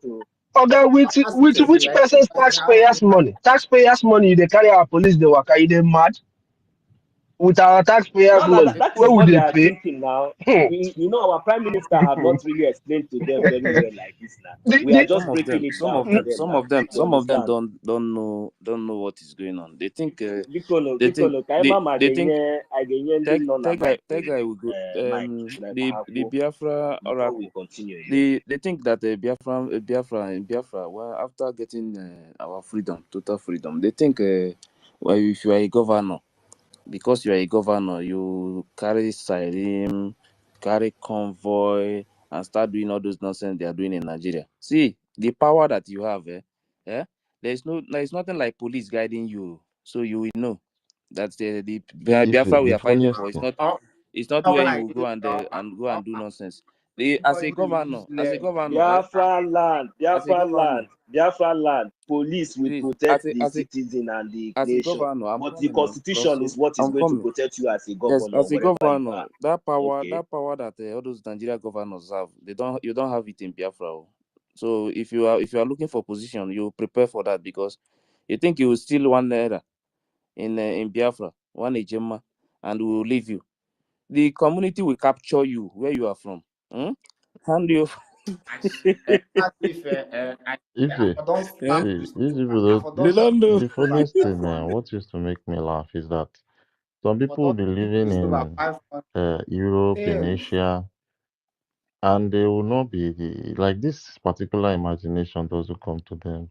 other our citizens, which person's taxpayers money? Taxpayers money, they carry our police, they work. Are they mad? With our taxpayers No, money, that where is would what they they are pay? thinking now. Hmm. Our prime minister have not really explained to them very well like this now. We are The, just breaking it down for them now. You Some of them understand? don't know what is going on. They think Bikono, kaima ma they think agenye ndị nọ na mic Tech guy will go. mic The na-ekwu Biafra before we oracle. continue again. They think that Biafra. Well, after getting our freedom, total freedom, they think well, if you are a governor, because you are a governor, you carry siren, carry convoy, and start doing all those nonsense they are doing in Nigeria. See the power that you have, eh? There's nothing like police guiding you, so you will know that the If Biafra we the are fighting funniest for. thing, It's not where you like will this, go and go and do nonsense. The everybody as a useless. governor, as a governor, Biafra land, police will please, protect the citizen and the as a nation. governor, I'm But the coming now. constitution is what is I'm going to coming. protect you as a Yes, governor as a wherever you governor, are. Okay. that power that all those Nigeria governors have, you don't have it in Biafra. Oh. So if you are looking for position, you prepare for that because you think you will steal one naira in Biafra, one ejema, and we will leave you. The community will capture you where you are from. Hand you. As if if I it, for don't Eh? slap see, you, these people I don't, for They don't don't know. the slap funniest you thing, for me. what used to make me laugh is that Some But people will all be the living is over in 500. Europe, in Damn. Asia, and they will not be like this particular imagination doesn't come to them,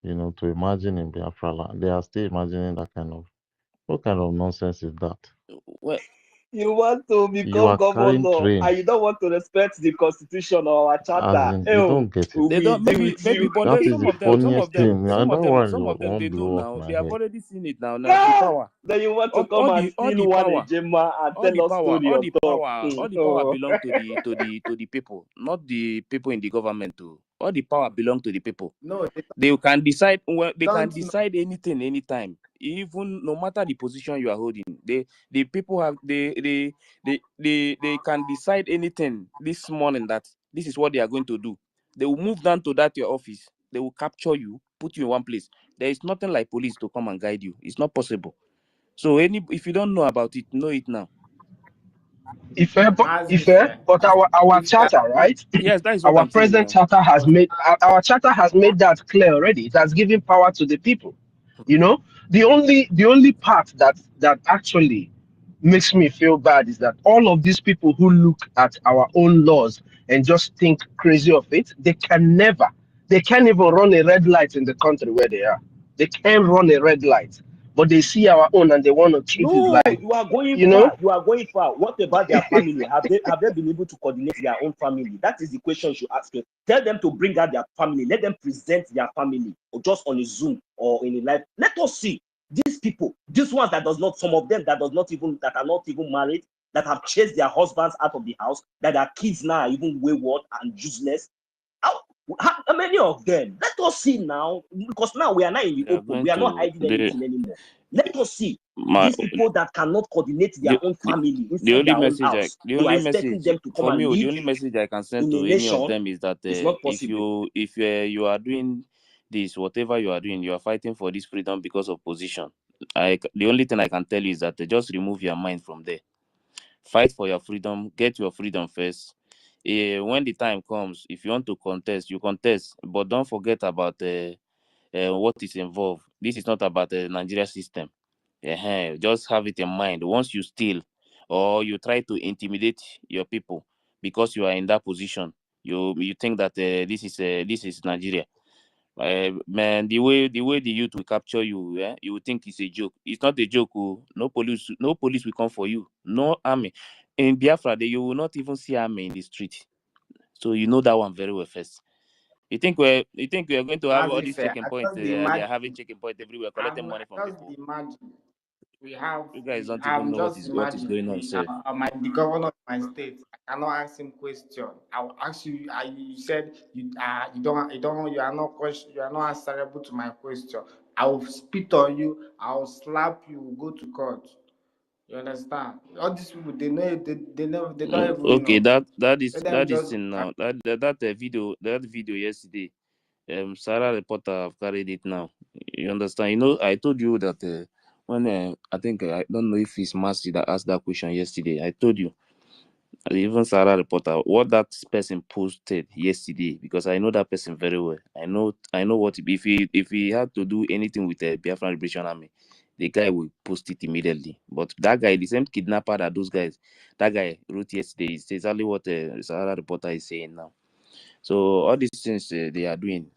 to imagine in Biafra land. They are still imagining that kind of, what kind of nonsense is that? Well, you want to You become are carrying governor and trains, you don't want to respect the constitution or our as charter. in, you Oh, don't get it. we They don't deal maybe with maybe you. but That there's is the some of funniest them thing. some of That them one some of them won't they do blow off now. my They have head. already seen it now. Now the power. Then you want to All come and the steal one power. agema and All the tell us power, story on top. all the power Oh. belong to the people, not the people in the government too. All the power belong to the people. No, They can decide they can don't know. decide anything anytime, even no matter the position you are holding. The people have they can decide anything this morning that this is what they are going to do. They will move down to that your office. They will capture you, put you in one place. There is nothing like police to come and guide you. It's not possible. So if you don't know about it, know it now. Mazi But our if charter, right? Yes, that is what Our I'm saying present now. charter has made our charter has made that clear already. It has given power to the people. You know, the only part that actually makes me feel bad is that all of these people who look at our own laws and just think crazy of it, they can't even run a red light in the country where they are. They can't run a red light, but they see our own and they want to treat it No, like, you are going you know. far. You are going far. What about their family? Have they been able to coordinate their own family? That is the question you should ask them. Tell them to bring out their family. Let them present their family, or just on a Zoom or in a live. Let us see these people, these ones some of them that are not even married, that have chased their husbands out of the house, that their kids now are even wayward and useless. How many of them? Let us see now, because now we are not in the They are open. going We are not to hiding anything anymore. Let us see my these people that cannot coordinate their the, own the, family the inside only their own message house. the You are only expecting message them to come for me, and the lead only message I can send in a to any of nation. them is that It's not if possible. you are doing this, whatever you are doing, you are fighting for this freedom because of position. The only thing I can tell you is that just remove your mind from there. Fight for your freedom. Get your freedom first. When the time comes, if you want to contest, you contest, but don't forget about what is involved. This is not about the Nigeria system. Just have it in mind. Once you steal or you try to intimidate your people because you are in that position, you think that this is Nigeria. Man, the way the youth will capture you, you will think it's a joke. It's not a joke. Oh. No police will come for you. No army. In Biafra, you will not even see army in the street. So you know that one very well first. You think we are going to have all Mazi these fair. checking I points? just the They imagine. are having checking point everywhere, collecting money from I just people. imagine. You guys don't even I'm know just what is imagining going on, sir. the governor of my state. I cannot ask him question. I will ask you. You said you are not question. You are not answerable to my question. I will spit on you. I will slap you. We'll go to court. You understand? All these people, they don't even Okay, know. that Let is them that is just. in now. That video yesterday. Sarah reporter have carried it now. You understand? I told you that when I think I don't know if it's Mercy that asked that question yesterday. I told you. Even Sarah reporter, what that person posted yesterday, because I know that person very well. I know what if he had to do anything with the Biafran Liberation Army, the guy will post it immediately. But that guy, the same kidnapper that those guys, that guy wrote yesterday, is exactly what Sarah reporter is saying now. So all these things they are doing.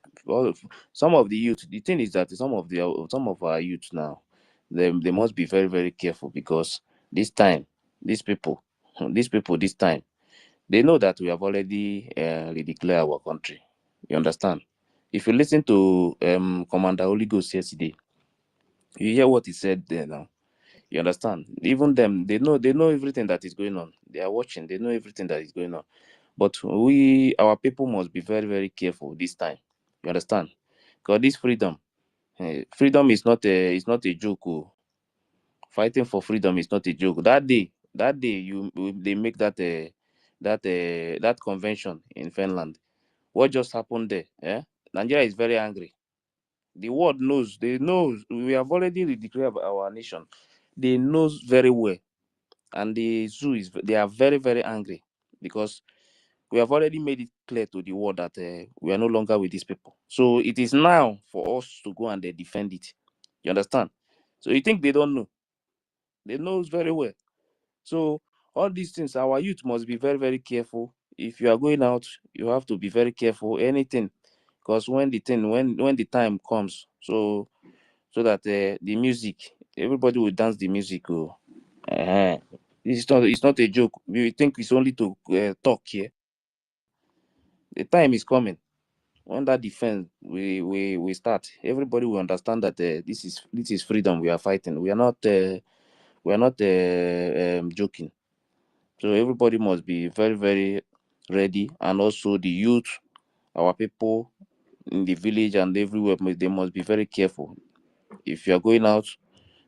Some of the youth, the thing is that some of our youth now, they must be very very careful because this time, these people, this time, they know that we have already redeclared our country. You understand? If you listen to Commander Holy Ghost yesterday, you hear what he said there now. You understand? Even them, they know everything that is going on. They are watching. They know everything that is going on. But our people must be very, very careful this time. You understand? Because this freedom is not a joke. Oh. Fighting for freedom is not a joke. That day, they make that convention in Finland. What just happened there? Nigeria is very angry. The world knows. They know we have already declared our nation. They knows very well, and they are very, very angry because we have already made it clear to the world that we are no longer with these people. So it is now for us to go and defend it. You understand? So you think they don't know? They know very well. So all these things, our youth must be very, very careful. If you are going out, you have to be very careful. Anything, because when the time comes, so that the music, everybody will dance the music. Oh, it's not a joke. You think it's only to talk here. The time is coming when that defense we start. Everybody will understand that this is freedom we are fighting. We are not joking. So everybody must be very, very ready, and also the youth, our people in the village and everywhere, they must be very careful. If you are going out,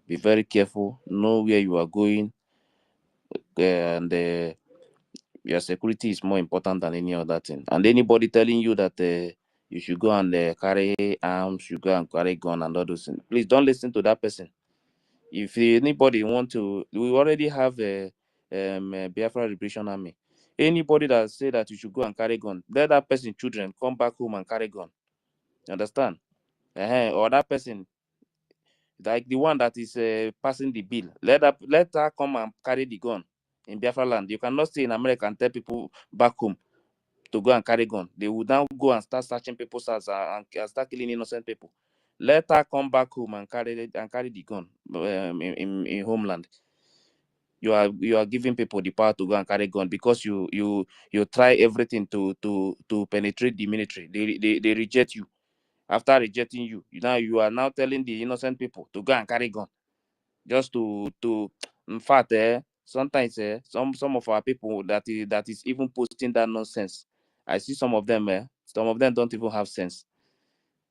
be very careful. Know where you are going, and your security is more important than any other thing. And anybody telling you that you should go and carry arms, you go and carry gun and all those things, please don't listen to that person. If anybody want to, we already have a Biafra Liberation Army. Anybody that say that you should go and carry gun, let that person children come back home and carry gun. You understand? Or that person, like the one that is passing the bill, let her come and carry the gun in Biafra land. You cannot stay in America and tell people back home to go and carry gun. They will now go and start searching people's house and start killing innocent people. Let her come back home and carry the gun in homeland. You are giving people the power to go and carry gun because you try everything to penetrate the military. They reject you. After rejecting you, you are now telling the innocent people to go and carry gun just to in fact sometimes some of our people that is even posting that nonsense. I see some of them don't even have sense.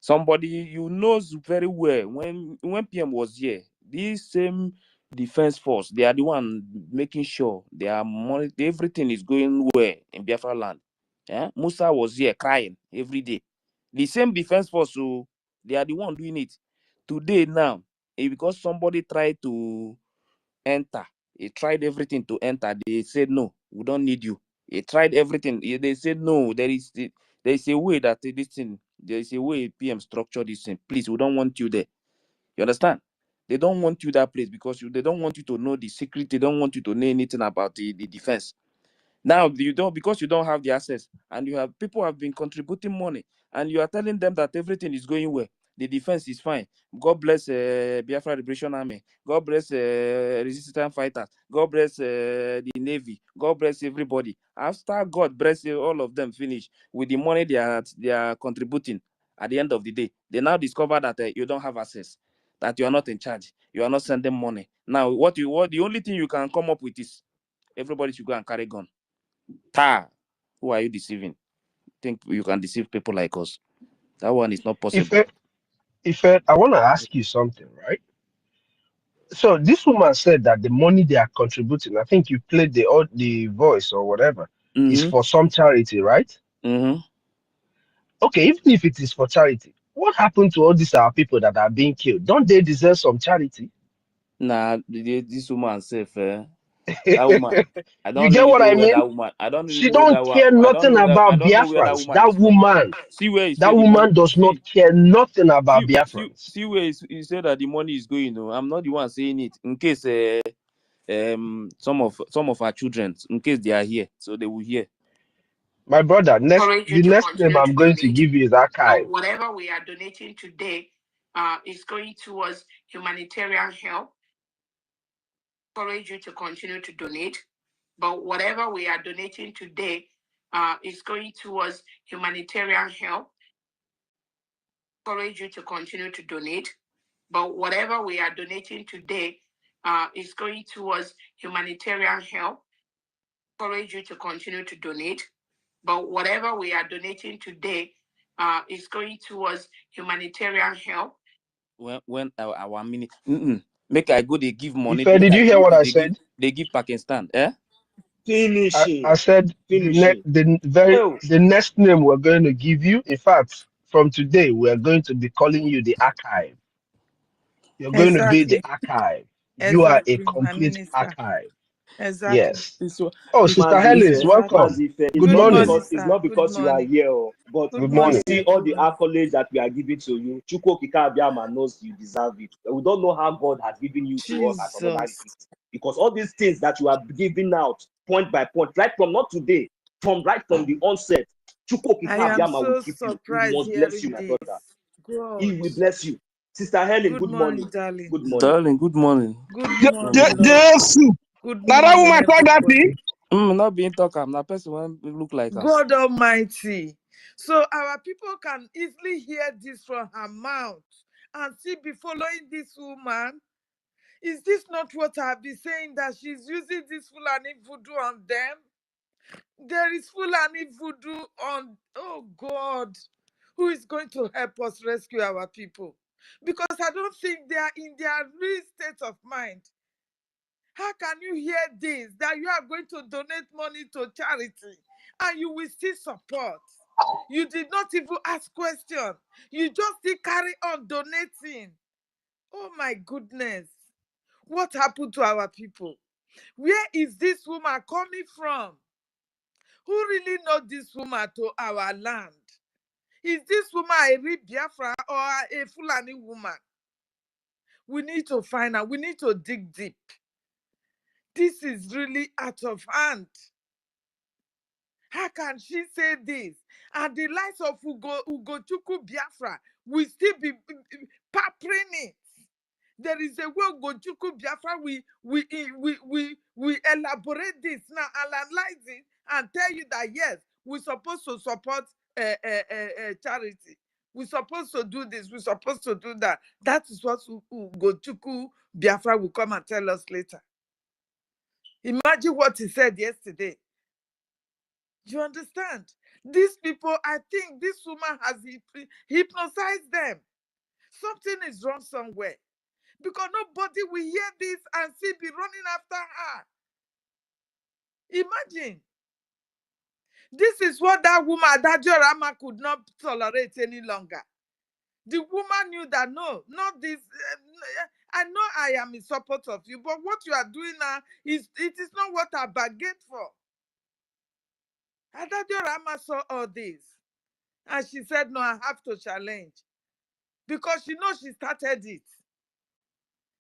Somebody you knows very well, when PM was here, this same defense force, they are the one making sure they are everything is going well in Biafra land. Musa was here crying every day. The same defense force, so they are the one doing it today. Now because somebody tried to enter, he tried everything to enter, they said no, we don't need you. He tried everything, they said no, there is a way that this thing, there is a way PM structure this thing. Please, we don't want you there. You understand? They don't want you that place because they don't want you to know the secret. They don't want you to know anything about the defense. Now you don't, because you don't have the access, and you have people have been contributing money, and you are telling them that everything is going well. The defense is fine. God bless Biafra Liberation Army. God bless resistance fighters. God bless the Navy. God bless everybody. After God bless all of them finish with the money they are contributing, at the end of the day, they now discover that you don't have access, that you are not in charge, you are not sending money. Now what the only thing you can come up with is everybody should go and carry gun. Who are you deceiving? Think you can deceive people like us? That one is not possible. I want to ask you something, right? So this woman said that the money they are contributing, I think you played the voice or whatever, is for some charity, right? Okay, even if it is for charity, what happened to all these our people that are being killed? Don't they deserve some charity? Nah, this woman safe. That woman, I You don't get really what know I where mean? that woman. I don't really She know don't that one. care nothing I about don't know where that Biafrans. woman That is from. woman, See where he that said the money. woman does not care nothing about Biafrans. See where he said that the money is going. No, I'm not the one saying it. In case some of our children, in case they are here, so they will hear. My brother, Encourage you the to next name continue I'm to going to donate. give you is But archive. whatever we are donating today is going towards humanitarian help. Encourage you to continue to donate. But whatever we are donating today is going towards humanitarian help. Encourage you to continue to donate. But whatever we are donating today is going towards humanitarian help. Encourage you to continue to donate. But whatever we are donating today is going towards humanitarian help. When our mini make I go, they give money. Ife, Make did I you hear go, what I said? they give Pakistan. I, Finishing. I said Finishing. Oh, the next name we're going to give you. In fact, from today we're going to be calling you the archive. You're going to be the Exactly. archive. You are a Exactly, my complete minister. archive. Exactly. Yes. So Oh, this Sister man this Helen, Exactly. welcome. it's Good Good not morning. morning, because sir. Good you are morning. here, but Good Good you morning. morning, see all the everyone. accolades that we are giving to you. Chukwu Okike Abiyama knows you deserve it. We don't know how God has given you to us as another Jesus. gift. Because all these things that you are giving out point by point, right from not today, right from the onset, Chukwu Okike I am Abiyama will so keep you. He surprised must bless you, hearing my this. brother. He God. will bless you. Sister Helen, Good good morning, morning. darling. Good morning. Darling, good morning. Good morning, Good Lord. Jesus. Good Now that morning, woman talk that everybody. thing. Not being talk am. Na person when look like am. God Almighty. So our people can easily hear this from her mouth and see be following this woman. Is this not what I've been saying, that she's using this Fulani voodoo on them? There is Fulani voodoo on, oh God, who is going to help us rescue our people? Because I don't think they are in their real state of mind. How can you hear this, that you are going to donate money to charity and you will still support? You did not even ask questions. You just still carry on donating. Oh my goodness. What happened to our people? Where is this woman coming from? Who really know this woman to our land? Is this woman a real Biafra or a Fulani woman? We need to find out. We need to dig deep. This is really out of hand. How can she say this? And the likes of Ugochukwu Biafra will still be pampering it. There is a way Ugochukwu Biafra, we elaborate this now, analyze it, and tell you that yes, we're supposed to support charity. We're supposed to do this. We're supposed to do that. That is what Ugochukwu Biafra will come and tell us later. Imagine what he said yesterday. You understand? These people, I think this woman has hypnotized them. Something is wrong somewhere. Because nobody will hear this and still be running after her. Imagine. This is what that woman, that Jorama, could not tolerate any longer. The woman knew that no, not this. I know I am in support of you, but what you are doing now it is not what I bargained for. Adadio Rama saw all this. And she said, no, I have to challenge. Because she knows she started it.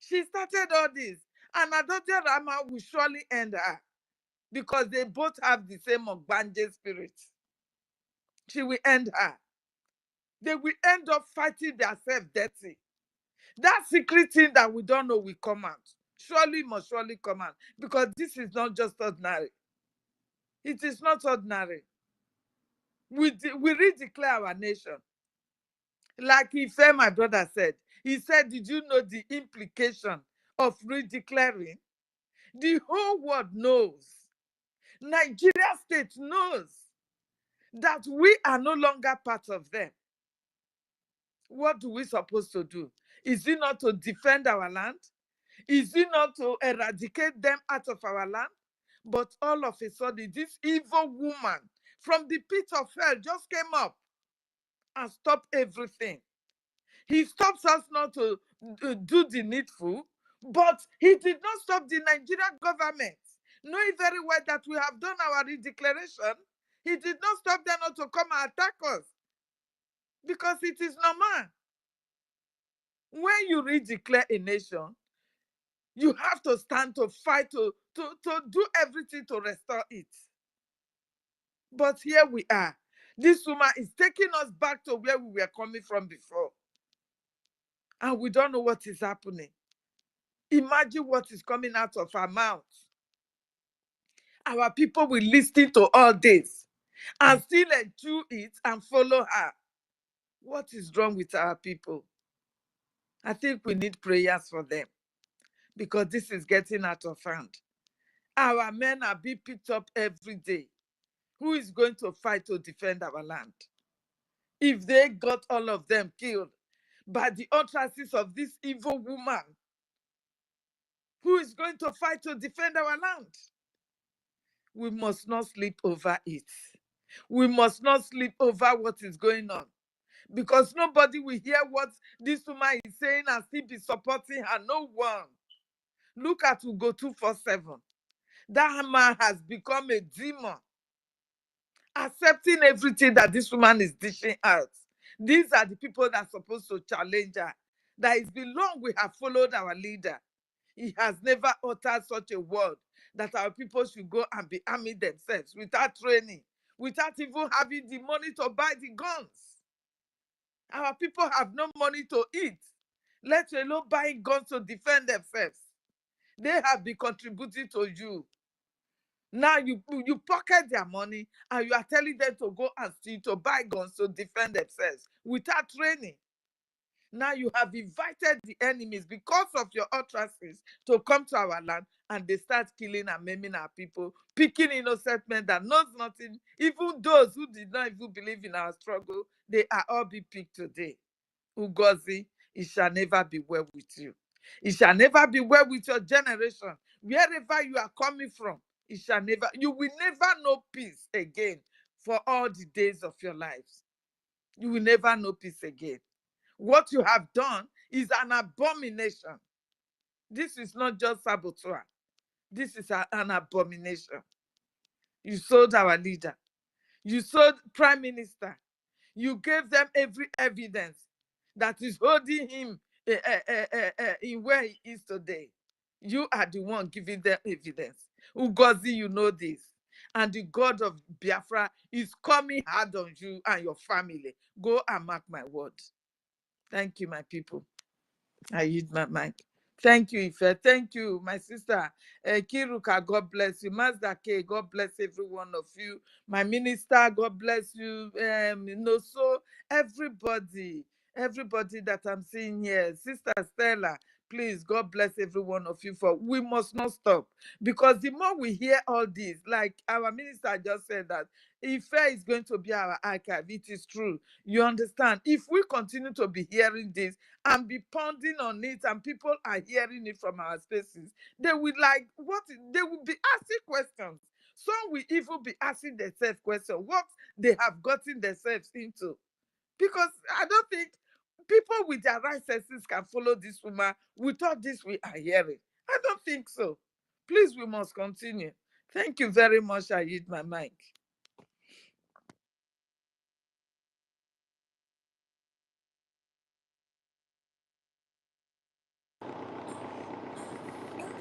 She started all this. And Adadio Rama will surely end her. Because they both have the same Ogbanje spirit. She will end her. They will end up fighting themselves dirty. That secret thing that we don't know will come out. Surely must surely come out. Because this is not just ordinary. It is not ordinary. We redeclare our nation. Like Ife, my brother said. He said, did you know the implication of redeclaring? The whole world knows. Nigeria state knows that we are no longer part of them. What do we supposed to do? Is it not to defend our land? Is it not to eradicate them out of our land? But all of a sudden, this evil woman from the pit of hell just came up and stopped everything. He stops us not to do the needful, but he did not stop the Nigerian government. Knowing very well that we have done our redeclaration, he did not stop them not to come and attack us. Because it is normal. When you redeclare a nation, you have to stand to fight to do everything to restore it. But here we are. This woman is taking us back to where we were coming from before. And we don't know what is happening. Imagine what is coming out of our mouth. Our people will listen to all this and still do it and follow her. What is wrong with our people? I think we need prayers for them because this is getting out of hand. Our men are being picked up every day. Who is going to fight to defend our land? If they got all of them killed by the utterances of this evil woman, who is going to fight to defend our land? We must not sleep over it. We must not sleep over what is going on. Because nobody will hear what this woman is saying and still be supporting her. No one. Look at Ugo 247. That man has become a demon, accepting everything that this woman is dishing out. These are the people that are supposed to challenge her. That it's been long we have followed our leader. He has never uttered such a word that our people should go and be arming themselves without training, without even having the money to buy the guns. Our people have no money to eat, let alone buying guns to defend themselves. They have been contributing to you. Now you pocket their money and you are telling them to go and steal, to buy guns to defend themselves without training. Now you have invited the enemies because of your utterances to come to our land, and they start killing and maiming our people, picking innocent men that knows nothing. Even those who did not even believe in our struggle, they are all being picked today. Ngozi, it shall never be well with you. It shall never be well with your generation. Wherever you are coming from, you will never know peace again for all the days of your lives. You will never know peace again. What you have done is an abomination. This is not just saboteur. This is an abomination. You sold our leader. You sold Prime Minister. You gave them every evidence that is holding him in where he is today. You are the one giving them evidence. Ngozi, you know this. And the God of Biafra is coming hard on you and your family. Go and mark my word. Thank you, my people. I use my mic. Thank you, Ife. Thank you, my sister. Kiruka, God bless you. Mazda K, God bless every one of you. My minister, God bless you. So everybody that I'm seeing here. Sister Stella, please, God bless every one of you. For we must not stop. Because the more we hear all this, like our minister just said that Ife is going to be our archive. It is true. You understand? If we continue to be hearing this, and be pounding on it, and people are hearing it from our spaces, they will they will be asking questions. Some will even be asking themselves questions, what they have gotten themselves into. Because I don't think people with their right senses can follow this woman with all this we are hearing. I don't think so. Please, we must continue. Thank you very much. I yield my mic.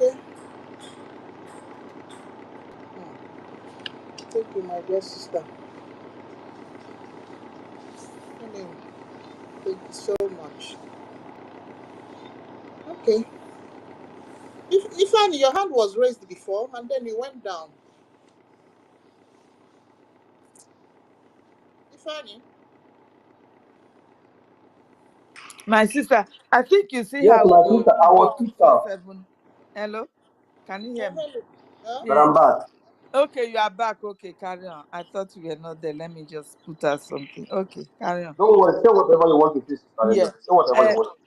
Okay. Thank you, my dear sister. Thank you so much. Okay. If Annie, your hand was raised before and then you went down. If Annie. My sister, I think you see Yes, how my sister, I Ugo was kicked out, 247. Hello? Can you hear me? Hello. Huh? but Yeah. I'm back. Okay, you are back. Okay, carry on. I thought you were not there. Let me just put out something. Okay, carry on. Don't worry, say whatever you want to say, Sister Yeah. Rebecca. Say whatever you want.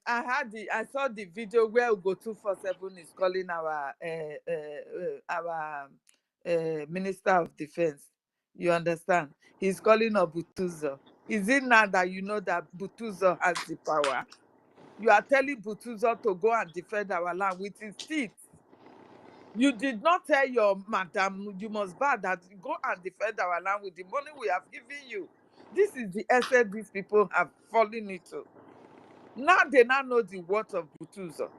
I saw the video where Ugo 247 is calling our Minister of Defense. You understand? He's calling Butuzo. Is it now that you know that Butuzo has the power? You are telling Butuzo to go and defend our land with his teeth. You did not tell your madam, you must buy that, go and defend our land with the money we have given you. This is the essence these people have fallen into. Now they now know the worth of Butuzo.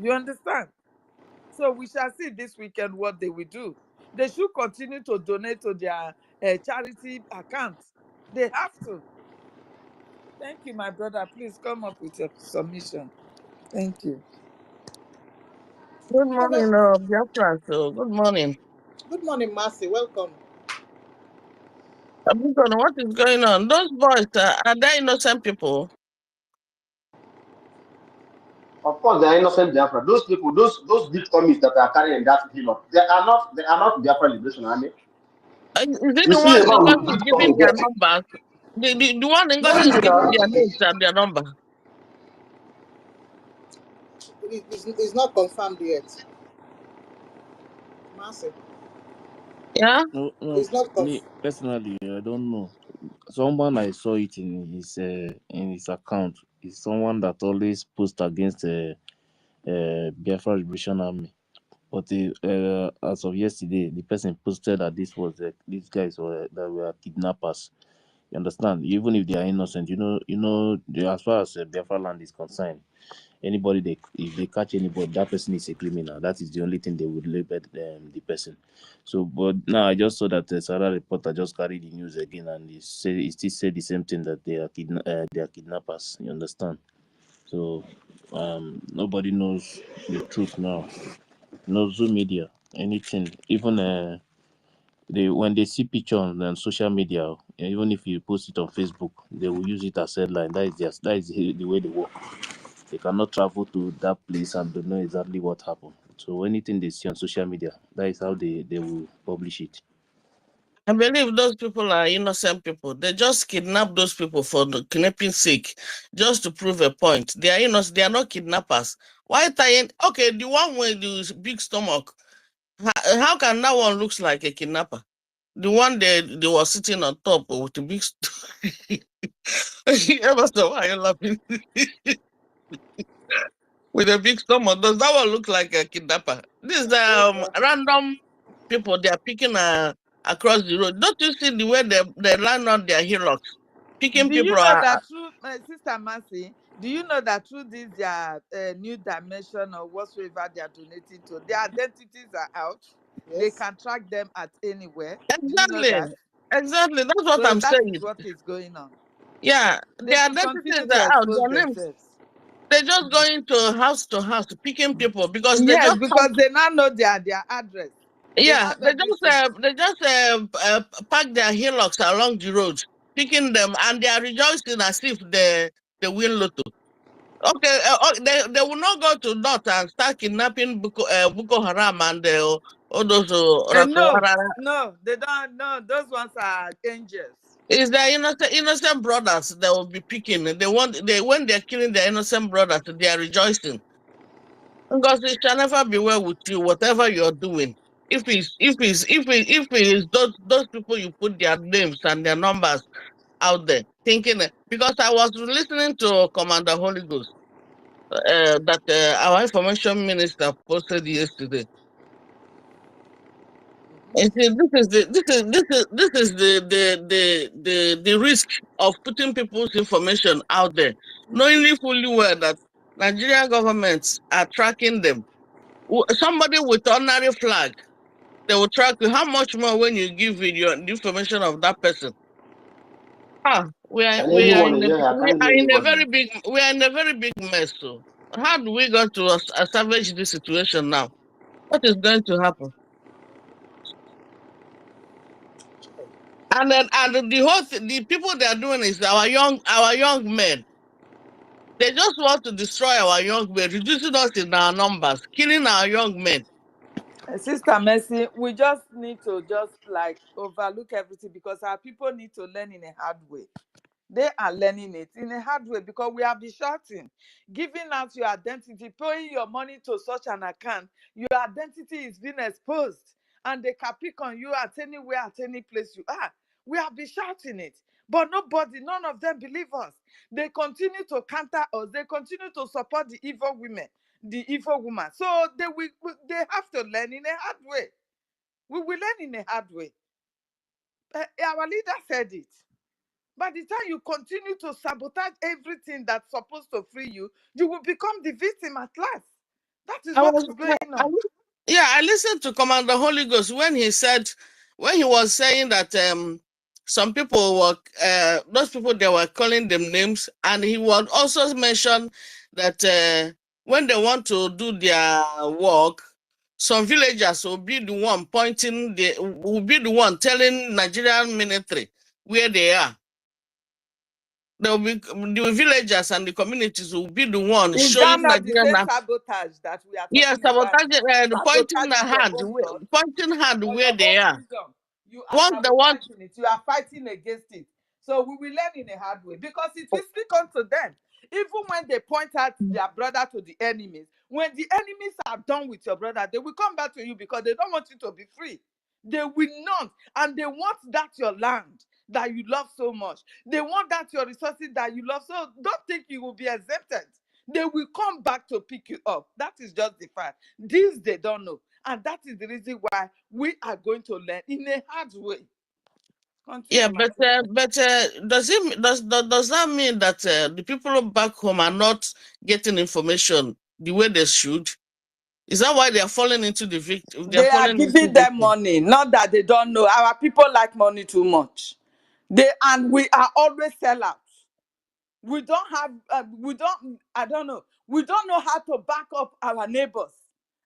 You understand? So we shall see this weekend what they will do. They should continue to donate to their charity accounts. They have to. Thank you, my brother. Please come up with your submission. Thank you. Good Oh, morning, Biafra. So, good morning. good morning, Mercy. Welcome. Abukon, what is going on? Those boys, are they innocent people? Of course, they are innocent Biafra. Those people, those big armies that are carrying that hill, they are not Biafra Liberation Army. Is it You the see one a man with Ngozi big is tummy giving their there. numbers? The one Ngozi is Maybe giving now. their names and their number? It's not confirmed yet. Mercy. Yeah? No, no. It's not Me confirmed. personally, I don't know. Someone I saw it in his account is someone that always posts against Biafra Liberation Army. But as of yesterday, the person posted that these guys that were kidnappers. You understand? Even if they are innocent, as far as Biafra land is concerned, if they catch anybody, that person is a criminal. That is the only thing they would label the person. So, but now I just saw that Sarah reporter just carried the news again, and he still said the same thing, that they are kidnappers. You understand? So, nobody knows the truth now. No Zoom media, anything, even when they see picture on social media, even if you post it on Facebook, they will use it as headline. That is the way they work. They cannot travel to that place and don't know exactly what happened. So anything they see on social media, that is how they will publish it. I believe those people are innocent people. They just kidnap those people for the kidnapping sake, just to prove a point. They are innocent. They are not kidnappers. Why tying? Okay, the one with the big stomach. How can that one looks like a kidnapper? The one they were sitting on top with the big stomach. Ever so why you laughing? With a big stomach, does that one look like a kidnapper? These random people they are picking across the road. Don't you see the way they land on their hillocks, picking Do you people? know that through Sister Mercy? Do you know that through this their new dimension or whatsoever they are donating to, their identities are out. They can track them at anywhere. Do you know Exactly, that? exactly. That's what So I'm that is saying. what is going on. Yeah, They their should identities continue are to out. expose Their names. themselves. They're just going to house picking people because they Yes, just because they now know their address. They yeah, have everything. they just pack their hillocks along the road, picking them, and they are rejoicing as if they win lotto. Okay, they will not go to north and start kidnapping Boko Haram and all those No, Rakawara. no, they don't. No, those ones are angels. It's their innocent brothers they will be picking. When they're killing their innocent brothers, they are rejoicing. Because it shall never be well with you, whatever you're doing. If it's those people you put their names and their numbers out there, thinking because I was listening to Commander Holy Ghost that our information minister posted yesterday. And see, this is the risk of putting people's information out there, knowing fully well that Nigerian governments are tracking them. Somebody with ordinary flag, they will track you. How much more when you give the information of that person? We are Can we are anyone in a hear? I we can't are hear in a anybody. very big mess. So how do we go to salvage this situation now? What is going to happen? And then the the people they are doing is our young men. They just want to destroy our young men, reducing us in our numbers, killing our young men. Sister Mercy, we just need to just like overlook everything because our people need to learn in a hard way. They are learning it in a hard way because we have been shouting, giving out your identity, paying your money to such an account. Your identity is being exposed and they can pick on you at anywhere, at any place you are. We have been shouting it, but none of them believe us. They continue to counter us. They continue to support the evil women, the evil woman. So they have to learn in a hard way. We will learn in a hard way. Our leader said it. By the time you continue to sabotage everything that's supposed to free you, you will become the victim at last. That is I what was, is going on. yeah, I listened to Commander Holy Ghost when he was saying that some people were those people they were calling them names, and he would also mention that when they want to do their work, some villagers will be the one will be the one telling Nigerian military where they are. There will be the villagers and the communities will be the one Is that showing not the Nigerian. same sabotage that we are Yes, talking about sabotage, now? Sabotaging your own blood pointing hand for where your they own are. freedom. You are Once they want, sabotaging it. You are fighting against it. So we will learn in a hard way because it will speak unto them. Even when they point out their brother to the enemies, when the enemies are done with your brother, they will come back to you because they don't want you to be free. They will not. And they want that your land that you love so much. They want that your resources that you love. So don't think you will be exempted. They will come back to pick you up. That is just the fact. This they don't know. And that is the reason why we are going to learn in a hard way. Yeah, Continue, my but does that mean that the people back home are not getting information the way they should? Is that why they are falling into the victim? They are They are falling into giving them victim. money, not that they don't know. Our people like money too much. And we are always sellouts. We don't have, I don't know. We don't know how to back up our neighbors,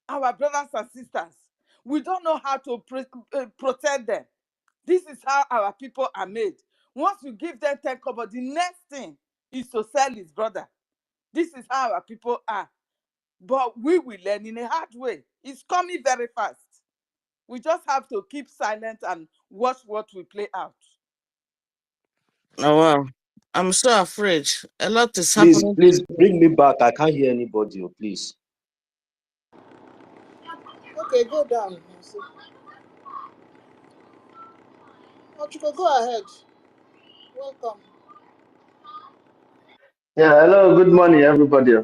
our brothers and sisters. We don't know how to protect them. This is how our people are made. Once you give them 10 kobo, the next thing is to sell his brother. This is how our people are. But we will learn in a hard way. It's coming very fast. We just have to keep silent and watch what we play out. Oh, wow. I'm so afraid. A lot is Please, happening. please bring me back. I can't hear anybody, please. Okay, go down. Ochiko, go ahead. Welcome. Yeah, hello, good morning, everybody.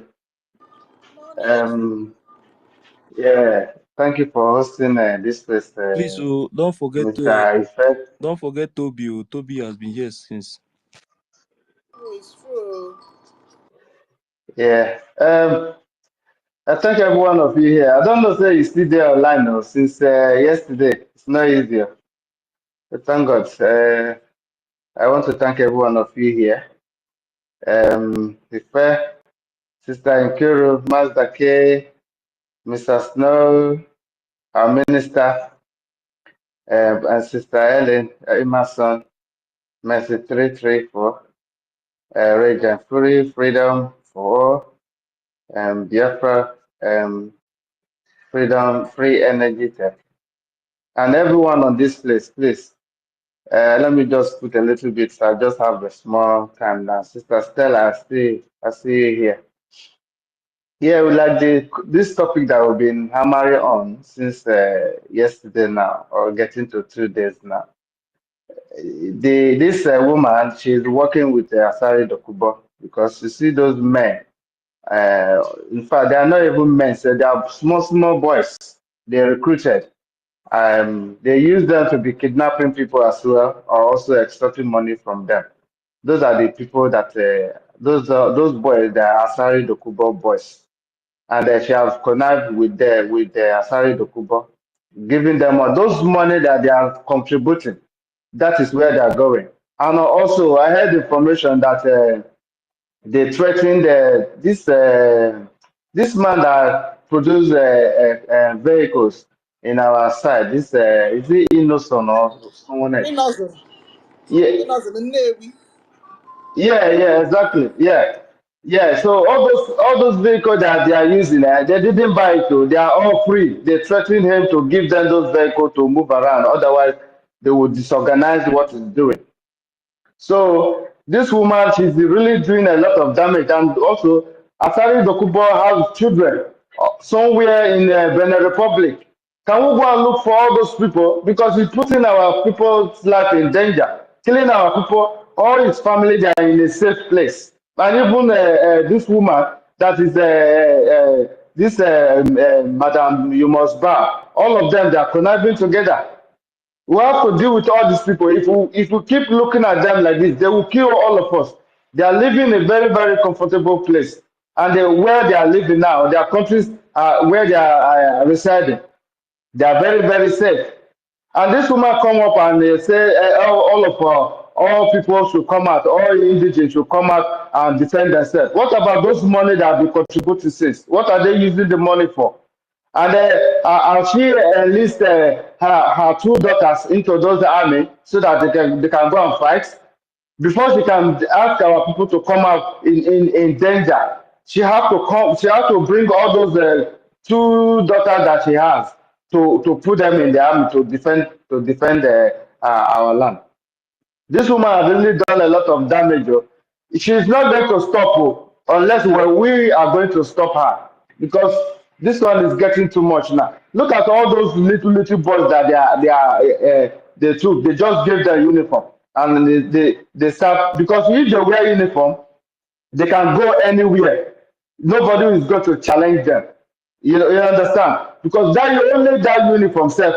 Yeah, thank you for hosting this place, Please, don't forget Mr. Effect. don't forget Toby. Toby has been here since. Oh, it's true. Yeah, I thank every one of you here. I don't know say you still there online now since yesterday. It's not easier. But thank God. I want to thank every one of you here. Ife, Sister Nkiru, Master K, Mr. Snow, our minister, and Sister Ellen, Emerson, Mercy 334, Rage and Fury, Freedom for all, Biafra, Freedom, Free Energy Tech, and everyone on this place, please. Let me just put a little bit. So I just have a small time now. Sister Stella, I see you here. Yeah, we like this topic that we've been hammering on since yesterday now, or getting to 2 days now. This woman, she's working with Asari Dokubo because you see those men. In fact, they are not even men, so they are small boys. They recruited. They use them to be kidnapping people as well, or also extorting money from them. Those are the people that those boys, they are Asari Dokubo boys, and she has connived with the Asari Dokubo, giving them those money that they are contributing. That is where they are going. And also, I heard information that they threatened this man that produce vehicles in our side. This is it Innocent or someone else? Innocent. Yeah, Innocent, the Navy. yeah, exactly. Yeah, yeah. So all those vehicles that they are using, they didn't buy it. Too. They are all free. They threatened him to give them those vehicles to move around. Otherwise, they would disorganize what he's doing. So this woman, she's really doing a lot of damage. And also, Asari Dokubo has children somewhere in Benin Republic. Can we go and look for all those people? Because he's putting our people's life in danger, killing our people. All his family, they are in a safe place. And even this woman, that is this Madam You Must Bow, all of them, they are conniving together. We have to deal with all these people. If we keep looking at them like this, they will kill all of us. They are living in a very comfortable place, and where they are living now, their countries where they are residing, they are very safe. And this woman come up and say all people should come out, all indigenous should come out and defend themselves. What about those money that have been contributed since? What are they using the money for? And she enlist her two daughters into those army so that they can go and fight. Before she can ask our people to come out in danger, she have to come. She have to bring all those two daughters that she has to put them in the army to defend our land. This woman has really done a lot of damage. Oh. She's not going to stop unless we are going to stop her because this one is getting too much now. Look at all those little boys that they took. They just gave their uniform and they start because if they wear uniform, they can go anywhere. Nobody is going to challenge them. You understand? Because that only that uniform self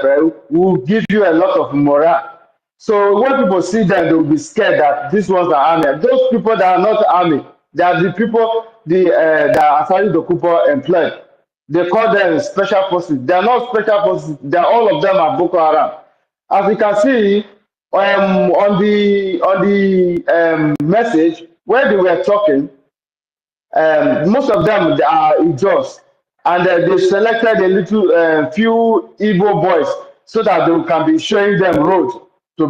will give you a lot of morale. So when people see them, they will be scared that these ones are army. Those people that are not army, they are the people that Asari Dokupo employed. They call them special forces. They are not special forces. They are, all of them are Boko Haram. As you can see, on the message where they were talking, most of them they are Ijaws, and they selected a little few Igbo boys so that they can be showing them road to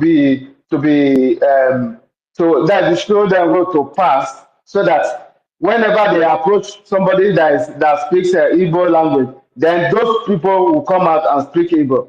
that they show them road to pass, so that whenever they approach somebody that speaks Igbo language, then those people will come out and speak Igbo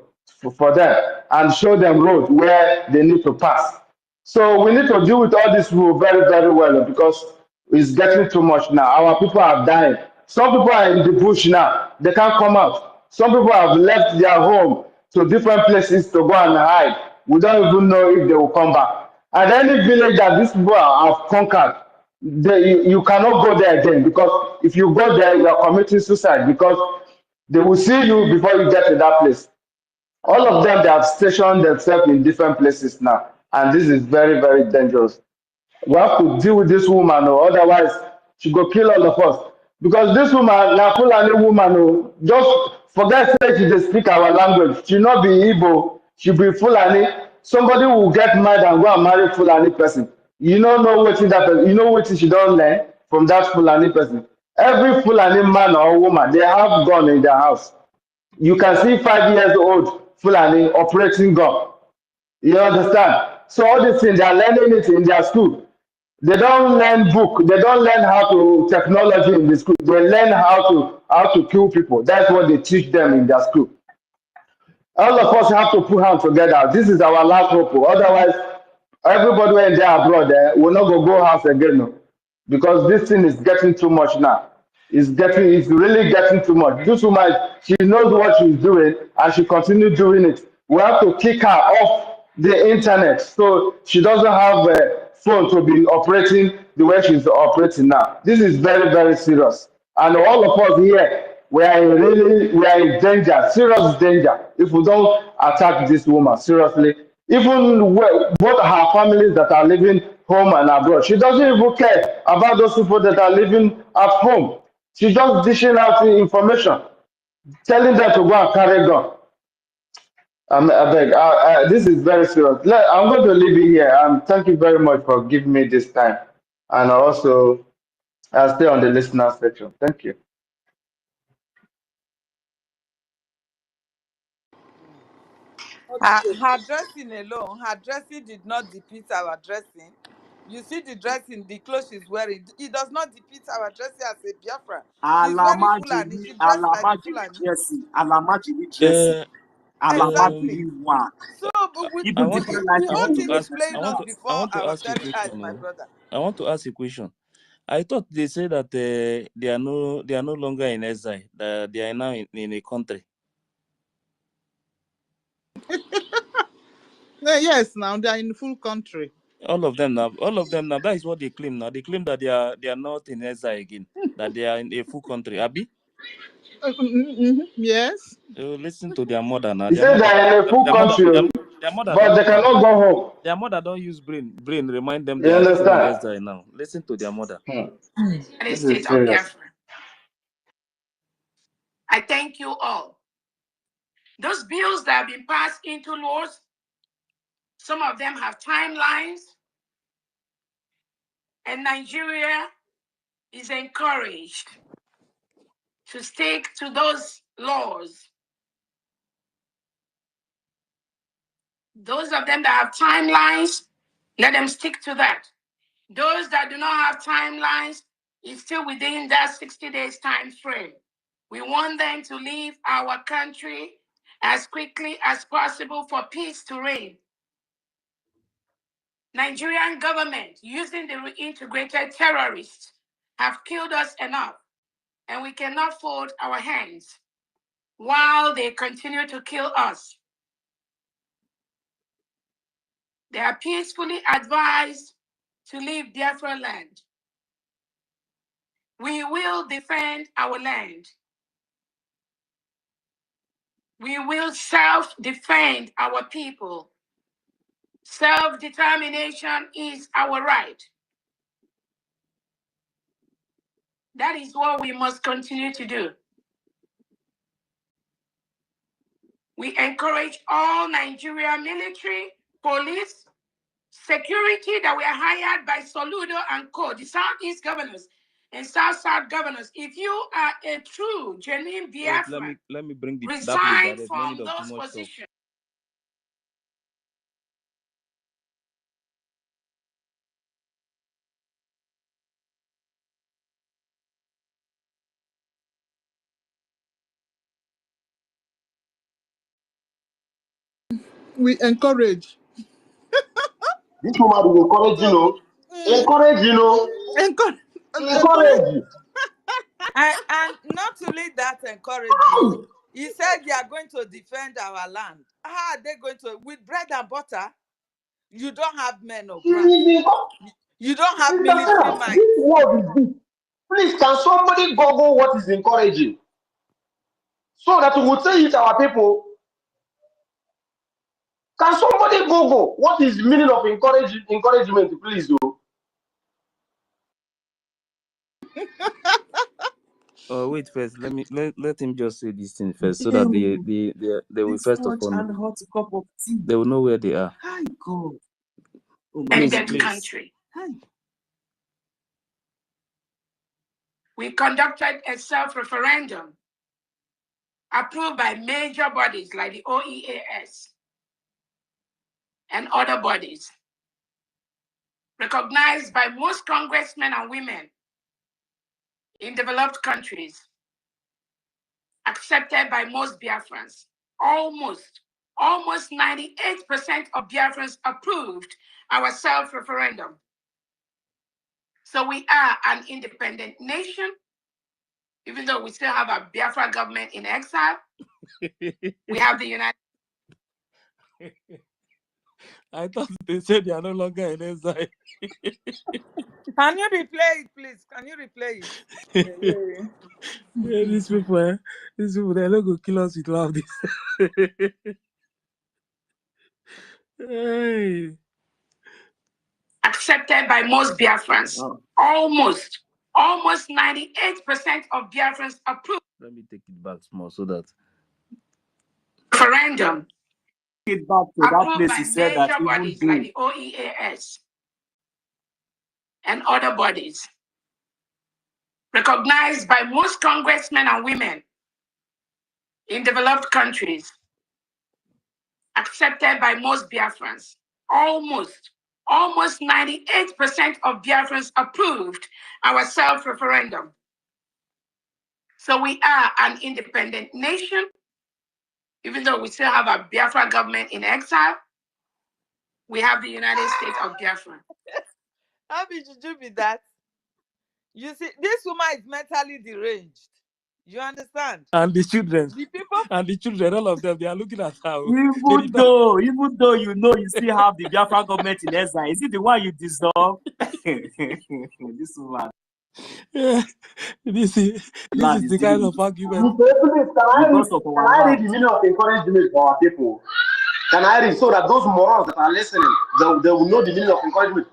for them and show them road where they need to pass. So we need to deal with all this rule very, very well because it's getting too much now. Our people are dying. Some people are in the bush now. They can't come out. Some people have left their home to different places to go and hide. We don't even know if they will come back. And any village that these people have conquered, you cannot go there again, because if you go there, you are committing suicide, because they will see you before you get to that place. All of them, they have stationed themselves in different places now, and this is very, very dangerous. We have to deal with this woman, or otherwise she go kill all of us. Because this woman, na Fulani woman, oh, just forget say she dey speak our language. She not be Igbo, she be Fulani. Somebody will get mad and go and marry Fulani person. You don't know what that person, you know what she don't learn from that Fulani person. Every Fulani man or woman, they have gun in their house. You can see 5 years old Fulani operating gun. You understand? So all these things, they are learning it in their school. They don't learn book. They don't learn how to technology in the school. They learn how to kill people. That's what they teach them in their school. All of us have to put hands together. This is our last hope. Otherwise, everybody when they are abroad, will not go house again. No. Because this thing is getting too much now. It's really getting too much. This woman, she knows what she's doing and she continues doing it. We have to kick her off the internet so she doesn't have a phone to be operating the way she's operating now. This is very, very serious. And all of us here, we are in danger, serious danger, if we don't attack this woman seriously. Even both her families that are living home and abroad, she doesn't even care about those people that are living at home. She's just dishing out the information, telling them to go and carry gun. I beg, this is very serious. I'm going to leave it here. Thank you very much for giving me this time. And also, I'll stay on the listener section. Thank you. Her dressing alone, her dressing did not depict our dressing. You see the dressing, the clothes she's wearing, it does not depict our dressing as a Biafra. She's very Fulani. She dressed like the Fulani. Exactly. So but I want to the I whole want to thing is ask playing us I before want to our ask a very eyes, question. my Oh. brother. I want to ask a question. I thought they say that they are no longer in exile. That they are now in a country. Yes, now they are in full country. All of them now. That is what they claim now. They claim that they are not in exile again. That they are in a full country. Abi, Yes. listen to their mother now. He said they are in a full country, Their mother but they cannot go home. Their mother don't use brain. Remind them they You are still in understand? exile now. Listen to their mother. This is serious. I thank you all. Those bills that have been passed into laws, some of them have timelines, and Nigeria is encouraged to stick to those laws. Those of them that have timelines, let them stick to that. Those that do not have timelines is still within that 60 days time frame. We want them to leave our country as quickly as possible for peace to reign. Nigerian government, using the reintegrated terrorists, have killed us enough, and we cannot fold our hands while they continue to kill us. They are peacefully advised to leave Biafra land. We will defend our land. We will self-defend our people. Self-determination is our right. That is what we must continue to do. We encourage all Nigerian military, police, security that were hired by Soludo and Co., the Southeast governors and South governors. If you are a true, genuine Biafran, let me bring that place resign direct. from those positions. We encourage. This woman is encourage, you know. Encourage, you know. Encourage. And not to lead that encouraging, he said they are going to defend our land. How are they going to? With bread and butter, you don't have men of ground. You don't have military might. This word is deep. Please, can somebody Google what is encouraging? So that we will say it our people. Can somebody Google what is the meaning of encouragement, please? Do? Oh, wait first. Let him just say this thing first, so that they will first of all and hot cup of tea. they will know where they are. Hi God. Oh, Please. Country. Hi. We conducted a self-referendum approved by major bodies like the OEAS and other bodies, recognized by most congressmen and women in developed countries, accepted by most Biafrans. Almost 98% of Biafrans approved our self-referendum. So we are an independent nation, even though we still have a Biafra government in exile. We have the United I thought they said they are no longer in exile. Can you replay it, please? Can you replay it? Yeah, these people, they're not going to kill us with love. Hey. Accepted by most Biafrans. Oh. Almost 98% of Biafrans approved. Let me take it back small so that referendum. Get back to that place. He said that even bodies like the OEAS and other bodies, recognized by most congressmen and women in developed countries, accepted by most Biafrans. Almost 98% of Biafrans approved our self-referendum. So we are an independent nation, even though we still have a Biafra government in exile. We have the United States of Biafra. How did you do with that? You see, this woman is mentally deranged. You understand? and the children, all of them, they are looking at her. Even though you know you still have the Biafra government in exile, is it the one you deserve? This woman. Yeah. This is the kind of argument. Can I read the meaning of encouragement for our people? Can I read so that those morons that are listening, they will know the meaning of encouragement?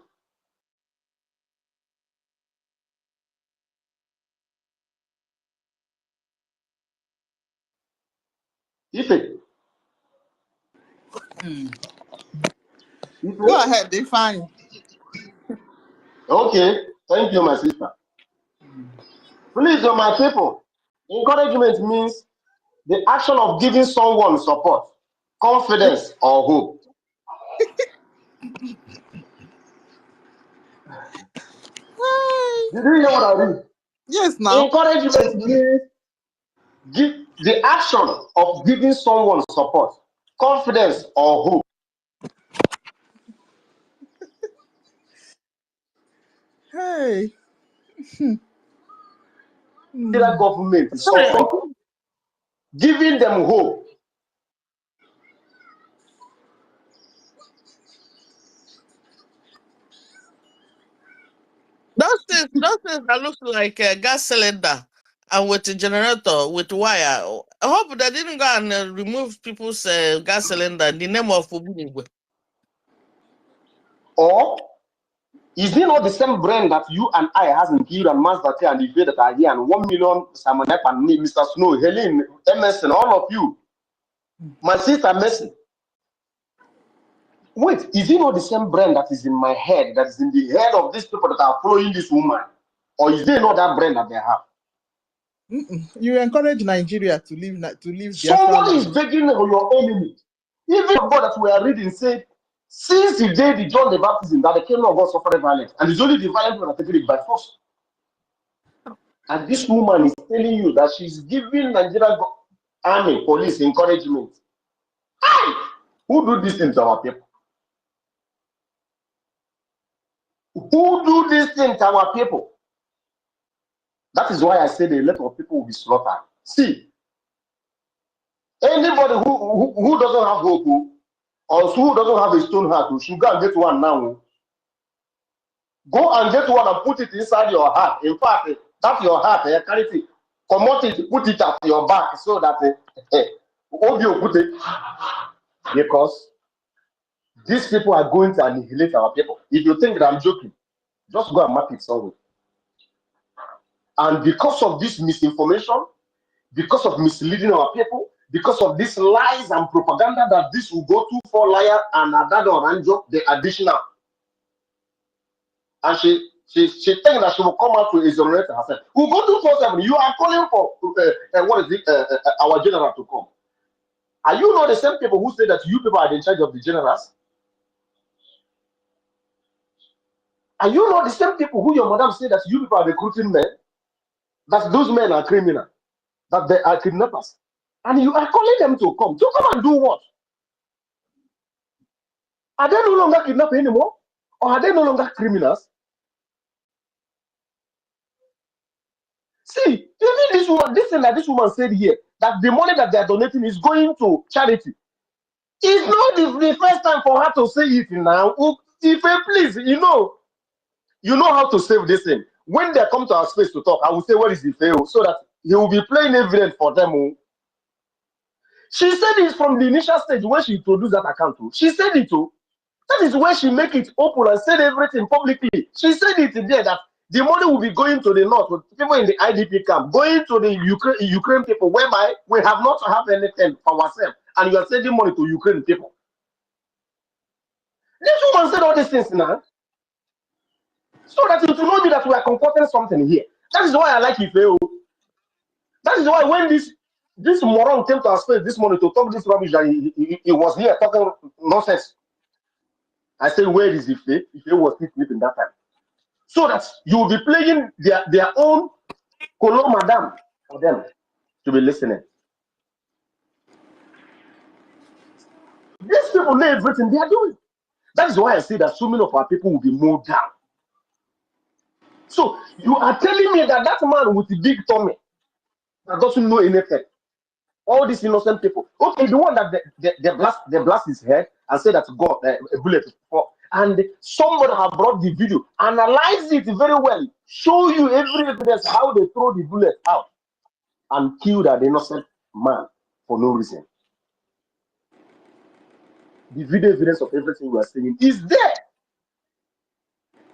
EFIK. Go ahead, they fine. Okay, thank you, my sister. Please, my people, encouragement means the action of giving someone support, confidence, or hope. Did you hear what I read? Yes, now. Encouragement means the action of giving someone support, confidence, or hope. Hey. The government is support, giving them hope. Those things that look like a gas cylinder and with a generator with wire. I hope they didn't go and remove people's gas cylinder in the name of Ubunigwe. Or is it not the same brand that you and I has in Kira and Mazdate and the that are here and 1 million Samanep and me, Mr. Snow, Helen, Emerson, all of you, my sister Mercy. Wait, is it not the same brand that is in my head, that is in the head of these people that are following this woman? Or is there not that brand that they have? You encourage Nigeria to leave Biafra. Someone is begging your enemy. Even the God that we are reading said, since the day the John the Baptism that the kingdom of God suffered violence, and it's only the violent people that take it by force. And this woman is telling you that she's giving Nigerian army, police encouragement. Hey! Who do this thing to our people? Who do this thing to our people? That is why I said a lot of people will be slaughtered. See, anybody who doesn't have hope, or who doesn't have a stone heart, should go and get one now. Go and get one and put it inside your heart. In fact, that's your heart. Carry it, commot it, put it at your back so that because these people are going to annihilate our people. If you think that I'm joking, just go and mark it somewhere. And because of this misinformation, because of misleading our people, because of these lies and propaganda that this will go to for liar and Adado Oranjo, the additional. And she think that she will come out to exonerate herself. We'll go to 4-7. You are calling for our general to come. Are you not the same people who say that you people are in charge of the generals? Are you not the same people who your madam say that you people are recruiting men? That those men are criminal, that they are kidnappers, and you are calling them to come and do what? Are they no longer kidnapping anymore, or are they no longer criminals? See, even this woman, this thing that this woman said here, that the money that they are donating is going to charity. It's not the first time for her to say it now. If please, you know how to save this thing. When they come to our space to talk, I will say, where is the fail? So that he will be playing evidence for them. She said it from the initial stage when she introduced that account. She said it too. That is when she make it open and said everything publicly. She said it there that the money will be going to the north, people in the IDP camp, going to the Ukraine people, whereby we have not to have anything for ourselves, and you are sending money to Ukraine people. This woman said all these things now, so that you to know me that we are comforting something here. That is why I like Ifeo. That is why when this moron came to our space this morning to talk this rubbish, that he was here talking nonsense. I said, where is Ife? Ife was sleeping that time. So that you will be playing their own Kolo Madam for them to be listening. These people know everything they are doing. That is why I say that so many of our people will be mowed down. So you are telling me that man with the big tummy that doesn't know anything, all these innocent people. Okay, the one that they blast his head and say that God a bullet for, and somebody have brought the video, analyze it very well, show you every evidence how they throw the bullet out and kill that innocent man for no reason. The video evidence of everything we are saying is there.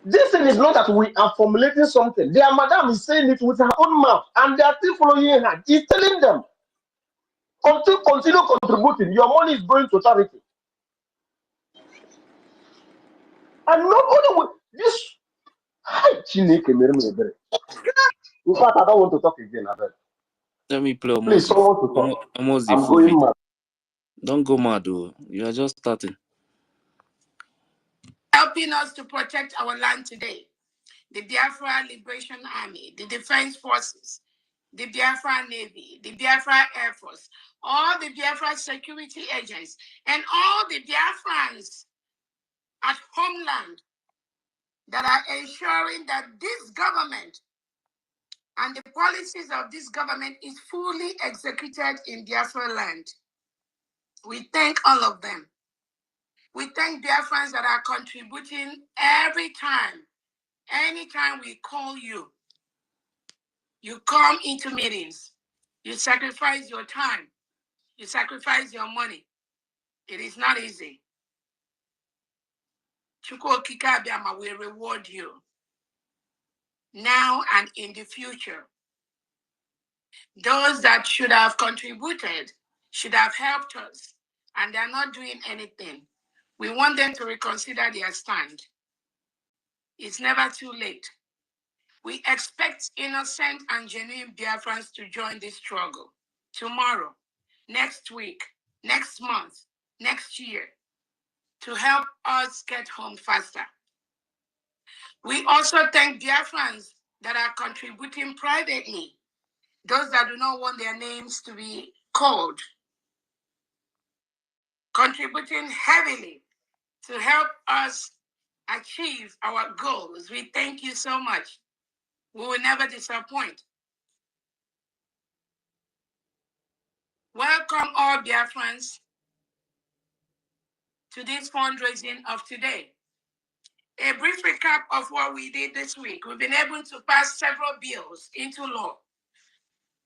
This thing is not that we are formulating something. Their madam is saying it with her own mouth, and they are still following her. He's telling them, continue contributing. Your money is going to charity. And nobody will. This. In fact, I don't want to talk again. Let me play Please, Omozi. someone to talk. Omozi I'm full going video. mad. Don't go mad, though. You are just starting. Helping us to protect our land today. The Biafra Liberation Army, the Defense Forces, the Biafra Navy, the Biafra Air Force, all the Biafra security agents, and all the Biafrans at homeland that are ensuring that this government and the policies of this government is fully executed in Biafra land. We thank all of them. We thank Biafrans that are contributing every time. Anytime we call you, you come into meetings. You sacrifice your time. You sacrifice your money. It is not easy. Chukwu Okike Abiama will reward you now and in the future. Those that should have contributed, should have helped us, and they're not doing anything. We want them to reconsider their stand. It's never too late. We expect innocent and genuine Biafrans to join this struggle tomorrow, next week, next month, next year, to help us get home faster. We also thank Biafrans that are contributing privately, those that do not want their names to be called, contributing heavily to help us achieve our goals. We thank you so much. We will never disappoint. Welcome all Biafrans to this fundraising of today. A brief recap of what we did this week. We've been able to pass several bills into law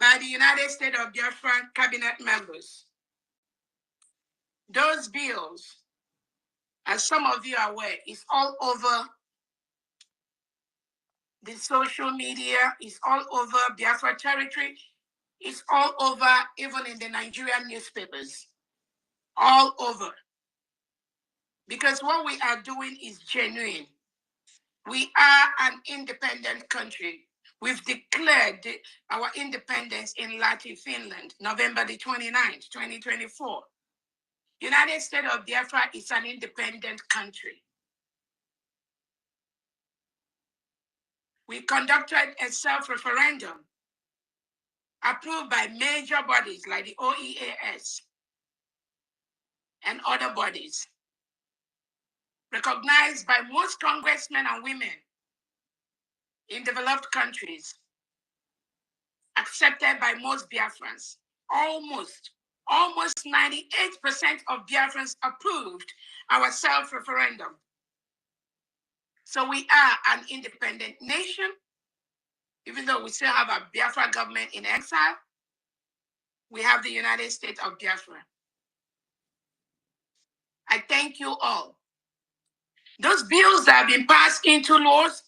by the United States of Biafra cabinet members. Those bills, as some of you are aware, is all over the social media, is all over Biafra territory, it's all over even in the Nigerian newspapers, all over. Because what we are doing is genuine. We are an independent country. We've declared our independence in Lahti, Finland, November the 29th, 2024. United States of Biafra is an independent country. We conducted a self-referendum approved by major bodies like the OEAS and other bodies, recognized by most congressmen and women in developed countries, accepted by most Biafrans. Almost 98% of Biafrans approved our self-referendum. So we are an independent nation, even though we still have a Biafra government in exile. We have the United States of Biafra. I thank you all. Those bills that have been passed into laws,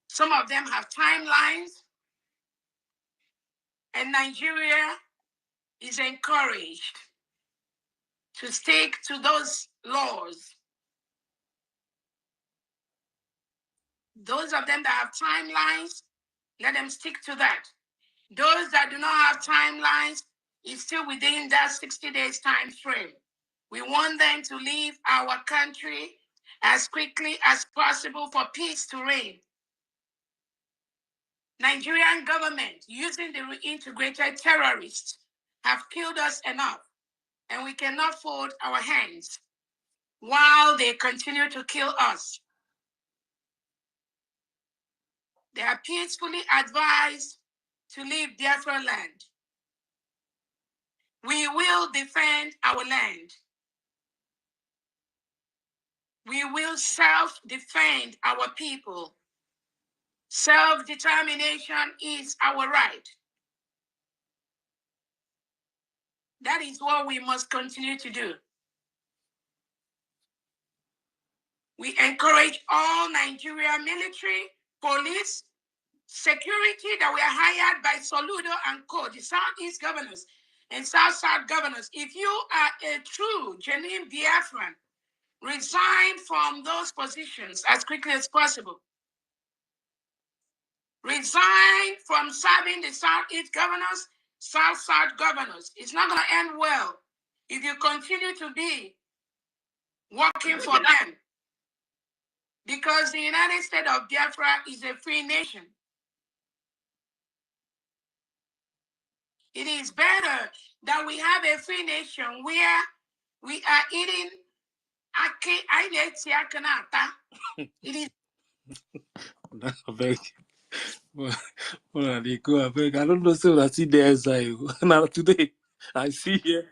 some of them have timelines, and Nigeria is encouraged to stick to those laws. Those of them that have timelines, let them stick to that. Those that do not have timelines is still within that 60 days time frame. We want them to leave our country as quickly as possible for peace to reign. Nigerian government, using the reintegrated terrorists, have killed us enough, and we cannot fold our hands while they continue to kill us. They are peacefully advised to leave Biafra land. We will defend our land. We will self-defend our people. Self-determination is our right. That is what we must continue to do. We encourage all Nigeria military, police, security that were hired by Soludo and Co., the Southeast governors and South-South governors. If you are a true, genuine Biafran, resign from those positions as quickly as possible. Resign from serving the Southeast governors, South-South governors. It's not going to end well if you continue to be working for them. Because the United States of Biafra is a free nation. It is better that we have a free nation where we are eating it is I beg. When I go, I beg. I don't know, so I see the exile. Now today, I see here.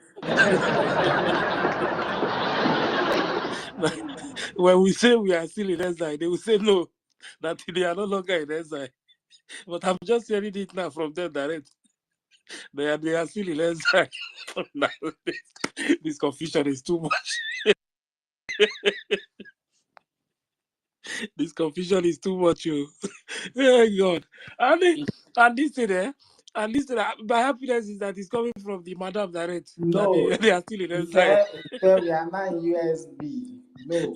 When we say we are still in exile, they will say no, that they are no longer in exile. But I'm just hearing it now from them direct. They are still in exile. Now, this confusion is too much. This confusion is too much, you. Oh God. And this thing, my happiness is that it's coming from the madam direct. That No, they are still in if exile. we are not in USB. No.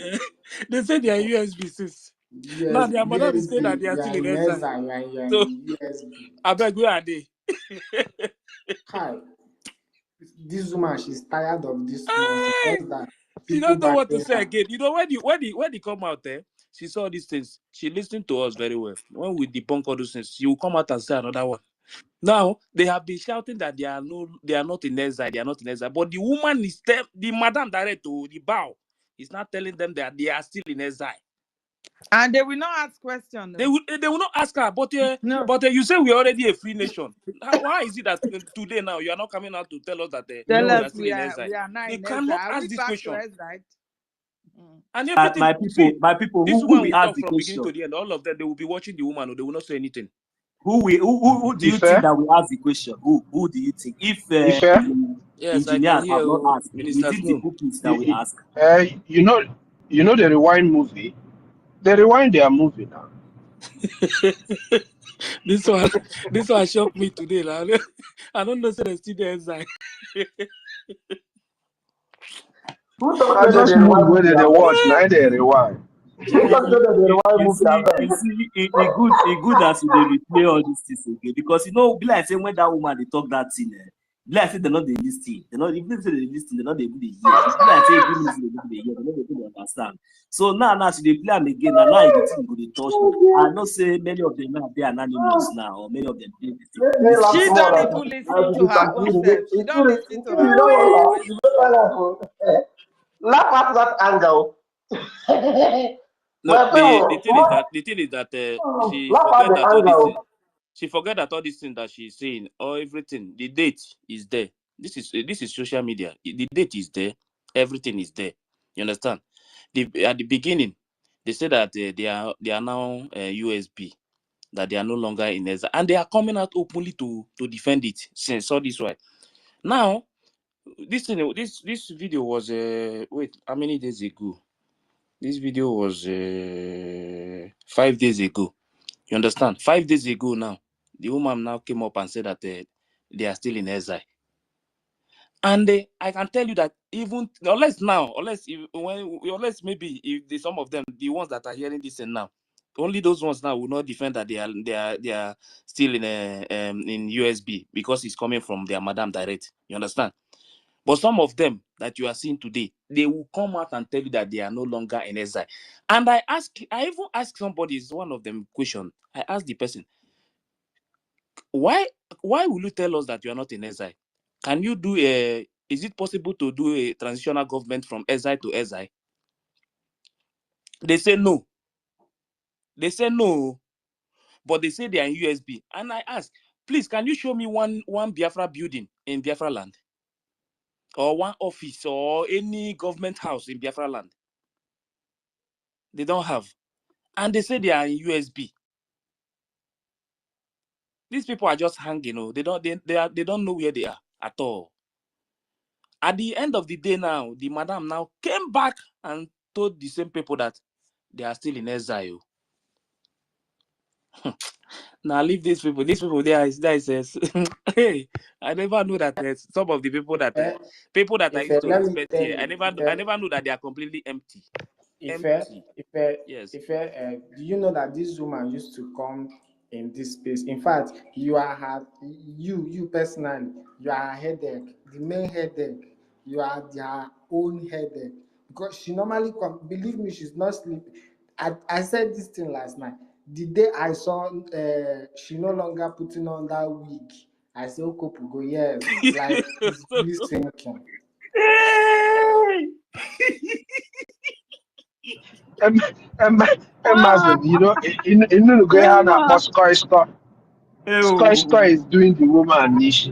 They say they are USB sis. Now their madam is saying that they are you are still in in exile. exile, you are So in USB. I beg, where are they? Hi. This woman, she's tired of this nonsense. Hey! Just that She people don't know what to backing say her. again. You know, when they come out there, she saw these things. She listened to us very well. When we debunk all those things, she will come out and say another one. Now they have been shouting that they are not in exile, they are not in exile. But the woman is the madam direct to the bow is not telling them that they are still in exile. And they will not ask questions. They will not ask her, but No. you say we're already a free nation. Why is it that today now you are not coming out to tell us that Tell we us are still in exile? we are not They in exile. cannot Are ask we this back question. to exile? And everything. My people, this who woman will will ask talk the from beginning to question? the end. All of them, they will be watching the woman, or they will not say anything. Who do you think that will ask the question? Who do you think? If Yes, I engineers can hear have not asked, Minister is it the Snow. pupils that will ask? You know the Rewind movie. They rewind their movie now. This one shocked me today. I don't know, say they still there inside. Who talk I say that just they move rewind where movie? they I beg? watch. Now they rewind. Who talk say that they rewind You movie? I see, beg? it good as they replay all these things again, because be like say when that woman they talk that thing, be like say they're not the listing. They're not even say they listing. They're not able to hear. It's be like say every minute they able to hear. They're not able to understand. So now she they play them again, and now the thing go they touch me. I know say many of them now they are anonymous now, or many of them they Let me laugh She small don't as even listen it to is her own self. She don't listen to her you own don't self. laugh. You better laugh. Laugh at that angle. No, My the people, thing is that she laugh at forget the that all this. angle. She forget that all these things that she's saying or everything. The date is there. This is social media. The date is there. Everything is there. You understand? At the beginning, they said that they are now USB, that they are no longer in exile, and they are coming out openly to defend it since all this while. Now, this video was wait, how many days ago? This video was 5 days ago. You understand? 5 days ago now, the woman now came up and said that they are still in exile. And I can tell you that even unless maybe if some of them, the ones that are hearing this and now, only those ones now will not defend that they are still in USB because it's coming from their madam direct. You understand? But some of them that you are seeing today, they will come out and tell you that they are no longer in exile. And I even asked somebody, is one of them question. I asked the person, why will you tell us that you are not in exile? Can you do is it possible to do a transitional government from exile to exile? They say no. They say no, but they say they are in USB. And I ask, please, can you show me one Biafra building in Biafra land? Or one office or any government house in Biafra land? They don't have. And they say they are in USB. These people are just hanging, they don't know where they are at all. At the end of the day now, the madam now came back and told the same people that they are still in exile. Now leave these people. These people there is hey, I never knew that some of the people that I used to Let me respect tell here, you, I never knew that they are completely empty. Empty. Yes. do you know that this woman used to come in this space? In fact, you personally, you are a headache, the main headache. You are their own headache because she normally come. Believe me, she's not sleeping. I said this thing last night. The day I saw she no longer putting on that wig, I said, "Okopu go yes, like it's really sinking." Imagine, in Ghana, Sky is doing the woman niche.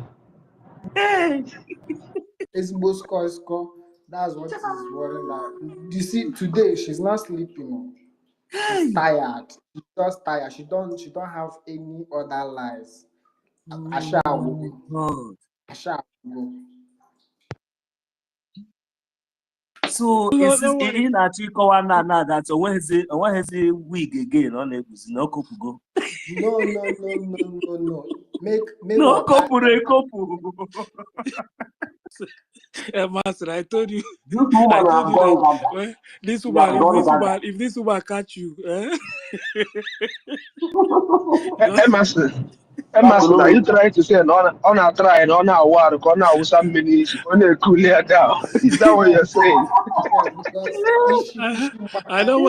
It's score. That's what is worrying her. You see, today she's not sleeping. She's tired. She's just tired. She don't have any other lies. Asha will go. God. Asha will go. So No, is don't worry. in Achikowa now that when is the wig again on Egusi no go? No. Make No water. kopu. Master, I told you, This woman I told have you done that gaga. this You have woman, done gaga. if this woman catch you, That's Emerson, no are you way. trying to say on a try and on a work on our some minutes on a cooler down? Is that what you're saying? Yeah, because I don't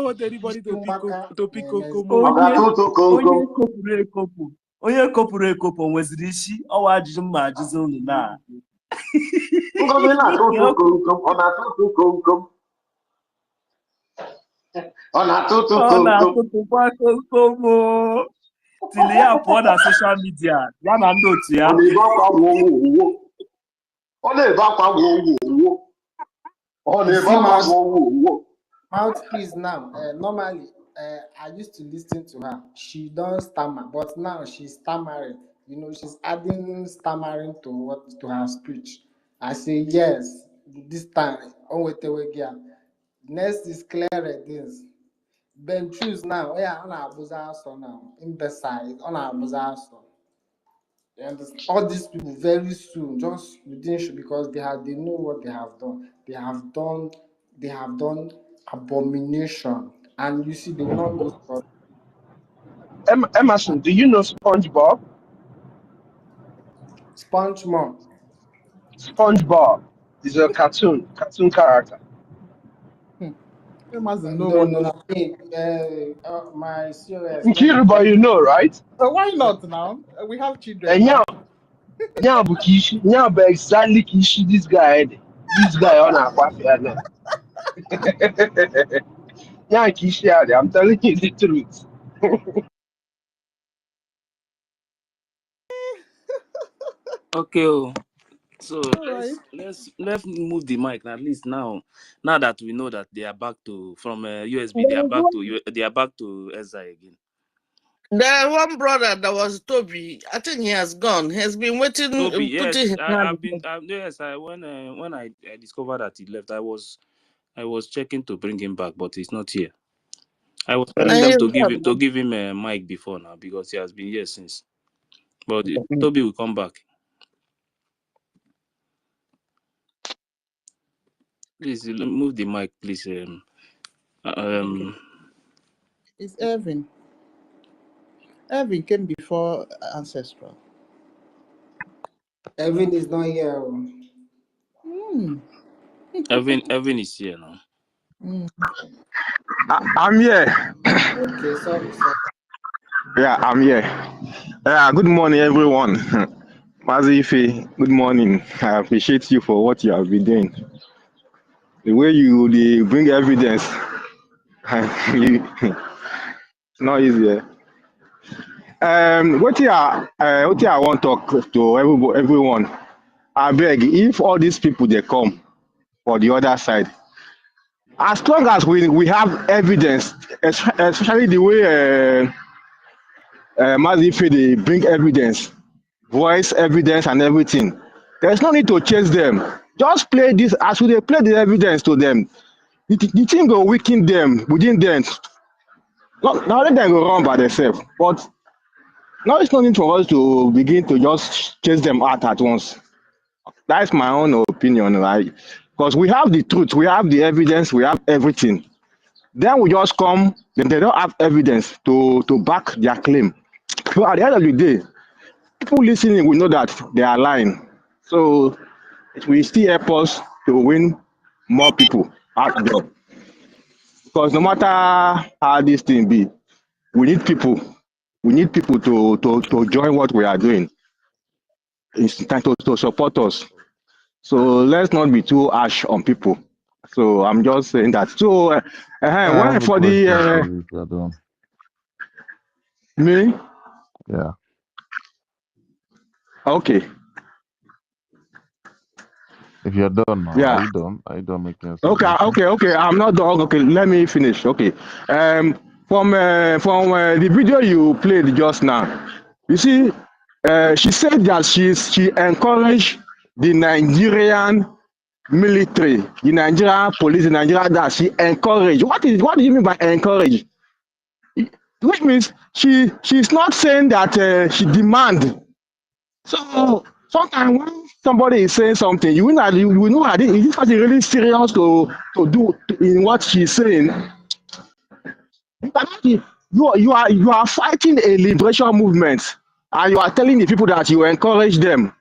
want anybody to pick Ishimaka Kokomo. Oga tutu Onye konkom. kopụrụ ekopụ nweziri isi ọwa ajụjụ mma ajụjụ unu na Ngozi na tutu konkom. Ona tutu konkom. Ona tutu ọ konkom. na-atụtụkwa komkom tili ya pụọ na soshal midia ya na ndị otu ya Ona ebe akwa wo wo wo. Ona ebe akwa wo wo wo. Ona You ebe see, akwa wo wo wo. mouthpiece now. Normally, I used to listen to her. She don't stammer, but now she's stammering. You know, she's adding stammering to her speech. I say yes. This time, on with the next is clear. This Ben choose now. Yeah, on our bazaar now. Imbecile on our bazaar. You understand? All these people very soon, just within because they know what they have done. They have done abomination. And you see, they will not go for Emerson, do you know SpongeBob? SpongeBob. SpongeBob is a cartoon character. You must know what. No. My COS. Let me Nkiruba, you know, right? Why not now? We have children And now. now exactly Kishi, this guy on our coffee. Yeah, Kishi, I'm telling you the truth. okay so All right. let's move the mic at least now that we know that they are back to from USB they are back to SI again. The one brother that was Toby, I think he has gone. He has been waiting, Toby, putting yes, his I've hand. been yes. When I discovered that he left, I was checking to bring him back, but he's not here. I was telling And them he's to gone. give him a mic before now because he has been here since. But Toby will come back. Please move the mic, please. It's Evan. Evan came before Ancestral. Evan is not here. Evan is here now. I'm here. Okay, sorry. Yeah, I'm here. Yeah, good morning, everyone. Mazifi, good morning. I appreciate you for what you have been doing. The way they bring evidence, it's not easy. What I want to talk to everyone. I beg, if all these people they come for the other side, as long as we have evidence, especially the way Mazifi they bring evidence, voice evidence and everything. There's no need to chase them. Just play this as we play the evidence to them. The thing will weaken them within them. Now let them go run by themselves. But now it's not need for us to begin to just chase them out at once. That's my own opinion, right? Because we have the truth, we have the evidence, we have everything. Then we just come, then they don't have evidence to back their claim. So at the end of the day, people listening will know that they are lying. So it will still help us to win more people out there. Because no matter how this thing be, we need people. We need people to join what we are doing. It's time to support us. So let's not be too harsh on people. So I'm just saying that. So I when have a for question for the you if you're done. me, Yeah. okay, If you're done now, are yeah. you done? Are you done making your Okay, submission? I'm not done. Okay, let me finish. Okay, from the video you played just now, You see, she said that she encouraged the Nigerian military, the Nigerian police, the Nigerian that she encouraged. What do you mean by encourage? Which means she's not saying that she demand. So sometimes when somebody is saying something, you know that this person really serious to do in what she's saying. You are fighting a liberation movement, and you are telling the people that you encourage them.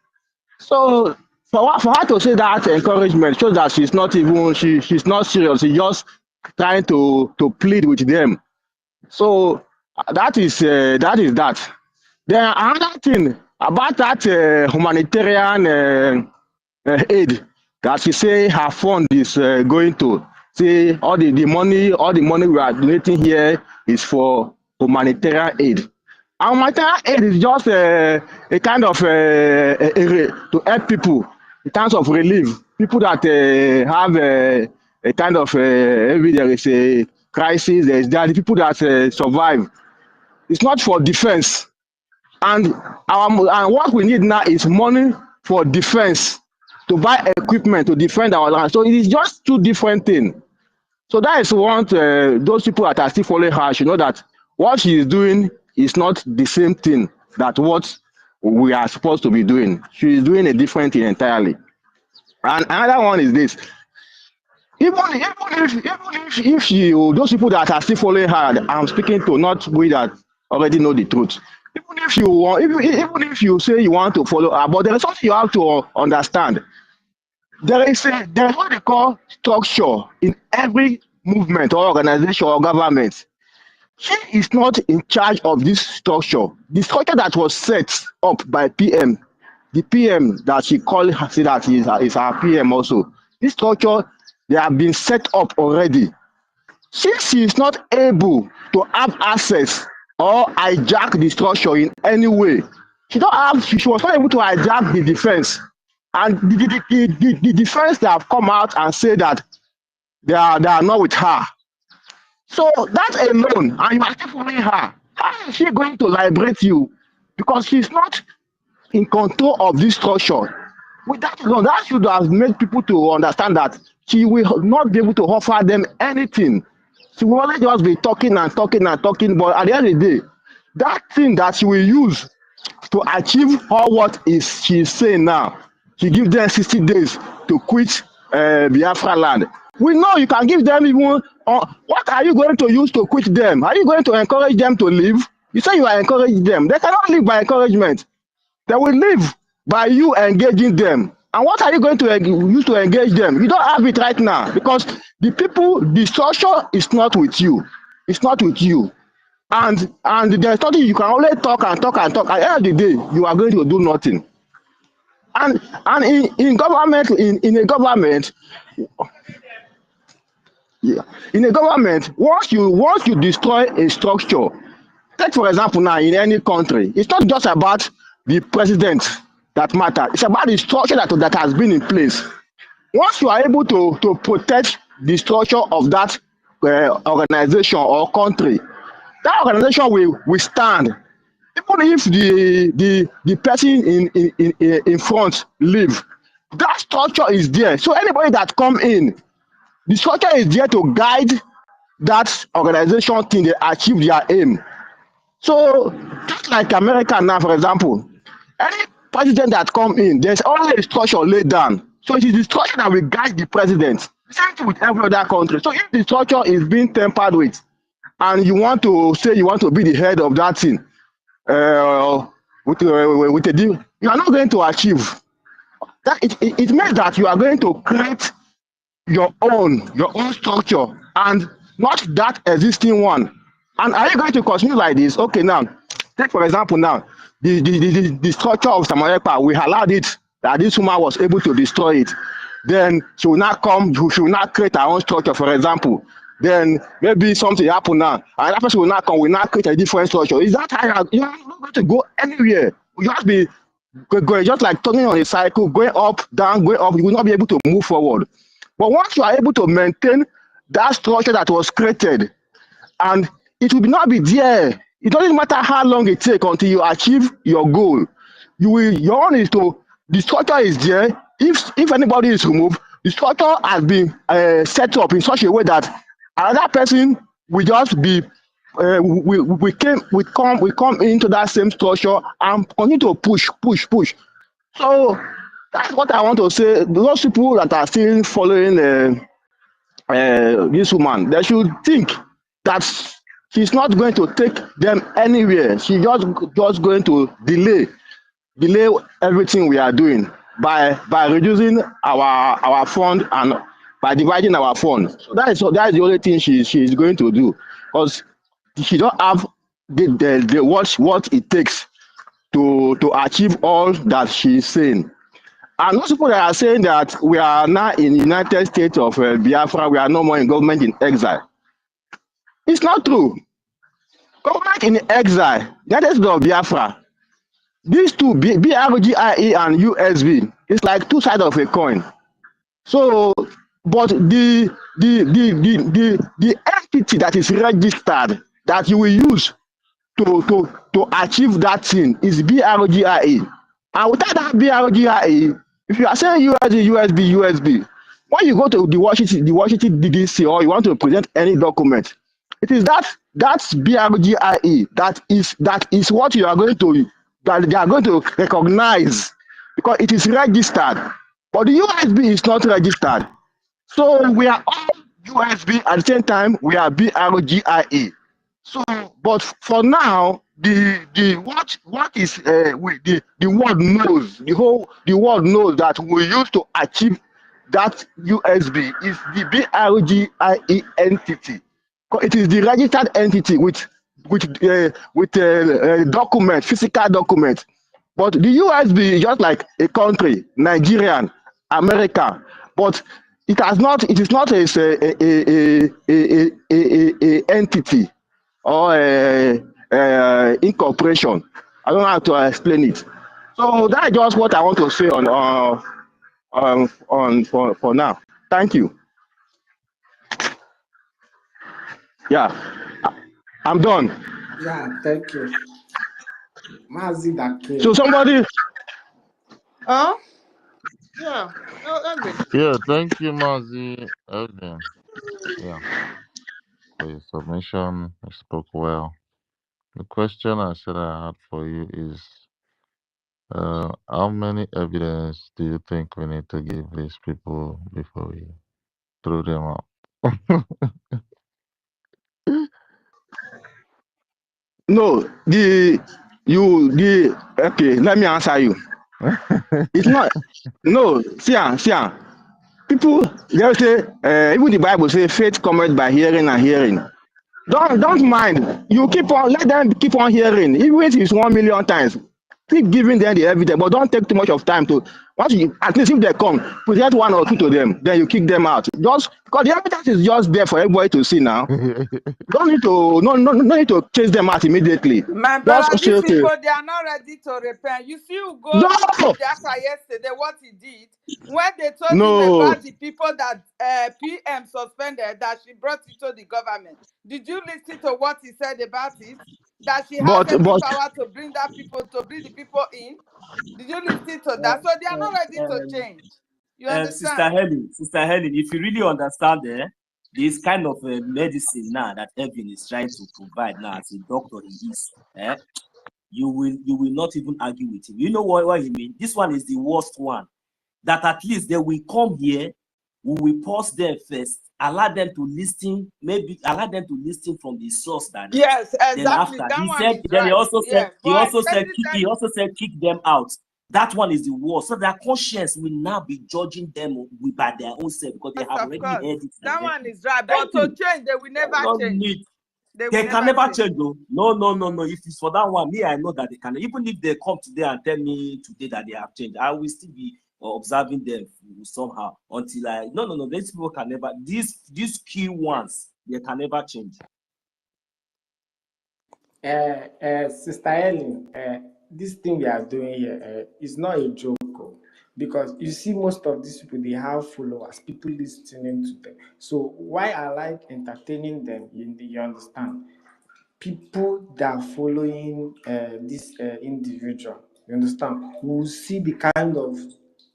So for her to say that encouragement shows that she's not serious. She's just trying to plead with them. So that is that. Then another thing about that humanitarian aid that she say her fund is going to say all the money we are donating here is for humanitarian aid. And humanitarian aid is just a kind of to help people in terms of relief. People that have a kind of maybe there is a crisis, there is that the people that survive. It's not for defense. And what we need now is money for defense, to buy equipment to defend our land. So it is just two different things. So that is what those people that are still following her should know, that what she is doing is not the same thing that what we are supposed to be doing. She is doing a different thing entirely. And another one is this: even if she, those people that are still following her, I'm speaking to, not we that already know the truth. Even if you want, even if you say you want to follow her, but there is something you have to understand. There is what they call structure in every movement or organization or government. She is not in charge of this structure. The structure that was set up by PM, the PM that she called, say that is our PM also. This structure, they have been set up already. Since she is not able to have access or hijack the structure in any way, she was not able to hijack the defense. And the defense that have come out and say that they are not with her. So that alone, and you are still following her, how is she going to liberate you? Because she's not in control of this structure. With that alone, that should have made people to understand that she will not be able to offer them anything. She will only just be talking and talking and talking, but at the end of the day, that thing that she will use to achieve all what is she is saying now, she give them 60 days to quit Biafra land. We know you can give them even, what are you going to use to quit them? Are you going to encourage them to leave? You say you are encouraging them. They cannot live by encouragement. They will live by you engaging them. And what are you going to use to engage them? You don't have it right now, because the structure is not with you. It's not with you. And there's nothing, you can only talk and talk and talk. At the end of the day, you are going to do nothing. And in government, in a government, yeah, in a government, once you destroy a structure, take for example now in any country, it's not just about the president that matters. It's about the structure that has been in place. Once you are able to protect the structure of that organization or country, that organization will stand. Even if the person in front leave, that structure is there. So anybody that come in, the structure is there to guide that organization till they achieve their aim. So just like America now, for example, any president that come in, there's always a structure laid down. So it is the structure that will guide the president. Same thing with every other country. So if the structure is being tampered with, and you want to say you want to be the head of that thing, with a deal, you are not going to achieve. That it means that you are going to create your own structure and not that existing one. And are you going to continue like this? Okay, now take for example now the structure of Samarepa, we allowed it that this woman was able to destroy it. Then she will not come, she will not create her own structure, for example. Then maybe something happen now, and that person will not come, will not create a different structure. Is that how you are not going to go anywhere? You have to be going just like turning on a cycle, going up, down, going up. You will not be able to move forward. But once you are able to maintain that structure that was created, and it will not be there, It doesn't matter how long it takes until you achieve your goal. Your own is to, the structure is there. If anybody is removed, the structure has been set up in such a way that another person will just be we come into that same structure and continue to push. So that's what I want to say. Those people that are still following this woman, they should think that she's not going to take them anywhere. She's just going to delay everything we are doing by reducing our fund and by dividing our fund. So that is the only thing she's going to do, because she don't have the what it takes to achieve all that she's saying. And those people that are saying that we are now in the United States of Biafra, we are no more in government in exile. It's not true. Government in exile, United States of Biafra, these two, BRGIE and USB, it's like two sides of a coin. So, but the entity that is registered that you will use to achieve that thing is BRGIE. And without that BRGIE, if you are saying USB, when you go to the Washington DDC or you want to present any document, it is that's BRGIE that is what you are going to that they are going to recognize, because it is registered. But the USB is not registered. So we are all USB at the same time, we are BRGIE. So, but for now, what is the world knows, the world knows that we used to achieve that USB is the BRGIE entity. It is the registered entity with document, physical document. But the USB is just like a country, Nigerian, America, but it has not. It is not a entity or incorporation. I don't know how to explain it. So that's just what I want to say for now. Thank you. Yeah, I'm done. Yeah, thank you. Mazi So Dake. somebody, Huh? Yeah. Oh, Evan. Yeah, thank you, Mazi. Evelyn. Yeah, for your submission. You spoke well. The question I said I had for you is, how many evidence do you think we need to give these people before we throw them out? no, okay, let me answer you. It's not, no, see, people, they say, even the Bible say faith cometh by hearing and hearing. Don't mind. You keep on, let them keep on hearing. Even if it's 1,000,000 times, keep giving them the evidence, but don't take too much of time to, once you, at least if they come, present one or two to them, then you kick them out. Just because the evidence is just there for everybody to see now. Don't need to, no need to chase them out immediately. My Just brother, say, these okay. people, they are not ready to repent. You see, No, Ngozi told Biafra yesterday what he did when they told him no, about the people that PM suspended, that she brought it to the government. Did you listen to what he said about it? That she has but every power to bring to bring the people in. Did you listen to that? So they are not ready to change. You Sister understand? Helen, if you really understand this kind of medicine now that Evan is trying to provide now as a doctor he is, you will not even argue with him. You know what he means? This one is the worst one. That at least they will come here, we will pause them first, allow them to listen, maybe allow them to listen from the source direct. Yes, exactly. Then after That he one said, is then right. he also said kick them out. That one is the worst. So their conscience will now be judging them by their own self because they have already heard it. That one is right. But to change, they will never change. They can never change though. No. If it's for that one, me, I know that they can. Even if they come today and tell me today that they have changed, I will still be observing them somehow until I no. These people can never. These key ones, they can never change. Sister Ellen, this thing we are doing here is not a joke. Because you see, most of these people, they have followers, people listening to them. So why I like entertaining them, you understand? people that are following this individual, you understand, will see the kind of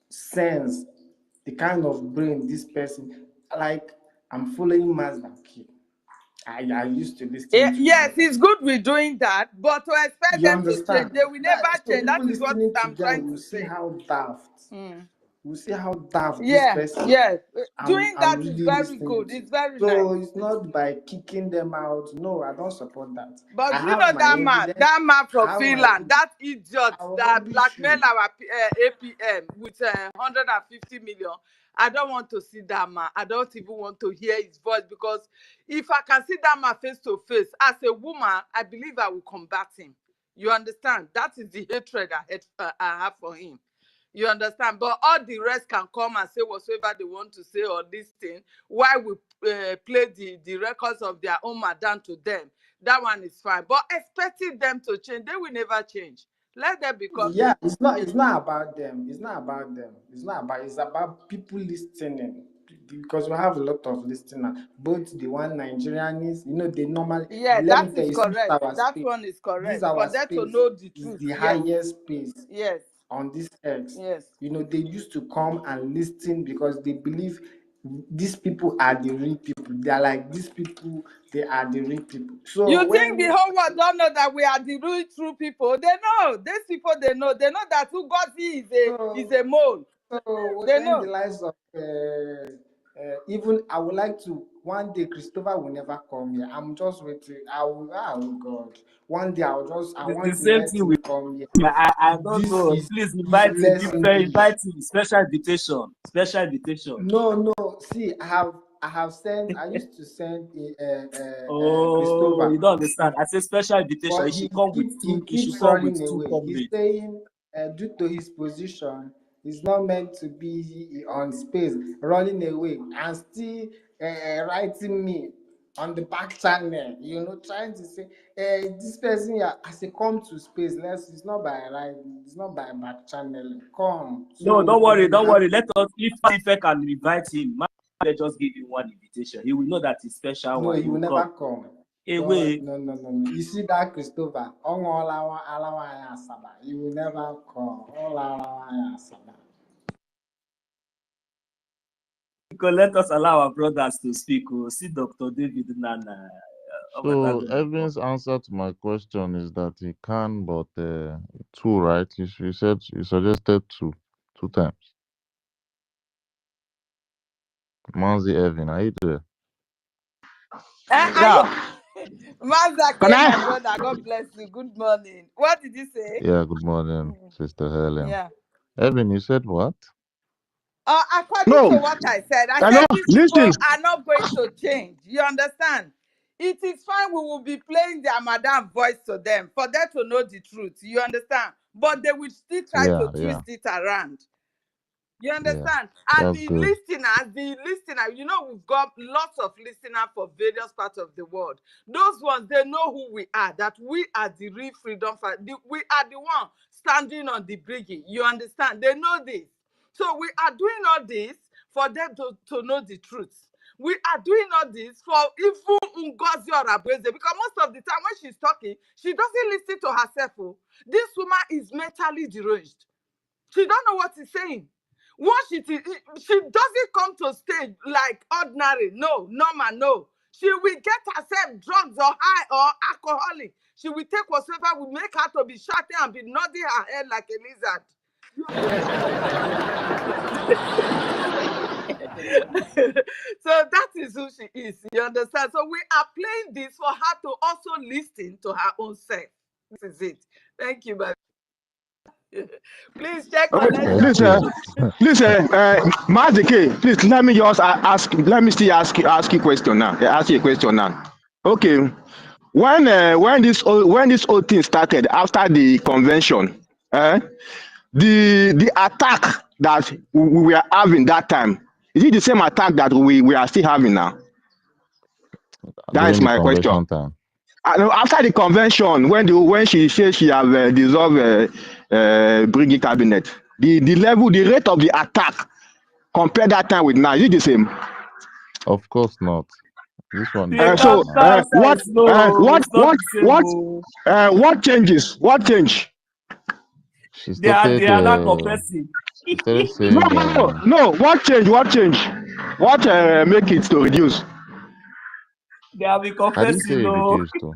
sense, the kind of brain this person, like I'm following Mazda. I used to listen to Yes, Mazda. it's good we're doing that, but to expect You them to change, understand? they will never That so change. That people is what listening to I'm trying them will to see say. how daft. Mm. Will see how daft this Yeah, person yeah. Doing I'm that is really very listening good. to. It's very nice. So it's not by kicking them out. No, I don't support that. I But you have know my that evidence. man I from have my Finland, evidence. that idiot I will that rubbish blackmailed you. our APM with 150 million. I don't want to see that man. I don't even want to hear his voice, because if I can see that man face to face, as a woman, I believe I will combat him. You understand? That is the hatred I have for him. You understand? But all the rest can come and say whatsoever they want to say or this thing, while we play the records of their own madam to them. That one is fine. But expecting them to change, they will never change. Let them become. Yeah, it's not about them. It's not about them. It's about people listening. Because we have a lot of listeners, both the one Nigerians, they normally, Yeah, let me that tell is you, see correct. our That space. one is This correct. For our them to space know the is truth. the Yes. highest space Yes. on this earth. Yes. They used to come and listen because they believe these people are the real people. They are like these people, they are the real people. So You think the when whole world don't know that we are the real true people? They know. These people, they know. They know that Ngozi is a mole. They when the know. likes of even I would like to one day Christopher will never come here. I'm just waiting. Oh God. One day I The want to same let thing him with come here. I don't This know. is Please invite him. useless English. Invite him. Special invitation. Special invitation. No. See, I used to send Oh, Christopher, you don't understand. I say special invitation. but He should come with he two. He should keeps come with running two away. He's comrades. saying due to his position, he's not meant to be on space, running away, and still writing me on the back channel, trying to say, this person here, as he come to space, it's not by writing, it's not by back channel. Come. No, So don't worry. we Don't have worry. Let us. If I can invite him, let's just give him one invitation. He will know that it's special no, one. he He will will never come. come. Away. No. You see that Christopher? He will never come. Because let us allow our brothers to speak. Oh, see Dr. David Nana. So Evan's answer to my question is that he can, but two, right? You said you suggested two times. Manzi Evan, are you there? Are you? Yeah. Mazda Can came, my I? brother. God bless you. Good morning. What did you say? Yeah. Good morning, Sister Helen. Yeah. Evan, you said what? According No. to what I said these people Listen. are not going to change. You understand? It is fine. We will be playing their madam voice to them for them to know the truth. You understand? But they will still try to Yeah. twist it around. You Yeah. understand? And That's the good. listener, we've got lots of listeners for various parts of the world. Those ones, they know who we are, that we are the real freedom fighter. We are the one standing on the BRGIE. You understand? They know this. So we are doing all this for them to know the truth. We are doing all this for even Ngozi or Abueze, because most of the time when she's talking, she doesn't listen to herself. Oh. This woman is mentally deranged. She don't know what she's saying. Once she doesn't come to stage like ordinary. No, normal, no. She will get herself drugs or high or alcoholic. She will take whatever will make her to be shouting and be nodding her head like a lizard. So that is who she is. You understand? So we are playing this for her to also listen to her own self. This is it. Thank you, my. Please check connection. Please, Okay. Mazike, please let me just ask. Let me still ask you question now. Ask you a question now. Okay. When this whole thing started after the convention, the attack that we were having that time, is it the same attack that we are still having now? That is During the my question. convention time. After the convention, when she said she have dissolved BRGIE cabinet, the level, the rate of the attack compare that time with now, is it the same? Of course not. This one is The So personal. answer is no. It's not the same. Oh. what changes? What change? She They started are not confessing. she started No, saying no, no, no. What change? What change? What make it to reduce? They have been I didn't confessing. say it No. reduced though.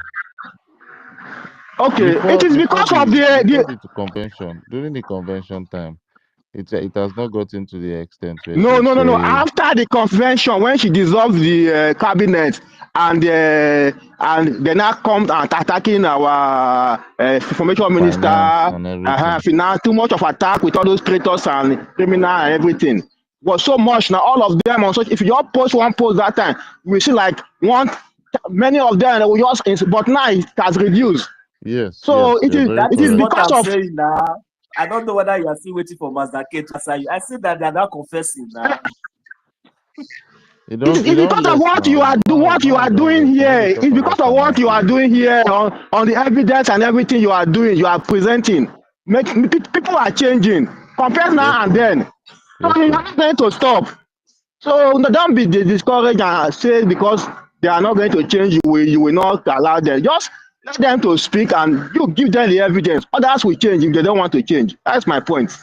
Okay, it Before is before because of the before the the convention, during the convention time, it has not gotten to the extent where no, she'll no, no, no. say After the convention, when she dissolved the cabinet and they now come and attacking our information minister, finance and everything. finance, too much of attack with all those traitors and criminal and everything. Was so much now. All of them on such. If you just post one post that time, we see like one, many of them they will just. But now it has reduced. Yes, So yes, you're very it That is is correct. what because I'm of saying now. I don't know whether you are still waiting for Mazda K to answer you. I see that they are not confessing now. It It's don't because of less what now. you Now are it don't doing less. We know here. they talk It's because about of what finance you are again. doing here on the evidence and everything you are doing. You are presenting. People are changing. Compare Yes, now and sir. then. So Yes, you're sir. not going to stop. So no, don't be discouraged and say because they are not going to change, you will not allow them. Just let them to speak and you give them the evidence. Others will change if they don't want to change. That's my point.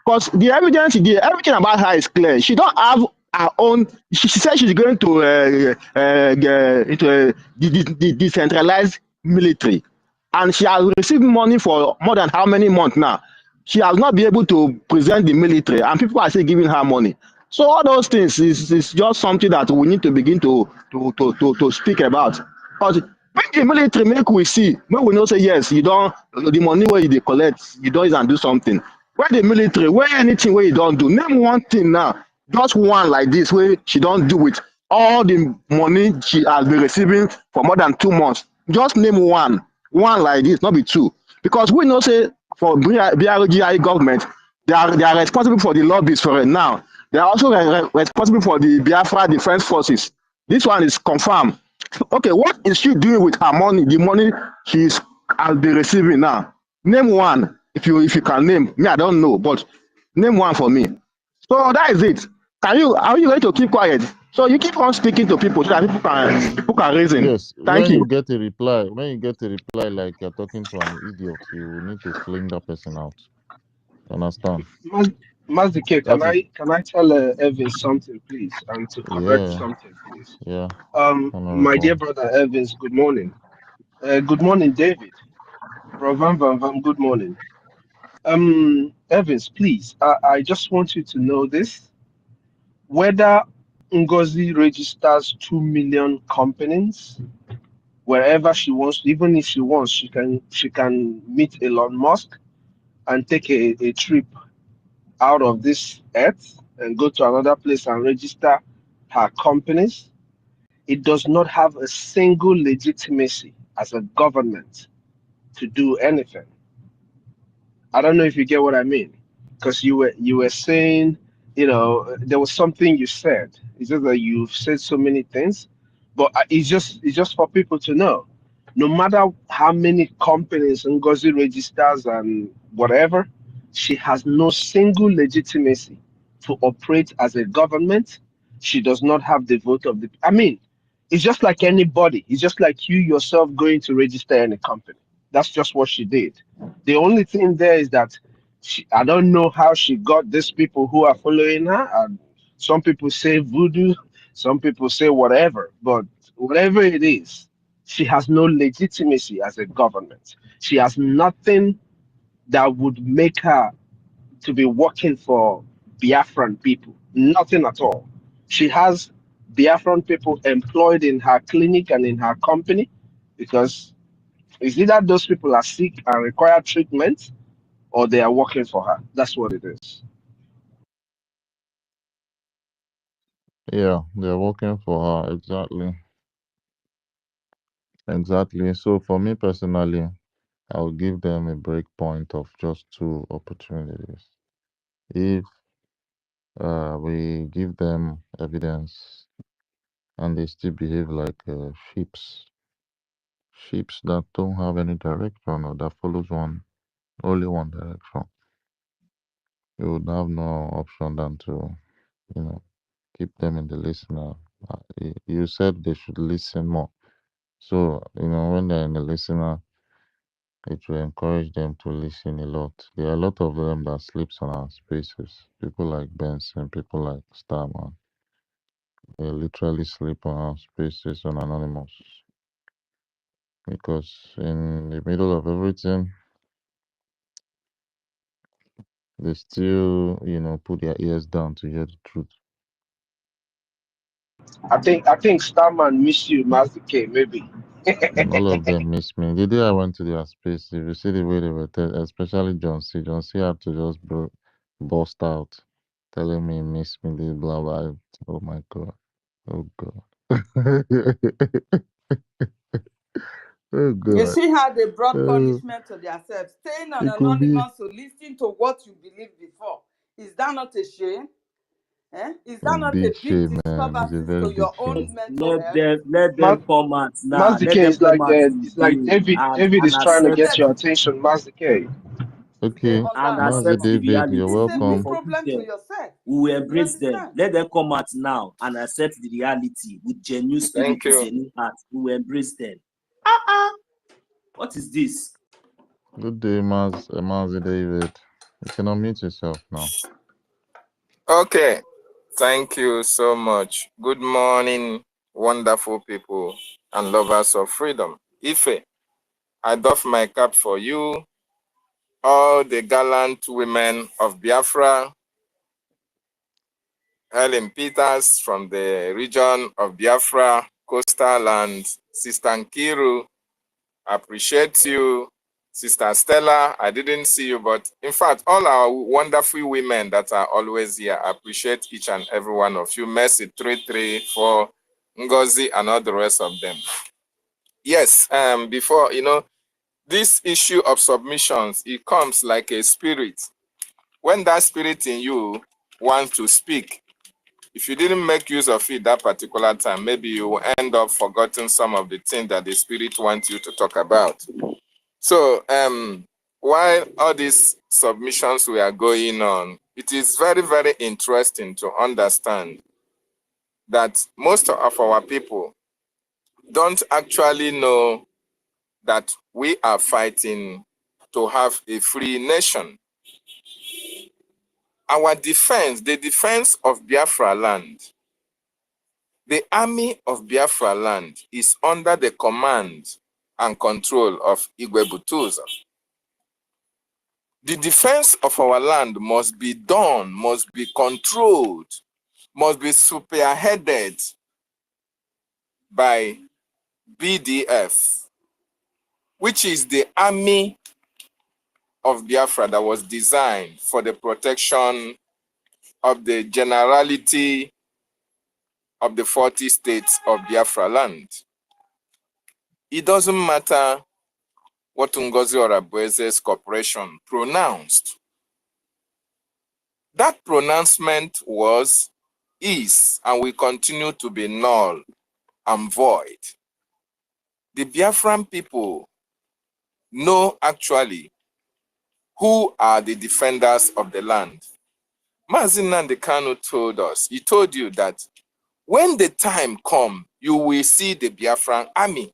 Because the evidence, everything about her is clear. She don't have her own. She said she's going to into the decentralized military, and she has received money for more than how many months now. She has not been able to present the military, and people are still giving her money. So all those things is just something that we need to begin to speak about. Because when the military make we see, when we know say yes, you don't the money where you dey collect, you don't use and do something. When the military, when anything where you don't do, name one thing now, just one like this where she don't do with all the money she has been receiving for more than 2 months. Just name one like this, not be two. Because we know say for BRGIE government, they are responsible for the lobbies for it now. They are also responsible for the Biafra Defense Forces. This one is confirmed. Okay, what is she doing with her money? The money she's has been receiving now. Name one. If you can name. Me, I don't know, but name one for me. So that is it. Are you going to keep quiet? So you keep on speaking to people so that people can reason. Yes, Thank you. when you get a reply like you're talking to an idiot, you need to fling that person out. Understand? Mazdike, That is, can I tell Evans something, please, and to correct yeah, something, please? yeah, My dear honorable. brother Evans, good morning. Good morning, David. Bro Van Van Van, good morning. Evans, please, I just want you to know this. Whether Ngozi registers 2 million companies wherever she wants, even if she wants, she can meet Elon Musk and take a trip out of this earth and go to another place and register her companies. It does not have a single legitimacy as a government to do anything. I don't know if you get what I mean, because you were saying, there was something you said. It's just that you've said so many things, but it's just for people to know. No matter how many companies Ngozi registers and whatever, she has no single legitimacy to operate as a government. She does not have the vote of the. I mean, it's just like anybody. It's just like you yourself going to register any company. That's just what she did. The only thing there is that I don't know how she got these people who are following her. And some people say voodoo, some people say whatever, but whatever it is, she has no legitimacy as a government. She has nothing that would make her to be working for Biafran people. Nothing at all. She has Biafran people employed in her clinic and in her company because it's either those people are sick and require treatment or they are working for her. That's what it is. Yeah, they're working for her. Exactly. Exactly. So for me personally, I will give them a break point of just 2 opportunities. If we give them evidence and they still behave like sheeps that don't have any direction or that follows only one direction, you would have no option than to, you know, keep them in the listener, You said they should listen more. So, when they're in the listener, it will encourage them to listen a lot. There are a lot of them that sleeps on our spaces. People like Benson, people like Starman. They literally sleep on our spaces on Anonymous. Because in the middle of everything, they still, put their ears down to hear the truth. I think Starman miss you, Master K, maybe. And all of them miss me. The day I went to their space, if you see the way they were, especially John C. John C. had to just burst out, telling me, miss me, this blah blah. Oh my God. Oh God. Oh You God. see how they brought Oh, punishment to themselves, staying on it could be anonymous to listen to what you believed before. Is that not a shame? Is a that not a big big shame, man. It's a disturbances very to big your shame. own mental health? Let Mas- them come out now. Master Let K them is come like out it's like David is and trying to accept get your attention, Master K. They Okay, and Mazi accept understand. the David, you're reality. It's a We will big welcome. forgive problem to them. yourself. We will You embrace them. understand? Let them come out now and accept the reality with genuine spirit, Thank with you. genuine heart. We will embrace them. What is this? Good day, Mazi David. You can unmute yourself now. Okay. Thank you so much. Good morning, wonderful people and lovers of freedom. Ife, I doff my cap for you, all the gallant women of Biafra, Helen Peters from the region of Biafra, coastal and Sister Nkiru, appreciate you. Sister Stella, I didn't see you, but in fact, all our wonderful women that are always here, I appreciate each and every one of you. Mercy 334, Ngozi, and all the rest of them. Yes, before, this issue of submissions, it comes like a spirit. When that spirit in you wants to speak, if you didn't make use of it that particular time, maybe you will end up forgetting some of the things that the spirit wants you to talk about. So, while all these submissions were going on, it is very, very interesting to understand that most of our people don't actually know that we are fighting to have a free nation. Our defense, the defense of Biafra land, the army of Biafra land is under the command and control of Igwe Butuza. The defense of our land must be done, must be controlled, must be spearheaded by BDF, which is the army of Biafra that was designed for the protection of the generality of the 40 states of Biafra land. It doesn't matter what Ngozi Orabueze's corporation pronounced. That pronouncement was, is, and will continue to be null and void. The Biafran people know actually who are the defenders of the land. Mazi Nnamdi Kanu told us, he told you that when the time comes, you will see the Biafran army.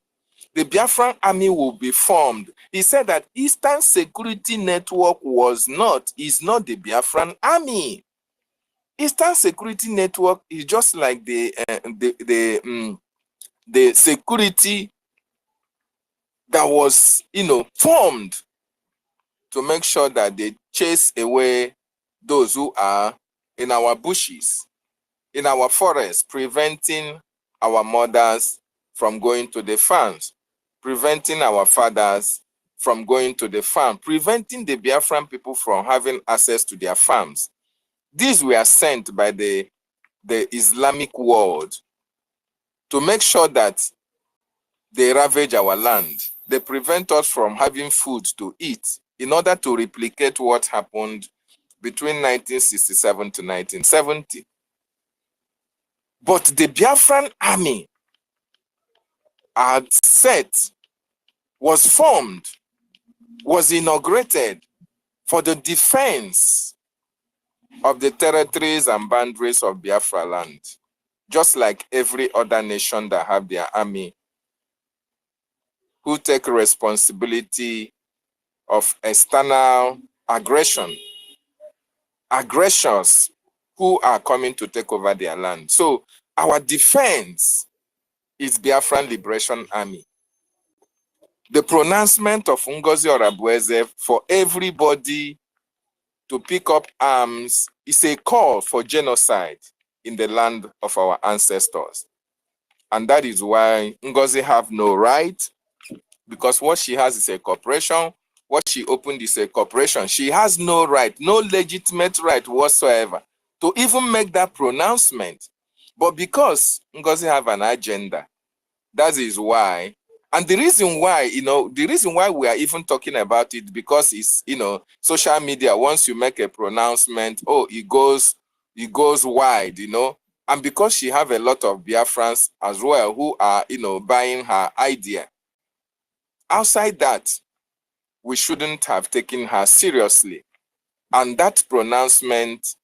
The Biafran army will be formed. He said that Eastern Security Network is not the Biafran army. Eastern Security Network is just like the security that was, formed to make sure that they chase away those who are in our bushes, in our forests, preventing our mothers from going to the farms, preventing our fathers from going to the farm, preventing the Biafran people from having access to their farms. These were sent by the Islamic world to make sure that they ravage our land. They prevent us from having food to eat in order to replicate what happened between 1967 to 1970. But the Biafran army had set, was formed, was inaugurated for the defense of the territories and boundaries of Biafra land. just like every other nation that have their army, who take responsibility of external aggression, aggressors who are coming to take over their land. So our defense is Biafran Liberation Army. The pronouncement of Ngozi Orabueze for everybody to pick up arms is a call for genocide in the land of our ancestors. And that is why Ngozi have no right, because what she has is a corporation. What she opened is a corporation. She has no right, no legitimate right whatsoever to even make that pronouncement. But because Ngozi have an agenda, that is why. And the reason why, the reason why we are even talking about it, because it's, social media, once you make a pronouncement, it goes wide, and because she have a lot of Biafrans as well who are, buying her idea. Outside that, we shouldn't have taken her seriously. And that pronouncement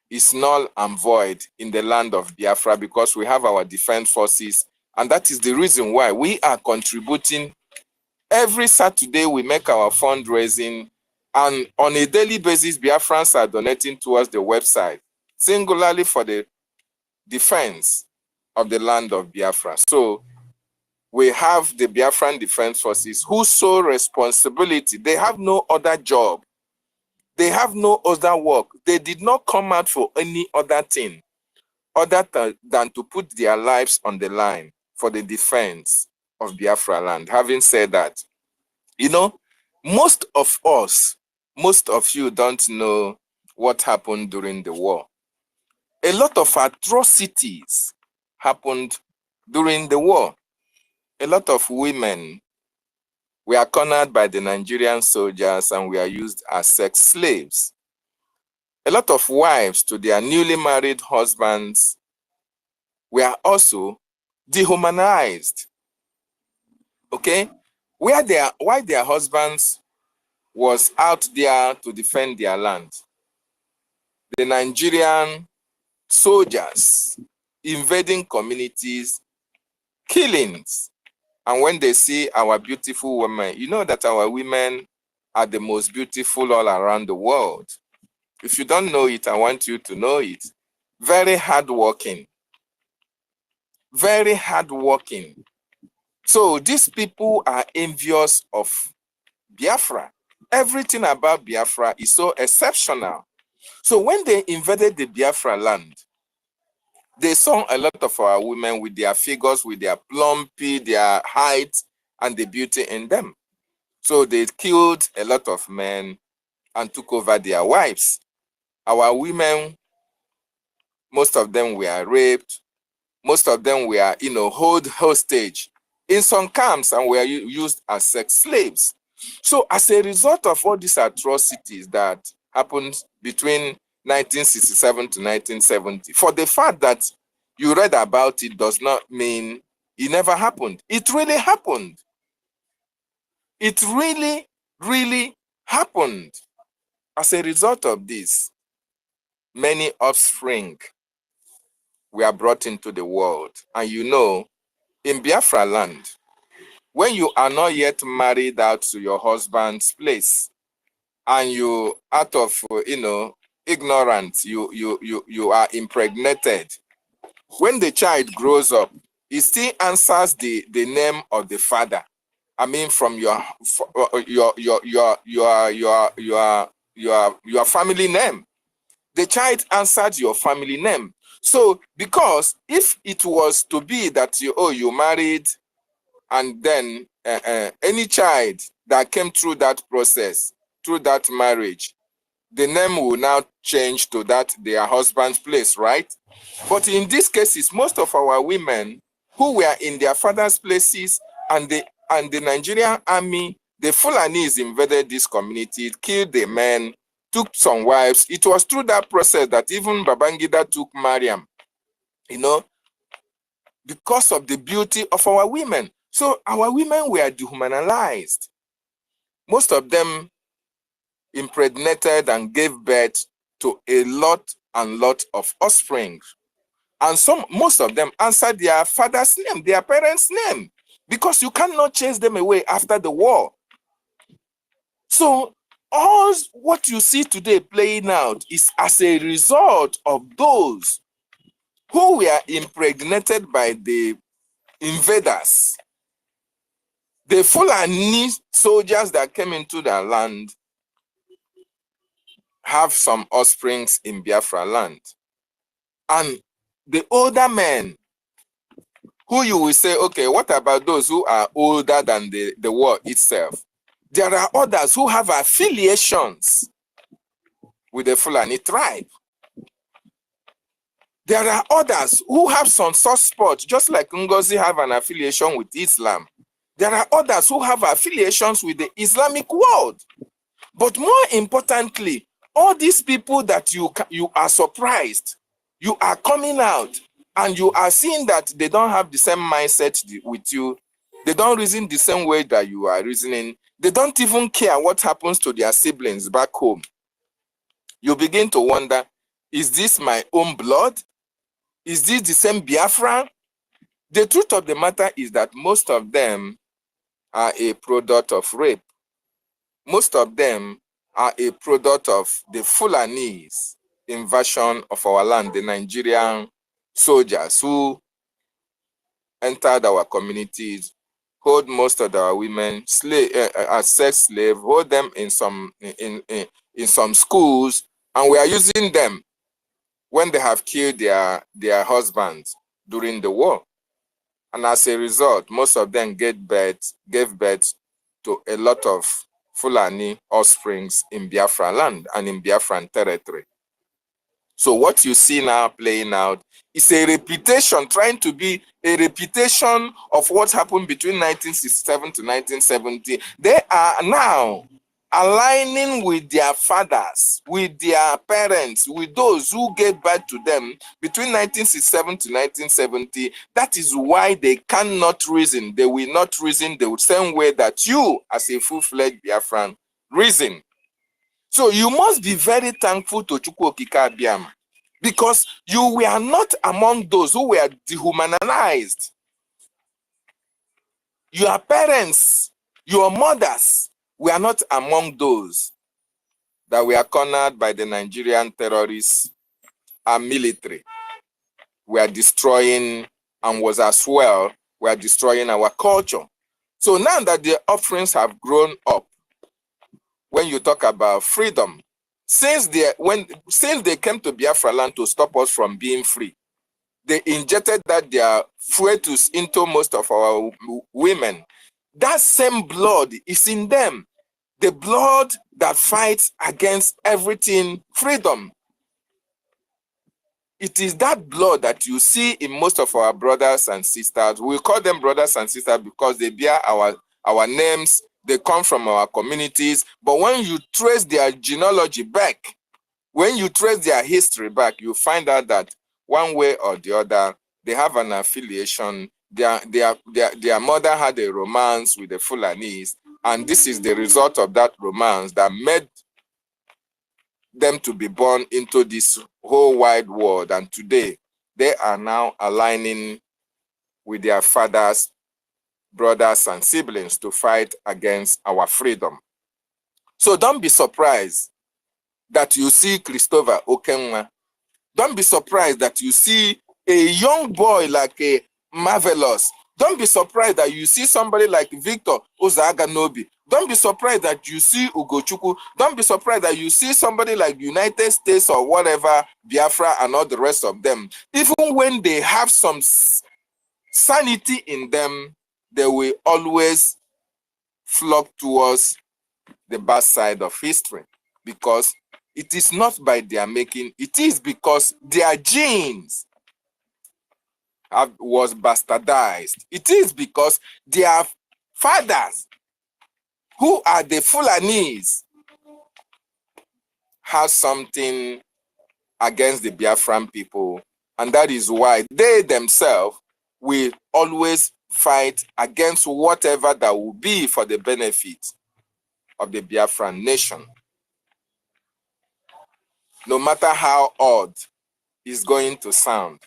is null and void in the land of Biafra because we have our defense forces. And that is the reason why we are contributing. Every Saturday, we make our fundraising. And on a daily basis, Biafrans are donating towards the website, singularly for the defense of the land of Biafra. So we have the Biafran Defense Forces whose sole responsibility, they have no other job. They have no other work. They did not come out for any other thing other than to put their lives on the line for the defense of Biafra land. Having said that, most of us, most of you don't know what happened during the war. A lot of atrocities happened during the war. A lot of women were cornered by the Nigerian soldiers and were used as sex slaves. A lot of wives to their newly married husbands were also dehumanized. Okay? Why their husbands was out there to defend their land. The Nigerian soldiers invading communities, killings. And when they see our beautiful women, you know that our women are the most beautiful all around the world. If you don't know it, I want you to know it. Very hardworking. Very hardworking. So these people are envious of Biafra. Everything about Biafra is so exceptional. So when they invaded the Biafra land, they saw a lot of our women with their figures, with their plumpy, their height, and the beauty in them. So they killed a lot of men and took over their wives. Our women, most of them were raped. Most of them were, held hostage in some camps and were used as sex slaves. So as a result of all these atrocities that happened between 1967 to 1970, for the fact that you read about it does not mean it never happened. It really happened. It really, really happened. As a result of this, many offspring were brought into the world. And in Biafra land, when you are not yet married out to your husband's place, and you, out of, ignorance, you are impregnated, when the child grows up, he still answers the name of the father. I mean, from your family name. The child answered your family name. So, because if it was to be that you married, and then any child that came through that process, through that marriage, the name will now change to that their husband's place, right? But in these cases, most of our women who were in their father's places and the Nigerian army, the Fulanis invaded this community, killed the men, took some wives. It was through that process that even Babangida took Mariam, because of the beauty of our women. So our women were dehumanized. Most of them impregnated and gave birth to a lot and lot of offspring. And most of them answer their father's name, their parents' name, because you cannot chase them away after the war. So all what you see today playing out is as a result of those who were impregnated by the invaders. The Fulani soldiers that came into their land have some offsprings in Biafra land. And the older men, who you will say, okay, what about those who are older than the war itself? There are others who have affiliations with the Fulani tribe. There are others who have some soft spots, just like Ngozi have an affiliation with Islam. There are others who have affiliations with the Islamic world. But more importantly, all these people that you are surprised, you are coming out and you are seeing that they don't have the same mindset with you. They don't reason the same way that you are reasoning. They don't even care what happens to their siblings back home. You begin to wonder, is this my own blood? Is this the same Biafra? The truth of the matter is that most of them are a product of rape. Most of them are a product of the Fulanese invasion of our land, the Nigerian soldiers who entered our communities, hold most of our women as sex slaves, hold them in some schools, and we are using them when they have killed their husbands during the war. And as a result, most of them gave birth to a lot of Fulani offsprings in Biafra land and in Biafran territory. So what you see now playing out is a reputation, trying to be a reputation of what happened between 1967 to 1970. They are now aligning with their fathers, with their parents, with those who gave birth to them between 1967 to 1970. That is why they cannot reason. They will not reason the same way that you, as a full-fledged Biafran, reason. So you must be very thankful to Chukwu Okike Abiama, because you were not among those who were dehumanized. Your parents, your mothers were not among those that were cornered by the Nigerian terrorists and military. Were destroying, and was as well, were destroying our culture. So now that the offerings have grown up, when you talk about freedom, since they came to Biafra land to stop us from being free, they injected their fetus into most of our women. That same blood is in them. The blood that fights against everything freedom. It is that blood that you see in most of our brothers and sisters. We call them brothers and sisters because they bear our names. They come from our communities. But when you trace their genealogy back, when you trace their history back, you find out that one way or the other, they have an affiliation. Their mother had a romance with the Fulanese, and this is the result of that romance that made them to be born into this whole wide world. And today, they are now aligning with their fathers, brothers, and siblings to fight against our freedom. So don't be surprised that you see Christopher Okenwa. Don't be surprised that you see a young boy like a Marvelous. Don't be surprised that you see somebody like Victor Ozaganobi. Don't be surprised that you see Ugochukwu. Don't be surprised that you see somebody like United States or whatever, Biafra and all the rest of them. Even when they have some sanity in them, they will always flock towards the bad side of history, because it is not by their making, it is because their genes was bastardized. It is because their fathers, who are the Fulanese, have something against the Biafran people, and that is why they themselves will always fight against whatever that will be for the benefit of the Biafran nation. No matter how odd it's going to sound,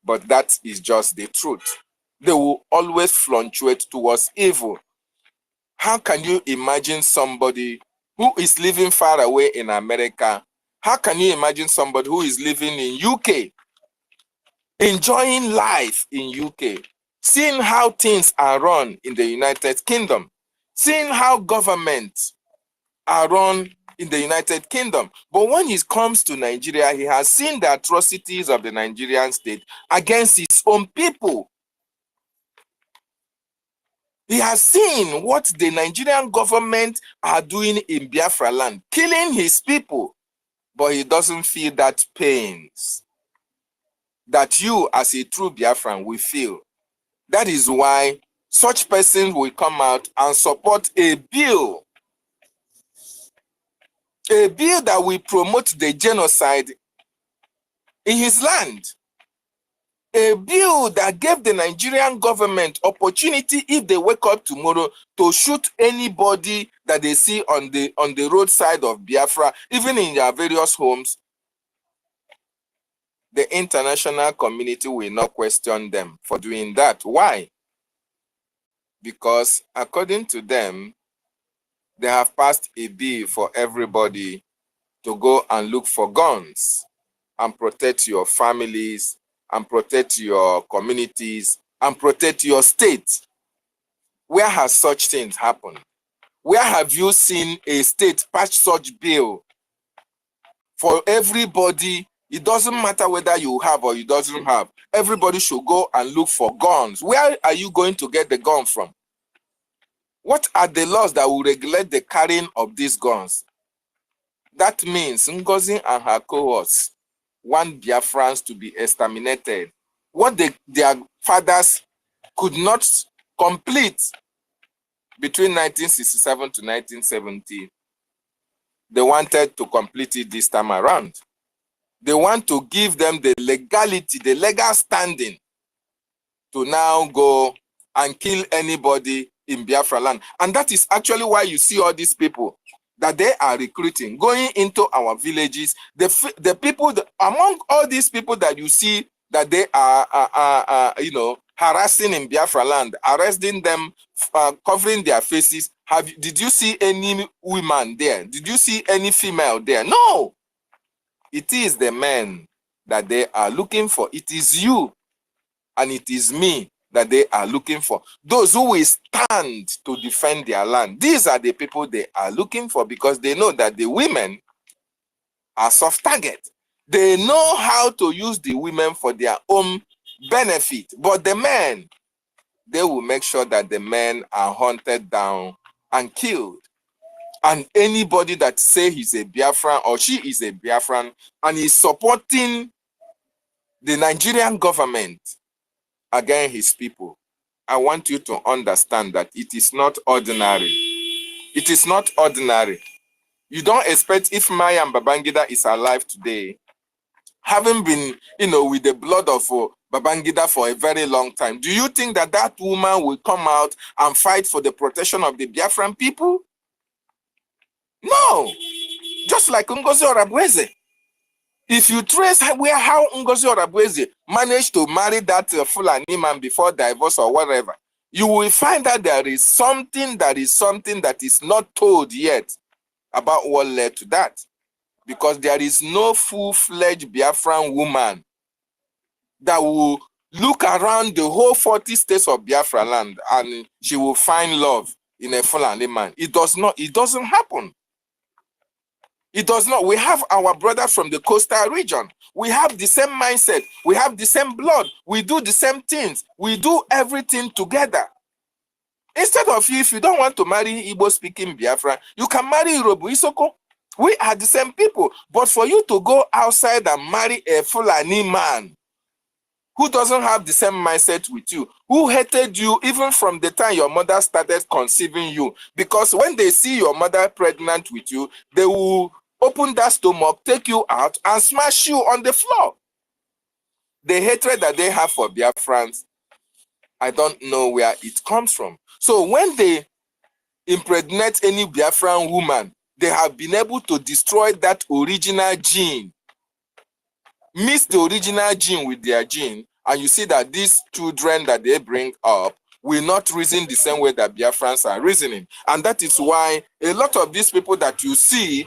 but that is just the truth. They will always fluctuate towards evil. How can you imagine somebody who is living far away in America? How can you imagine somebody who is living in UK, enjoying life in UK, seeing how things are run in the United Kingdom, seeing how governments are run in the United Kingdom? But when he comes to Nigeria, he has seen the atrocities of the Nigerian state against his own people. He has seen what the Nigerian government are doing in Biafra land, killing his people, but he doesn't feel that pains that you as a true Biafran will feel. That is why such persons will come out and support a bill that will promote the genocide in his land. A bill that gave the Nigerian government opportunity, if they wake up tomorrow, to shoot anybody that they see on the roadside of Biafra, even in their various homes. The international community will not question them for doing that. Why? Because according to them, they have passed a bill for everybody to go and look for guns and protect your families and protect your communities and protect your state. Where has such things happened? Where have you seen a state pass such bill for everybody? It doesn't matter whether you have or you doesn't have. Everybody should go and look for guns. Where are you going to get the gun from? What are the laws that will regulate the carrying of these guns? That means Ngozi and her cohorts want Biafrans to be exterminated. What their fathers could not complete between 1967 to 1970, they wanted to complete it this time around. They want to give them the legality, the legal standing to now go and kill anybody in Biafra land. And that is actually why you see all these people that they are recruiting, going into our villages. The people, among all these people that you see that they are harassing in Biafra land, arresting them, covering their faces, did you see any woman there? Did you see any female there? No! It is the men that they are looking for. It is you and it is me that they are looking for. Those who will stand to defend their land. These are the people they are looking for, because they know that the women are soft target. They know how to use the women for their own benefit. But the men, they will make sure that the men are hunted down and killed. And anybody that say he's a Biafran or she is a Biafran and is supporting the Nigerian government against his people, I want you to understand that it is not ordinary. It is not ordinary. You don't expect, if Maya and Babangida is alive today, having been, with the blood of Babangida for a very long time, do you think that that woman will come out and fight for the protection of the Biafran people? No. Just like Ngozi Orabueze. If you trace how Ngozi Orabueze managed to marry that Fulani man before divorce or whatever, you will find that there is something that is not told yet about what led to that. Because there is no full-fledged Biafran woman that will look around the whole 40 states of Biafra land and she will find love in a Fulani man. It doesn't happen. It does not. We have our brothers from the coastal region. We have the same mindset. We have the same blood. We do the same things. We do everything together. Instead of, if you don't want to marry Igbo-speaking Biafra, you can marry Irobo Isoko. We are the same people. But for you to go outside and marry a Fulani man who doesn't have the same mindset with you, who hated you even from the time your mother started conceiving you, because when they see your mother pregnant with you, they will open that stomach, take you out, and smash you on the floor. The hatred that they have for Biafrans, I don't know where it comes from. So when they impregnate any Biafran woman, they have been able to destroy that original gene, mix the original gene with their gene, and you see that these children that they bring up will not reason the same way that Biafrans are reasoning. And that is why a lot of these people that you see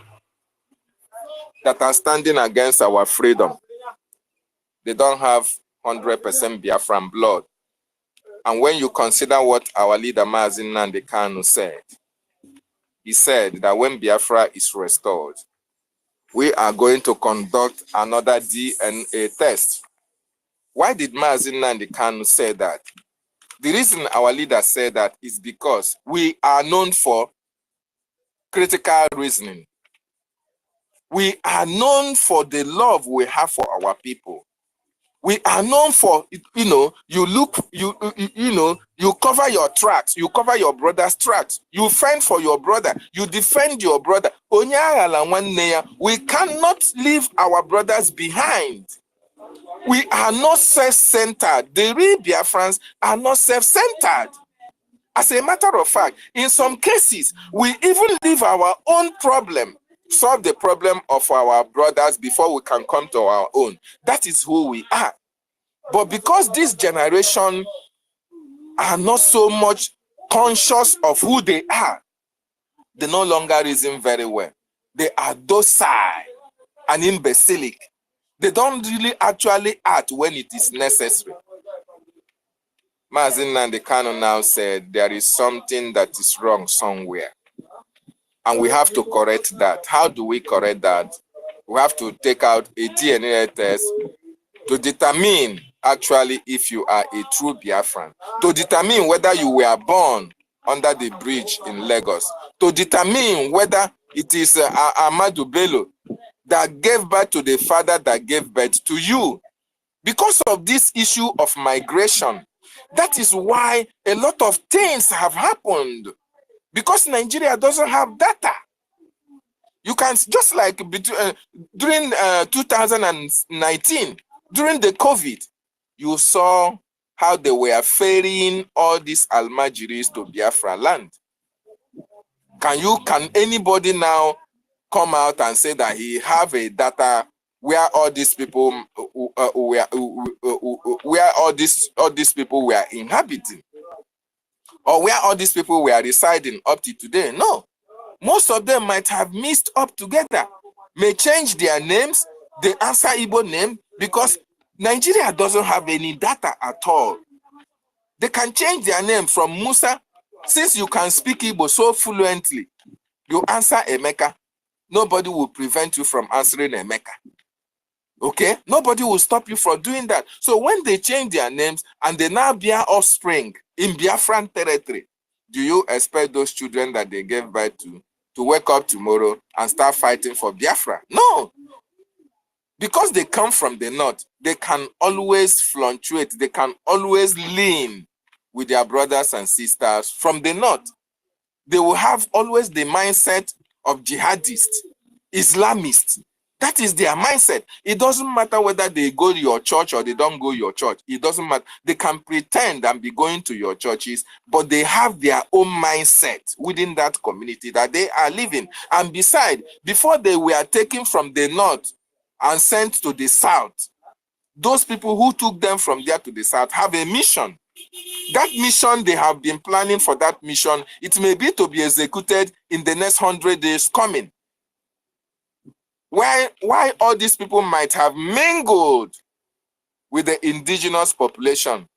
that are standing against our freedom, they don't have 100% Biafran blood. And when you consider what our leader Mazi Nnamdi Kanu said, he said that when Biafra is restored, we are going to conduct another DNA test. Why did Mazi Nnamdi Kanu say that? The reason our leader said that is because we are known for critical reasoning. We are known for the love we have for our people. We are known for, you cover your tracks, you cover your brother's tracks, you fend for your brother, you defend your brother. We cannot leave our brothers behind. We are not self-centered. The real Biafrans are not self-centered. As a matter of fact, in some cases, we even leave our own problem, solve the problem of our brothers before we can come to our own. That is who we are. But because this generation are not so much conscious of who they are, they no longer reason very well. They are docile and imbecilic. They don't really actually act when it is necessary. Mazi Nnamdi Kanu now said there is something that is wrong somewhere. And we have to correct that. How do we correct that? We have to take out a DNA test to determine actually if you are a true Biafran, to determine whether you were born under the bridge in Lagos, to determine whether it is Ahmadu Bello that gave birth to the father that gave birth to you. Because of this issue of migration, that is why a lot of things have happened. Because Nigeria doesn't have data. You can, just like during 2019, during the COVID, you saw how they were ferrying all these Almajiris to Biafra land. Can anybody now come out and say that he have a data where all these people where all these people were inhabiting, or where all these people were residing up to today? No. Most of them might have mixed up together, may change their names, they answer Igbo name, because Nigeria doesn't have any data at all. They can change their name from Musa. Since you can speak Igbo so fluently, you answer Emeka. Nobody will prevent you from answering Emeka. Okay? Nobody will stop you from doing that. So when they change their names and they now bear offspring in Biafran territory, do you expect those children that they gave birth to wake up tomorrow and start fighting for Biafra? No. Because they come from the north, they can always fluctuate. They can always lean with their brothers and sisters from the north. They will have always the mindset of jihadists, Islamists. That is their mindset. It doesn't matter whether they go to your church or they don't go to your church. It doesn't matter. They can pretend and be going to your churches, but they have their own mindset within that community that they are living. And besides, before they were taken from the north and sent to the south, those people who took them from there to the south have a mission. That mission, they have been planning for that mission. It may be to be executed in the next 100 days coming. Why all these people might have mingled with the indigenous population,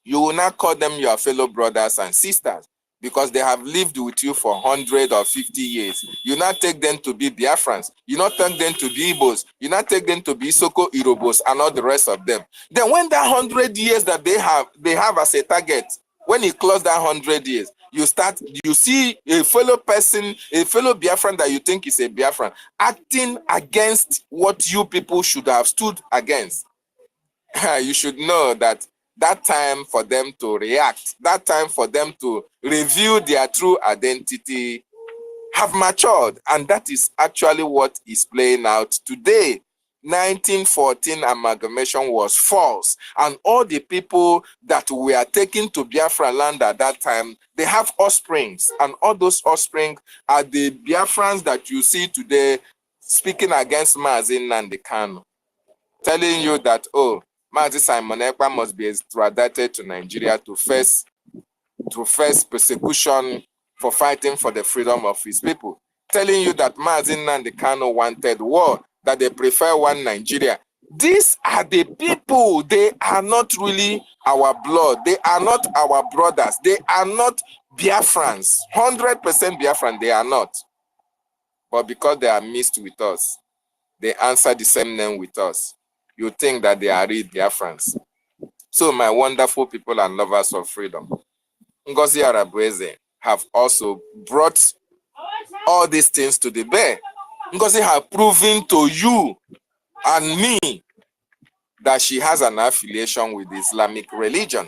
you will not call them your fellow brothers and sisters because they have lived with you for 100 or 50 years. You not take them to be Biafrans. You not take them to be Igbos. You not take them to be Soko Irobos and all the rest of them. Then when that 100 years that they have as a target, when you close that 100 years, you see a fellow person, a fellow Biafran that you think is a Biafran, acting against what you people should have stood against. You should know that time for them to react, that time for them to review their true identity have matured. And that is actually what is playing out today. 1914 amalgamation was false, and all the people that were taken to Biafra land at that time, they have offsprings, and all those offspring are the Biafrans that you see today speaking against Mazi Nnamdi Kanu, telling you that, oh, Mazi Simon Ekpa must be extradited to Nigeria to face persecution for fighting for the freedom of his people. Telling you that Mazi Nnamdi Kanu wanted war, that they prefer one Nigeria. These are the people. They are not really our blood. They are not our brothers. They are not Biafrans. 100% Biafran, they are not. But because they are mixed with us, they answer the same name with us. You think that they are real Biafrans. So my wonderful people and lovers of freedom, Ngozi Arabueze have also brought all these things to the bear. Ngozi has proven to you and me that she has an affiliation with the Islamic religion.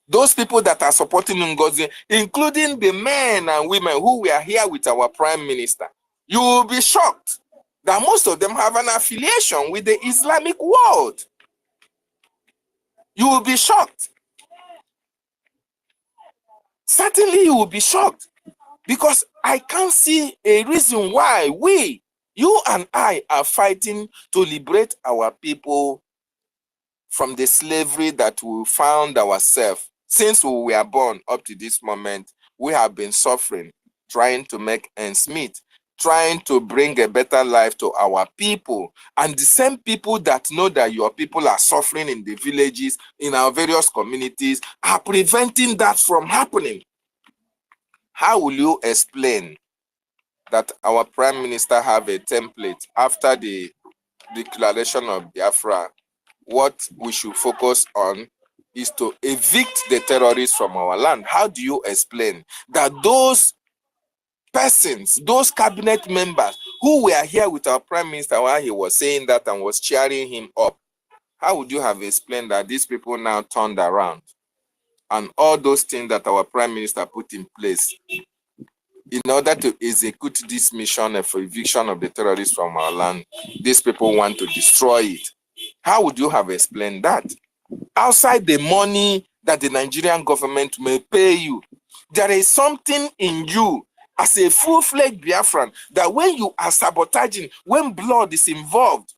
Those people that are supporting Ngozi, including the men and women who were here with our prime minister, you will be shocked that most of them have an affiliation with the Islamic world. You will be shocked. Certainly you will be shocked, because I can't see a reason why you and I are fighting to liberate our people from the slavery that we found ourselves. Since we were born up to this moment, we have been suffering, trying to make ends meet, trying to bring a better life to our people. And the same people that know that your people are suffering in the villages, in our various communities, are preventing that from happening. How will you explain that our prime minister have a template after the declaration of Biafra? What we should focus on is to evict the terrorists from our land. How do you explain that those persons, those cabinet members who were here with our prime minister while he was saying that and was cheering him up, how would you have explained that these people now turned around and all those things that our prime minister put in place in order to execute this mission of eviction of the terrorists from our land, these people want to destroy it? How would you have explained that? Outside the money that the Nigerian government may pay you, there is something in you as a full-fledged Biafran that when you are sabotaging, when blood is involved,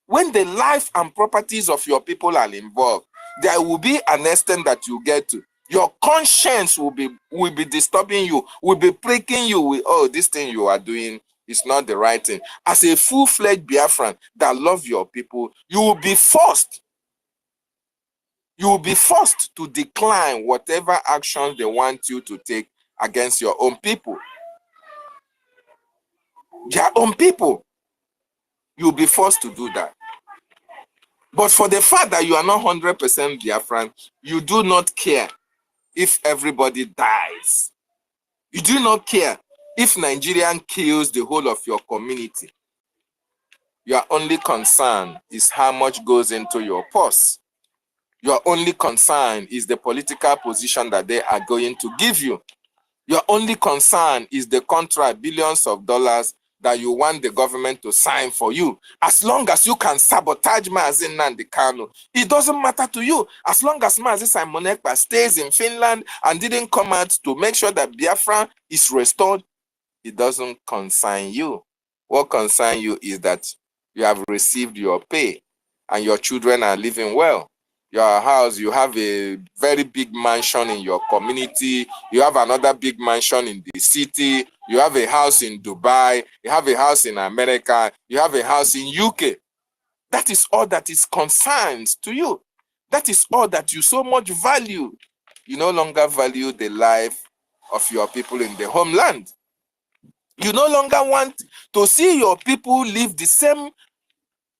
when the life and properties of your people are involved, there will be an extent that you get to. Your conscience will be disturbing you, will be pricking you with, oh, this thing you are doing is not the right thing. As a full-fledged Biafran that love your people, you will be forced. You will be forced to decline whatever actions they want you to take against your own people. Their own people. You'll be forced to do that. But for the fact that you are not 100% Biafran, you do not care if everybody dies. You do not care if Nigerian kills the whole of your community. Your only concern is how much goes into your purse. Your only concern is the political position that they are going to give you. Your only concern is the contract, billions of dollars that you want the government to sign for you. As long as you can sabotage Mazi Nnamdi Kanu, it doesn't matter to you. As long as Mazi Simon Ekpa stays in Finland and didn't come out to make sure that Biafra is restored, it doesn't concern you. What concerns you is that you have received your pay and your children are living well. Your house, you have a very big mansion in your community, you have another big mansion in the city, you have a house in Dubai, you have a house in America, you have a house in UK. That is all that is concerned to you. That is all that you so much value. You no longer value the life of your people in the homeland. You no longer want to see your people live the same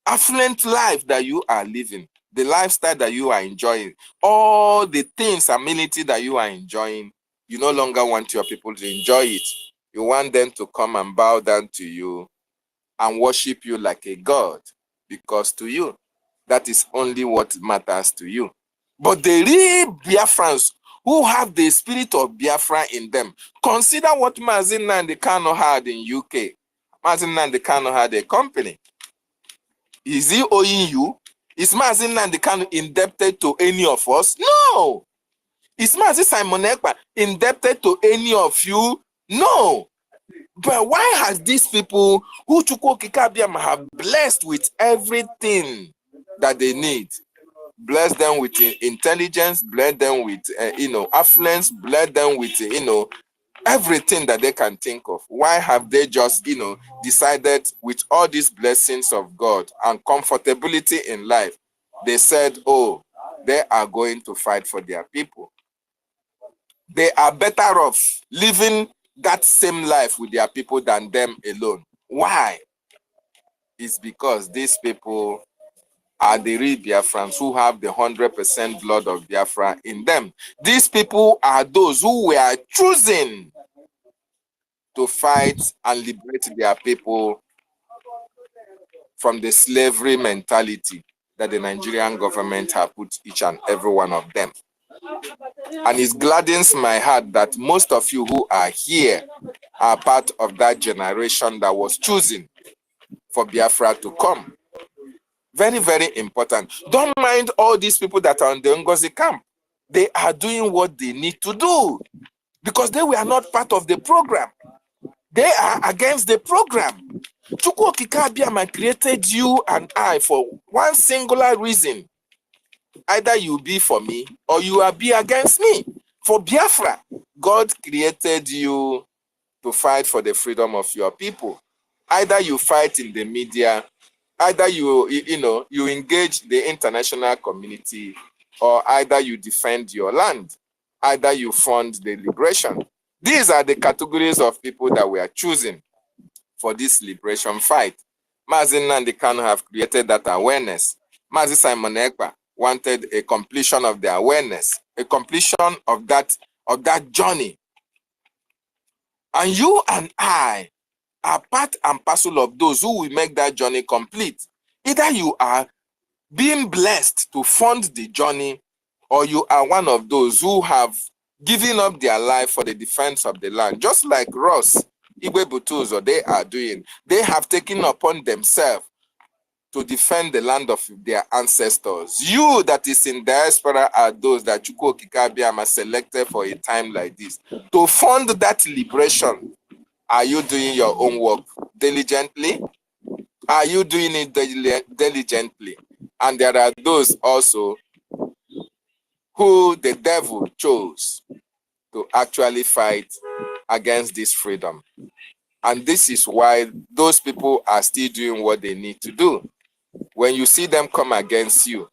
affluent life that you are living. The lifestyle that you are enjoying, all the things, amenity that you are enjoying, you no longer want your people to enjoy it. You want them to come and bow down to you and worship you like a god, because to you, that is only what matters to you. But the real Biafrans who have the spirit of Biafra in them, consider what Mazi Nnamdi Kanu had in UK. Mazi Nnamdi Kanu had a company. Is he owing you? Is Mazi Nnamdi Kanu indebted to any of us? No. Is Mazi Simon Ekpa indebted to any of you? No. But why has these people who Chukwu Okike Abiyama have blessed with everything that they need, bless them with intelligence, bless them with, affluence, bless them with, everything that they can think of. Why have they just, decided with all these blessings of God and comfortability in life, they said, oh, they are going to fight for their people. They are better off living that same life with their people than them alone. Why? It's because these people are the real Biafrans who have the 100% blood of Biafra in them. These people are those who were chosen to fight and liberate their people from the slavery mentality that the Nigerian government have put each and every one of them. And it gladdens my heart that most of you who are here are part of that generation that was chosen for Biafra to come. Very, very important. Don't mind all these people that are in the Ngozi camp. They are doing what they need to do because they were not part of the program. They are against the program. Chukwu Okike Abiama created you and I for one singular reason. Either you be for me or you are be against me. For Biafra, God created you to fight for the freedom of your people. Either you fight in the media, either you engage the international community, or either you defend your land, either you fund the liberation. These are the categories of people that we are choosing for this liberation fight. Mazi Nnamdi Kanu have created that awareness. Mazi Simon Ekpa wanted a completion of the awareness, a completion of that journey. And you and I are part and parcel of those who will make that journey complete. Either you are being blessed to fund the journey, or you are one of those who have given up their life for the defense of the land. Just like Ross, Igwe Butuzo, they are doing. They have taken upon themselves to defend the land of their ancestors. You that is in diaspora are those that Chukwu Okike Abiama selected for a time like this to fund that liberation. Are you doing your own work diligently? Are you doing it diligently? And there are those also who the devil chose to actually fight against this freedom. And this is why those people are still doing what they need to do. When you see them come against you,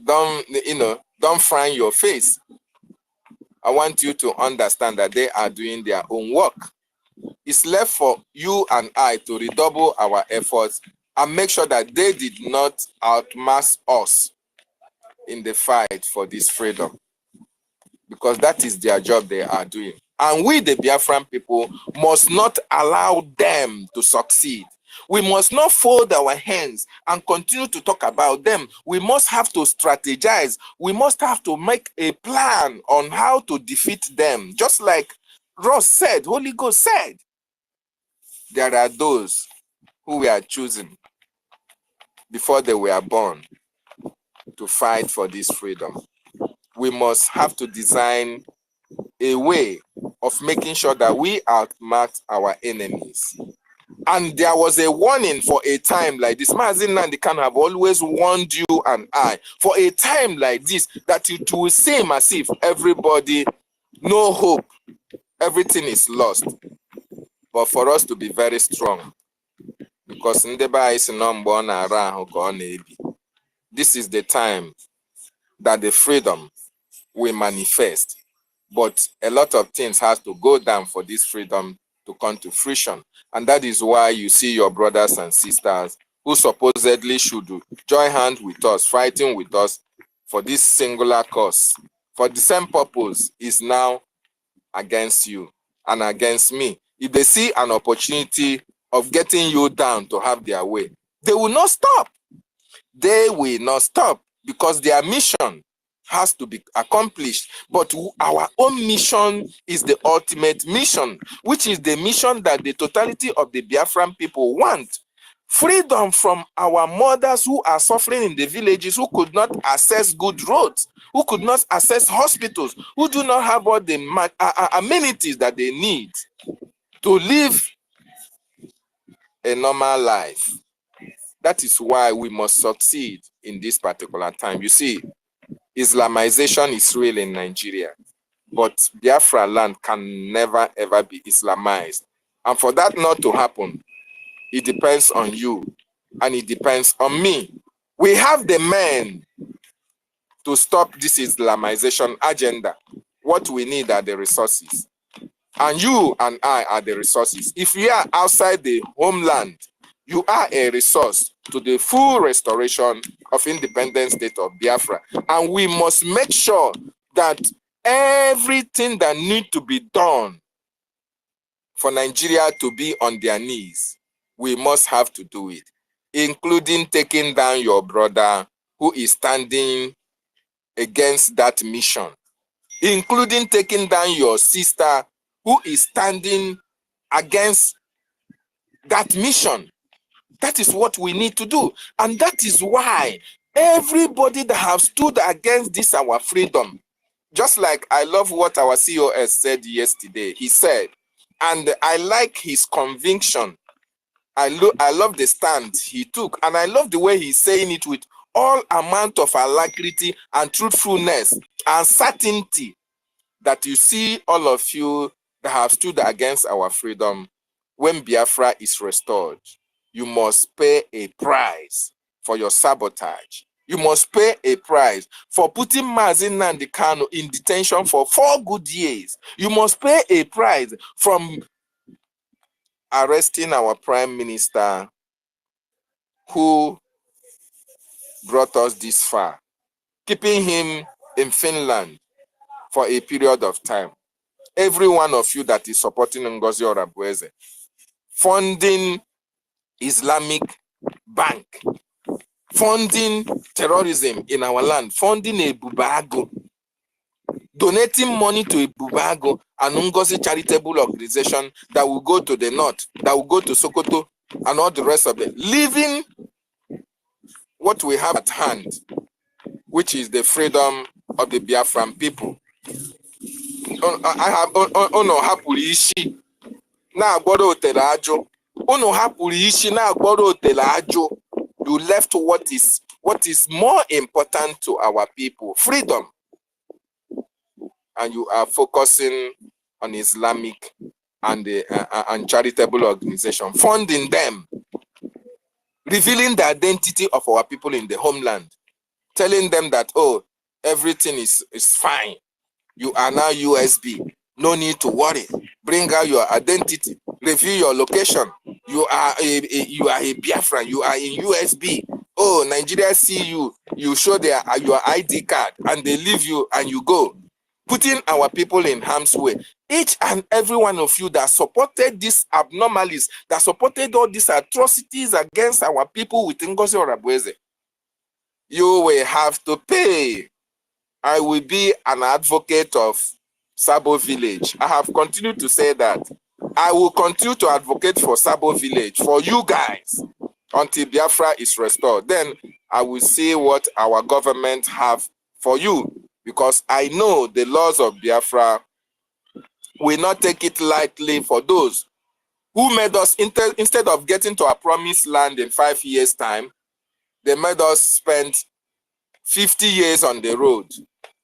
don't frown your face. I want you to understand that they are doing their own work. It's left for you and I to redouble our efforts and make sure that they did not outmass us in the fight for this freedom, because that is their job they are doing. And we, the Biafran people, must not allow them to succeed. We must not fold our hands and continue to talk about them. We must have to strategize. We must have to make a plan on how to defeat them. Just like Ross said, Holy Ghost said, there are those who were chosen before they were born to fight for this freedom. We must have to design a way of making sure that we outmatch our enemies. And there was a warning for a time like this. Mazi Nnamdi Kanu have always warned you and I, for a time like this, that it will seem as if everybody, no hope, everything is lost. But for us to be very strong, because this is the time that the freedom will manifest. But a lot of things has to go down for this freedom to come to fruition. And that is why you see your brothers and sisters who supposedly should join hands with us, fighting with us for this singular cause, for the same purpose, is now against you and against me. If they see an opportunity of getting you down to have their way, they will not stop. They will not stop, because their mission has to be accomplished. But our own mission is the ultimate mission, which is the mission that the totality of the Biafran people want. Freedom from our mothers who are suffering in the villages, who could not access good roads, who could not access hospitals, who do not have all the amenities that they need to live a normal life. That is why we must succeed in this particular time. You see, Islamization is real in Nigeria, but Biafra land can never ever be Islamized. And for that not to happen, it depends on you and it depends on me. We have the men to stop this Islamization agenda. What we need are the resources. And you and I are the resources. If we are outside the homeland, you are a resource to the full restoration of independent state of Biafra. And we must make sure that everything that needs to be done for Nigeria to be on their knees, we must have to do it, including taking down your brother who is standing against that mission, including taking down your sister who is standing against that mission. That is what we need to do. And that is why everybody that have stood against this our freedom, just like I love what our COS said yesterday. He said, and I like his conviction. I love the stand he took, and I love the way he's saying it with all amount of alacrity and truthfulness and certainty, that you see all of you that have stood against our freedom. When Biafra is restored, you must pay a price for your sabotage. You must pay a price for putting Mazi Nnamdi Kanu in detention for 4 good years. You must pay a price from arresting our prime minister who brought us this far, keeping him in Finland for a period of time. Every one of you that is supporting Ngozi Orabueze, funding Islamic Bank, funding terrorism in our land, funding Ebubeagu, donating money to Ebubeagu and Ngozi charitable organization that will go to the north, that will go to Sokoto and all the rest of them, leaving what we have at hand, which is the freedom of the Biafran people. I have hapụrụ isi na-agboro otele ajụ. Unu hapụrụ isi na-agboro otele ajụ. You left what is more important to our people, freedom, and you are focusing on Islamic and charitable organization, funding them, revealing the identity of our people in the homeland, telling them that, oh, everything is fine. You are now USB. No need to worry. Bring out your identity. Reveal your location. You are a Biafran. You are in USB. Oh, Nigeria see you. You show your ID card and they leave you and you go. Putting our people in harm's way. Each and every one of you that supported these abnormalities, that supported all these atrocities against our people with Ngozi Orabueze, you will have to pay. I will be an advocate of Sabo Village. I have continued to say that. I will continue to advocate for Sabo Village, for you guys, until Biafra is restored. Then I will see what our government have for you, because I know the laws of Biafra will not take it lightly for those who made us, instead of getting to our promised land in 5 years' time, they made us spend 50 years on the road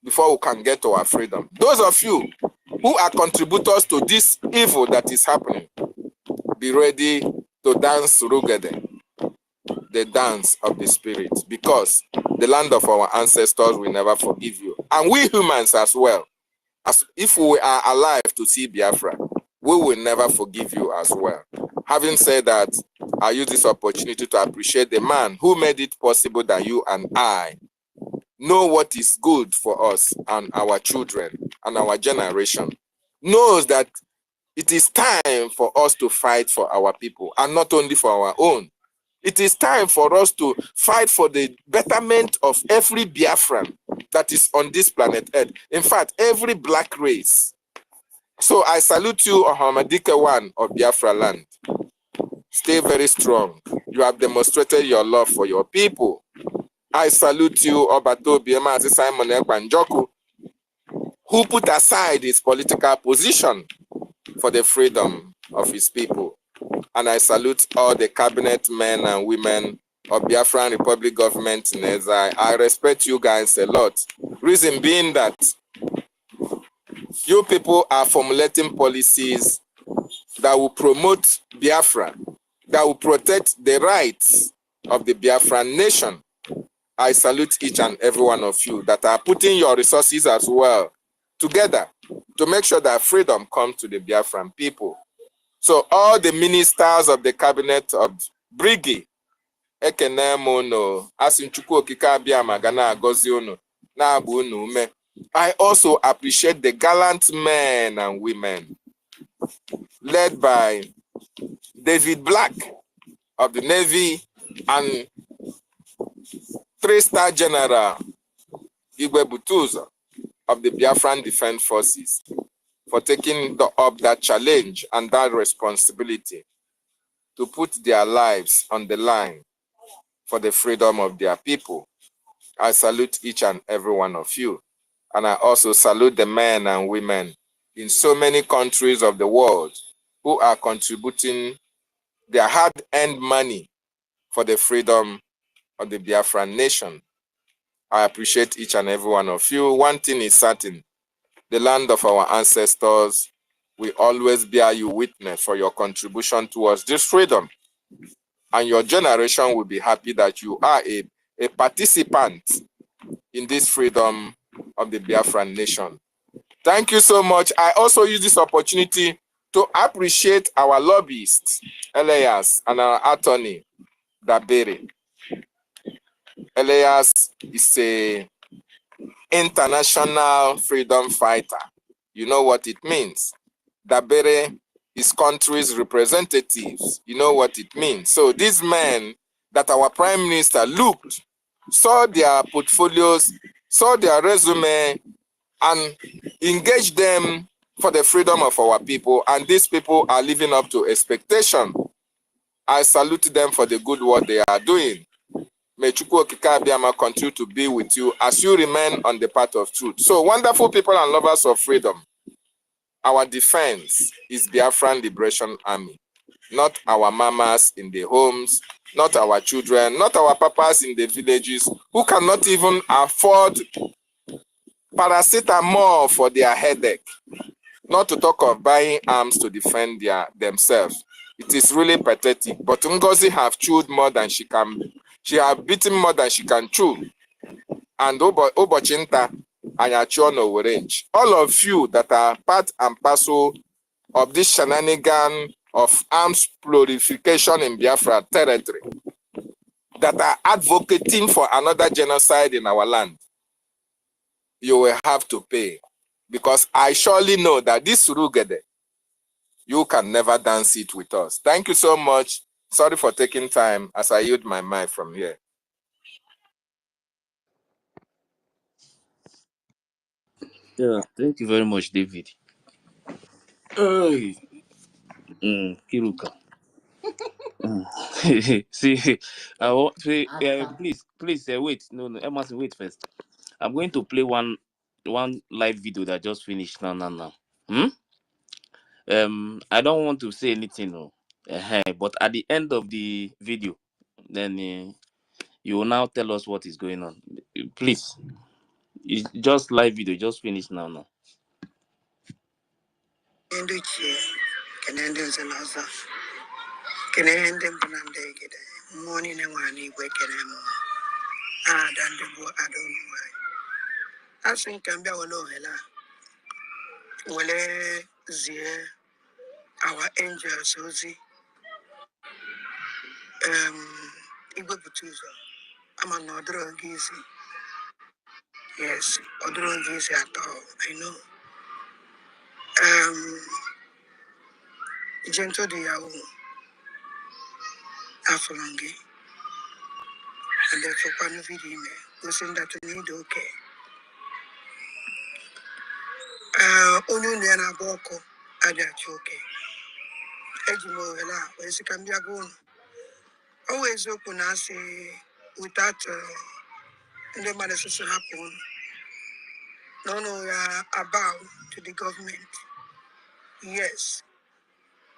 before we can get to our freedom. Those of you who are contributors to this evil that is happening, be ready to dance Rugede, the dance of the spirit, because the land of our ancestors will never forgive you. And we humans as well, as if we are alive to see Biafra, we will never forgive you as well. Having said that, I use this opportunity to appreciate the man who made it possible that you and I know what is good for us and our children and our generation, knows that it is time for us to fight for our people and not only for our own. It is time for us to fight for the betterment of every Biafran that is on this planet Earth. In fact, every black race. So I salute you, Ohamadike One of Biafra land. Stay very strong. You have demonstrated your love for your people. I salute you, Obato Biemazi Simon Ekwanjoku, who put aside his political position for the freedom of his people. And I salute all the cabinet men and women of Biafran Republic government in exile. I respect you guys a lot. Reason being that you people are formulating policies that will promote Biafra, that will protect the rights of the Biafran nation. I salute each and every one of you that are putting your resources as well together to make sure that freedom comes to the Biafran people. So all the ministers of the cabinet of BRGIE, I also appreciate the gallant men and women led by David Black of the Navy and 3-star General Igwe Butuzo of the Biafran Defense Forces for taking up that challenge and that responsibility to put their lives on the line for the freedom of their people. I salute each and every one of you. And I also salute the men and women in so many countries of the world who are contributing their hard-earned money for the freedom of the Biafran nation. I appreciate each and every one of you. One thing is certain, the land of our ancestors will always bear you witness for your contribution towards this freedom. And your generation will be happy that you are a participant in this freedom of the Biafran nation. Thank you so much. I also use this opportunity to appreciate our lobbyists, Elias, and our attorney, Dabere. Elias is an international freedom fighter. You know what it means. Dabere is country's representatives. You know what it means. So these men that our prime minister looked, saw their portfolios, saw their resume, and engaged them for the freedom of our people. And these people are living up to expectation. I salute them for the good work they are doing. May Chukwu Okike Abiyama continue to be with you as you remain on the path of truth. So, wonderful people and lovers of freedom, our defense is Biafran Liberation Army, not our mamas in the homes, not our children, not our papas in the villages who cannot even afford paracetamol for their headache, not to talk of buying arms to defend themselves. It is really pathetic. But Ngozi have chewed more than she can. She have beaten more than she can chew. And Obochinta and Achiono range. All of you that are part and parcel of this shenanigan of arms proliferation in Biafra territory, that are advocating for another genocide in our land, you will have to pay. Because I surely know that this Rugede, you can never dance it with us. Thank you so much. Sorry for taking time as I yield my mic from here. Yeah, thank you very much, David. Hey, Kiruka. See, I want see, please, wait. No, Emerson, wait first. I'm going to play one live video that just finished now. I don't want to say anything, no. But at the end of the video, then you will now tell us what is going on. Please, it's just live video, just finished now. Morning and one waking I don't know why. I think I'm going to Wale Zie, our angels, Ozi, Ibutuzo. I'm an Odrogizi. Yes, Odrogizi at all. I know. Gentle de Yao, Afalangi, and the Fopano Vidime, listen that you need okay. Onyuniana Boko, Adachoke, Ejimo Vela, where she can be a goon. Always open as without the manifestation happen. No, about to the government. Yes,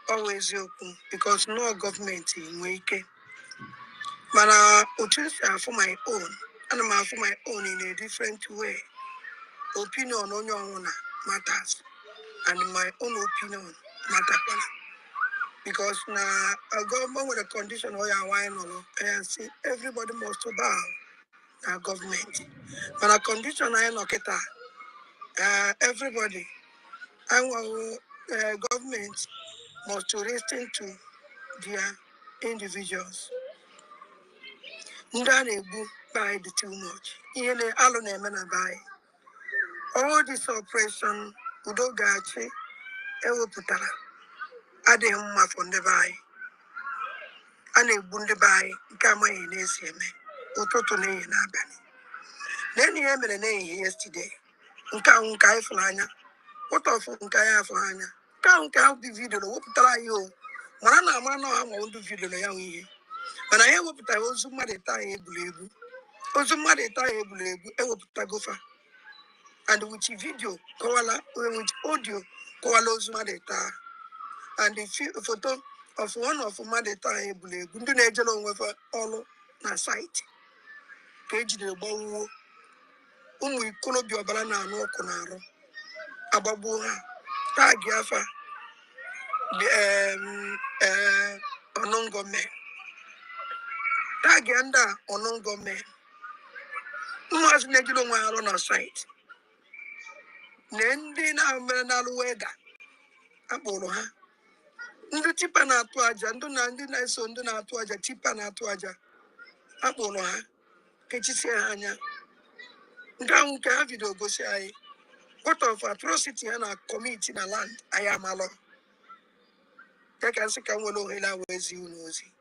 always open because no government in Wake Mana for my own, and I'm for my own in a different way. Opinion on your own matters, and my own opinion matters. Because now a government with a condition where I know, and see everybody must bow our government. But a condition I know everybody, our government must listen to their individuals. Ndane bu by the too much. Yene alone mena by. All this operation udogachi ewo putara. Ade humma fonde by. Ane bunde by kama yene sieme. Utoto ne yena abani. Neni yemene ne yesterday. Nka iflanya. What of nka iflanya? Nka di video lo putara yo. Mana ha mo do video lo ya wiye. Mana ye wo putara wo zuma de ta ebulebu. Ozuma de ta ebulebu ewo putara gofa. And with video, koala, with audio, koala ozuma de ta. And the photo of one of my data ebulebu. Ndu na ejelo nwefa all na site. Page de bawo. Ikolo bi obala na anu okunaro. Ababu ha. Tag yafa. Onongo men. Tag yanda onongo men. Umas nejilo nwa na site. Nendi na mere na luwega. Abolo ha. Ndị tipa na-atụ aja, ndị na-eso ndị na-atụ aja, tipa na-atụ aja. Akpọrọ ha, kechisie ha anya. Nke ahụ nke ha video gosi anyị. What of atrocity ha na commit na land, anyị amalọ. Ya ka nsị ka nwere ohere a wee zi unu ozi.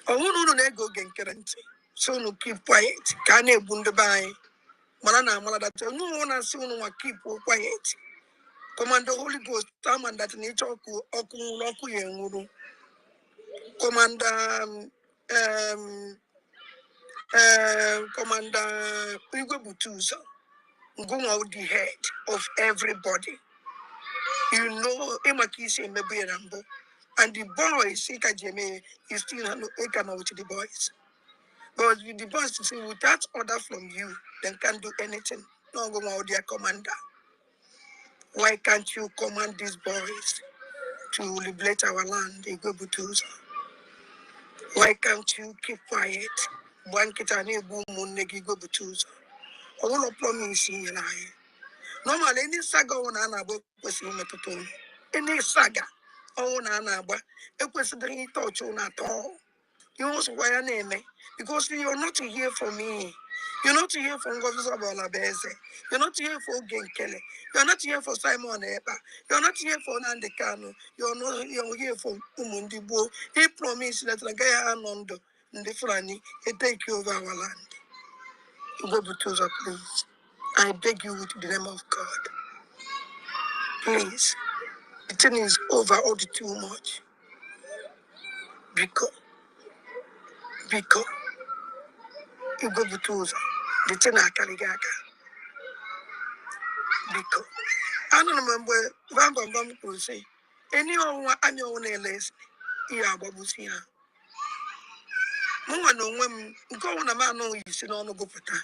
Ọhụrụ unu na-ege oge nkere ntị. So unu keep quiet, ka a na-egbu ndị be anyị. Mana na amala data, unu na-asị unu nwa keep quiet. Commando Holy Ghost, taman that na-eche ọkụ ya enwuru. Commander Igwebutuzo, Nguma the head of everybody. You know, Emakisi Mebe Rambo. And the boys, Ika Jeme, is still Ekano with the boys. But with the boys, say, without order from you, they can't do anything. No, Nguma, their commander. Why can't you command these boys to liberate our land, Igwebutuzo? Why can't you keep quiet? Blanketane boom negi go butuzo. All of promise in your eye. Normally, any saga on Anaba was in Metoton. Any saga on Anaba, it was the touch on at all. You also why a name, because you're not here for me. You're not here for Ngozi Bese. You're not here for Gen Kelly. You're not here for Simon Eba. You're not here for Nandekano. You're here for Umundibo. He promised that the guy Anondo in the Fulani, he take over our land. Go to Tuza, please. I beg you with the name of God. Please. The thing is over all the too much. Because you go to Tuza. The thing I carry gaga. Because I don't remember Bam could say, anyone I know less, yeah, Babusia. No one know when go on a man, no, you see, no go for that.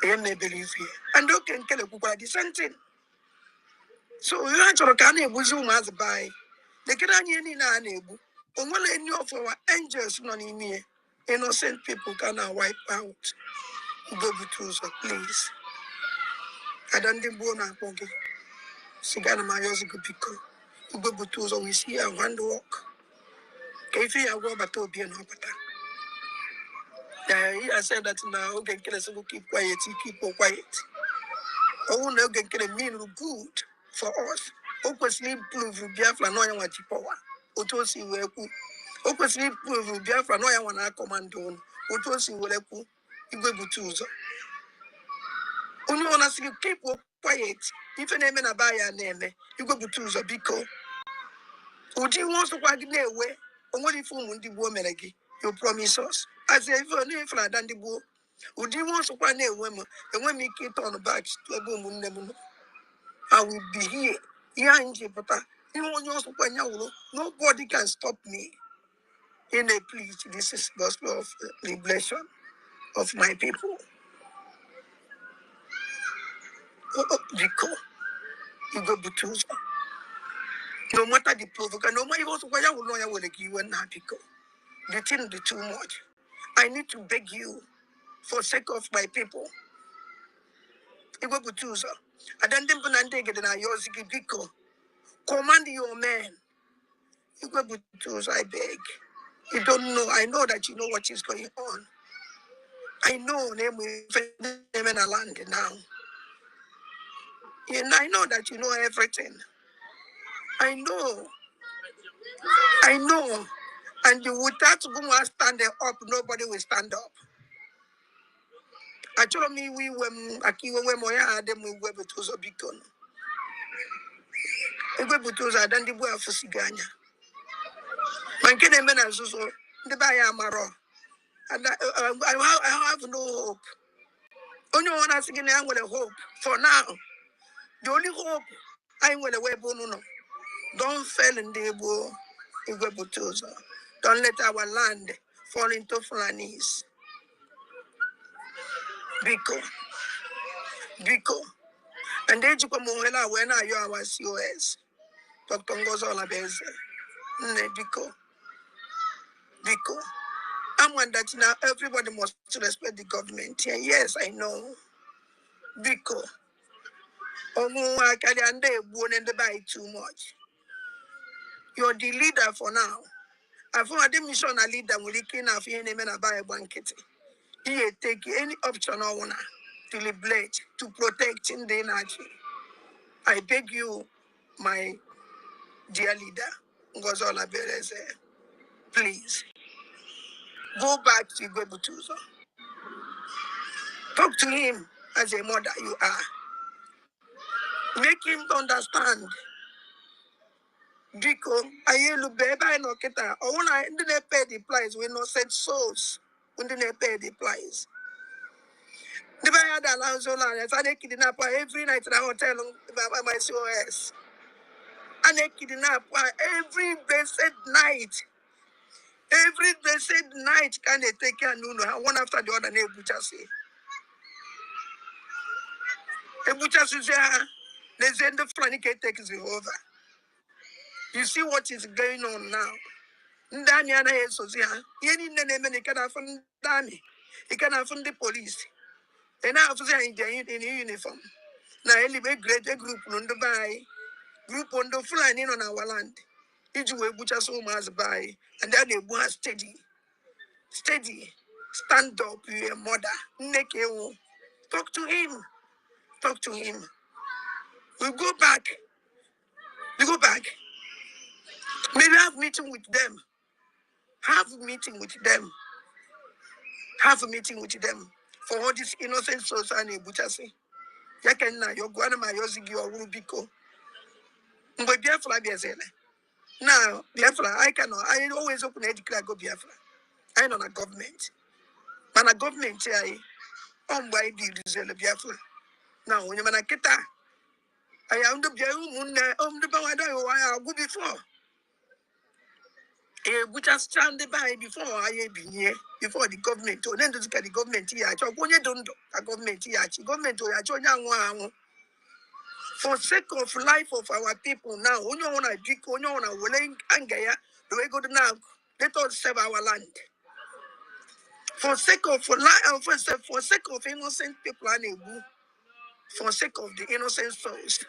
I may believe here. And you can kill a kuka the same thing. So you answer a canny bosom as a buy. The Kirani na able. Only any of our angels non in me. Innocent people cannot wipe out. Go to please. I don't think Bona Pogi. Sigana Mayosi Gupiko. Go to we see a one walk. If you are about to be an opera. I said that now, okay, kill us who keep quiet, you keep quiet. Oh, no, get a mean good for us. Open sleep proof Biafra no one what you power. Otosi weku. Open sleep proof Biafra no one I command on. Otosi weku. Igwebutuzo. Only one as you keep quiet. If a name and a buyer name, Igwebutuzo biko. Uji wants to walk in away. Only for Mundi woman again. You promise us. As if you're new for the book. Uji wants to find a woman, and when we keep on the back to a boom. I will be here. Yeah, in Jipata. Nobody can stop me. In a please, this is gospel of liberation of my people. Biko, you go butuza. No matter the provocation, no matter what you will know, I will give you a Biko. The thing is too much. I need to beg you for sake of my people. You go butuza. I don't think Panande get an ayosiki Biko. Command your men. You go butuza, I beg. You don't know. I know that you know what is going on. I know name in a land now. And I know that you know everything. I know. I know. And you without going stand up, nobody will stand up. I told me we were Akiwa Moya, them we were Butuzo Bicon. We were Butuza, then the boy of Fusiganya. Mankene Menazuzo, the Bayamaro. And I have no hope. Only one asking I'm with a hope for now. The only hope I'm with a weapon. Don't fail in the war. Don't let our land fall into Fulanis. Biko. And then you come on when I you our COS. Dr. Ngozi Olabeze. Biko. I'm one that now everybody must respect the government. Yeah, yes, I know. Biko. I can't buy too much. You're the leader for now. I thought the mission a leader will enough in a buy a blanket. He take any option I wanna to liberate, to protect in the energy. I beg you, my dear leader, Ngozi Olabeze, please go back to Igwebutuzo. Talk to him as a mother you are. Make him understand. Because I look baby no kita. Or when I didn't pay the price, we no said souls. We didn't pay the price. The buyer had allowed so long. I started kidnap every night in the hotel by my COS. And they kidnap every blessed night. Every blessed night can they take care of one after the other name Buchasi. A Buchasi say they send the funny takes it over. You see what is going on now. Ndani ana Yesu zia. Yeni nene mene kana from Dami. He can from the police. And now for in uniform. Now any great group on the buy. Group on the flying in on our land. Iju we butcher so much by. And then they go steady. Steady. Stand up, you a mother. Nekeo. Talk to him. Talk to him. We go back. We go back. Maybe have meeting with them. Have a meeting with them. Have a meeting with them. For all these innocent souls and Buchasi. Yakena, your grandma, your Ziggy, or Rubiko. But Biafra, Biafra. Now, Biafra, I always open a declare go Biafra. I know a government. Man, a government, why do you deserve Biafra? Now, when you're a kita, I am the Biafra, the Bawada, I go before. We just stand by before I be here, before the government, or then to look at the government here. I talk when you don't a government here, government or I join one. For sake of life of our people now, when you want to drink, when you want to willing anger, the way go to now, let us save our land. For sake of life, for sake of innocent people, for sake of the innocent souls.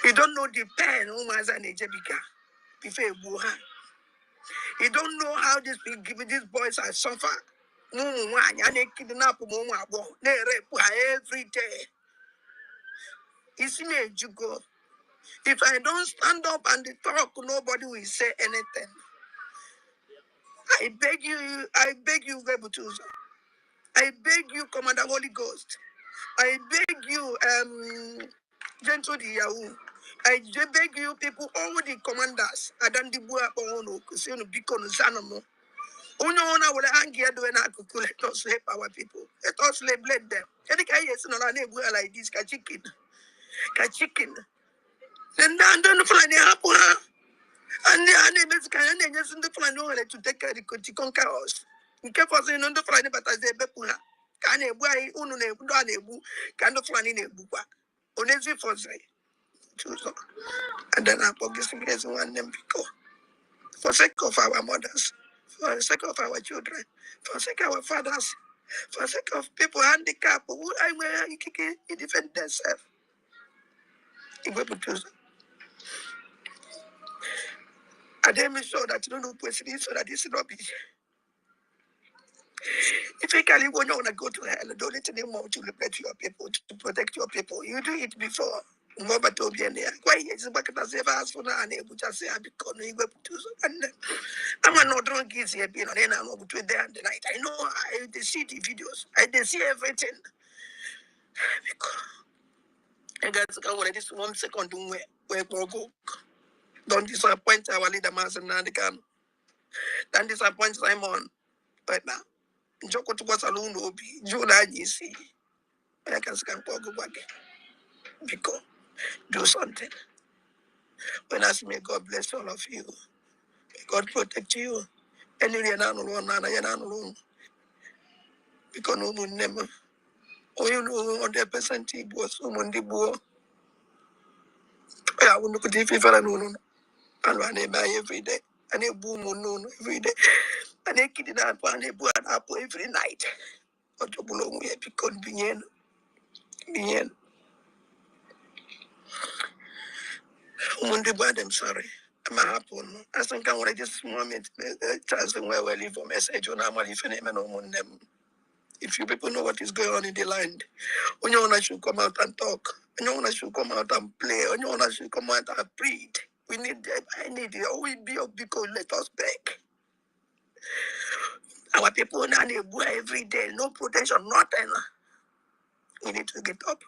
You don't know the pain, Umaza Nejebika, before you don't know how these boys are suffer. Kidnap they rape every day. It's me, you go. If I don't stand up and talk, nobody will say anything. I beg you, Vebutuza. I beg you, Commander Holy Ghost. I beg you, Gentle Yahoo. I beg you, people, all the commanders. I don't do Unyona will hang here doing let us help our people. Let us let them. Any guy is not a like this, chicken. Then don't fly the apple. And the just in the plan to take care of the conquerors. In case of the Fulani, but as a Bepuna, can a boy, Unune, Danebu, can the Fulani Nebuka, Onesi for say, choose. And then I put this place one name because for sake of our mothers, for the sake of our children, for the sake of our fathers, for the sake of people handicapped who I will defend themselves. If we choose. And then make sure that you don't know person so that it's rubbish. If you can want to go to hell, don't let them want to protect your people, to protect your people. You do it before. Mama told me, why is it back as ever as for now? And able to say, I become you go to and I'm not drunk easy, you know, then I'm over to there and the night. I know they see the videos, they see everything. And that's already this 1 second where we go. Don't disappoint our leader, Master Nadikan. Don't disappoint Simon right now. Joko to was alone will be July, you see. I can scan for go back because do something. When I say, may God bless all of you, may God protect you. And you're not alone, you're not alone. Because no one never. Oh, you know, 100% it was someone the boy. I wouldn't look at the FIFA and I buy every day. And a boom on every day. And they kid it up and they bought up every night. Or to belong with because being Mundi bad, I'm sorry. I'm happy. I think I want to just moment chance where we leave a message on how many phenomenon on them. If you people know what is going on in the land, when you want should come out and talk, when you want should come out and play, when you want should come out and breathe. We need them. I need it. We be up because let us beg. Our people now they go every day, no protection, nothing. We need to get up.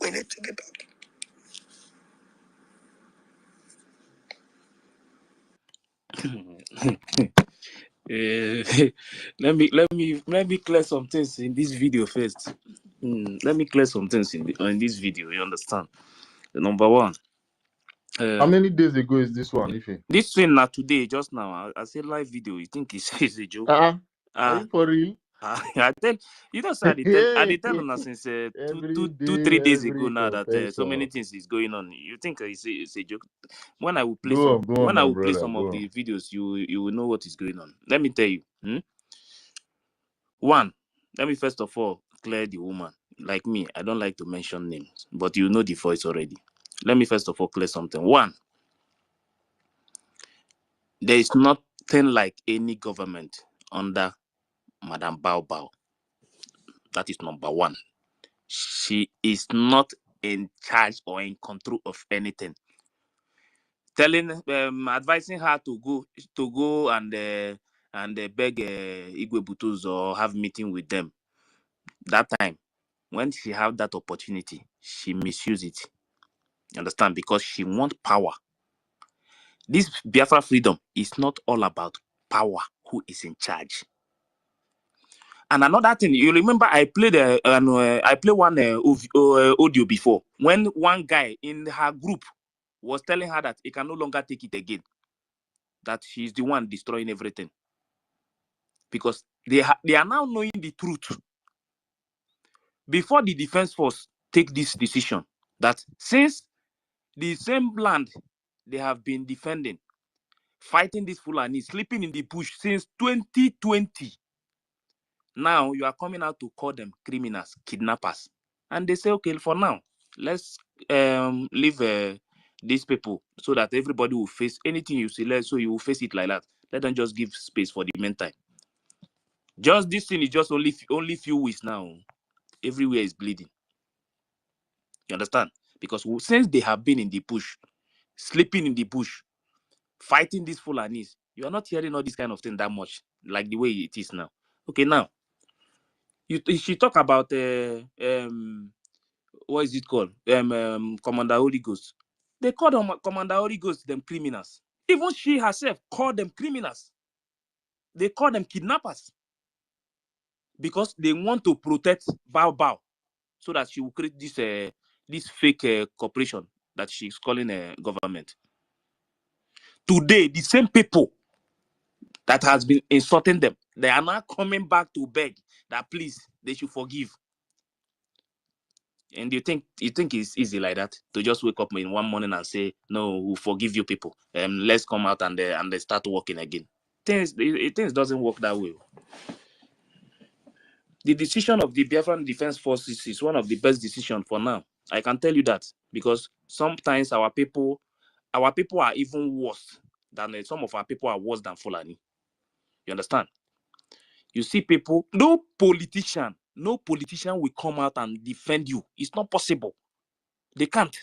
We need to get up. Let me clear some things in this video first. Let me clear some things in this video. You understand? Number one, How many days ago is this one, Ife? this thing now today, just now. I say live video. You think it's a joke? Are you for real? I tell you know, sir, I tell you now since Every day, 3 days ago every now that so many confession. things is going on. You think it's a joke? When I will play Go on, my brother. some Go of on. the videos, you will know what is going on. Let me tell you. One, let me first of all clear the woman. Like me, I don't like to mention names, but you know the voice already. Let me first of all clear something. One, there is nothing like any government under Madam Bao Bao. That is number one. She is not in charge or in control of anything. Advising her to go and beg Igwe Butus or have meeting with them. That time, when she have that opportunity, she misuse it. You understand? Because she want power. This Biafra freedom is not all about power. Who is in charge? And another thing, you remember I played one audio before when one guy in her group was telling her that he can no longer take it again, that she's the one destroying everything, because they are now knowing the truth. Before the defense force take this decision, that since the same land they have been defending, fighting this Fulani, sleeping in the bush since 2020, now you are coming out to call them criminals, kidnappers. And they say, okay, for now, let's leave these people so that everybody will face anything you see, so you will face it like that. Let them just give space for the meantime. Just this thing is just only few weeks now. Everywhere is bleeding. You understand? Because since they have been in the bush, sleeping in the bush, fighting these Fulanis, you are not hearing all this kind of thing that much, like the way it is now. Okay, now, she talk about what is it called? Commander Holy Ghost. They call them Commander Holy Ghost them criminals. Even she herself called them criminals. They call them kidnappers because they want to protect Bao Bao, so that she will create this fake corporation that she's calling a government. Today, the same people that has been insulting them, they are now coming back to beg that please, they should forgive. And you think it's easy like that to just wake up in one morning and say, no, we'll forgive you people. Let's come out and they start working again. Things doesn't work that way. The decision of the Biafran Defense Forces is one of the best decisions for now. I can tell you that, because sometimes our people are even worse than some of our people are worse than Fulani. You understand? You see people, no politician will come out and defend you. It's not possible. They can't.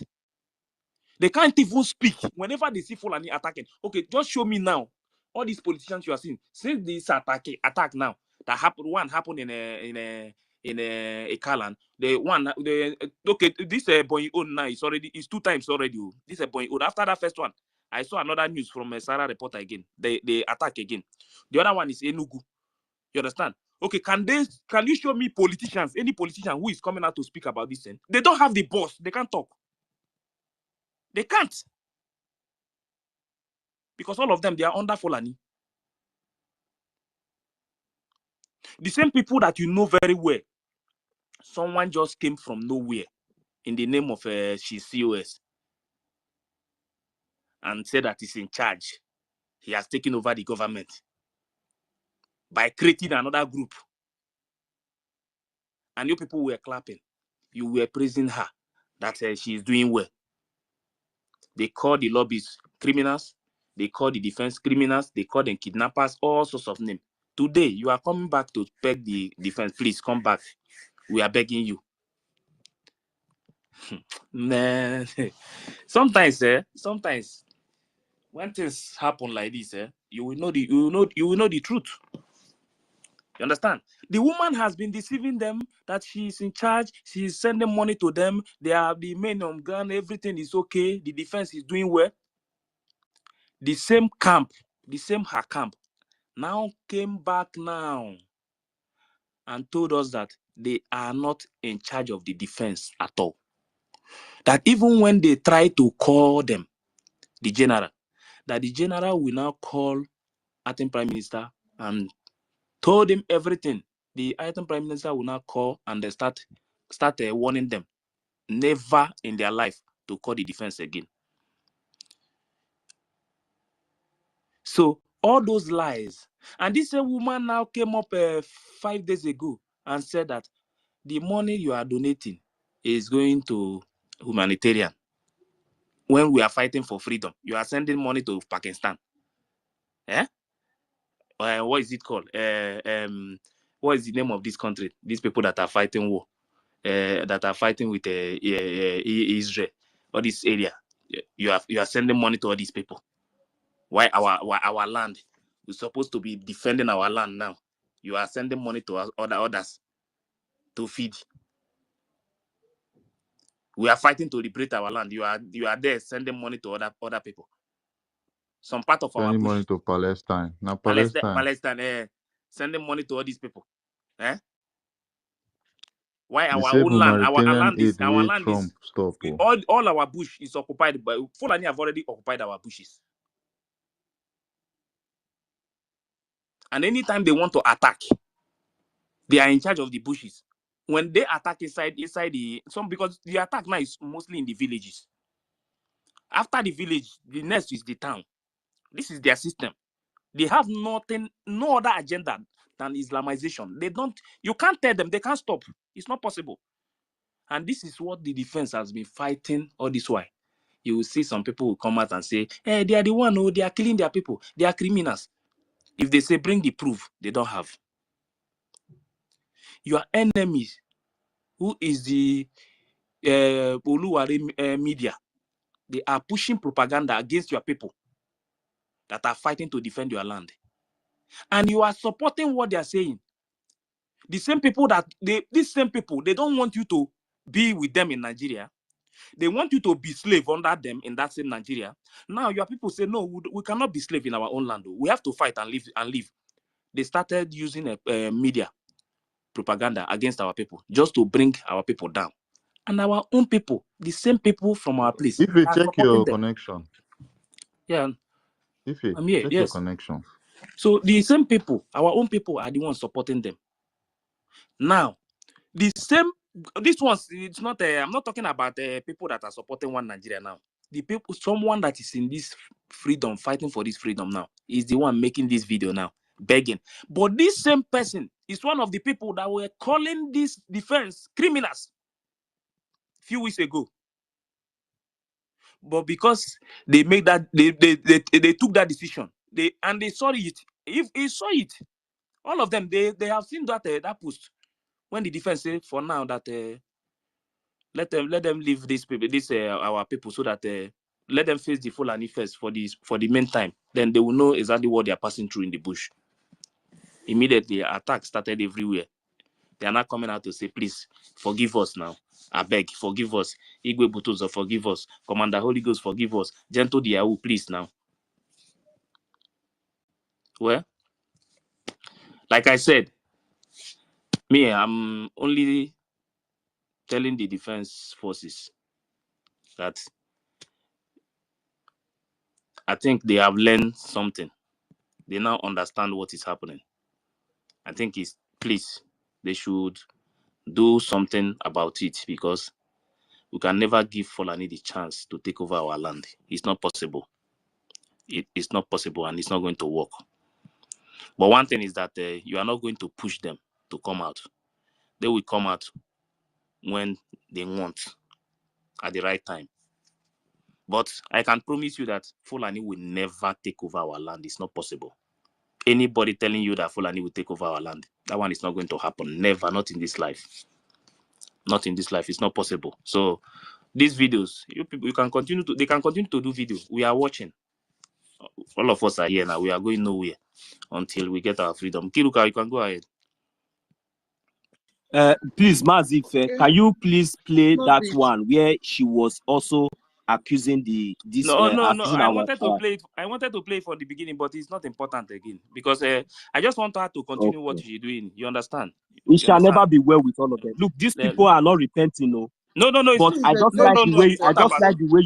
They can't even speak whenever they see Fulani attacking. Okay, just show me now. All these politicians you are seeing, since this attack now that happened, one happened in a Kalan. Okay, this boy own now is 2 times already. This boy own. After that first one, I saw another news from Sarah Reporter again. They attack again. The other one is Enugu. You understand? Okay, can you show me politicians, any politician who is coming out to speak about this thing? They don't have the boss. They can't talk. They can't. Because all of them, they are under Fulani. The same people that you know very well. Someone just came from nowhere in the name of she's COS and said that he's in charge. He has taken over the government by creating another group. And you people were clapping. You were praising her that she is doing well. They call the lobbies criminals. They call the defense criminals. They call them kidnappers, all sorts of names. Today, you are coming back to beg the defense. Please come back. We are begging you. Man, sometimes when things happen like this, you will know the truth. You understand? The woman has been deceiving them that she is in charge. She is sending money to them. They are the men on ground. Everything is okay. The defense is doing well. The same camp, her camp, now came back now and told us that they are not in charge of the defense at all. That even when they try to call them, the general will now call acting prime minister and told him everything. The acting prime minister will now call and they start warning them, never in their life to call the defense again. So all those lies. And this woman now came up 5 days ago and said that the money you are donating is going to humanitarian. When we are fighting for freedom, you are sending money to Pakistan. Eh? What is it called? What is the name of this country? These people that are fighting war, that are fighting with Israel, or this area. You are sending money to all these people. Why our land? We're supposed to be defending our land now. You are sending money to others to feed. We are fighting to liberate our land. You are there sending money to other people. Some part of our Sending bush. money to Palestine. Now Palestine, sending money to all these people. Eh? Why They our say own land? humanitarian aid wey Trump stop. All our bush is occupied by Fulani. Have already occupied our bushes. And anytime they want to attack, they are in charge of the bushes. When they attack inside because the attack now is mostly in the villages. After the village, the next is the town. This is their system. They have no other agenda than Islamization. You can't tell them, they can't stop. It's not possible. And this is what the defense has been fighting all this while. You will see some people will come out and say, hey, they are the one who they are killing their people. They are criminals. If they say bring the proof, they don't have. Your enemies, who is the Oluware media, they are pushing propaganda against your people that are fighting to defend your land. And you are supporting what they are saying. The same people they don't want you to be with them in Nigeria. They want you to be slave under them in that same Nigeria. Now your people say, no, we cannot be slave in our own land. We have to fight and live. They started using a media propaganda against our people just to bring our people down. And our own people, the same people from our place, If you are check supporting your them. connection. Yeah. Ife, I'm here. check your Yes. connection. So the same people, our own people, are the ones supporting them. Now, the same. This one's. It's not. I'm not talking about people that are supporting one Nigeria now. The people, someone that is in this freedom, fighting for this freedom now, is the one making this video now, begging. But this same person is one of the people that were calling this defense criminals a few weeks ago. But because they made that, they took that decision. They saw it. If he saw it, all of them, they have seen that that post when the defense say for now that let them leave these people, our people, so that let them face the Fulani first for the meantime. Then they will know exactly what they are passing through in the bush. Immediately, attacks started everywhere. They are not coming out to say, please forgive us now. I beg, forgive us. Igwe Butozo, forgive us. Commander Holy Ghost, forgive us. Gentle Diawu, please now. Well, like I said, me, I'm only telling the defense forces that I think they have learned something. They now understand what is happening. I think please, they should do something about it, because we can never give Fulani the chance to take over our land. It's not possible. It's not possible, and it's not going to work. But one thing is that you are not going to push them to come out. They will come out when they want, at the right time. But I can promise you that Fulani will never take over our land. It's not possible. Anybody telling you that Fulani will take over our land, that one is not going to happen. Never, not in this life. Not in this life. It's not possible. So these videos, you people, they can continue to do videos. We are watching. All of us are here now. We are going nowhere until we get our freedom. Kiruka, you can go ahead. Please, Mazife, Okay. can you please play Not that big. one where she was also accusing No. accusing I our wanted to play it. I wanted to play it for the beginning, but it's not important again, because I just want her to continue what okay. she's doing. You understand? It You shall understand? never be well with all of them. Look, these people are not repenting, no. No. It's But This is I a just no. great like the way It's I not defense. just about. like the way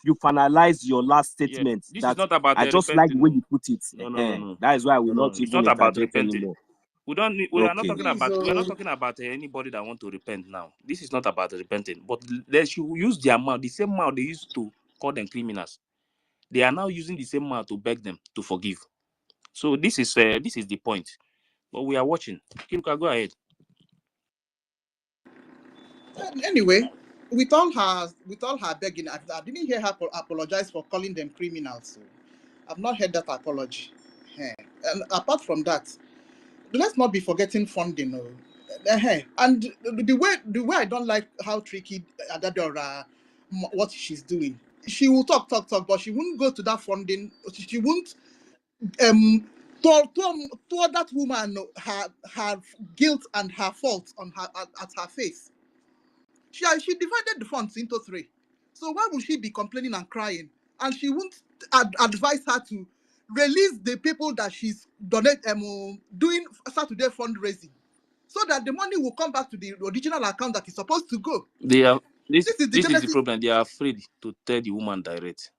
you finalize your last Yeah, statement. this is That not about I just like the repenting. way No. you put it. No. That is why I will not It's even not about interject repenting. anymore. We are not Okay. talking Please, about. We are not talking about anybody that want to repent now. This is not about repenting, but they should use their mouth, the same mouth they used to call them criminals. They are now using the same mouth to beg them to forgive. So this is the point. But we are watching. Kiruka, go ahead. Anyway, with all her begging, I didn't hear her apologize for calling them criminals. So I've not heard that apology. And apart from that, let's not be forgetting funding. And the way I don't like how tricky Adadora, what she's doing. She will talk, but she won't go to that funding. She won't toward that woman her guilt and her fault on her at her face. She divided the funds into three. So why would she be complaining and crying? And she won't advise her to release the people that she's doing Saturday fundraising, so that the money will come back to the original account that is supposed to go. They are this This is the this is the genesis. problem. They are afraid to tell the woman direct.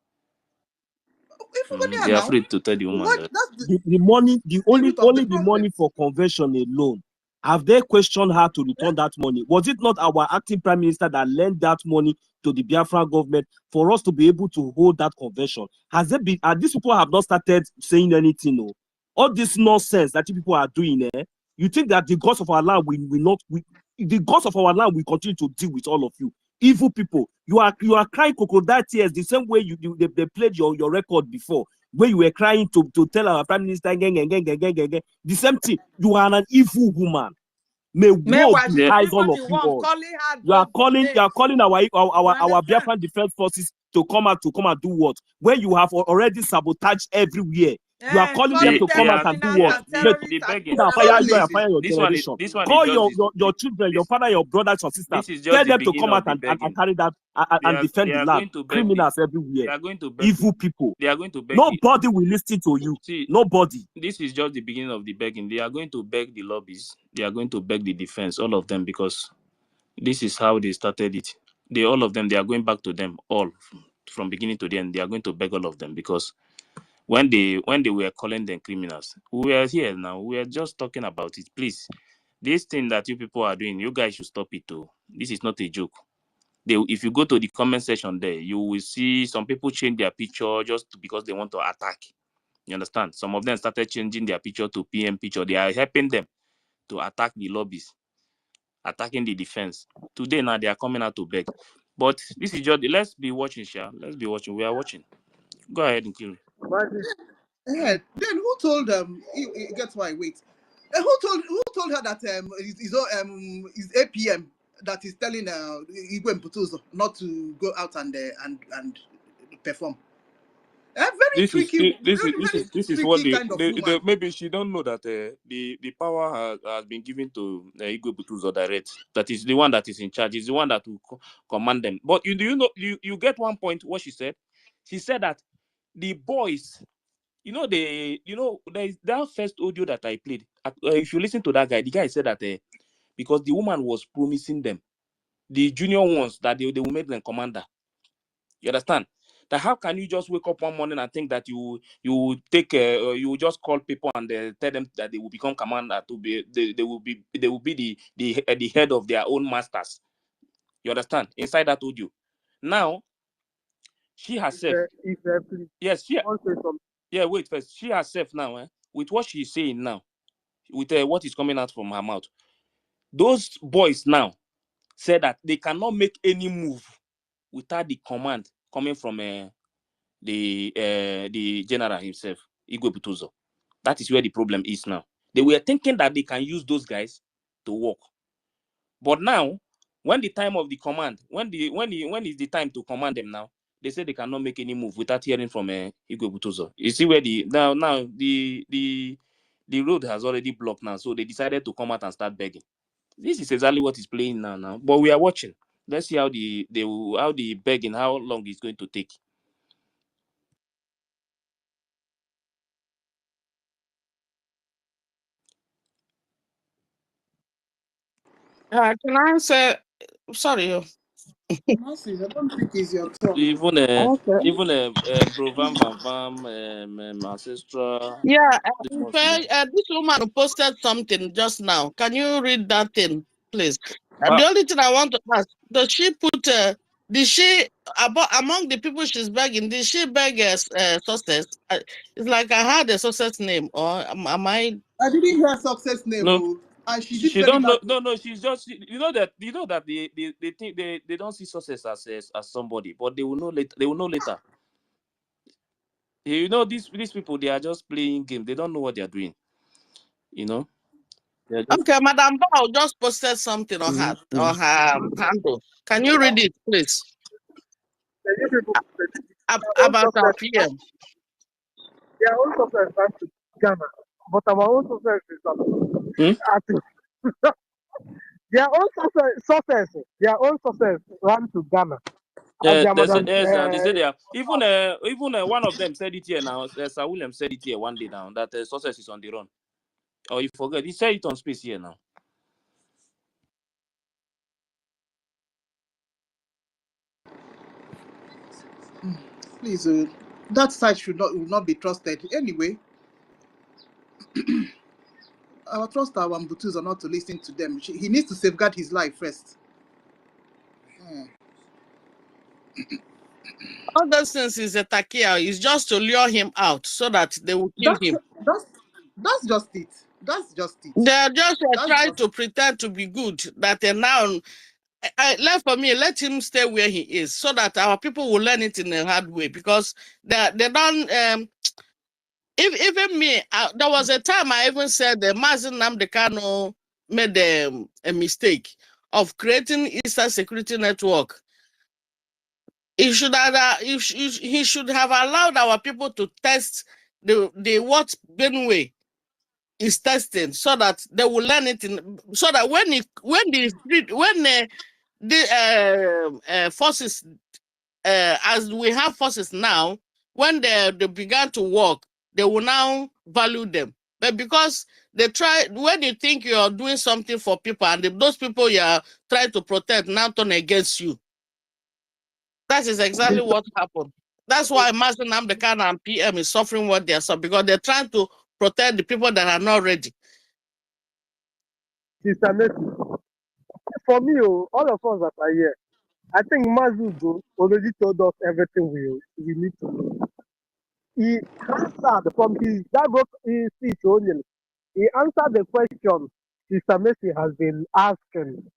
If we're there They are now, afraid to tell the woman what direct. that's The money, the the root of the only the problem. money for convention alone. Have they questioned her to return that money? Was it not our acting prime minister that lent that money to the Biafra government for us to be able to hold that convention? Has it been? These people have not started saying anything. No, all this nonsense that you people are doing. You think that the gods of our land the gods of our land will continue to deal with all of you evil people? You are crying crocodile tears the same way they played your record before, where you were crying to tell our prime minister, the same thing. You are an evil woman. May woe Meanwhile, she's betides even all of the you one all. calling her You are those calling names. You our understand? Biafran defense forces to come out and do what? When you have already sabotaged everywhere. You are calling them Calling to them come out and do what? criminals and The terrorists and begging. God and Fire you Exactly. and fire your This one is generation. just Call your children, your this father, your brothers, your sisters. this is just Tell the them to beginning come out of the and begging. carry that and They defend the are land. going to beg Criminals they everywhere. are going to beg Evil people. they are going to beg the Nobody will listen to you. see. Nobody. This is just the beginning of the begging. They are going to beg the lobbies. They are going to beg the defense, all of them, because this is how they started it. All of them, they are going back to them all from beginning to the end. They are going to beg all of them because when they were calling them criminals. We are here now. We are just talking about it. Please, this thing that you people are doing, you guys should stop it too. This is not a joke. If you go to the comment section there, you will see some people change their picture just because they want to attack. You understand? Some of them started changing their picture to PM picture. They are helping them to attack the lobbies, attacking the defense. Today now they are coming out to beg. But this is just, let's be watching, Sha. Let's be watching. We are watching. Go ahead and kill me. Then who told get why wait? Who told her that is APM that is telling Igwe Mputuzo not to go out and perform? Very tricky, This is what tricky kind of woman. maybe she don't know that the power has been given to Igwe Butuzo direct. That is the one that is in charge. Is the one that will command them. But you get one point what she said. She said that the boys, there's that first audio that I played. If you listen to that guy, the guy said that because the woman was promising them, the junior ones, that they will make them commander. You understand? That how can you just wake up one morning and think that you you just call people and tell them that they will become commander, to be they will be the head of their own masters. You understand? Inside that audio. Now she herself, yes, wait first. She herself now, with what she's saying now, with what is coming out from her mouth, those boys now said that they cannot make any move without the command coming from the general himself, Igwe Butuzo. That is where the problem is now. They were thinking that they can use those guys to work, but now, when the time of the command, when is the time to command them now, they say they cannot make any move without hearing from Igwe Butuzo. You see where the road has already blocked now, so they decided to come out and start begging. This is exactly what is playing now. But we are watching. Let's see how the begging, how long it's going to take. Can I say sorry? Honestly, I don't think it's your turn. Even Okay. Bro Vam Vam Vam, Ancestral. Yeah, This this woman posted something just now. Can you read that thing, please? one. The only thing I want to ask, does she put, did she, among the people she's begging, did she beg success? It's like I had a success name, or am I? I didn't hear success name, No, and she did she tell you don't know. that. No, she's just that they think they don't see success as somebody, but they will know later. They will know later. These people, they are just playing game. They don't know what they are doing. Okay, Madam Bao just posted something on her handle. Can you read it, please? About our PM. Their own success has to Ghana, but our own success is their own success run to Ghana. Yes, and they say they are even one of them said it here now. Sir William said it here one day now that success is on the run. Oh, you forget, he said it on space here now. Please, that side will not be trusted anyway. Our trust our Mbutus are not to listen to them. He needs to safeguard his life first. All those things is a takia. It's just to lure him out so that they will kill him. That's just it. That's just it. They're just trying to pretend to be good. That now, for me, let him stay where he is so that our people will learn it in a hard way, because they don't. Even me, there was a time I even said that Mazen Namdekano made a mistake of creating Eastern Security Network. He should have allowed our people to test the what Benue is testing, so that they will learn it so that when the forces, as we have forces now, when they began to work, they will now value them. But because they try, when you think you are doing something for people, and those people you are trying to protect now turn against you. That is exactly what happened. That's why Master Namdekan and PM is suffering what they're suffering, because they're trying to protect the people that are not ready. Sister Messi, for me, all of us that are here, I think Mazugo already told us everything we need to know. He answered from his speech only. He answered the question Sister Messi has been asking,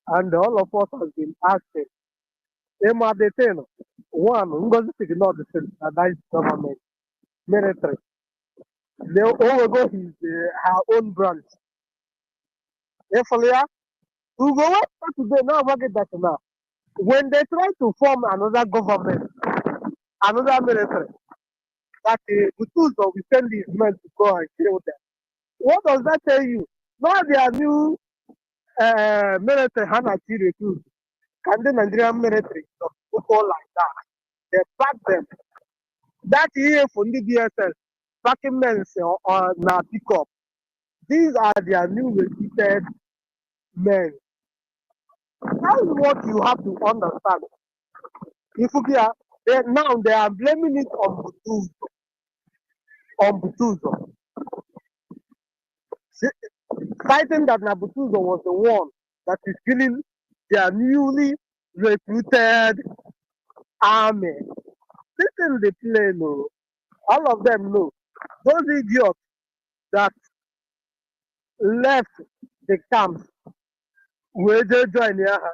and all of us has been asking. Emma Deteno, one, Ngozi ignored the centralized government, military. They all go his her own branch. Therefore, we go up today now. Forget that now. When they try to form another government, another military, that Butuzo will send his men to go and kill them. What does that tell you? Now their new military Hana recruit. Can the Nigerian military go like that? They back them. That year for the DSS, backing men now pick up. These are their new recruited men. That is what you have to understand. If now they are blaming it on Butuzo. Fighting that Nabutuzo was the one that is killing their newly recruited army. This is the play, no. All of them know. Those idiots that left the camps where they join here.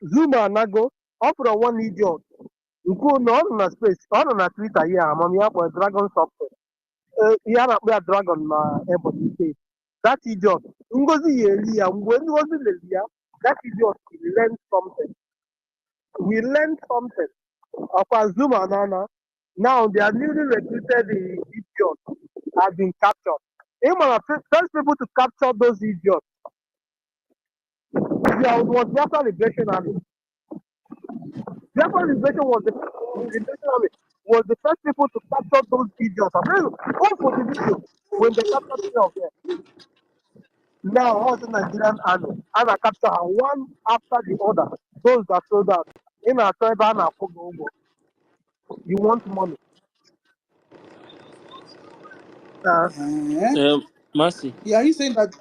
Zuma Nago, up from one idiot. You go on a space, on a Twitter here, I'm on here for Dragon Software. Here a dragon, Ebony State. That idiot. Ngozi Elia, when Ngozi Elia, that idiot learned something. We learned something of Azuma Nana. Now they are newly recruited idiots have been captured. Even the first people to capture those idiots. There was Biafra Liberation Army. Biafra Liberation was the first people to capture those idiots. I mean, all for the video when they captured three of them. Now all the Nigerian army and I capture her one after the other. Those that sold out in our tribe and our Congo. You want money? Mercy. Yeah, are you saying that?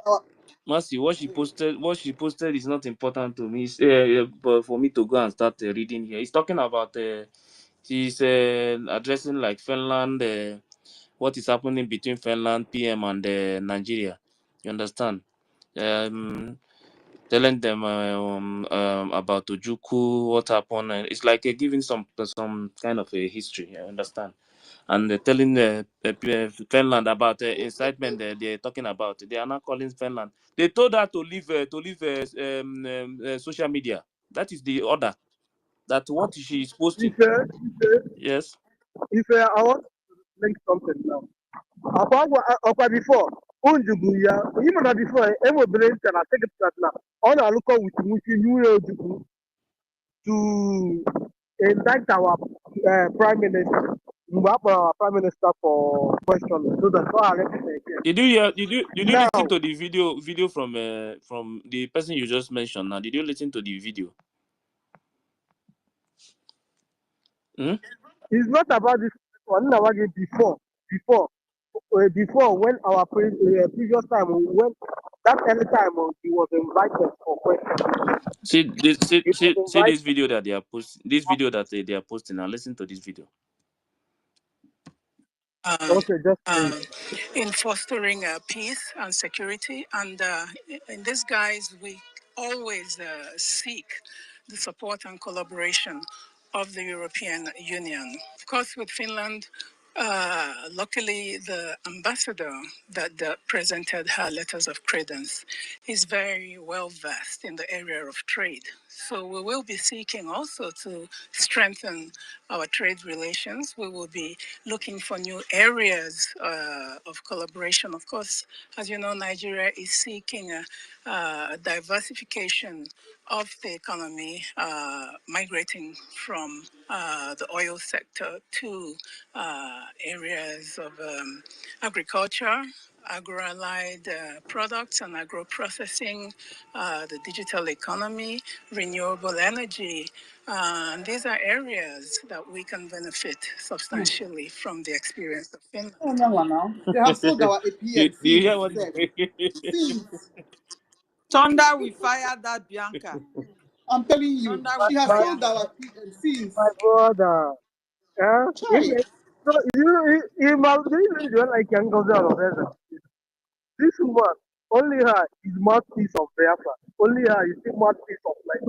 Mercy, what she posted is not important to me. But for me to go and start reading here, it's talking about she's addressing like Finland, what is happening between Finland, PM, and Nigeria. You understand? Telling them about Ojuku, what happened. It's like giving some kind of a history. You understand? And telling Finland about incitement they're talking about. They are not calling Finland. They told her to leave social media. That is the order. That what she is posting. Yes. If I want to link something now. Before, even before, brain can I take it that now. On a look with Mushi to indict our prime minister. Our prime minister for questioning. So that's why I let it again. Did you listen to the video from the person you just mentioned now? Did you listen to the video? It's not about this one. Before when our previous time when that any time he was invited for questions. See this video that they are posting. This video that they are posting. Now listen to this video. In fostering peace and security. And in this guise, we always seek the support and collaboration of the European Union. Of course, with Finland, luckily, the ambassador that presented her letters of credence is very well versed in the area of trade. So we will be seeking also to strengthen our trade relations. We will be looking for new areas of collaboration. Of course, as you know, Nigeria is seeking a diversification of the economy, migrating from the oil sector to areas of agriculture, agro-allied products and agro-processing, the digital economy, renewable energy. And these are areas that we can benefit substantially from the experience of Finland. Oh, no, no. They have sold our APM Do you since. hear what? Since. Thunder, we fire that Bianca. I'm telling you, Thunder, we she has My, fire sold her. our APM since. my brother. Chai. So you must be like Ngozi or this woman, only her is mouthpiece of Biafra. Only her is the mouthpiece of like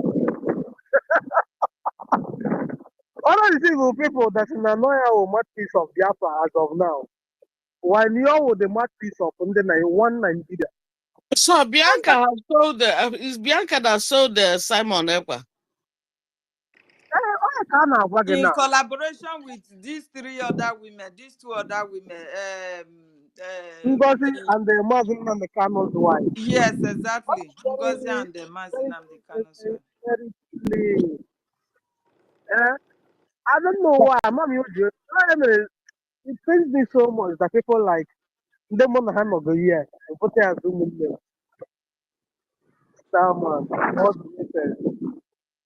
all of these evil people that in Anoya or mouthpiece of Biafra as of now. While you're with the mouthpiece of one Nigeria. So Bianca has sold the is Bianca that sold the Simon Ekpa. I can't work In now. collaboration with these three other women, these two other women, Ngozi and the Muslim and the Kano's wife. yes, exactly. Ngozi Very, and the Mazin very, and the Kanoswe. very clean. I don't know why. Mom, it pains me so much that people like the money hand of the year and put it as women. Salman, what do you say?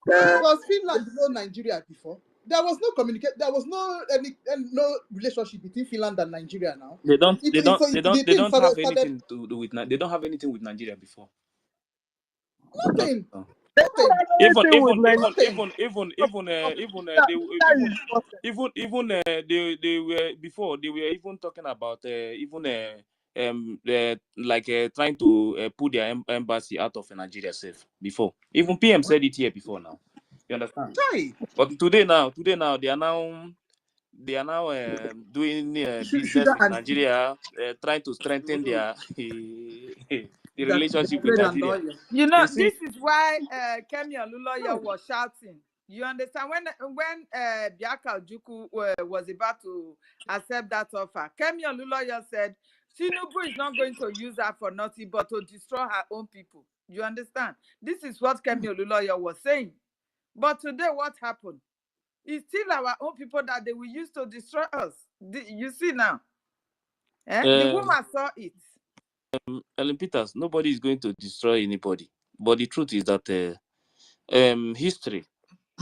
Was Finland below Nigeria before? There was no communication. There was no no relationship between Finland and Nigeria. Now They don't. They don't. so They the don't. They thing don't have started anything to do with. They don't have anything with Nigeria before. No. nothing, No. They don't nothing, have Even anything with even Nigeria. even nothing. even even even even they Nigeria even is nothing. they were before they were even talking about even like trying to put their embassy out of Nigeria safe before. Even PM said it here before now. You understand? Chai. But today now they are now doing business Sugar with and tea, Nigeria, trying to strengthen their the the relationship with trade and Nigeria. oil. You know, You this see, is why Kemi Oluloyo was shouting. You understand? When Biaka Juku was about to accept that offer, Kemi Oluloyo said, Tinubu is not going to use her for nothing but to destroy her own people. You understand? This is what Kemi Oluloyo was saying. But today, what happened? It's still our own people that they will use to destroy us. You see now? The woman saw it. Ellen Peters, nobody is going to destroy anybody. But the truth is that history,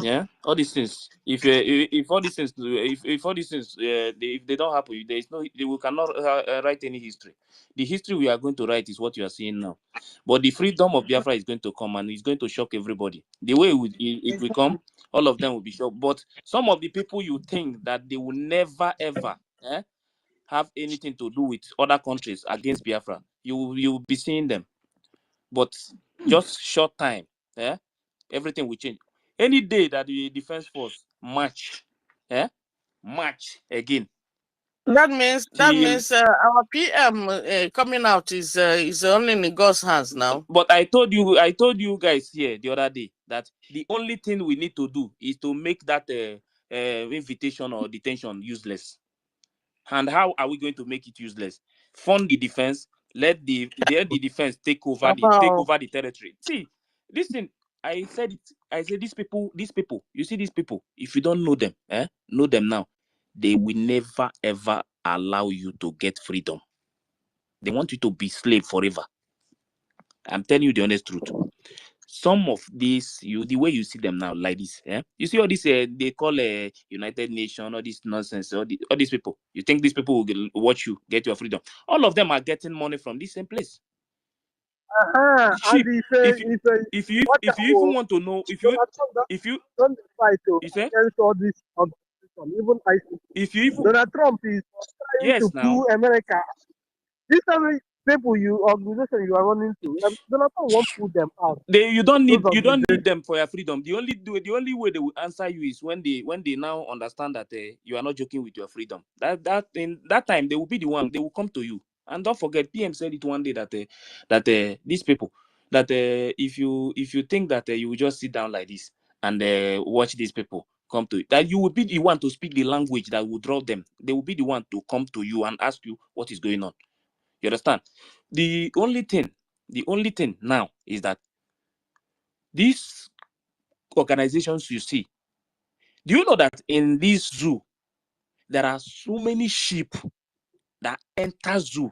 yeah, all these things. If all these things, if all these things, if they don't happen, there is no, we cannot write any history. The history we are going to write is what you are seeing now. But the freedom of Biafra is going to come and it's going to shock everybody. The way it will come, all of them will be shocked. But some of the people you think that they will never ever have anything to do with other countries against Biafra, you will be seeing them. But just short time, everything will change. Any day that the defense force march again. That means Till, our PM coming out is only in God's hands now. but I told you guys here the other day that the only thing we need to do is to make that invitation or detention useless. And how are we going to make it useless? Fund the defense. Let the defense take over the territory. See, this thing, I said it. I said these people. You see these people. If you don't know them, know them now. They will never ever allow you to get freedom. They want you to be slave forever. I'm telling you the honest truth. Some of these, the way you see them now, like this, you see all this, they call United Nations, all this nonsense, all these people. You think these people will watch you get your freedom? All of them are getting money from the same place. And Cheap. he said, If you even want to know, if you don't fight you say, against all this organization, even ISIS. if you even, Donald Trump is trying to yes now, pull America. This every people organization you are running to, Donald Trump won't pull them out. you don't need them for your freedom. The only way they will answer you is when they now understand that you are not joking with your freedom. That in that time they will be the one, they will come to you. And don't forget, PM said it one day that these people, that if you think that you will just sit down like this and watch these people come to you, that you will be the one to speak the language that will draw them. They will be the one to come to you and ask you what is going on. You understand? The only thing now is that these organizations you see, do you know that in this zoo there are so many sheep that enter zoo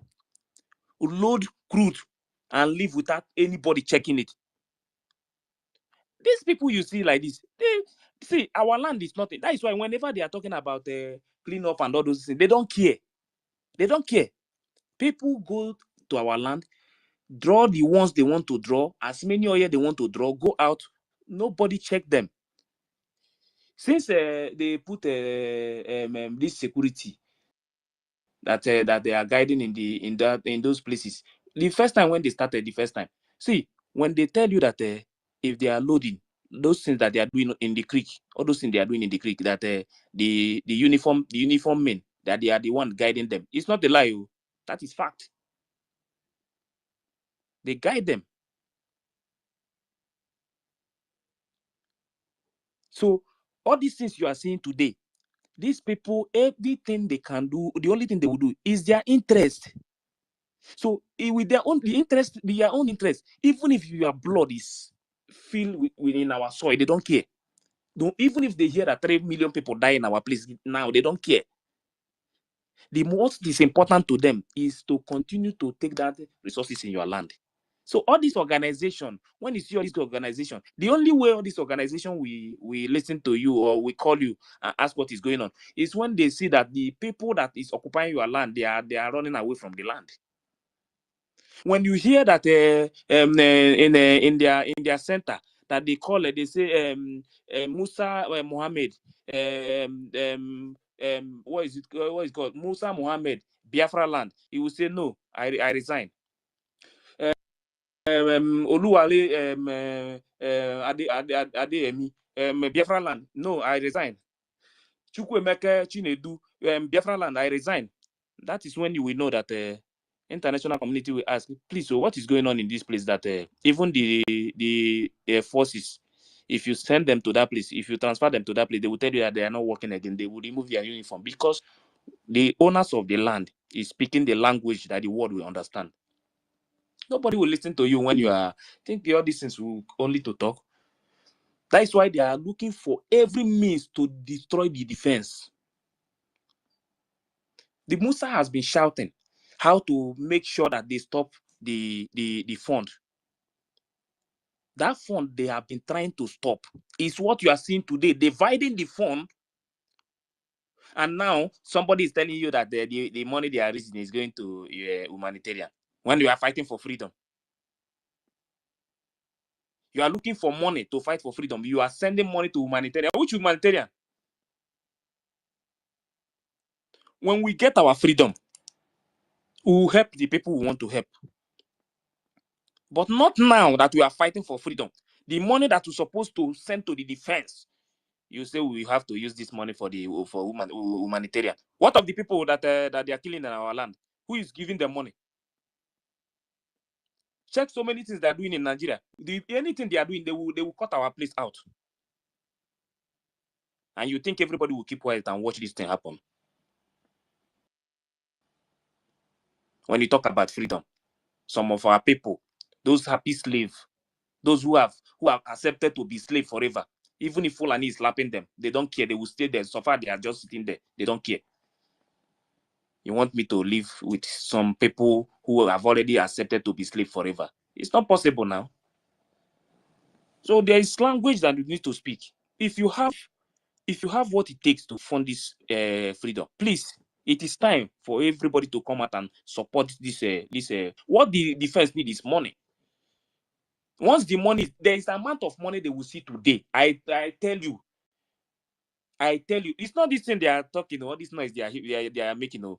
load crude and leave without anybody checking it. These people you see like this, they see our land is nothing. That is why whenever they are talking about clean up and all those things, they don't care. They don't care. People go to our land, draw the ones they want to draw, as many oil they want to draw, go out. Nobody check them. Since they put this security that they are guiding in those places, the first time when they started, see, when they tell you that if they are loading those things that they are doing in the creek, all those things they are doing in the creek, that the uniform men, that they are the one guiding them, it's not a lie. That is fact. They guide them. So all these things you are seeing today, these people, everything they can do, the only thing they will do is their interest. So with their own interest, even if your blood is filled within our soil, they don't care. Even if they hear that 3 million people die in our place now, they don't care. The most is important to them is to continue to take that resources in your land. So all this organization, when you see all this organization, the only way all this organization we listen to you or we call you and ask what is going on is when they see that the people that is occupying your land, they are running away from the land. When you hear that in their center that they call it, they say Musa Mohammed, what is it called? Musa Mohammed, Biafra land. He will say no, I resign. Oluwale Adeyemi, Biafra land, no, I resign. Chukwuemeka Chinedu, Biafra land, I resign. That is when you will know that international community will ask, please, so what is going on in this place that even the forces, if you send them to that place, if you transfer them to that place, they will tell you that they are not working again. They will remove their uniform because the owners of the land is speaking the language that the world will understand. Nobody will listen to you when you are thinking all these things will only to talk. That is why they are looking for every means to destroy the defense. The Musa has been shouting how to make sure that they stop the fund. That fund they have been trying to stop is what you are seeing today, dividing the fund. And now somebody is telling you that the money they are raising is going to humanitarian. When you are fighting for freedom, you are looking for money to fight for freedom. You are sending money to humanitarian. Which humanitarian? When we get our freedom, we will help the people we want to help. But not now that we are fighting for freedom. The money that we're supposed to send to the defense, you say we have to use this money for humanitarian. What of the people that they are killing in our land? Who is giving them money? Check so many things they are doing in Nigeria. Anything they are doing, they will cut our place out. And you think everybody will keep quiet and watch this thing happen? When you talk about freedom, some of our people, those happy slaves, those who have accepted to be slave forever, even if Fulani is slapping them, they don't care. They will stay there. So far, they are just sitting there. They don't care. You want me to live with some people who have already accepted to be slave forever? It's not possible now. So there is language that you need to speak. If you have what it takes to fund this freedom, please, it is time for everybody to come out and support this. What the defense need is money. Once the money, there is amount of money they will see today. I tell you, it's not this thing they are talking, all this noise they are making.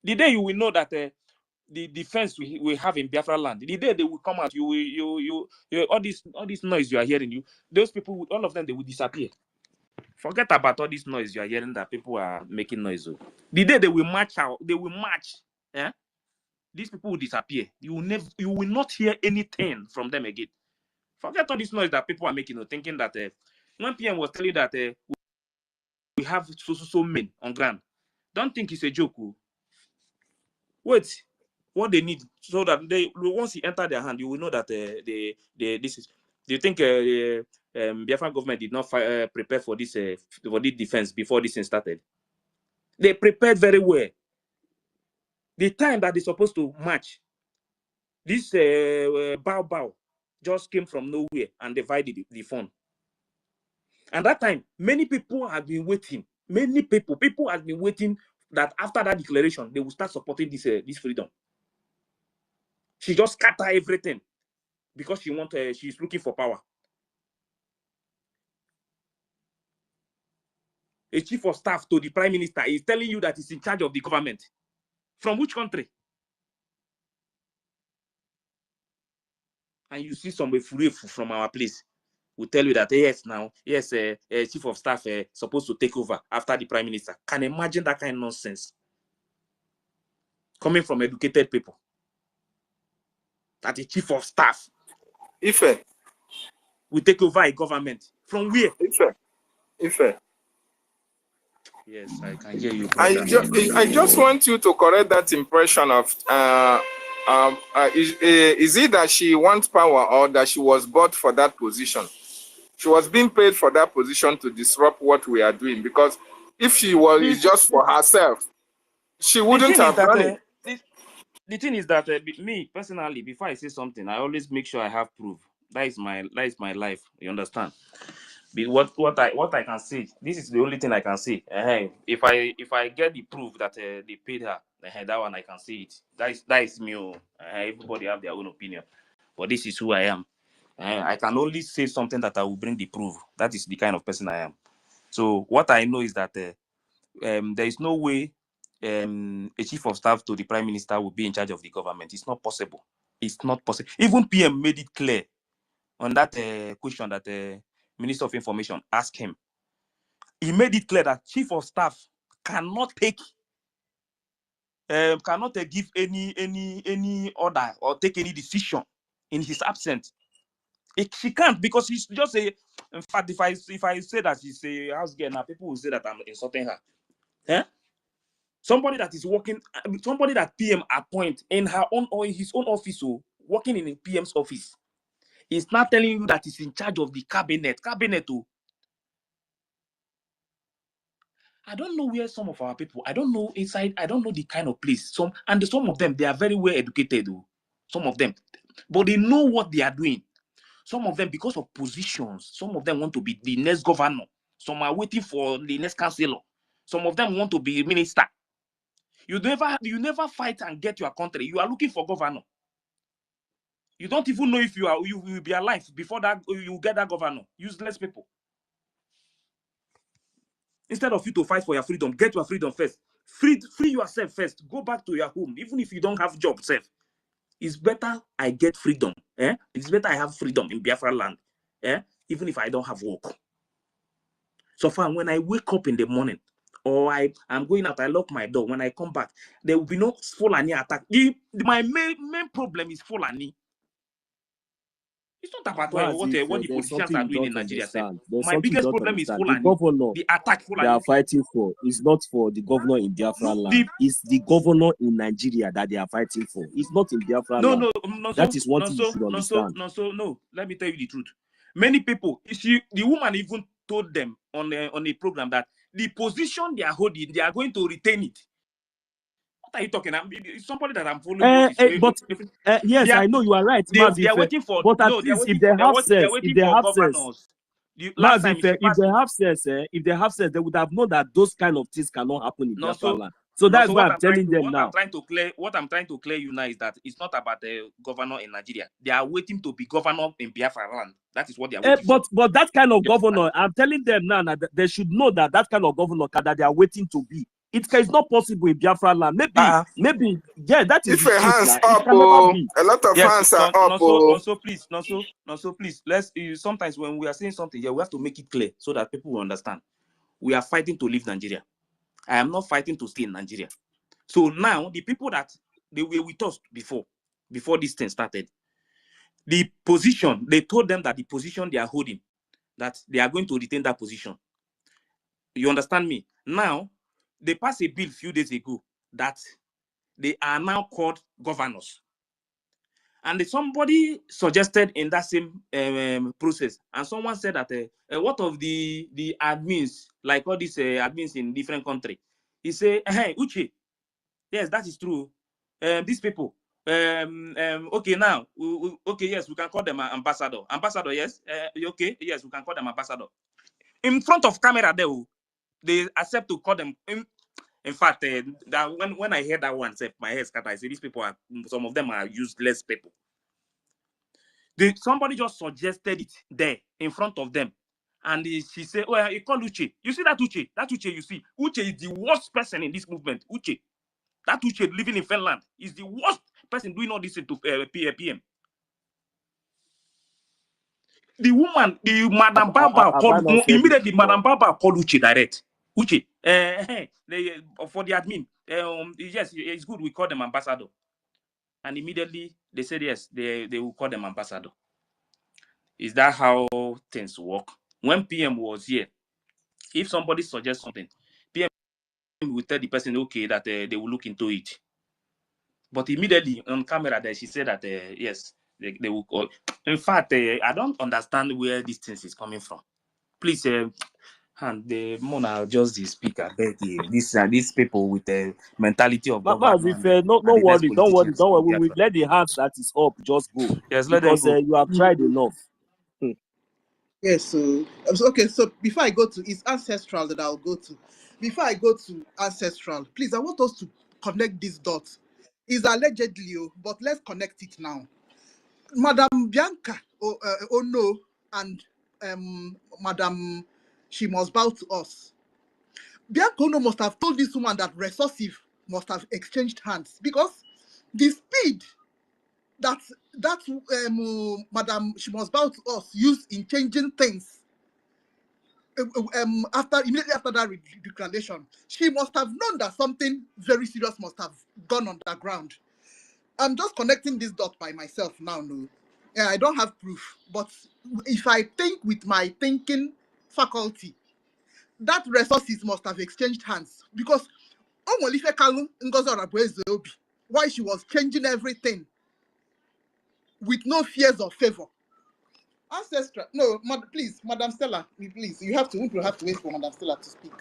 The day you will know that the defense we have in Biafra land, the day they will come out, you all this noise you are hearing, those people, all of them, they will disappear. Forget about all this noise you are hearing that people are making noise. The day they will march out, these people will disappear. You will not hear anything from them again. Forget all this noise that people are making, thinking that when PM was telling that we have so men on ground. Don't think it's a joke. Wait, what they need so that once you enter their hand, you will know that this is. Do you think Biafran government did not prepare for this defense before this thing started? They prepared very well. The time that they're supposed to march, This Bao just came from nowhere and divided the fund. And that time, many people have been waiting. Many people have been waiting that after that declaration, they will start supporting this freedom. She just scatter everything because she's looking for power. A chief of staff to the prime minister is telling you that he's in charge of the government. From which country? And you see some from our place will tell you that yes, chief of staff supposed to take over after the prime minister. Can you imagine that kind of nonsense coming from educated people? That the chief of staff Ife will take over a government from where? Ife. Yes, I can hear you. I just want you to correct that impression of is it that she wants power or that she was bought for that position? She was being paid for that position to disrupt what we are doing, because if she was just for herself, she wouldn't have done it. The thing is that me personally, before I say something, I always make sure I have proof. That is my life. You understand? What I can say, this is the only thing I can say. If I get the proof that they paid her, that one I can say it. That is me. Everybody have their own opinion, but this is who I am. I can only say something that I will bring the proof. That is the kind of person I am. So what I know is that there is no way a chief of staff to the prime minister will be in charge of the government. It's not possible. It's not possible. Even PM made it clear on that question that Minister of Information asked him. He made it clear that chief of staff cannot take, give any order or take any decision in his absence. She can't, because she's just a. In fact, if I say that she's a house girl now, people will say that I'm insulting her. Somebody that is working, somebody that PM appoint in her own or in his own office, working in a PM's office, is not telling you that he's in charge of the cabinet. I don't know where some of our people, I don't know inside, I don't know the kind of place. Some of them, they are very well educated, some of them, but they know what they are doing. Some of them, because of positions, some of them want to be the next governor. Some are waiting for the next councillor. Some of them want to be minister. You never fight and get your country. You are looking for governor. You don't even know if you will be alive before that you get that governor. Useless people. Instead of you to fight for your freedom, get your freedom first. Free yourself first. Go back to your home. Even if you don't have job, self. It's better I get freedom. It's better I have freedom in Biafra land. Even if I don't have work. So far, when I wake up in the morning, or I'm going out, I lock my door. When I come back, there will be no Fulani attack. My main problem is Fulani. It's not about what the politicians are doing in Nigeria. My biggest problem is Fulani. The governor the attack Fulani they are fighting for is not for the governor in Biafra land. It's the governor in Nigeria that they are fighting for. It's not in Biafra land. That is one thing you should understand. No. Let me tell you the truth. Many people, the woman even told them on a program that the position they are holding, they are going to retain it. What are you talking about? It's somebody that I'm following. Yes, I know you are right. They are waiting for. But at least if they have sense, if they have sense, if they have sense, they would have known that those kind of things cannot happen in Biafra land. So that's why I'm telling them now. What I'm trying to clear you now is that it's not about the governor in Nigeria. They are waiting to be governor in Biafra land. That is what they are waiting for. But that kind of governor, I'm telling them now that they should know that kind of governor that they are waiting to be. It's not possible in Biafra land. Maybe, yeah, that is if a hands it up, can never be. A lot of hands are up. Please. Let's sometimes when we are saying something, we have to make it clear so that people will understand. We are fighting to leave Nigeria. I am not fighting to stay in Nigeria. So now the people that they were with us before this thing started, the position, they told them that the position they are holding, that they are going to retain that position. You understand me? Now, they passed a bill a few days ago that they are now called governors. And somebody suggested in that same process, and someone said that what of the admins, like all these admins in different countries? He said, hey, Uche, yes, that is true. These people, Okay, now, okay, yes, we can call them ambassador. Ambassador, yes. Okay, yes, we can call them ambassador. In front of camera, they accept to call them. In fact, that when I heard that one, my head scattered. I say these people are, some of them are useless people. Somebody just suggested it there in front of them. And she said, well, you call Uche. You see that Uche? That Uche you see. Uche is the worst person in this movement. Uche. That Uche living in Finland is the worst person doing all this to PM. The woman, the Madam Baba Have I called, not said it immediately before? Madam Baba called Uche direct. Uche, for the admin, yes, it's good we call them ambassador. And immediately they said yes, they will call them ambassador. Is that how things work? When PM was here, if somebody suggests something, PM will tell the person, okay, that they will look into it. But immediately on camera, there she said that yes, they will call. In fact, I don't understand where this thing is coming from. Please, and the Mona just the speaker. These people with the mentality of Mas, governor if and no the next worry, don't worry, politicians don't in worry. We will Biafra. let the hand that is up just go Yes, let them because go. you have tried enough. Yes, so okay, so before I go to it's ancestral that I'll go to. Before I go to ancestral, please, I want us to connect these dots. It's allegedly, but let's connect it now. Madam Bianca Ono and Madam She Must Bow to Us. Bianca Ono must have told this woman that resources must have exchanged hands because the speed that Madam She Must Bow to Us used in changing things immediately after that declaration, she must have known that something very serious must have gone underground. I'm just connecting this dot by myself now. No, yeah, I don't have proof, but if I think with my thinking faculty, that resources must have exchanged hands because Omolife Kalu Ngozi Orabueze Obi, why she was changing everything with no fears or favor. Ancestral, no, please, Madam Stella, please, you have to wait for Madam Stella to speak.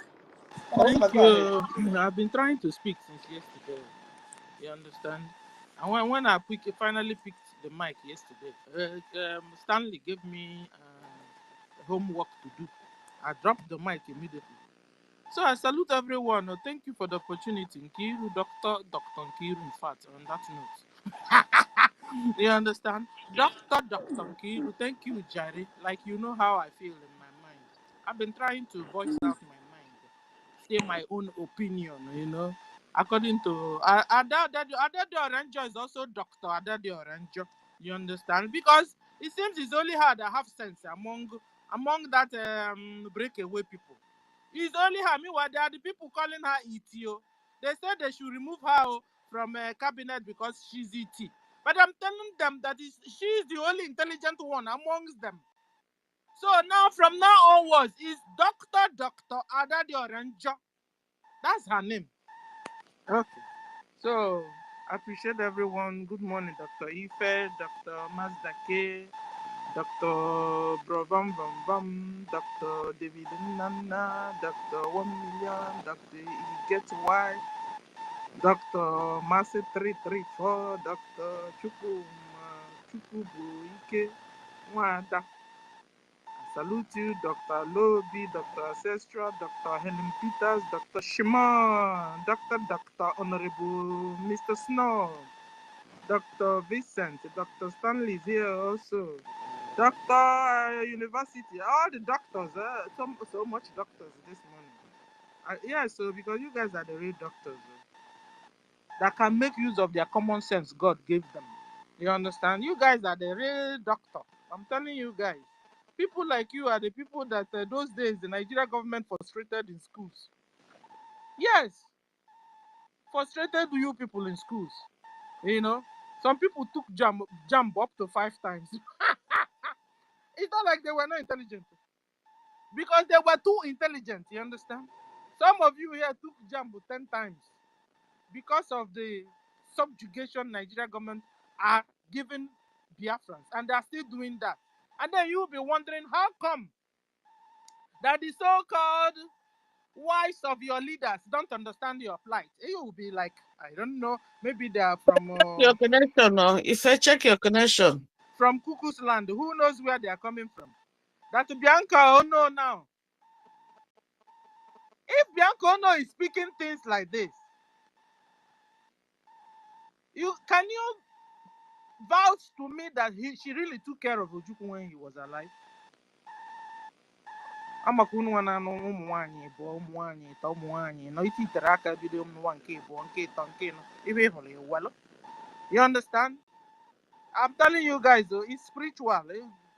Madam Stella, Thank go ahead. you. I've been trying to speak since yesterday. You understand? And when I finally picked the mic yesterday, Stanley gave me homework to do. I dropped the mic immediately. So I salute everyone. Thank you for the opportunity. Nkiru, Dr. Nkiru, in fact, on that note. You understand? Dr. Nkiru, thank you, Jerry. Like, you know how I feel in my mind. I've been trying to voice out my mind, say my own opinion, you know. According to Adade Oranjo is also Dr. Adade Oranjo. You understand? Because it seems it's only her that have sense among that breakaway people. It's only her. Meanwhile, there are the people calling her ETO. They said they should remove her from cabinet because she's ET. But I'm telling them that she's the only intelligent one amongst them. So now, from now onwards, is Dr. Adade Oranjo. That's her name. Okay. So, I appreciate everyone. Good morning, Dr. Ife, Dr. Mazdake, Dr. Brovam Vam Vam, Dr. David Nana, Dr. 1 Million, Dr. Get Why, Dr. Masi 334, Dr. Chukwubu Ike, Wada. Salute you, Dr. Lobi, Dr. Ancestral, Dr. Helen Peters, Dr. Shimon, Dr. Honorable Mr. Snow, Dr. Vincent, Dr. Stanley is here also, Dr. University, all the doctors, so much doctors this morning. Yeah, so because you guys are the real doctors that can make use of their common sense God gave them. You understand? You guys are the real doctor. I'm telling you guys. People like you are the people that those days the Nigeria government frustrated in schools. Yes, frustrated you people in schools. You know, some people took jump up to 5 times. It's not like they were not intelligent, because they were too intelligent. You understand? Some of you here took jump 10 times because of the subjugation Nigeria government are giving Biafrans, and they are still doing that. And then you'll be wondering how come that the so-called wives of your leaders don't understand your plight, you will be like, I don't know, maybe they are from Your connection, no. If I check your connection. from Cuckoo's land. Who knows where they are coming from? That Bianca Ono now. If Bianca Ono is speaking things like this, can you vouch to me that she really took care of Ojukwu when he was alive? Amakunu wana no umwanyi bo umwanyi ta umwanyi no iti teraka bido umwanke bo nke tonke no ibe hole walo. You understand? I'm telling you guys, though, it's spiritual.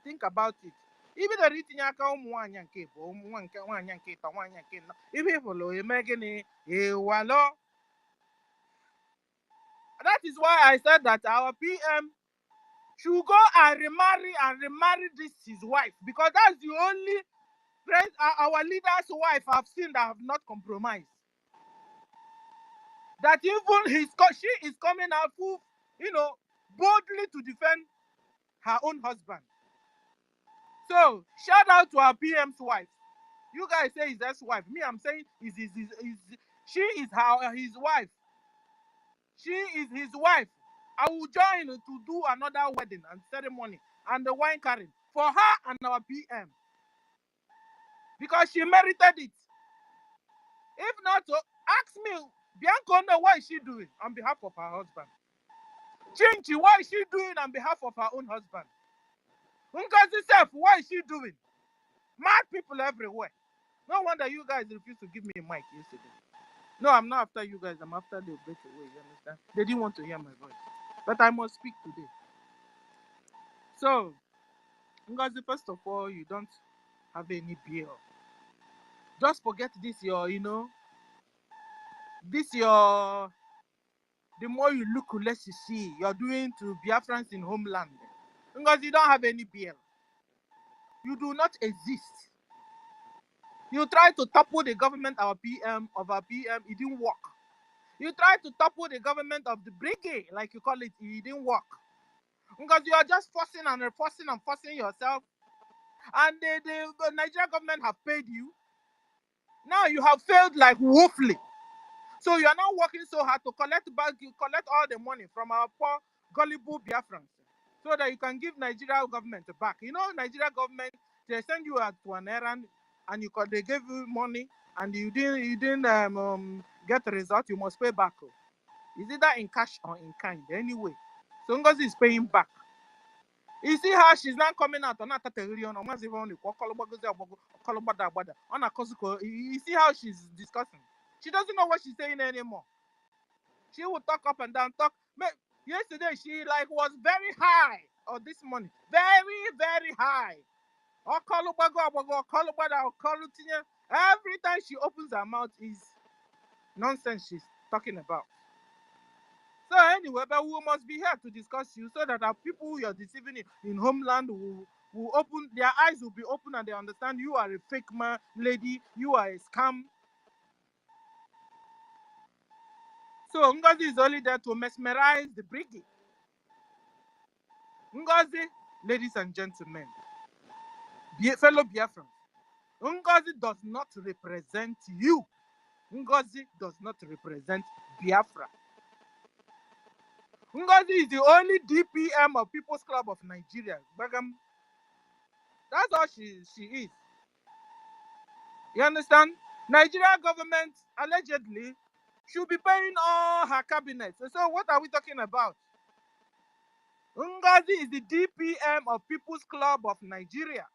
Think about it. Even the written aka umwanyi nke bo umwanke wanyi nke ta wanyi nke no ibe hole emegene walo. That is why I said that our PM should go and remarry this his wife, because that's the only friend our leader's wife have seen that have not compromised. That even she is coming out full, boldly to defend her own husband. So shout out to our PM's wife. You guys say his ex-wife. Me, I'm saying she is his wife. She is his wife. I will join to do another wedding and ceremony and the wine carrying for her and our PM, because she merited it. If not, ask me, Bianca, what is she doing on behalf of her husband? Chinchi, what is she doing on behalf of her own husband? Ngozi Self, what is she doing? Mad people everywhere. No wonder you guys refused to give me a mic yesterday. No, I'm not after you guys. I'm after they break away. You understand? They didn't want to hear my voice. But I must speak today. So, Ngozi, first of all, you don't have any beer. Just forget this, the more you look, less you see. You're doing to Biafrans in homeland. Because you don't have any BL. You do not exist. You try to topple the government of our PM, it didn't work. You try to topple the government of the BRGIE, like you call it didn't work. Because you are just forcing yourself. And the Nigerian government have paid you. Now you have failed like woefully. So you are now working so hard to collect all the money from our poor, gullible Biafrans, so that you can give Nigeria government back. Nigeria government, they send you out to an errand, and they gave you money, and you didn't get the result. You must pay back. Is it that in cash or in kind? Anyway, so Ngozi is paying back. You see how she's not coming out on a you see how she's discussing. She doesn't know what she's saying anymore. She will talk up and down, talk. Yesterday, she was very high, or this morning, very, very high. Every time she opens her mouth is nonsense she's talking about. So anyway, but we must be here to discuss you, so that our people you're deceiving in homeland will open, their eyes will be open, and they understand you are a fake man, lady, you are a scam. So Ngozi is only there to mesmerize the BRGIE. Ngozi, ladies and gentlemen, fellow Biafrans, Ngozi does not represent you. Ngozi does not represent Biafra. Ngozi is the only DPM of People's Club of Nigeria. That's all she is. You understand? Nigeria government allegedly should be paying all her cabinets. So what are we talking about? Ngozi is the DPM of People's Club of Nigeria.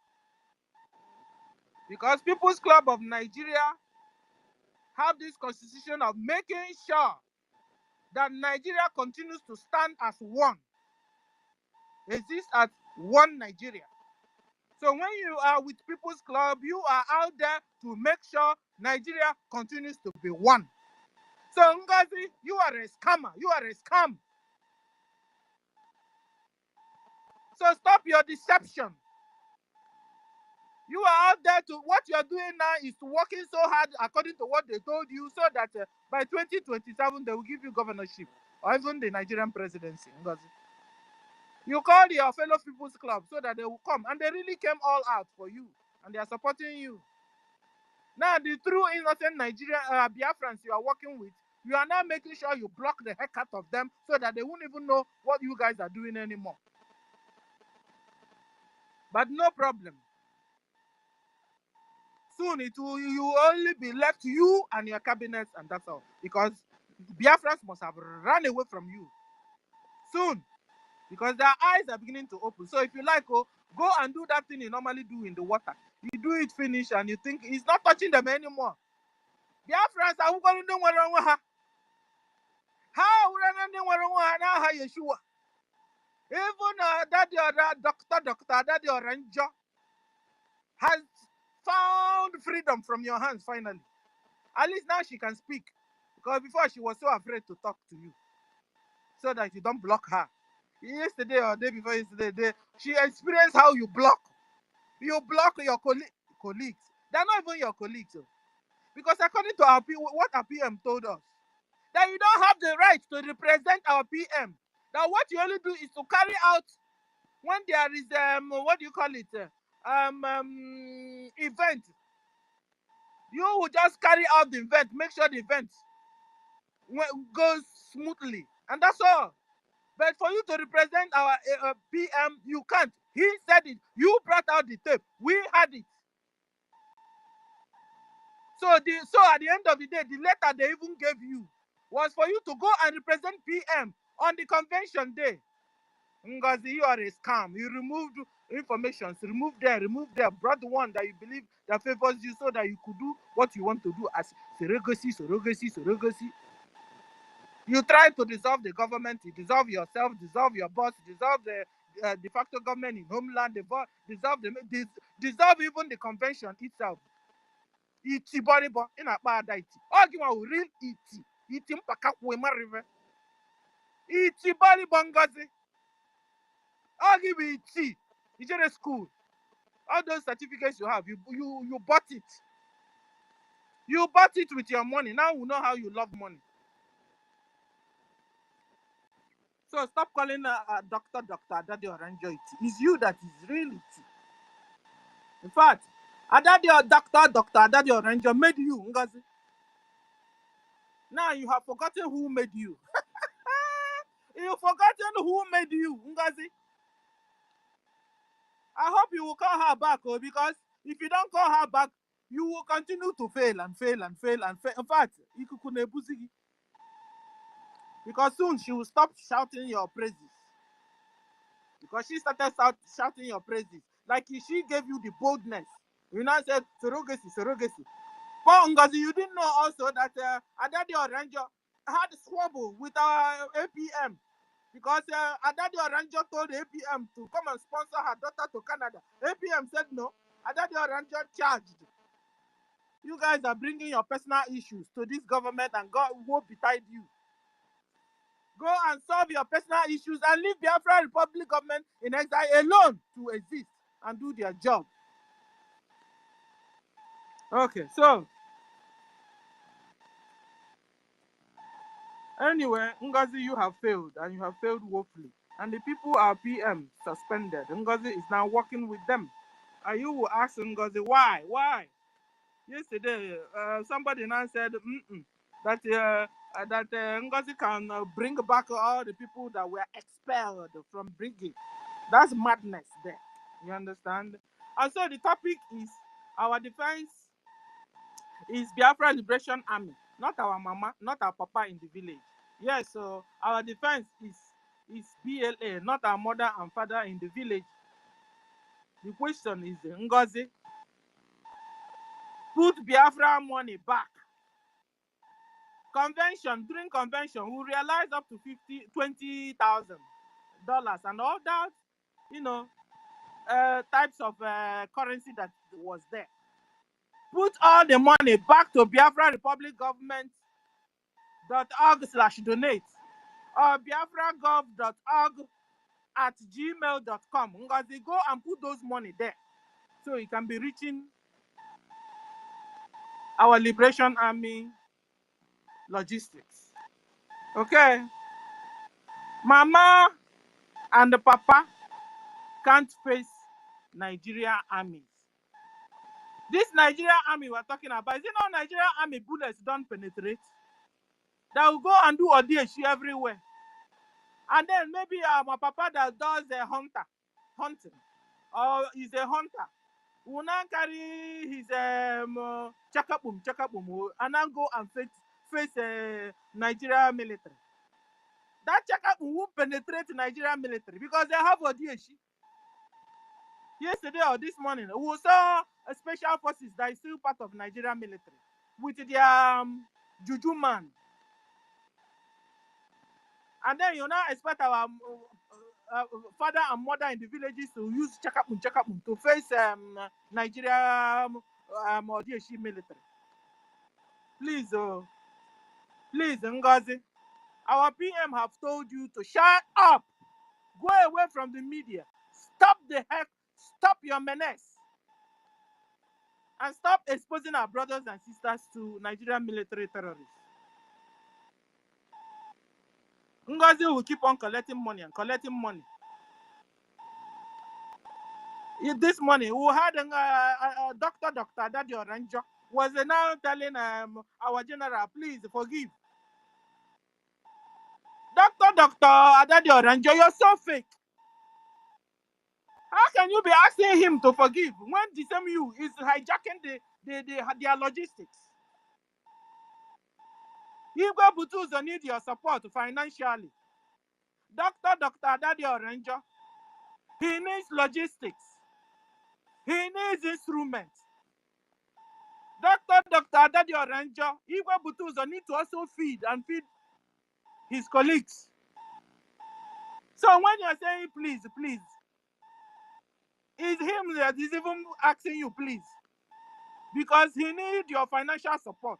Because People's Club of Nigeria have this constitution of making sure that Nigeria continues to stand as one, exist as one Nigeria. So when you are with People's Club, you are out there to make sure Nigeria continues to be one. So Ngozi, you are a scammer. You are a scam. So stop your deception. You are out there to, what you are doing now is to working so hard according to what they told you, so that by 2027 they will give you governorship or even the Nigerian presidency. Ngozi. You call your fellow People's Club so that they will come, and they really came all out for you, and they are supporting you. Now, the true innocent Nigerian Biafrans you are working with, you are now making sure you block the heck out of them so that they won't even know what you guys are doing anymore. But no problem. Soon it will you only be left you and your cabinets, and that's all. Because Biafrans must have run away from you soon. Because their eyes are beginning to open. So if you like, go and do that thing you normally do in the water. You do it finish and you think it's not touching them anymore. Biafrans are going to do what wrong with her. How now Yeshua? Even daddy or doctor, daddy or ranger has found freedom from your hands finally. At least now she can speak. Because before she was so afraid to talk to you. So that you don't block her. Yesterday or day before yesterday, she experienced how you block. You block your colleagues. They're not even your colleagues. Because according to what our PM told us, that you don't have the right to represent our PM. That what you only do is to carry out when there is what do you call it? Event. You will just carry out the event, make sure the event goes smoothly, and that's all. But for you to represent our PM, you can't. He said it. You brought out the tape. We had it. So at the end of the day, the letter they even gave you was for you to go and represent PM on the convention day. Ngozi, you are a scam. You removed information, removed there, brought the one that you believe that favors you so that you could do what you want to do as surrogacy. You try to dissolve the government, you dissolve yourself, dissolve your boss, dissolve the de facto government in homeland, dissolve even the convention itself. Iti boribo in a bad iti. Argument will real iti mpakakwe marive. Iti boribo Ngozi. Argue iti. Ijere school. All those certificates you have, you bought it. You bought it with your money. Now we know how you love money. So stop calling a doctor Adadi Oranjo it. It's you that is really it. In fact, Adadi or Doctor Adadi Oranjo made you, Ngozi. Now you have forgotten who made you. You've forgotten who made you, Ngozi. I hope you will call her back, because if you don't call her back, you will continue to fail and fail. In fact, because soon she will stop shouting your praises. Because she started shouting your praises. Like she gave you the boldness. You now said, surrogacy. But Ngozi, you didn't know also that Adadi Oranjo had a squabble with our APM. Because Adadi Oranjo told the APM to come and sponsor her daughter to Canada. APM said no. Adadi Oranjo charged. You guys are bringing your personal issues to this government and God will betide you. Go and solve your personal issues and leave Biafra Republic government in exile alone to exist and do their job. Okay, so anyway, Ngozi, you have failed and you have failed woefully. And the people are PM suspended. Ngozi is now working with them. And you will ask Ngozi, why? Why? Yesterday, somebody now said that Ngozi can bring back all the people that were expelled from BRGIE. That's madness there. You understand? And so the topic is our defense is Biafra Liberation Army, not our mama, not our papa in the village. Yes, so our defense is BLA, not our mother and father in the village. The question is, Ngozi, put Biafra money back. During convention, we realized up to $20,000 and all that, types of currency that was there. Put all the money back to Biafra Republic government.org/donate or biafragov.org@gmail.com. Ngozi, go and put those money there so it can be reaching our Liberation Army logistics. Okay? Mama and the papa can't face Nigeria armies. This Nigerian army we're talking about, is it not Nigerian army bullets don't penetrate? That will go and do audition everywhere. And then maybe my papa that does a hunting, or is a hunter, will now carry his chakapum, and then go and face Nigeria military. That chakapum won't penetrate Nigerian military because they have audition. Yesterday or this morning, we saw a special forces that is still part of Nigerian military with their juju man. And then you now expect our father and mother in the villages to use chakapum to face Nigeria or DHE military. Please, please, Ngozi, our PM have told you to shut up. Go away from the media. Stop your menace. And stop exposing our brothers and sisters to Nigerian military terrorists. Ngozi will keep on collecting money and collecting money. This morning, we had a Dr. Daddy Oranjo was now telling our general, please forgive. Dr. Daddy Oranjo, you're so fake. How can you be asking him to forgive when the same you is hijacking their logistics? Igwe Butuzo need your support financially. Dr. Daddy Oranjo, he needs logistics. He needs instruments. Dr. Daddy Oranjo, Igwe Butuzo need to also feed his colleagues. So when you're saying please, it's him that is even asking you please. Because he needs your financial support.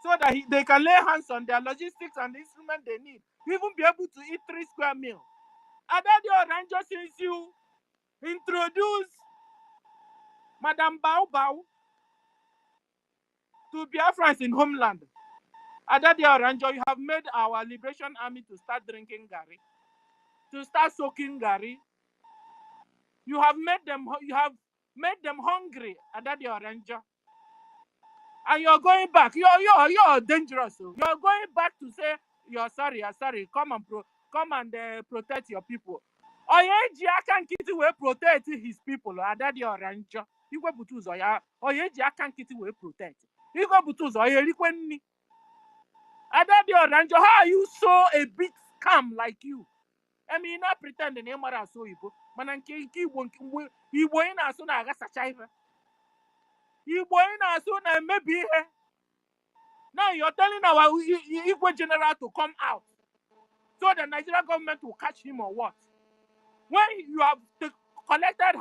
So that they can lay hands on their logistics and the instrument they need. Even be able to eat 3 square meals. Daddy Oranjo, since you introduce Madam Bao to Biafrans in homeland, Daddy Oranjo, you have made our liberation army to start drinking Gary, to start soaking Gary. You have made them hungry, Daddy Oranjo. And you're going back. You're dangerous. You're going back to say you're sorry. Come and protect your people. Oyeji akankiti will protect his people. Daddy Oranjo. Igwe Butuzo ya. Oyeji akankiti will protect. Igwe Butuzo oyerikwenni. Daddy Oranjo, how are you so a big scam like you? I mean, not pretend the name are so Igbo. Mananke Igbo ina so na aga sachaiva. Igbo ina so na maybe. Now you're telling our Igbo general to come out so the Nigerian government will catch him or what? When you have collected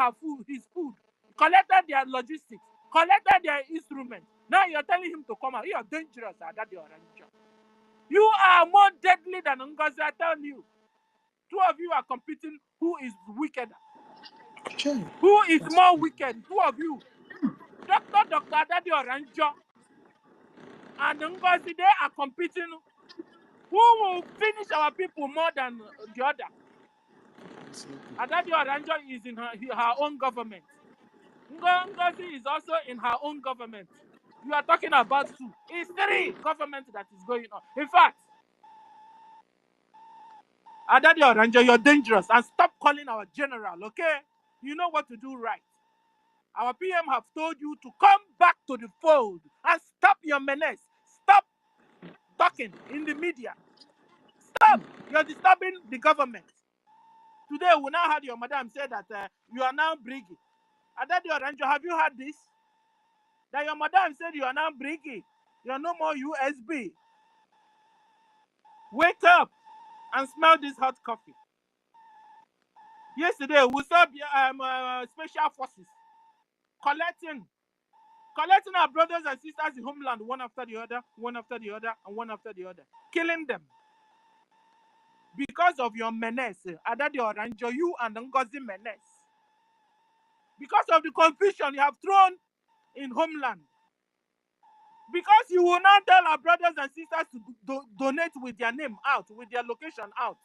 his food, collected their logistics, collected their instruments, now you're telling him to come out. You're dangerous, Daddy Oranjo. You are more deadly than Ngozi, I tell you. Two of you are competing who is wickeder. Sure. Who is more wicked? Two of you. Dr. Daddy Oranjo and Ngozi, they are competing. Who will finish our people more than the other? Daddy Oranjo is in her own government. Ngozi is also in her own government. You are talking about 2. It's 3 governments that is going on. In fact, Daddy Oranjo, you're dangerous. And stop calling our general, okay? You know what to do right. Our PM have told you to come back to the fold and stop your menace. Stop talking in the media. Stop. You're disturbing the government. Today, we now heard your madam say that you are now BRGIE. Daddy Oranjo, have you heard this? That your madam said you are now BRGIE. You are no more USB. Wake up and smell this hot coffee. Yesterday, we saw special forces collecting our brothers and sisters in homeland one after the other, and one after the other, killing them. Because of your menace, Daddy Oranjo, you and Ngozi menace. Because of the confusion you have thrown in homeland. Because you will not tell our brothers and sisters to donate with their name out, with their location out.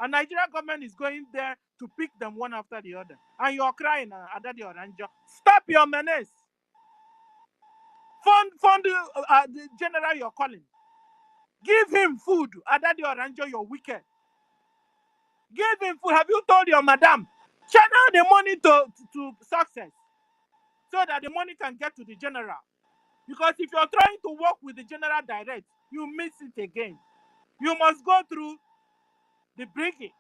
And Nigerian government is going there to pick them one after the other. And you're crying, Daddy Oranjo. Stop your menace. Fund the general you're calling. Give him food. Adadi Oranjo, you're wicked. Give him food. Have you told your madam? Channel the money to success so that the money can get to the general. Because if you're trying to work with the general direct, you miss it again. You must go through the BRGIE.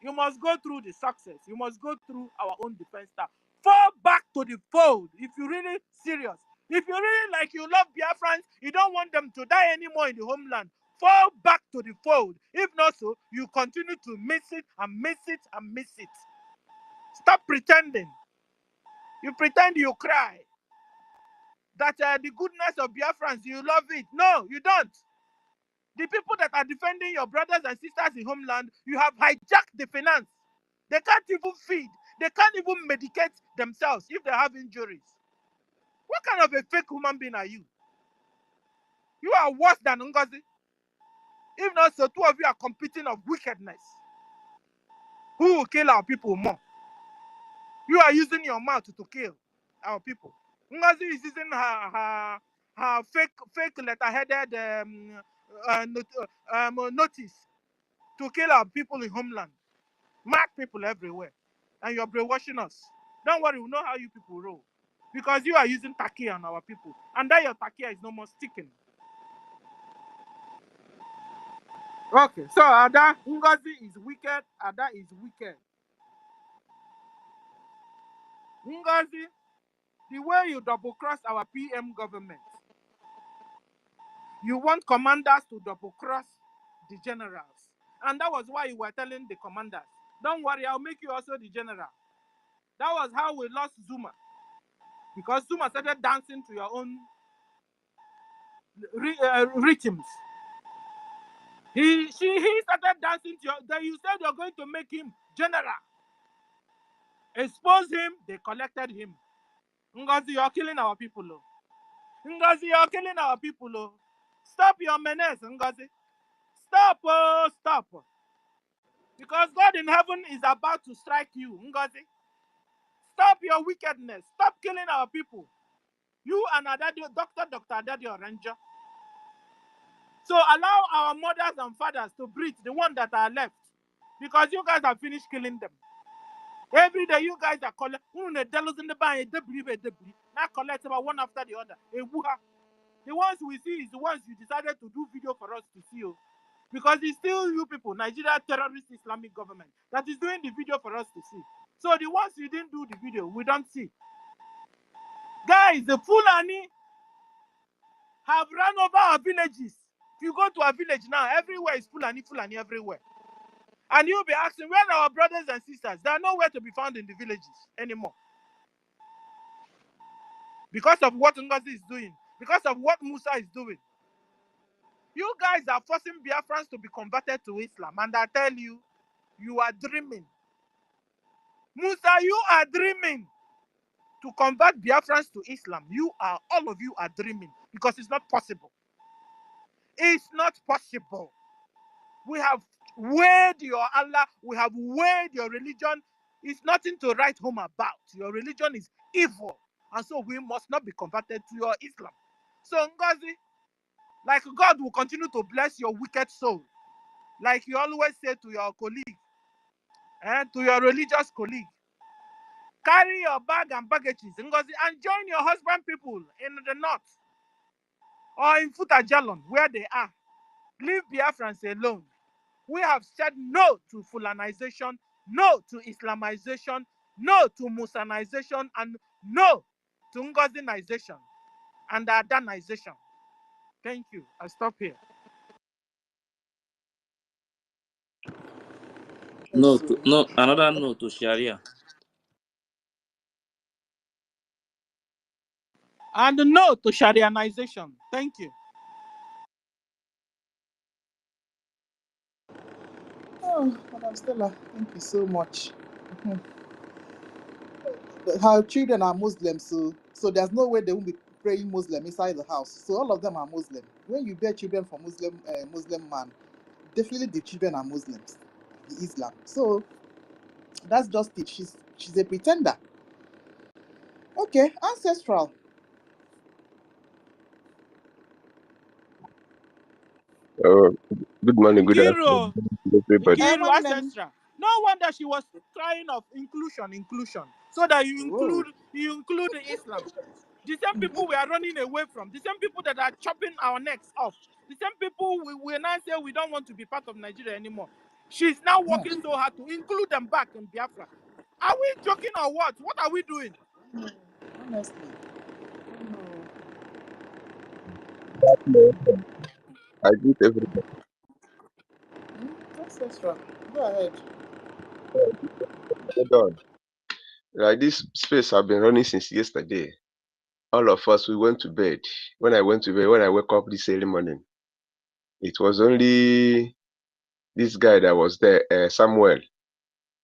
You must go through the success. You must go through our own defense staff. Fall back to the fold if you're really serious. If you really like you love Biafrans, you don't want them to die anymore in the homeland. Fall back to the fold. If not so, you continue to miss it and miss it and miss it. Stop pretending. You pretend you cry. That the goodness of Biafrans, you love it. No, you don't. The people that are defending your brothers and sisters in homeland, you have hijacked the finance. They can't even feed. They can't even medicate themselves if they have injuries. What kind of a fake human being are you? You are worse than Ngozi. If not so, two of you are competing of wickedness. Who will kill our people more? You are using your mouth to kill our people. Ngozi is using her fake letter-headed notice to kill our people in homeland. Mad people everywhere. And you're brainwashing us. Don't worry, we know how you people roll. Because you are using takia on our people. And that your takia is no more sticking. Okay, so Ada, Ngozi is wicked. Ada is wicked. Ngozi, the way you double cross our PM government, you want commanders to double cross the generals. And that was why you were telling the commanders, don't worry, I'll make you also the general. That was how we lost Zuma. Because Zuma started dancing to your own rhythms. He started dancing to your, then you said you're going to make him general. Expose him, they collected him. Ngozi, you're killing our people. Oh. Ngozi, you're killing our people. Oh. Stop your menace, Ngozi. Stop, oh, stop. Because God in heaven is about to strike you, Ngozi. Stop your wickedness. Stop killing our people. You and Dr. Adadio Ranger. So allow our mothers and fathers to breathe, the ones that are left. Because you guys have finished killing them. Every day you guys are calling, now collect about one after the other. The ones we see is the ones you decided to do video for us to see. Because it's still you people, Nigeria terrorist Islamic government, that is doing the video for us to see. So the ones you didn't do the video, we don't see. Guys, the Fulani have run over our villages. If you go to our village now, everywhere is Fulani everywhere. And you'll be asking, where are our brothers and sisters? They are nowhere to be found in the villages anymore. Because of what Ngozi is doing. Because of what Musa is doing. You guys are forcing Biafrans to be converted to Islam. And I tell you, you are dreaming. Musa, you are dreaming to convert Biafrans to Islam. All of you are dreaming. Because it's not possible. It's not possible. We have weighed your Allah. We have weighed your religion. It's nothing to write home about. Your religion is evil. And so we must not be converted to your Islam. So Ngozi, like God will continue to bless your wicked soul. Like you always say to your colleague, to your religious colleague. Carry your bag and baggages, Ngozi, and join your husband people in the north. Or in Futajalon, where they are. Leave Biafrans alone. We have said no to Fulanization, no to Islamization, no to Musanization, and no to Ngozinization and Adanization. Thank you. I stop here. No, no, another no to Sharia. And no to Sharianization. Thank you. Oh, Madam Stella, thank you so much. Her children are Muslims, so there's no way they won't be praying Muslim inside the house. So all of them are Muslim. When you bear children for Muslim man, definitely the children are Muslims, the Islam. So that's just it. She's a pretender. Okay, ancestral. Oh, good morning, good Nkiru, afternoon, everybody. Nkiru, one name. ancestral. No wonder she was crying of inclusion, so that you Whoa. include Islam. The same people we are running away from, the same people that are chopping our necks off, the same people we now say we don't want to be part of Nigeria anymore. She's now working so hard to include them back in Biafra. Are we joking or what? What are we doing? Honestly. I greet everybody. Ancestral. Go ahead. Hold on. Like this space I've been running since yesterday. All of us, we went to bed. When I went to bed, when I woke up this early morning, it was only this guy that was there, Samuel,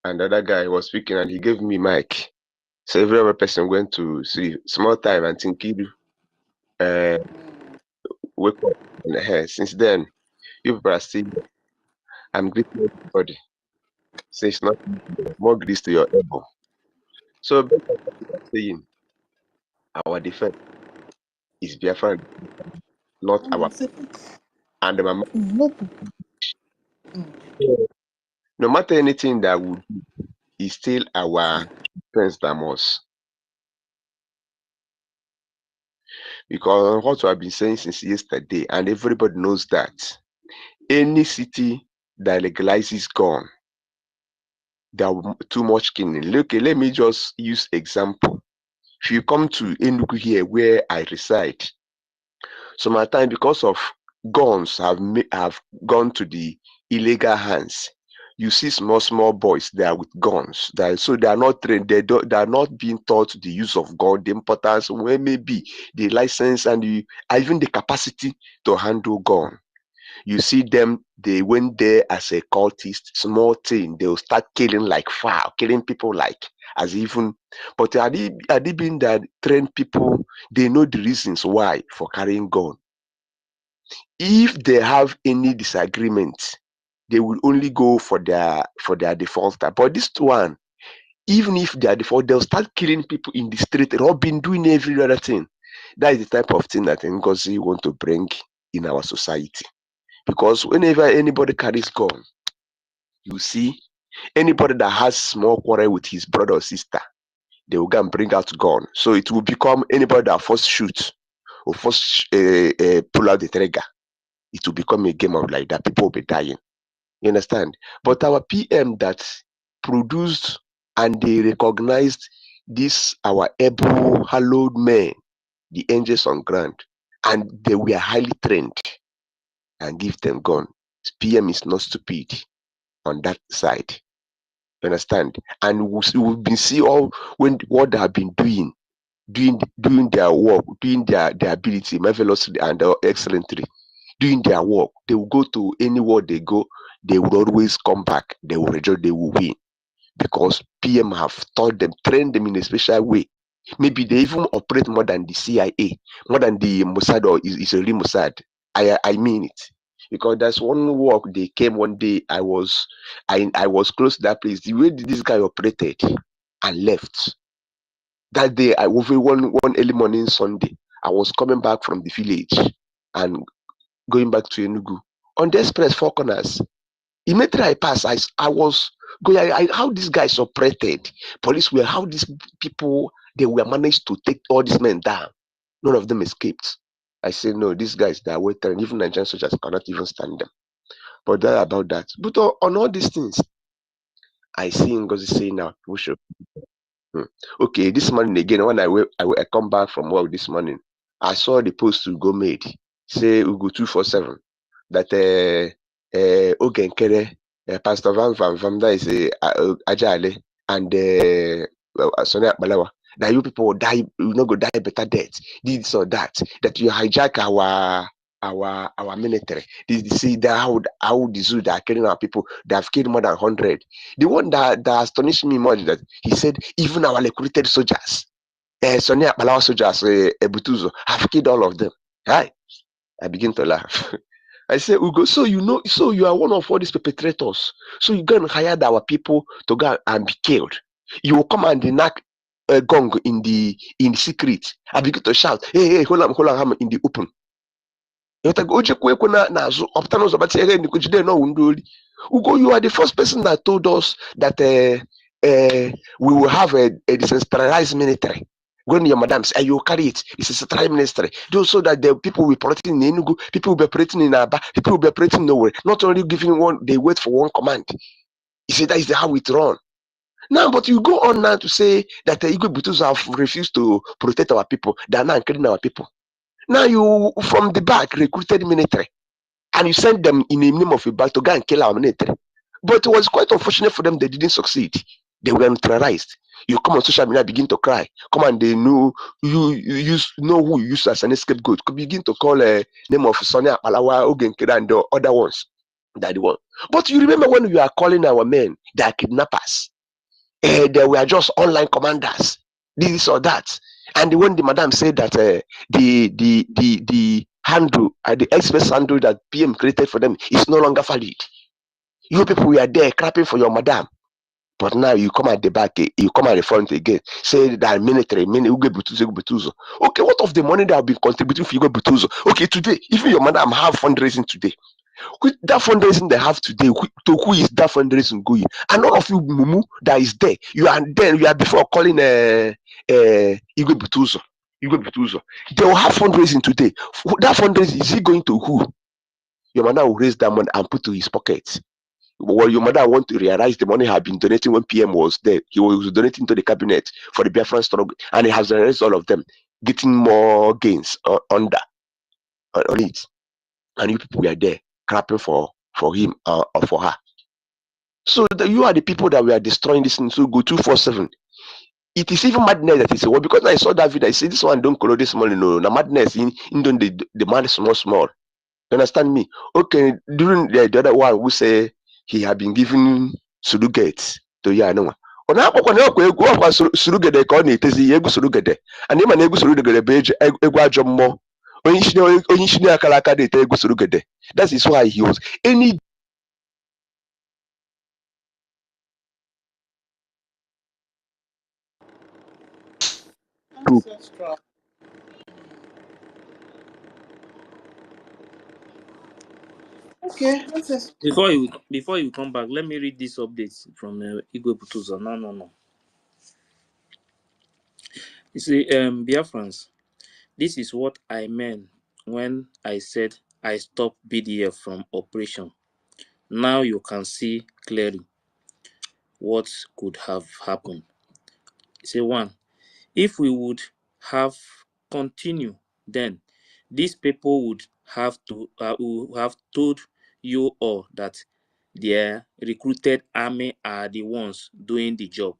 and the other guy was speaking, and he gave me mic. So every other person went to sleep. Small time and think wake up. And, since then, you people are still. I'm greeting everybody. Say it's not more grease to your elbow. So based on what you are saying, our defense is Biafra, not our and the mama. No matter anything that we do, is still our defense than us. Because what we have been saying since yesterday, and everybody knows that any city that legalizes gun, there are too much killing. Look, let me just use example. If you come to Enugu here, where I reside, sometimes because of guns have gone to the illegal hands, you see small boys there with guns. So they are not trained. They are not being taught the use of gun, the importance, where maybe the license and even the capacity to handle gun. You see them, they went there as a cultist, small thing, they will start killing like fowl, killing people like as even. But are they being that trained people? They know the reasons why for carrying gun. If they have any disagreement, they will only go for their defaulter. But this one, even if they are default, they'll start killing people in the street, robbing, doing every other thing. That is the type of thing that Ngozi want to bring in our society. Because whenever anybody carries gun, you see anybody that has small quarrel with his brother or sister, they will go and bring out gun. So it will become anybody that first shoot or first pull out the trigger. It will become a game of like that. People will be dying. You understand? But our PM that produced and they recognized this our able hallowed men, the angels on ground, and they were highly trained and give them gun. PM is not stupid on that side. You understand? And we've been see all what they have been doing their work, doing their ability marvelously and excellently, doing their work. They will go to anywhere they go, they will always come back, they will rejoice, they will win. Because PM have taught them, trained them in a special way. Maybe they even operate more than the CIA, more than the Mossad or Israeli Mossad. I mean it. Because there's one work they came one day, I was close to that place. The way this guy operated and left. That day, I was one early morning Sunday. I was coming back from the village and going back to Enugu. On the express 4 corners, immediately I passed, I was going, how these guys operated. Police were, how these people, they were managed to take all these men down. None of them escaped. I said, no, these guys, they are well trained. Even Nigerian soldiers cannot even stand them. But that about that. But on all these things, I see Ngozi saying now, we should. Okay, this morning again, when I come back from work this morning, I saw the post Ugo made. Say Ugo 247 that Ogenkere, Pastor Van that is Ajale and Sonia Balawa. That you people will die, you not go die better death. This or that. That you hijack our military. See that how the zoo that are killing our people, they have killed more than 100. The one that astonished me much that he said even our recruited soldiers, Sonia Balawa soldiers, Ebutuzo, have killed all of them. Hi, I begin to laugh. I say, Ugo, so you are one of all these perpetrators. So you go and hire our people to go and be killed. You will come and knock a gong in the secret. I begin to shout, hey, hold on, in the open. Ugo, you are the first person that told us that we will have a decentralized military. When your madam say you carry it, it's a centralized ministry. So that the people will be operating in Enugu, people will be operating in Aba, people will be operating nowhere. Not only giving one, they wait for one command. You see, that is how it run. Now, but you go on now to say that the Igwe Butus have refused to protect our people. They are now killing our people. Now you, from the back, recruited military and you send them in the name of a battle to go and kill our military. But it was quite unfortunate for them, they didn't succeed. They were neutralized. You come on social media, begin to cry. Come on, they know you know who you use as an scapegoat. Could begin to call a name of Sonia Palawa, Ogenkira, and the other ones. That the one. But you remember when we are calling our men, they are kidnappers. They were just online commanders, this or that. And when the madam said that the handle, the express handle that PM created for them is no longer valid, you people were there clapping for your madam. But now you come at the back, you come at the front again, say that military, Ugo Butuzo. Okay, what of the money that have been contributing for Ugo Butuzo? Okay, today, even your madam have fundraising today. That fundraising they have today, to who is that fundraising going? And all of you mumu that is there, you are before calling Igwe Butuzo. They will have fundraising today. That fundraising, is he going to who? Your mother will raise that money and put to his pocket. Well, your mother want to realize the money had been donating when PM was there. He was donating to the cabinet for the Biafran struggle, and he has realized all of them getting more gains on it. And you people were there clapping for him or for her. So you are the people that we are destroying this thing. So go 247. It is even madness that is well, because I saw that video. I said this one don't color this money. No, the madness in the man is small. You understand me? Okay, during the other one who say he had been given surrogates to Yanoa. On our go surrogate ka ọ na-etezi egwu surrogate and ịma na egwu surrogate bụ egwu ajọ mmụọ onye isi akara aka na-ete egwu surrogate. That is why he was any Ancestral. Okay, ancestral. Before you come back, let me read this update from Igwe Butuzo. No. You see, Biafrans, this is what I meant when I said I stopped BDF from operation. Now you can see clearly what could have happened. Say one, if we would have continued, then these people would have told you all that their recruited army are the ones doing the job.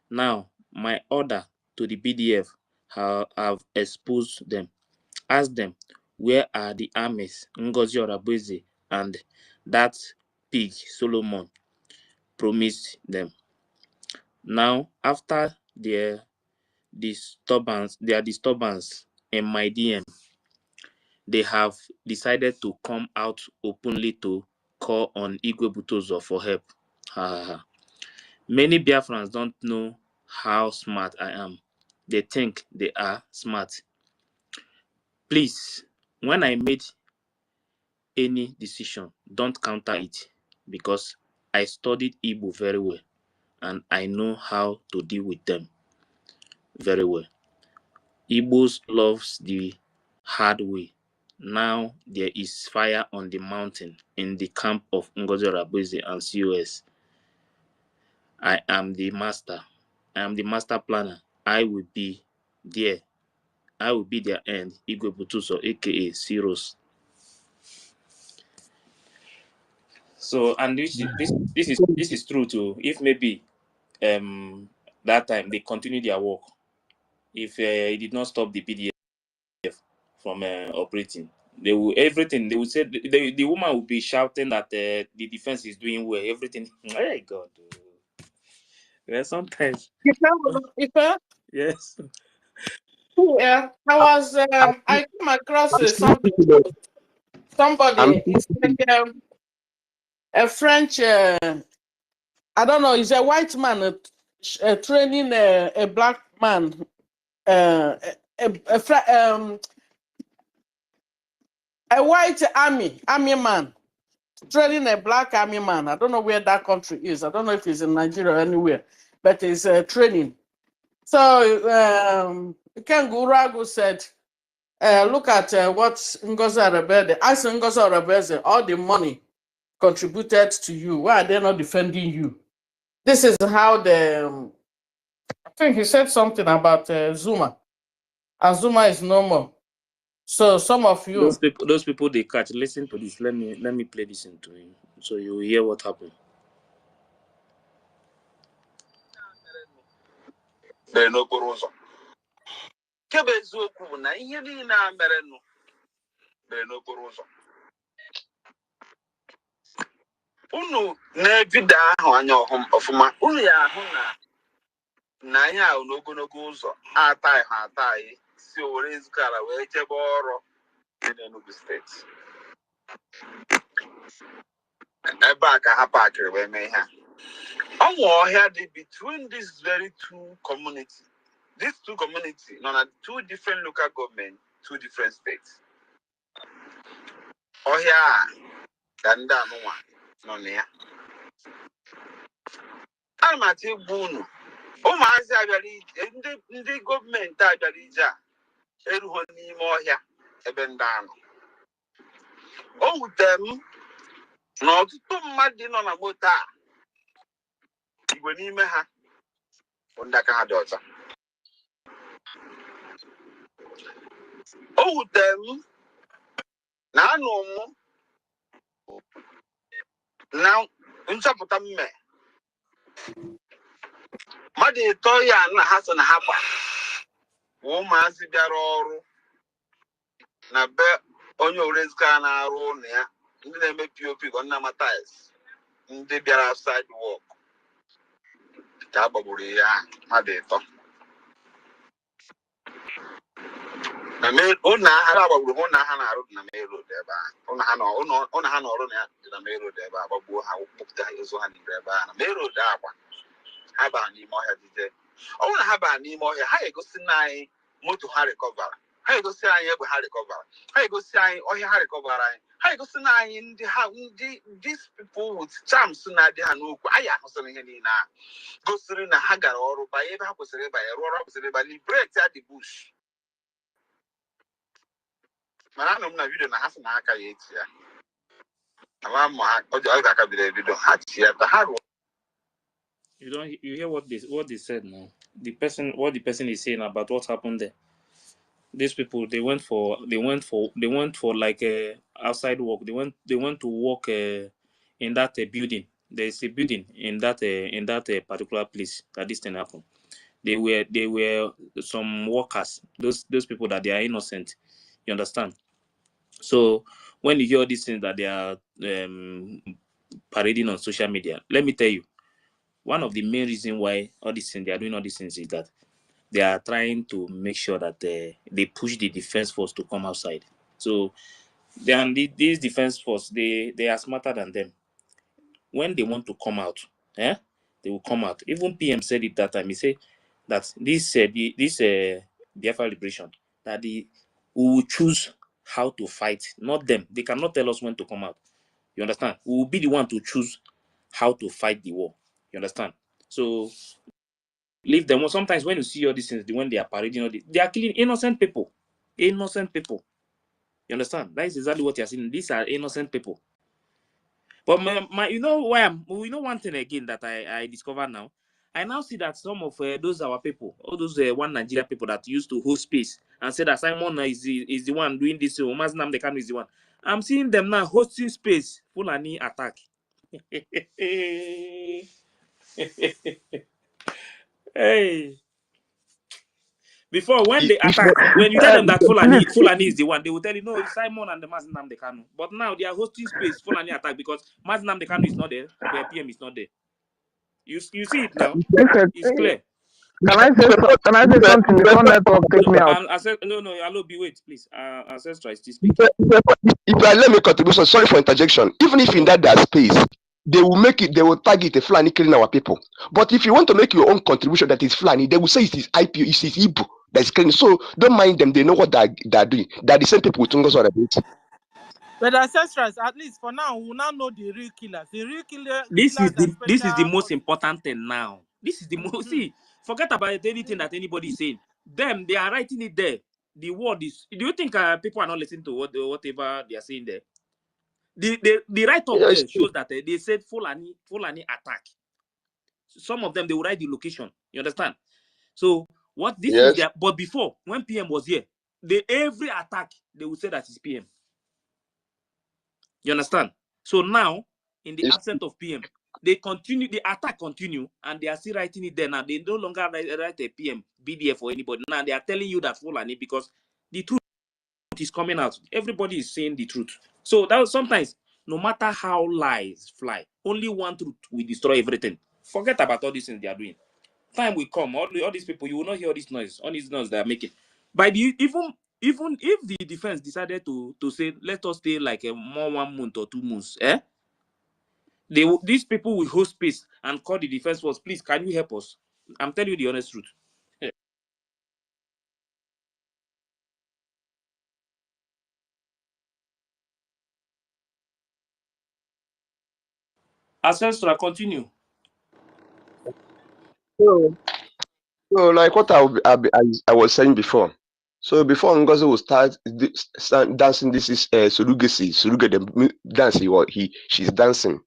Now, my order to the BDF have exposed them. Ask them, where are the armies Ngozi Orabueze and that pig Solomon promised them? Now, after their disturbance in my DM, they have decided to come out openly to call on Igwe Butuzo for help. Many Biafrans don't know how smart I am. They think they are smart. Please, when I made any decision, don't counter it, because I studied Igbo very well and I know how to deal with them very well. Igbos loves the hard way. Now there is fire on the mountain in the camp of Ngozi Orabueze and COS. I am the master. I am the master planner. I will be there. I will be their end. Igwe Butuso, aka Ceros. So, and this is true too. If maybe that time they continue their work, if it did not stop the PDF from operating, they will say the woman will be shouting that the defense is doing well. Everything. Hey God. Yeah, sometimes. Ife, Yes. yeah, I came across somebody. It's like a French. I don't know. He's a white man training a black man. A white army man training a black army man. I don't know where that country is. I don't know if it's in Nigeria or anywhere, but it's training. So Ken Guragu said, look at what Ngozi Arabeze, ask Ngozi Arabeze, all the money contributed to you. Why are they not defending you? This is how the, I think he said something about Zuma. And Zuma is no more. So some of you. Those people they catch. Listen to this. Let me play this into him, so you will hear what happened. Unu na-evida ahụ anya ọfụma unu ya ahụ na anya ahụ n'ogologo ụzọ ataghị si Owerri Ezukala wee jebe ọrụ n'Enugu steeti ebe a ka ha pakịrị wee mee ihe a. Ọnwụ ọhịa dị between these two communities nọ na two different local government, two different states. Ọhịa a ka ndị anụnwa nọ na ya. Ana m atụ egwu unu ụmụazị abịara ndị gọọmenti abịara ije a erughị n'ime ọhịa ebe ndị anọ. O wutere m na ọtụtụ mmadụ nọ na moto a igwe n'ime ha bụ ndị aka ha dị ọcha. O wutere m na anụ m na nchọpụta mme mmadụ ịtọ ya na ha so na ha gba ụmụazị bịara ọrụ na be onye Owerri Ezukala na-arụ ụlọ ya, ndị na-eme POP gọnna matais, ndị bịara sidewalk ka a gbagburu ya mmadụ ịtọ. Ụlọ ha gbagburu ụlọ ha na-arụ na main road ebe ahụ. Ụlọ ha na ọrụ na ya dị na main road ebe a, gbagbuo ha kpụpụta ịzụ ha n'ire ebe ahụ na main road akwa. Ha bara n'ime ọhịa dide. Ọ bụrụ na ha bara n'ime ọhịa, ha egosi na anyị moto ha rekọvara, ha egosi anyị egbe ha rekọvara, ha egosi anyị ọhịa ha rekọvara anyị, ha egosi na anyị ndị these people with charms na-adị ha n'okwu. Anyị ahụsịrị ihe niile ahụ gosiri na ha gara ọrụ banye ebe ha kwesịrị ịbanye, rụọ ọrụ ha kwesịrị ịbanye, liberate ya the bush. Mana anụ m na vidio na ha sị na aka ya eti ya. Ama m ha ọ ga-aka bido ebido ha chi ya ta ha rụọ. You hear what they said now? What the person is saying about what happened there. These people they went for like a outside work. They went to work in that building. There is a building in that particular place that this thing happened. They were some workers. Those people that they are innocent. You understand? So when you hear these things that they are parading on social media, let me tell you, one of the main reasons why they are doing all these things is that they are trying to make sure that they push the defense force to come outside. So these defense force, they are smarter than them. When they want to come out, they will come out. Even PM said it that time. He said that this Biafra liberation, that we will choose how to fight, not them. They cannot tell us when to come out. You understand? We will be the one to choose how to fight the war. You understand? So leave them. Sometimes when you see all these things, when they are parading, they are killing innocent people. Innocent people. You understand? That is exactly what you are seeing. These are innocent people. But you know why one thing again that I discovered now. I now see that some of those our people, all those one Nigeria people that used to hold space and said that Simon is the one doing this, Maznam the Kanu is the one. I'm seeing them now hosting space, Fulani attack. Hey. Before, when they attack, when you tell them that Fulani is the one, they will tell you, no, it's Simon and the Maznam the Kanu. But now they are hosting space, Fulani attack, because Maznam the Kanu is not there, the PM is not there. You see it now? It's clear. Can I say something before network take me out? No, hello, wait, please. Ancestor is still speaking. If I let me contribution, sorry for interjection. Even if in that space, they will target a Fulani killing our people. But if you want to make your own contribution that is Fulani, they will say it is IPO, it is Igbo that is killing. So don't mind them, they know what they're doing. They're the same people with Ngozi Arabeze. But ancestors, at least for now, we will now know the real killers. The real killers This is are the special most forces. important thing now. This is the most. See, forget about anything that anybody is saying. Them, they are writing it there. The word is. Do you think people are not listening to whatever they are saying there? The write up Yes. there shows that they said Fulani attack. Some of them, they will write the location. You understand? So what this is Yes. there? But before, when PM was here, every attack they would say that is PM. You understand? So now, in the It's, absence of PM, they continue, the attack continue, and they are still writing it there now. They no longer write a PM, BDF or anybody. Now they are telling you that Fulani because the truth is coming out. Everybody is saying the truth. So that sometimes, no matter how lies fly, only one truth will destroy everything. Forget about all these things they are doing. Time will come, all these people, you will not hear all this noise they are making. By the even if the defense decided to say let us stay like a more 1 month or 2 months, these people will host peace and call the defense force, please, can you help us? I'm telling you the honest truth. Yeah. Ancestral, continue. so, so like what I was saying before. So before Ngozi will start dancing, this is Surugesi, the dance she's dancing.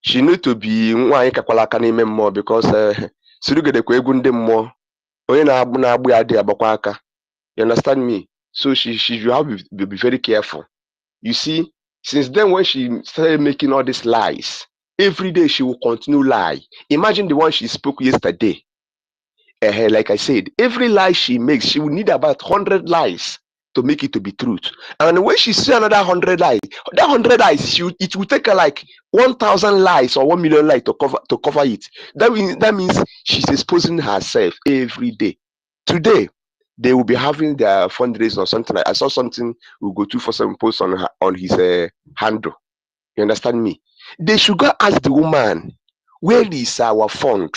She need to be nwaanyị kakwala aka n'ime mmụọ because Surugede kwa egwu ndị mmụọ. Onye na-agbụ ya adịghị agbakwa aka. You understand me? So she you have to be very careful. You see, since then when she started making all these lies, every day she will continue lie. Imagine the one she spoke yesterday. Like I said, every lie she makes, she will need about 100 lies to make it to be truth. And when she see another 100 lies, that 100 lies, it will take her like 1,000 lies or 1 million lies to cover it. That means she's exposing herself every day. Today, they will be having their fundraising or something. Like I saw something. We'll go 247 post on his handle. You understand me? They should go ask the woman, where is our fund?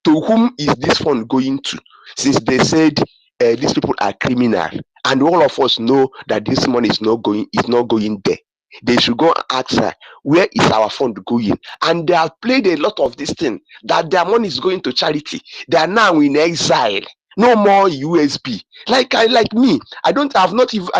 To whom is this fund going to? Since they said these people are criminal, and all of us know that this money is not going there. They should go and ask her, where is our fund going? And they have played a lot of this thing that their money is going to charity. They are now in exile. No more USB. Like me, I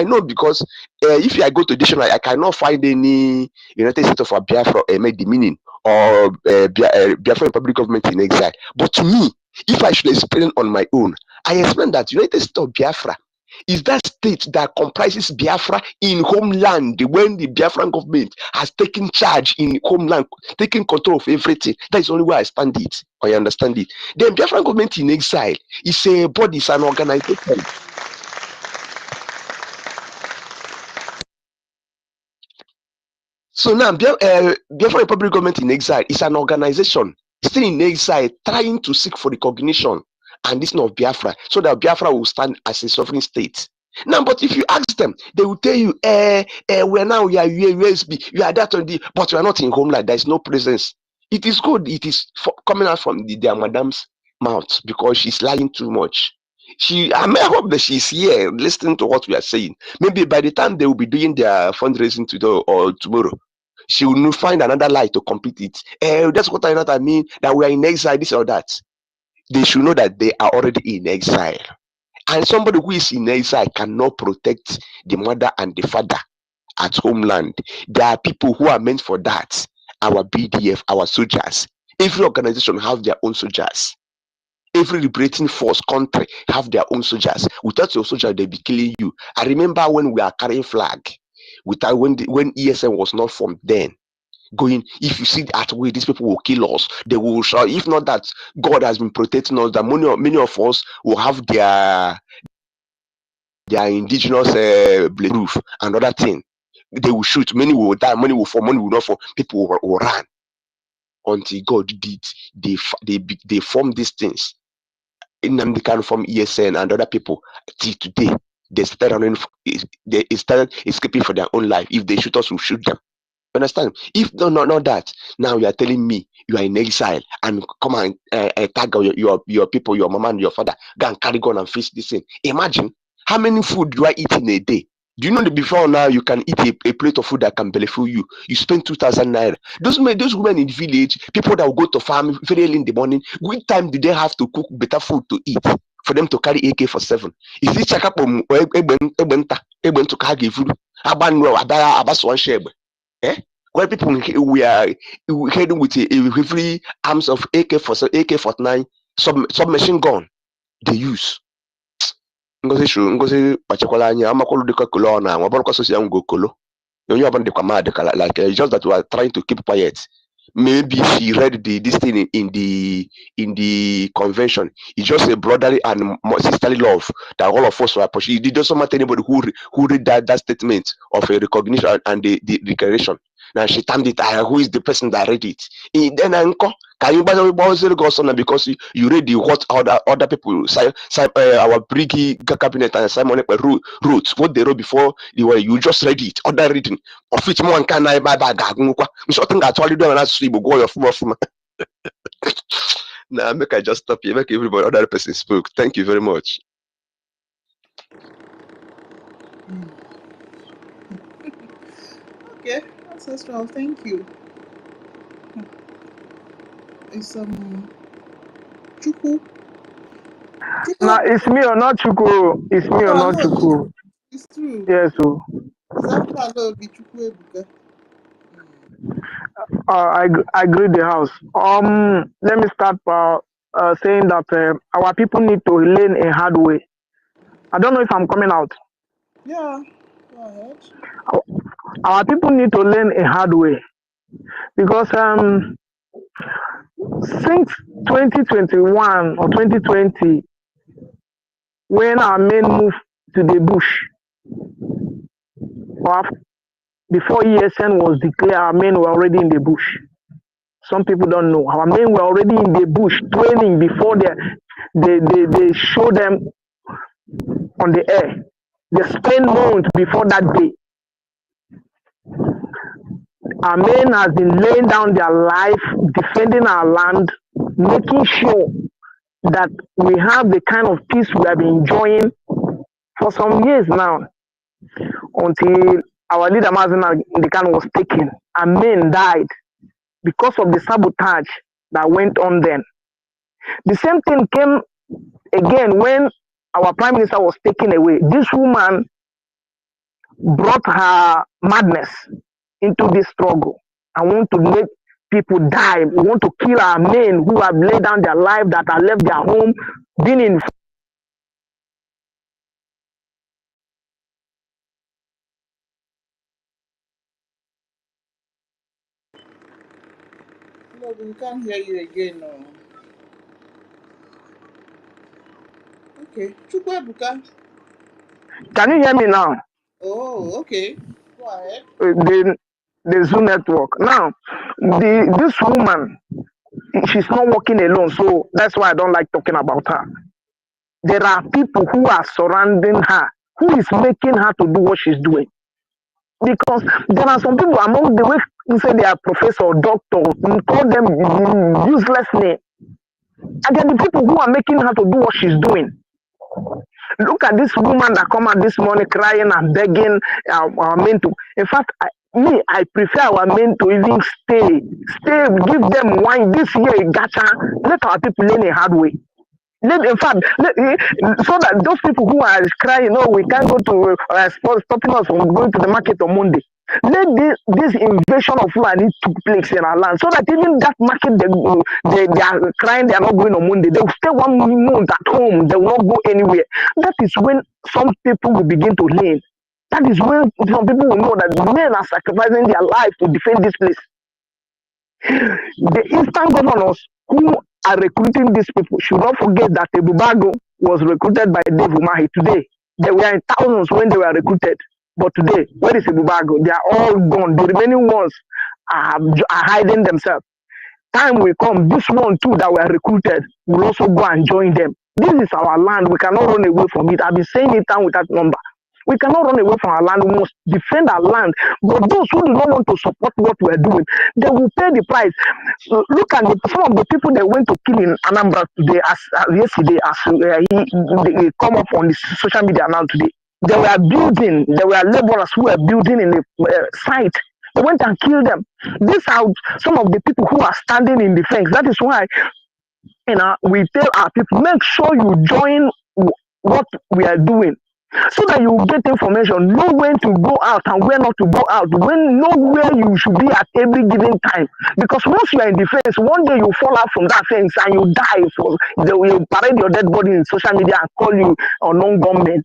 know because if I go to dictionary, I cannot find any United States of Biafra made the meaning or Biafra Republic Government in exile. But to me, if I should explain on my own, I explain that United States of Biafra is that state that comprises Biafra in homeland when the Biafran government has taken charge in homeland, taking control of everything. That is only where I stand it, or I understand it. Then Biafran government in exile is a body, it's an organization. So now Biafran Republic government in exile is an organization still in exile trying to seek for recognition and this of Biafra, so that Biafra will stand as a sovereign state. Now, but if you ask them, they will tell you, we're now, we are USB, you are that on the, but we are not in homeland, there is no presence. It is good, it is coming out from their madam's mouth because she's lying too much. I hope that she's here listening to what we are saying. Maybe by the time they will be doing their fundraising today or tomorrow, she will find another lie to complete it. That's what I mean, that we are in exile, this or that. They should know that they are already in exile. And somebody who is in exile cannot protect the mother and the father at homeland. There are people who are meant for that. Our BDF, our soldiers. Every organization have their own soldiers. Every liberating force country have their own soldiers. Without your soldier, they'll be killing you. I remember when we are carrying flag, without when ESN was not formed then. Going, if you see that way, these people will kill us. They will shout. If not that God has been protecting us, that many of us will have their indigenous proof and other thing. They will shoot. Many will die. Many will fall. Many will not fall. People will run until God did. They form these things. In the kind from ESN and other people till today, they started escaping for their own life. If they shoot us, we'll shoot them. Understand? If not that, now you are telling me you are in exile and come and tag your people, your mama and your father, go and carry gun and face this thing. Imagine how many food do I eat in a day Do you know that before now you can eat a plate of food that can bellyfill you? You spend 2,000 naira. Those women in the village, people that will go to farm very early in the morning, which time do they have to cook better food to eat for them to carry AK-47? Is it check up on to carry food? Eh? Where people we are heading with a free arms of AK-49 submachine gun they use. Ngozi kpachakwala anya amakwalo dịka kolo ọ na-anwa bụrụkwa sosi ya ngo kolo onye ọbụla dịkwa mad like just that we are trying to keep quiet. Maybe she read this thing in the convention. It's just a brotherly and sisterly love that all of us were pushing. It doesn't matter anybody who read that statement of a recognition and the declaration. Now she termed it, who is the person that read it? Then can you go because you read the what other people, our BRGIE cabinet and Simon wrote, what they wrote before you just read it, other reading of which one can I buy back. Something I told you don't sleep go your from. Now make I just stop here, make everybody other person spoke. Thank you very much. Okay, ancestral, thank you. It's Chuku. Now it's me or not Chuku. It's me or not Chuku. It's true. Yes, so. I agree the house. Let me start by saying that our people need to learn a hard way. I don't know if I'm coming out. Yeah, go ahead. Our people need to learn a hard way because since 2021 or 2020, when our men moved to the bush, or before ESN was declared, our men were already in the bush. Some people don't know. Our men were already in the bush training before they show them on the air. They spend months before that day. Our men has been laying down their life, defending our land, making sure that we have the kind of peace we have been enjoying for some years now, until our leader Mazin Ndikan was taken. Our men died because of the sabotage that went on then. The same thing came again when our prime minister was taken away. This woman brought her madness into this struggle and want to let people die. We want to kill our men who have laid down their life, that have left their home, been in No, we can't hear you again. No. Okay, Chukwebuka. Can you hear me now? Oh, okay. Go ahead. The Zoom network. Now, this woman, she's not working alone, so that's why I don't like talking about her. There are people who are surrounding her, who is making her to do what she's doing. Because there are some people among the way you say they are professor or doctor, you call them useless name. And then the people who are making her to do what she's doing. Look at this woman that come out this morning crying and begging our men to. In fact, I prefer our men to even stay, give them wine this year, gacha. Let our people learn a hard way. So that those people who are crying, no, we can't go to stopping us from going to the market on Monday. Let this invasion of Fulani took place in our land, so that even that market they are crying, they are not going on Monday. They will stay 1 month at home. They will not go anywhere. That is when some people will begin to learn. That is when some people will know that men are sacrificing their life to defend this place. The instant governors who are recruiting these people should not forget that Ebubeagu was recruited by Dave Umahi. Today, they were in thousands when they were recruited. But today, where is Ebubeagu? They are all gone. The remaining ones are hiding themselves. Time will come, this one too that were recruited will also go and join them. This is our land. We cannot run away from it. I've been saying it time without number. We cannot run away from our land. We must defend our land. But those who do not want to support what we're doing, they will pay the price. So look at some of the people that went to kill in Anambra today, as yesterday, as he come up on the social media now today. They were building, there were laborers who were building in the site. They went and killed them. These are some of the people who are standing in defense. That is why we tell our people, make sure you join what we are doing so that you get information, know when to go out and where not to go out, know where you should be at every given time. Because once you are in defense, one day you fall out from that fence and you die. They will parade your dead body in social media and call you unknown gunmen.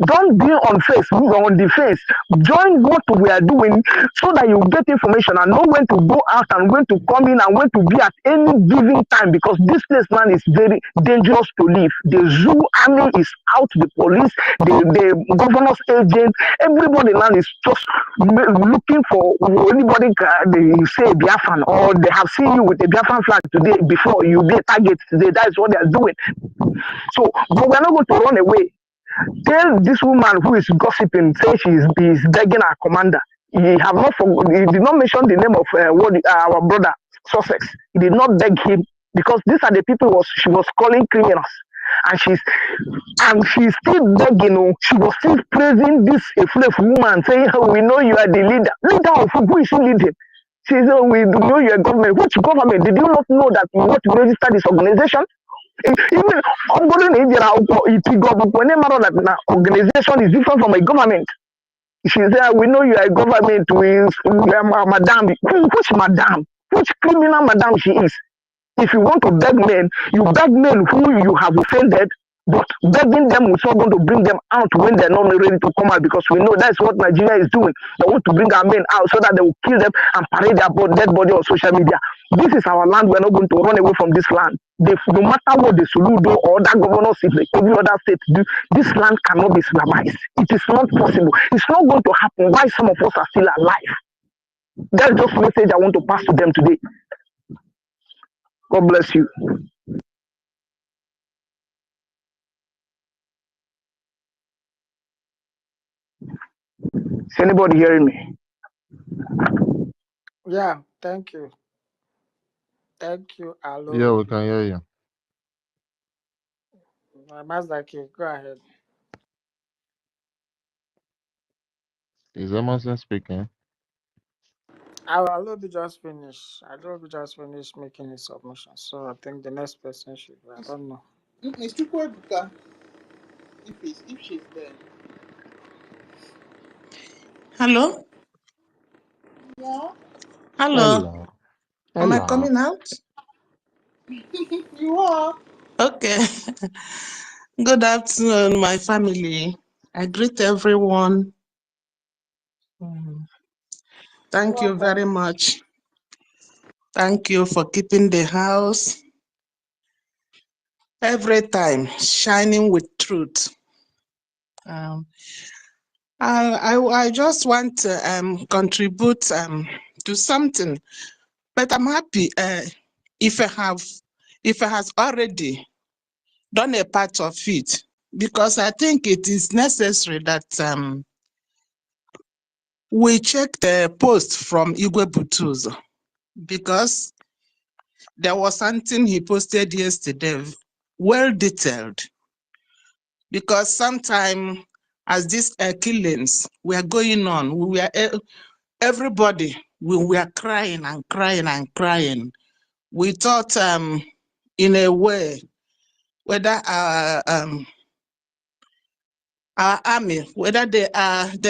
Don't be on Facebook or on the face. Join what we are doing so that you get information and know when to go out and when to come in and when to be at any given time, because this place, man, is very dangerous to live. The zoo army is out, the police, the governor's agent, everybody now is just looking for anybody they say Biafran, or they have seen you with a Biafran flag today before you be a target today. That is what they are doing. So, but we are not going to run away. Tell this woman who is gossiping, say she is begging our commander. He did not mention the name of our brother Sussex. He did not beg him, because these are the people she was calling criminals, and she's still begging. She was still praising this woman, saying, "Oh, we know you are the leader." Leader of who is she leading? She said, "Oh, we know you are government." Which government? Did you not know that you want to register this organization? Even that organization is different from a government. She said, "We know you are a government with madam." Which madam? Which criminal madam she is? If you want to beg men, you beg men who you have offended, but begging them is not going to bring them out when they're not ready to come out, because we know that's what Nigeria is doing. They want to bring our men out so that they will kill them and parade their dead body on social media. This is our land. We're not going to run away from this land. No matter what the Soludo or other governors, every other state do, this land cannot be Islamized. It is not possible. It's not going to happen. Why some of us are still alive? That's just a message I want to pass to them today. God bless you. Is anybody hearing me? Yeah, thank you. Thank you, Alo. Yeah, we can hear you. Mazaki, go ahead. Is Emerson speaking? Alo just finished. Alo just finished making his submission. So I think the next person should be. I don't know. It's Chukwuebuka, if she's there. Hello? Yeah. Hello? Hello. Am I Hello. coming out? You are. Okay. Good afternoon, my family. I greet everyone. Thank you Welcome. very much. Thank you for keeping the house every time shining with truth. I just want to contribute to something, but I'm happy if I has already done a part of it, because I think it is necessary that we check the post from Igwe Butuzo, because there was something he posted yesterday, well detailed, because sometimes as these killings were going on, everybody, we were crying and crying and crying. We thought in a way, whether our army, whether they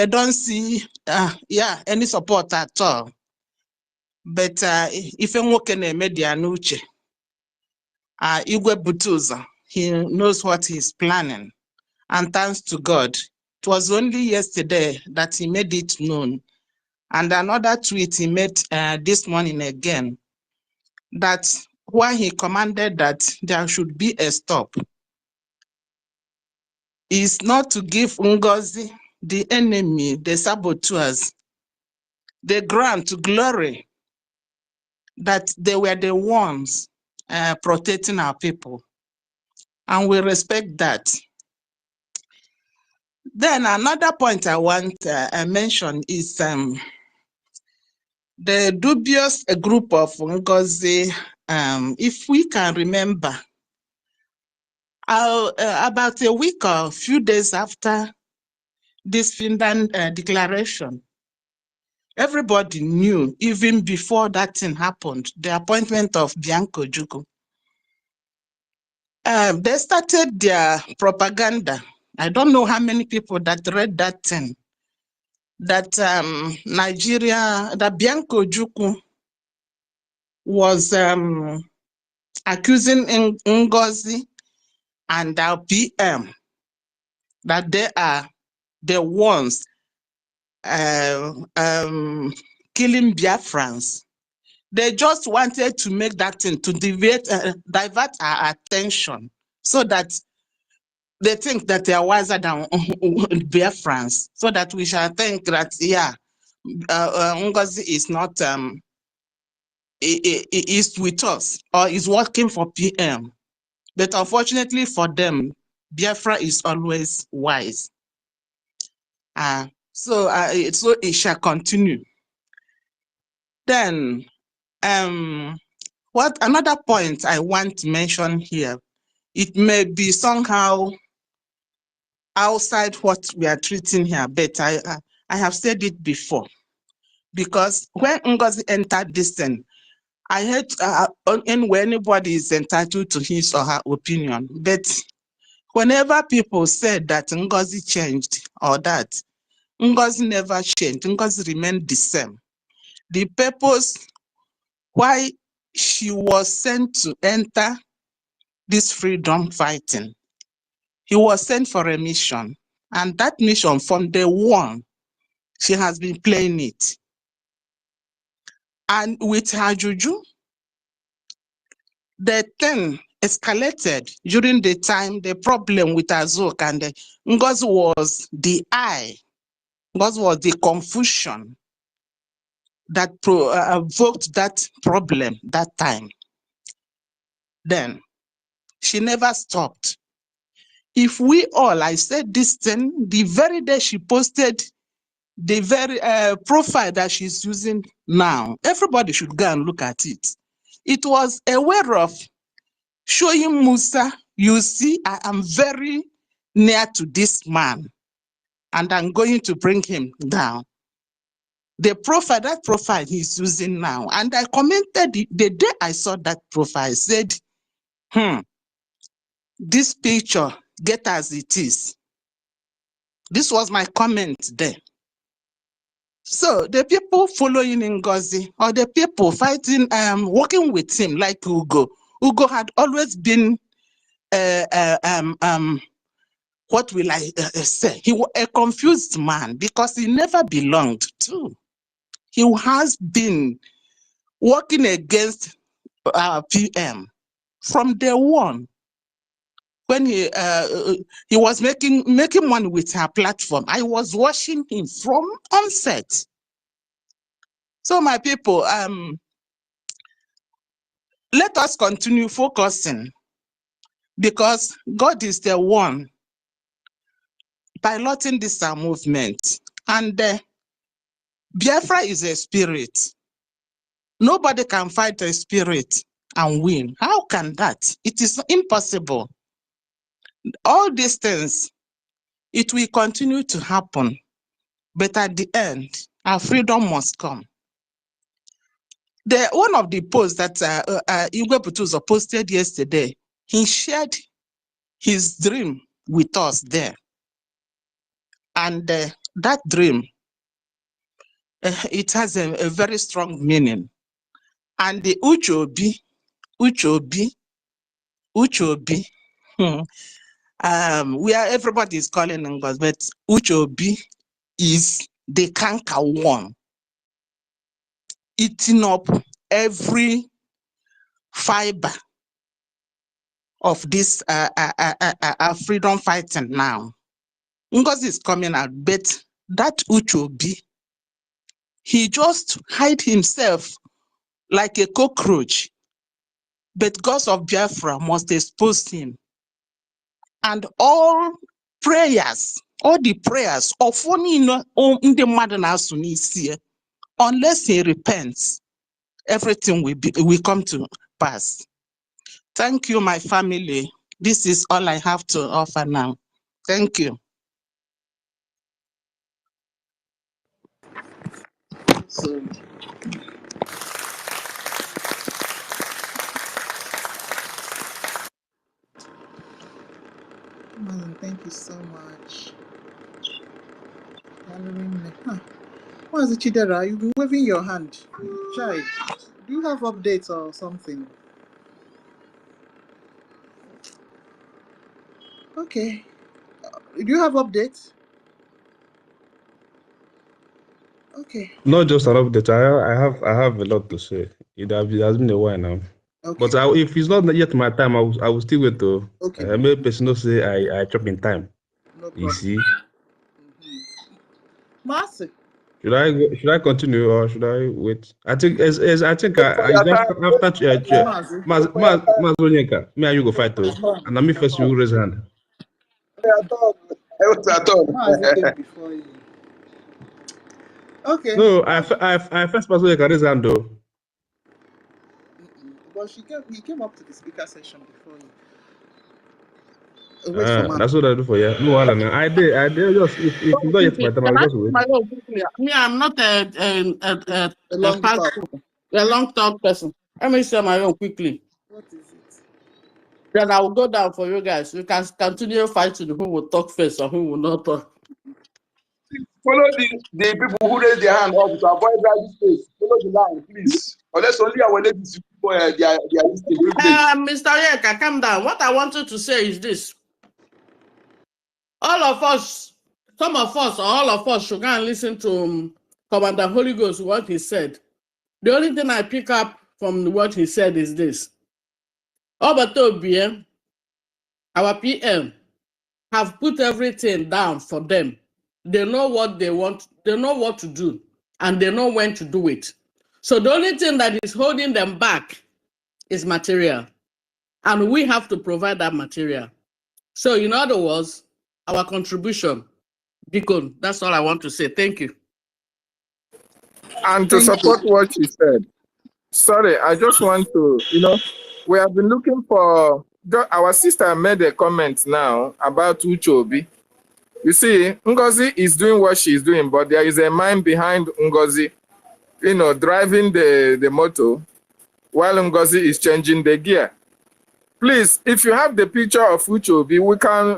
don't see any support at all. But if nwoke na-eme dị ya n'uche, Igwe Butuzo, he knows what he's planning. And thanks to God, it was only yesterday that he made it known. And another tweet he made this morning again, that why he commanded that there should be a stop is not to give Ngozi, the enemy, the saboteurs, the grant to glory that they were the ones protecting our people. And we respect that. Then another point I want to mention is the dubious group of Ngozi. If we can remember, about a week or a few days after this Finland declaration. Everybody knew, even before that thing happened, the appointment of Bianco Juku. They started their propaganda. I don't know how many people that read that thing, that Nigeria, that Bianco Juku was accusing Ngozi and our PM that they are the ones killing Biafrans. They just wanted to make that thing to divert our attention so that they think that they are wiser than Biafrans, so that we shall think that, yeah, Ngozi is not is with us or is working for PM. But unfortunately for them, Biafra is always wise. So it shall continue. Then, what another point I want to mention here, it may be somehow outside what we are treating here, but I have said it before. Because when Ngozi entered this thing, I heard anywhere anybody is entitled to his or her opinion. But whenever people said that Ngozi changed or that, Ngozi never changed. Ngozi remained the same. The purpose why she was sent to enter this freedom fighting, he was sent for a mission. And that mission, from day one, she has been playing it. And with her juju, the thing escalated during the time, the problem with Azuk, and Ngozi was the eye, Ngozi was the confusion that provoked that problem that time. Then she never stopped. If we all, I said this thing, the very day she posted the very profile that she's using now, everybody should go and look at it. It was a way of showing Musa, you see, I am very near to this man and I'm going to bring him down. The profile, that profile he's using now, and I commented the day I saw that profile, I said, this picture, get as it is. This was my comment there. So the people following Ngozi, or the people fighting, working with him, like Ugo had always been, what will I say? He was a confused man because he never belonged to. He has been working against PM from day one. When he was making money with her platform, I was watching him from onset. So my people, let us continue focusing, because God is the one piloting this movement, and Biafra is a spirit. Nobody can fight a spirit and win. How can that? It is impossible. All these things, it will continue to happen, but at the end, our freedom must come. One of the posts that Igwe Butuzo posted yesterday, he shared his dream with us there. And that dream, it has a very strong meaning. And the Uchobi, where everybody is calling Ngozi, but Uchobi is the canker one, eating up every fiber of this freedom fighting now. Ngozi is coming out, but that Uchobi, he just hide himself like a cockroach. But God of Biafra must expose him. And all prayers, all the prayers of unless he repents, everything will come to pass. Thank you, my family. This is all I have to offer now. Thank you. So, thank you so much. Huh. What's the Chidera? You've been waving your hand. Chai, do you have updates or something? Okay. Do you have updates? Okay. Not just an update. I have a lot to say. It has been a while now. Okay. But if it's not yet my time, I will still wait to. Okay. Maybe person will say I chop in time. No problem. You see. Massive. Should I continue or should I wait? I think as I think I your just time. after Onyeka, me and you go fight too. And me first you raise hand. Massive came before you. Okay. No, I first person Onyeka raise hand though. But he came up to the speaker session before you. Wait for That's what I do for you. No, I did just if it's not yet my time, I'll just wait. Me, I'm not a long talk person. Let me say my own quickly. What is it? Then I will go down for you guys. You can continue fighting who will talk first or who will not talk. Follow the people who raise their hand up to avoid driving space. Follow the line, please. Unless only our ladies they are Mr. Yeka, calm down. What I wanted to say is this. All of us, some of us, or all of us should go and listen to Commander Holy Ghost, what he said. The only thing I pick up from what he said is this. Obatobie, our PM, have put everything down for them. They know what they want, they know what to do, and they know when to do it. So the only thing that is holding them back is material. And we have to provide that material. So in other words, our contribution, Deacon, that's all I want to say. Thank you. And to support what she said, sorry, I just want to, we have been looking for, our sister made a comment now about Uchobi. You see, Ngozi is doing what she's doing, but there is a mind behind Ngozi, driving the motor while Ngozi is changing the gear. Please, if you have the picture of Uchobi, we can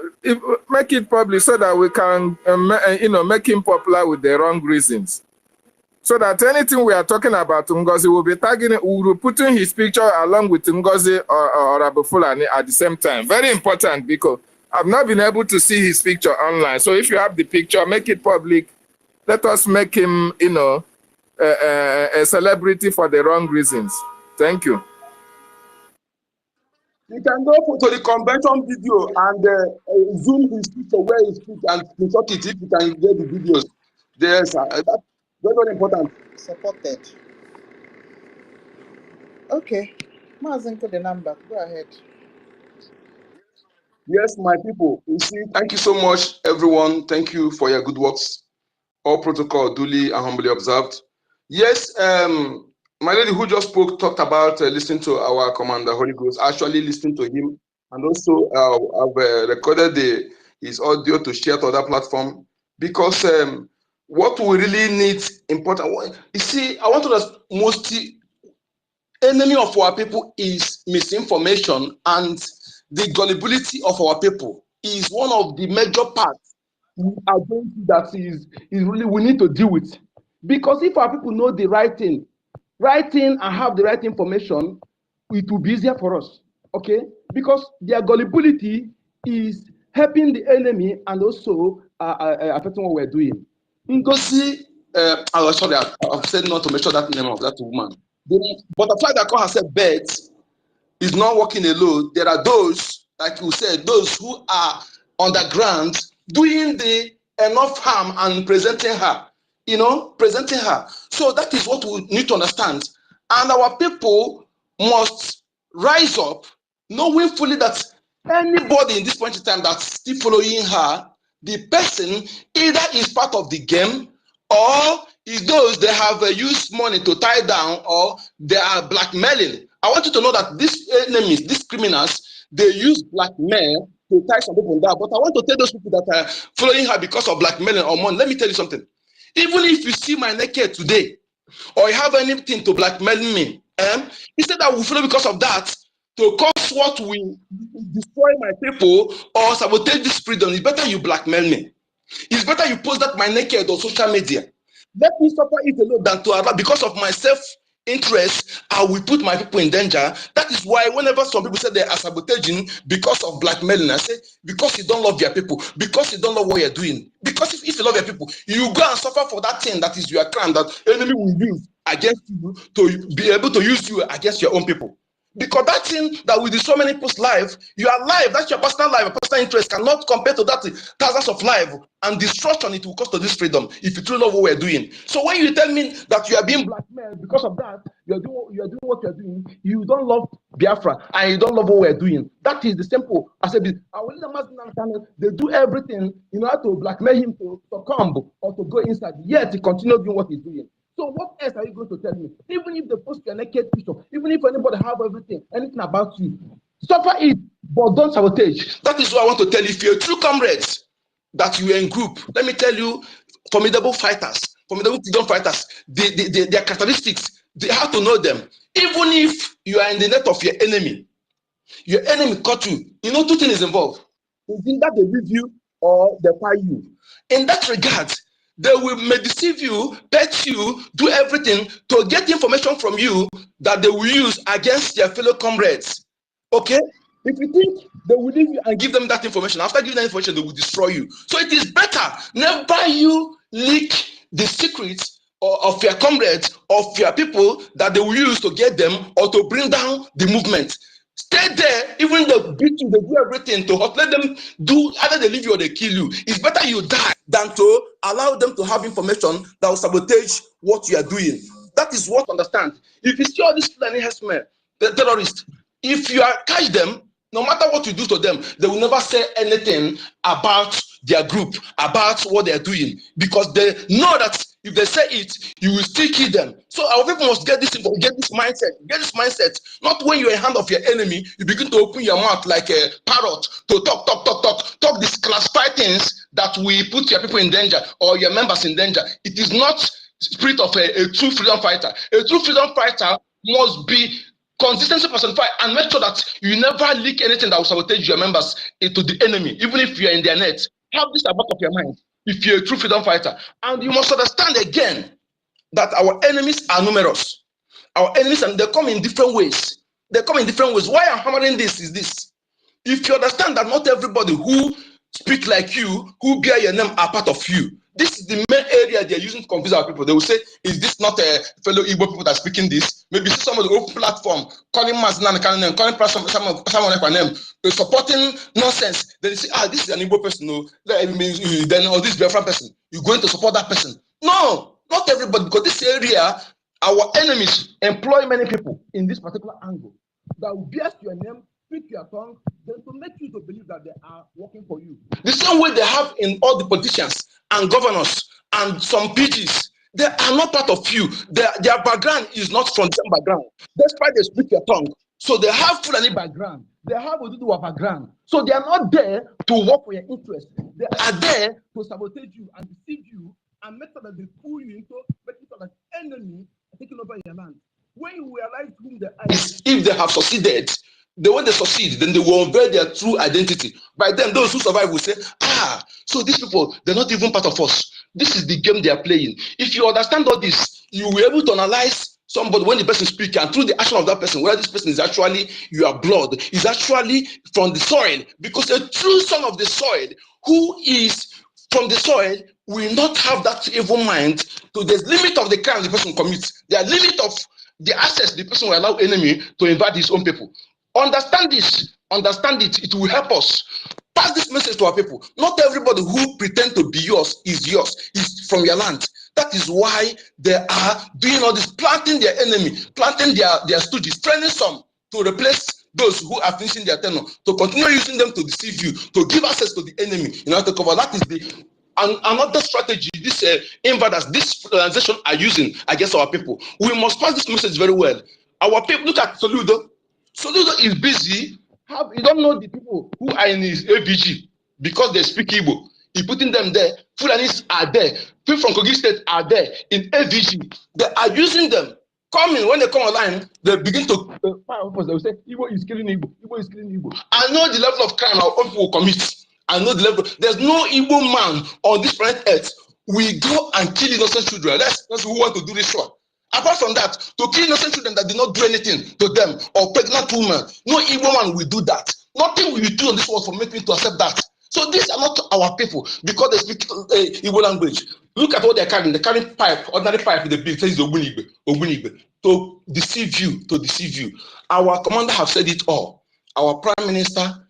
make it public so that we can, make him popular with the wrong reasons. So that anything we are talking about Ngozi will be tagging, we will be putting his picture along with Ngozi or Abu Fulani at the same time. Very important because I've not been able to see his picture online. So if you have the picture, make it public. Let us make him, a celebrity for the wrong reasons. Thank you. You can go to the convention video and zoom his picture where he speaks and insert it if you can get the videos. That's very important. Supported. Okay. Mazinko the number. Go ahead. Yes, my people. You see, thank you so much, everyone. Thank you for your good works. All protocol duly and humbly observed. Yes, my lady who just spoke talked about listening to our commander Holy Ghost, actually listening to him, and also I've recorded his audio to share to other platform because what we really need important. You see, I want to ask most enemy of our people is misinformation, and the gullibility of our people is one of the major parts we are going to that is really we need to deal with. Because if our people know the right thing and have the right information, it will be easier for us. Okay? Because their gullibility is helping the enemy and also affecting what we're doing. Ngozi, sorry, I've said not to mention that name of that woman. The butterfly that call herself birds is not working alone. There are those, like you said, those who are underground doing the enough harm and presenting her, presenting her. So that is what we need to understand. And our people must rise up, knowing fully that anybody in this point in time that's still following her, the person either is part of the game or is those they have used money to tie down or they are blackmailing. I want you to know that these enemies, these criminals, they use blackmail to tie some people down. But I want to tell those people that are following her because of blackmailing or money, let me tell you something. Even if you see my naked today, or you have anything to blackmail me, instead I will follow because of that to cause what will destroy my people or sabotage this freedom, it's better you blackmail me. It's better you post that my naked on social media. Let me suffer it alone than to allow, because of my self-interest, I will put my people in danger. That is why whenever some people say they are sabotaging because of blackmailing, I say, because you don't love your people, because you don't love what you're doing. Because if you love your people, you go and suffer for that thing that is your crime that enemy will use against you to be able to use you against your own people. Because that thing that will destroy many people's life, your life, that's your personal life, your personal interest cannot compare to that thousands of lives and destruction it will cost to this freedom if you truly love what we're doing. So when you tell me that you are being blackmailed because of that, you're doing what you're doing, you don't love Biafra and you don't love what we're doing. That is the simple. I said, they do everything in order to blackmail him to succumb or to go inside, yet he continues doing what he's doing. So what else are you going to tell me? Even if they post your naked picture, even if anybody have anything about you, suffer it, but don't sabotage. That is what I want to tell you. If you're true comrades, that you are in group, let me tell you, formidable fighters, formidable freedom fighters, their characteristics, they have to know them. Even if you are in the net of your enemy caught you, you know two things involved. It's either they leave you or they fire you. In that regard, they may deceive you, pet you, do everything to get information from you that they will use against their fellow comrades. Okay? If you think they will leave you and give them that information, after giving that information, they will destroy you. So it is better never you leak the secrets of your comrades, of your people that they will use to get them or to bring down the movement. Stay there, even the beat you, they do everything to let them do, either they leave you or they kill you. It's better you die than to allow them to have information that will sabotage what you are doing. That is what understand. If you see all these planning herdsmen, the terrorists, if you catch them, no matter what you do to them, they will never say anything about their group, about what they are doing, because they know that if they say it, you will still kill them. So our people must get this mindset. Not when you're in hand of your enemy, you begin to open your mouth like a parrot to talk these classified things that will put your people in danger or your members in danger. It is not spirit of a true freedom fighter. A true freedom fighter must be consistency personified and make sure that you never leak anything that will sabotage your members into the enemy, even if you are in their net. Have this at the back of your mind if you're a true freedom fighter. And you must understand again that our enemies are numerous. Our enemies, and they come in different ways. They come in different ways. Why I'm hammering this is this. If you understand that not everybody who speak like you, who bear your name, are part of you. This is the main area they're using to confuse our people. They will say, is this not a fellow Igbo people that are speaking this? Maybe some of the open platform, calling Maznan, calling someone like name, supporting nonsense. Then they say, this is an Igbo person. No, then or this Biafran person. You're going to support that person. No, not everybody, because this area, our enemies employ many people in this particular angle that will bear your name, speak your tongue, then to make you to believe that they are working for you. The same way they have in all the politicians and governors and some PGs, they are not part of you. Their background is not from the same background. That's why they speak your tongue. So they have Fulani background. They have Oduduwa background. So they are not there to work for your interest. They are there to sabotage you and deceive you and make sure that they pull you into making sure that enemy are taking over your land. When you realize whom they are, if they have succeeded, when they succeed, then they will unveil their true identity. By then, those who survive will say, so these people, they're not even part of us. This is the game they are playing. If you understand all this, you will be able to analyze somebody when the person speaks, and through the action of that person, whether this person is actually your blood, is actually from the soil. Because a true son of the soil, who is from the soil, will not have that evil mind to the limit of the crime the person commits. The limit of the access the person will allow enemy to invade his own people. Understand this, understand it, it will help us. Pass this message to our people. Not everybody who pretend to be yours, is from your land. That is why they are doing all this, planting their enemy, planting their stooges, training some to replace those who are finishing their tenure, to continue using them to deceive you, to give access to the enemy in order to cover. That is the another strategy this invaders, this organization are using against our people. We must pass this message very well. Our people, look at Soludo. Soludo is busy. You don't know the people who are in his ABG because they speak Igbo. He's putting them there. Fulanis are there. People from Kogi State are there in AVG. They are using them. Coming when they come online, they begin to they will say, Igbo is killing Igbo. Igbo is killing Igbo. I know the level of crime our own people will commit. I know the level. There's no Igbo man on this planet Earth. We go and kill innocent children. That's who want to do this short. Apart from that, to kill innocent children that did not do anything to them, or pregnant women, no Igbo man will do that. Nothing will do on this world for making to accept that. So these are not our people because they speak Igbo language. Look at what they're carrying. They're carrying pipe, ordinary pipe with the big says Ogunigbe, to deceive you. Our commander have said it all. Our prime minister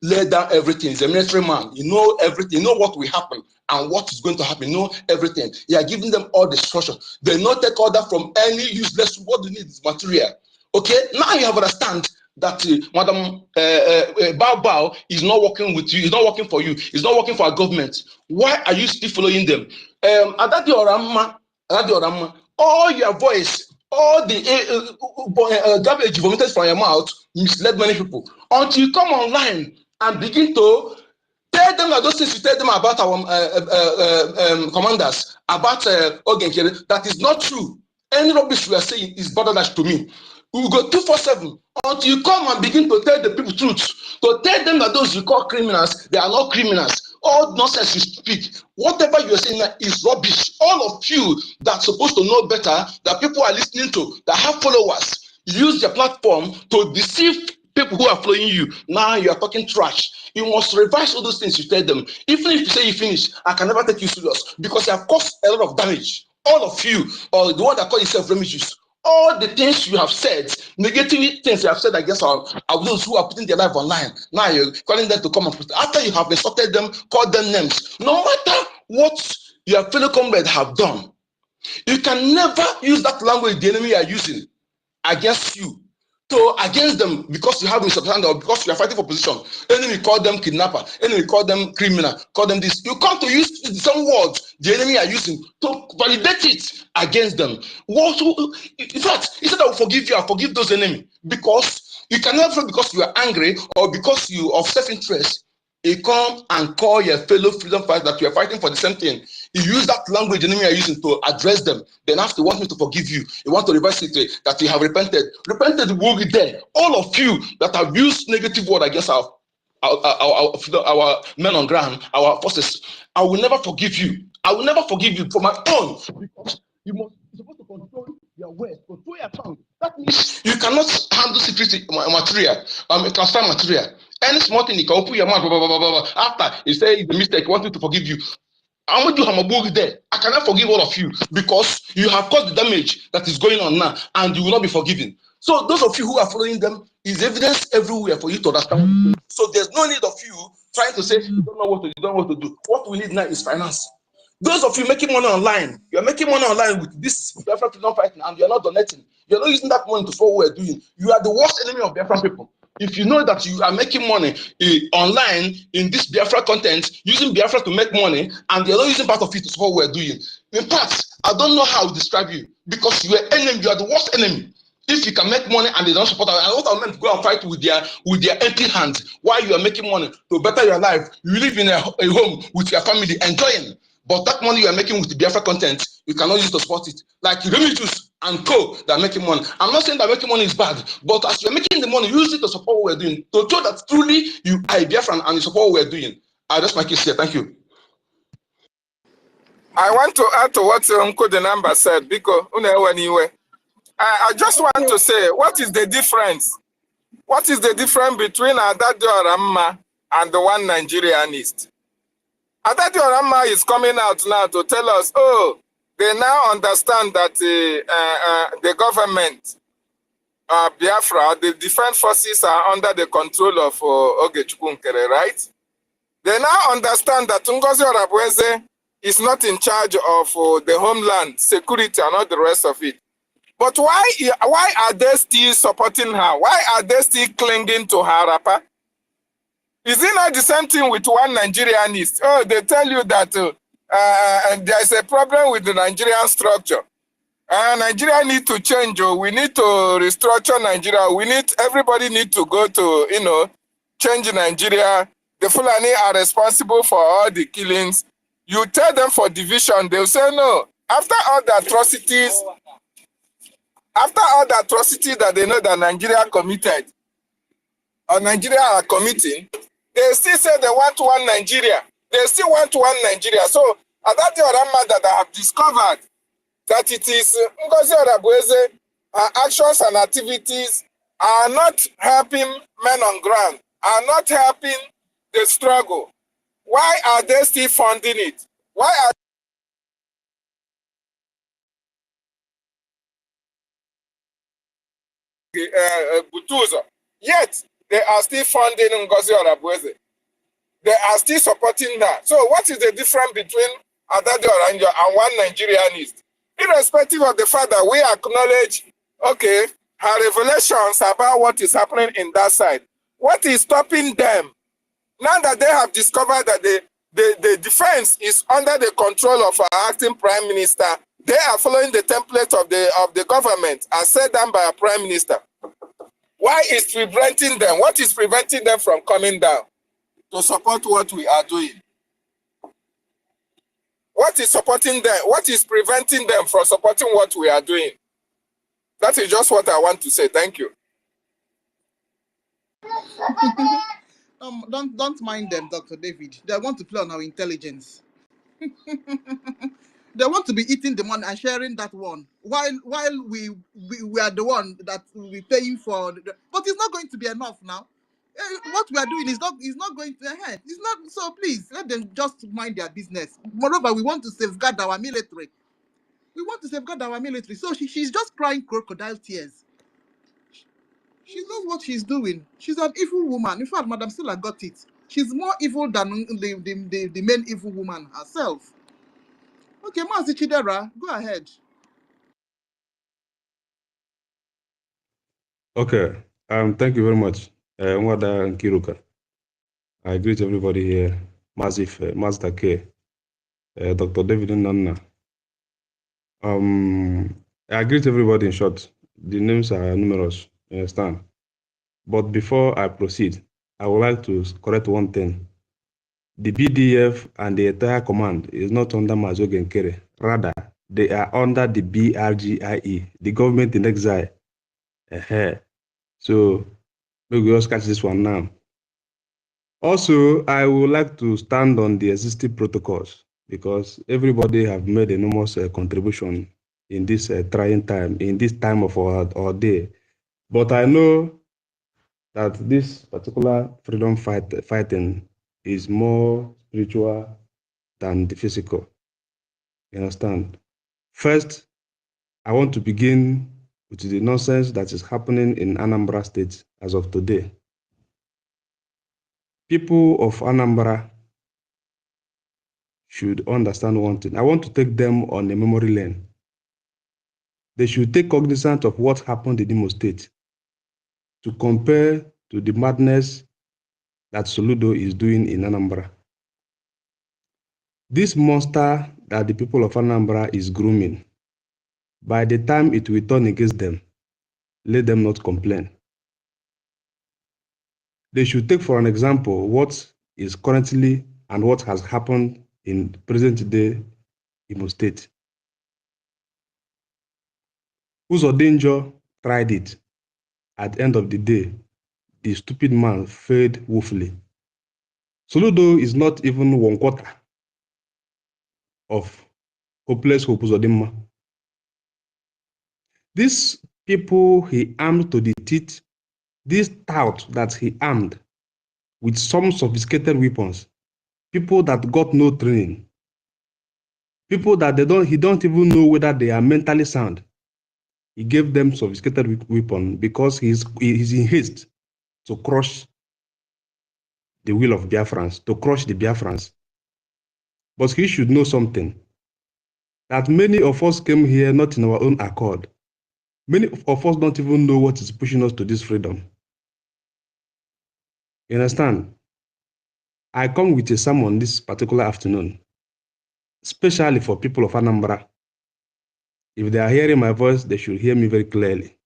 laid down everything. He's a military man. You know everything. You know what will happen and what is going to happen. You know everything. He are giving them all the structure. They not take order from any useless. What they need is material. Okay, now you have understand that Madam Bao is not working with you, is not working for you, is not working for our government. Why are you still following them? Adadi Orama, all your voice, all the garbage vomited from your mouth misled many people. Until you come online and begin to tell them that those things you tell them about our commanders, about Ogenkere, that is not true. Any rubbish we are saying is borderline to me. We will go 247 until you come and begin to tell the people truth. To tell them that those you call criminals, they are not criminals. All nonsense you speak, whatever you are saying is rubbish. All of you that are supposed to know better, that people are listening to, that have followers, use your platform to deceive people who are following you. Now you are talking trash. You must revise all those things you tell them. Even if you say you finish, I can never take you serious because you have caused a lot of damage. All of you, or the one that call yourself remigious, all the things you have said, negative things you have said against those who are putting their life online. Now you're calling them to come and put. After you have insulted them, called them names. No matter what your fellow comrades have done, you can never use that language the enemy are using against you. So against them because you have misunderstanding or because you are fighting for position. Enemy call them kidnapper, enemy call them criminal, call them this. You come to use the same words the enemy are using to validate it against them. In fact, instead of forgive you, I forgive those enemies because you cannot because you are angry or because you of self-interest. You come and call your fellow freedom fighters that you are fighting for the same thing. You use that language the enemy are using to address them. Then after want me to forgive you, you want to reverse it that you have repented. Repented will be there. All of you that have used negative word against our men on ground, our forces, I will never forgive you. I will never forgive you for my own because you're supposed to control your words, control your tongue. That means you cannot handle secret material, transfer material. Any small thing you can open your mouth, blah, blah, blah, blah, blah. After you say it's a mistake, you want me to forgive you. I'm going to do Hamaburi there. I cannot forgive all of you because you have caused the damage that is going on now and you will not be forgiven. So those of you who are following them, is evidence everywhere for you to understand. So there's no need of you trying to say you don't know what to do, you don't know what to do. What we need now is finance. Those of you making money online, you're making money online with this Biafra freedom fighting and you're not donating. You're not using that money to support what we're doing. You are the worst enemy of Biafra people. If you know that you are making money online in this Biafra content, using Biafra to make money, and you're not using part of it to support what we're doing. In fact, I don't know how to describe you because you are enemy, you are the worst enemy. If you can make money and they don't support us, and what I meant to go and fight with their empty hands while you are making money to better your life, you live in a home with your family enjoying. But that money you are making with the Biafra content, you cannot use to support it. Like Remitus and Co. that are making money. I'm not saying that making money is bad, but as you're making the money, use it to support what we're doing. To show that truly you are a Biafran and you support what we're doing. I just my case here. Thank you. I want to add to what Uncle the number said because I just want to say, what is the difference? What is the difference between Adadi Oramma and the one Nigerianist? Adadi Oramma is coming out now to tell us, oh, they now understand that the government, Biafra, the defense forces are under the control of Ogechukwu, right? They now understand that Ngozi Orabueze is not in charge of the homeland security and all the rest of it. But why are they still supporting her? Why are they still clinging to her, Rapa? Is it not the same thing with one Nigerianist? Oh, they tell you that there's a problem with the Nigerian structure. Nigeria need to change. We need to restructure Nigeria. Everybody need to go to, change Nigeria the Fulani are responsible for all the killings. You tell them for division, they'll say no. After all the atrocities that they know that Nigeria committed, or Nigeria are committing, they still say they want one Nigeria. They still want one Nigeria. So, at that time that I have discovered that it is Ngozi Orabueze, actions and activities are not helping men on ground, are not helping the struggle. Why are they still funding it? Why are Butuzo? Yet, they are still funding Ngozi Orabueze. They are still supporting that. So what is the difference between Adade Oranjo and one Nigerianist? Irrespective of the fact that we acknowledge, okay, her revelations about what is happening in that side. What is stopping them? Now that they have discovered that the defense is under the control of our acting prime minister, they are following the template of the government as set down by a prime minister. Why is preventing them? What is preventing them from coming down to support what we are doing? What is supporting them? What is preventing them from supporting what we are doing? That is just what I want to say. Thank you. Don't mind them, Dr. David. They want to play on our intelligence. They want to be eating the money and sharing that one, while we are the one that will be paying for. But it's not going to be enough now. What we are doing is not going to end. It's not. So please let them just mind their business. Moreover, we want to safeguard our military. We want to safeguard our military. So she's just crying crocodile tears. She knows what she's doing. She's an evil woman. In fact, Madam Silla got it. She's more evil than the main evil woman herself. Okay, Mazi Chidera, go ahead. Okay. Thank you very much, Nwada Nkiruka. I greet everybody here. Master K, Dr. David Nana. I greet everybody in short. The names are numerous, you understand? But before I proceed, I would like to correct one thing. The BDF and the entire command is not under Mazoge Nkere. Rather, they are under the BRGIE, the government in exile. So, we will just catch this one now. Also, I would like to stand on the existing protocols because everybody have made enormous contribution in this trying time, in this time of our day. But I know that this particular freedom fighting is more spiritual than the physical. You understand? First, I want to begin with the nonsense that is happening in Anambra State as of today. People of Anambra should understand one thing. I want to take them on a memory lane. They should take cognizance of what happened in Imo State to compare to the madness that Soludo is doing in Anambra. This monster that the people of Anambra is grooming, by the time it will turn against them, let them not complain. They should take for an example what is currently and what has happened in present day Imo State. Uzodinjo tried it. At the end of the day, the stupid man failed woefully. Soludo is not even 1/4 of hopeless Hope Uzodinma. These people he armed to the teeth, this tout that he armed with some sophisticated weapons, people that got no training, people that he don't even know whether they are mentally sound. He gave them sophisticated weapon because he's in haste to crush the will of Biafrans, to crush the Biafrans. But he should know something, that many of us came here not in our own accord. Many of us don't even know what is pushing us to this freedom. You understand? I come with a sermon this particular afternoon, especially for people of Anambra. If they are hearing my voice, they should hear me very clearly.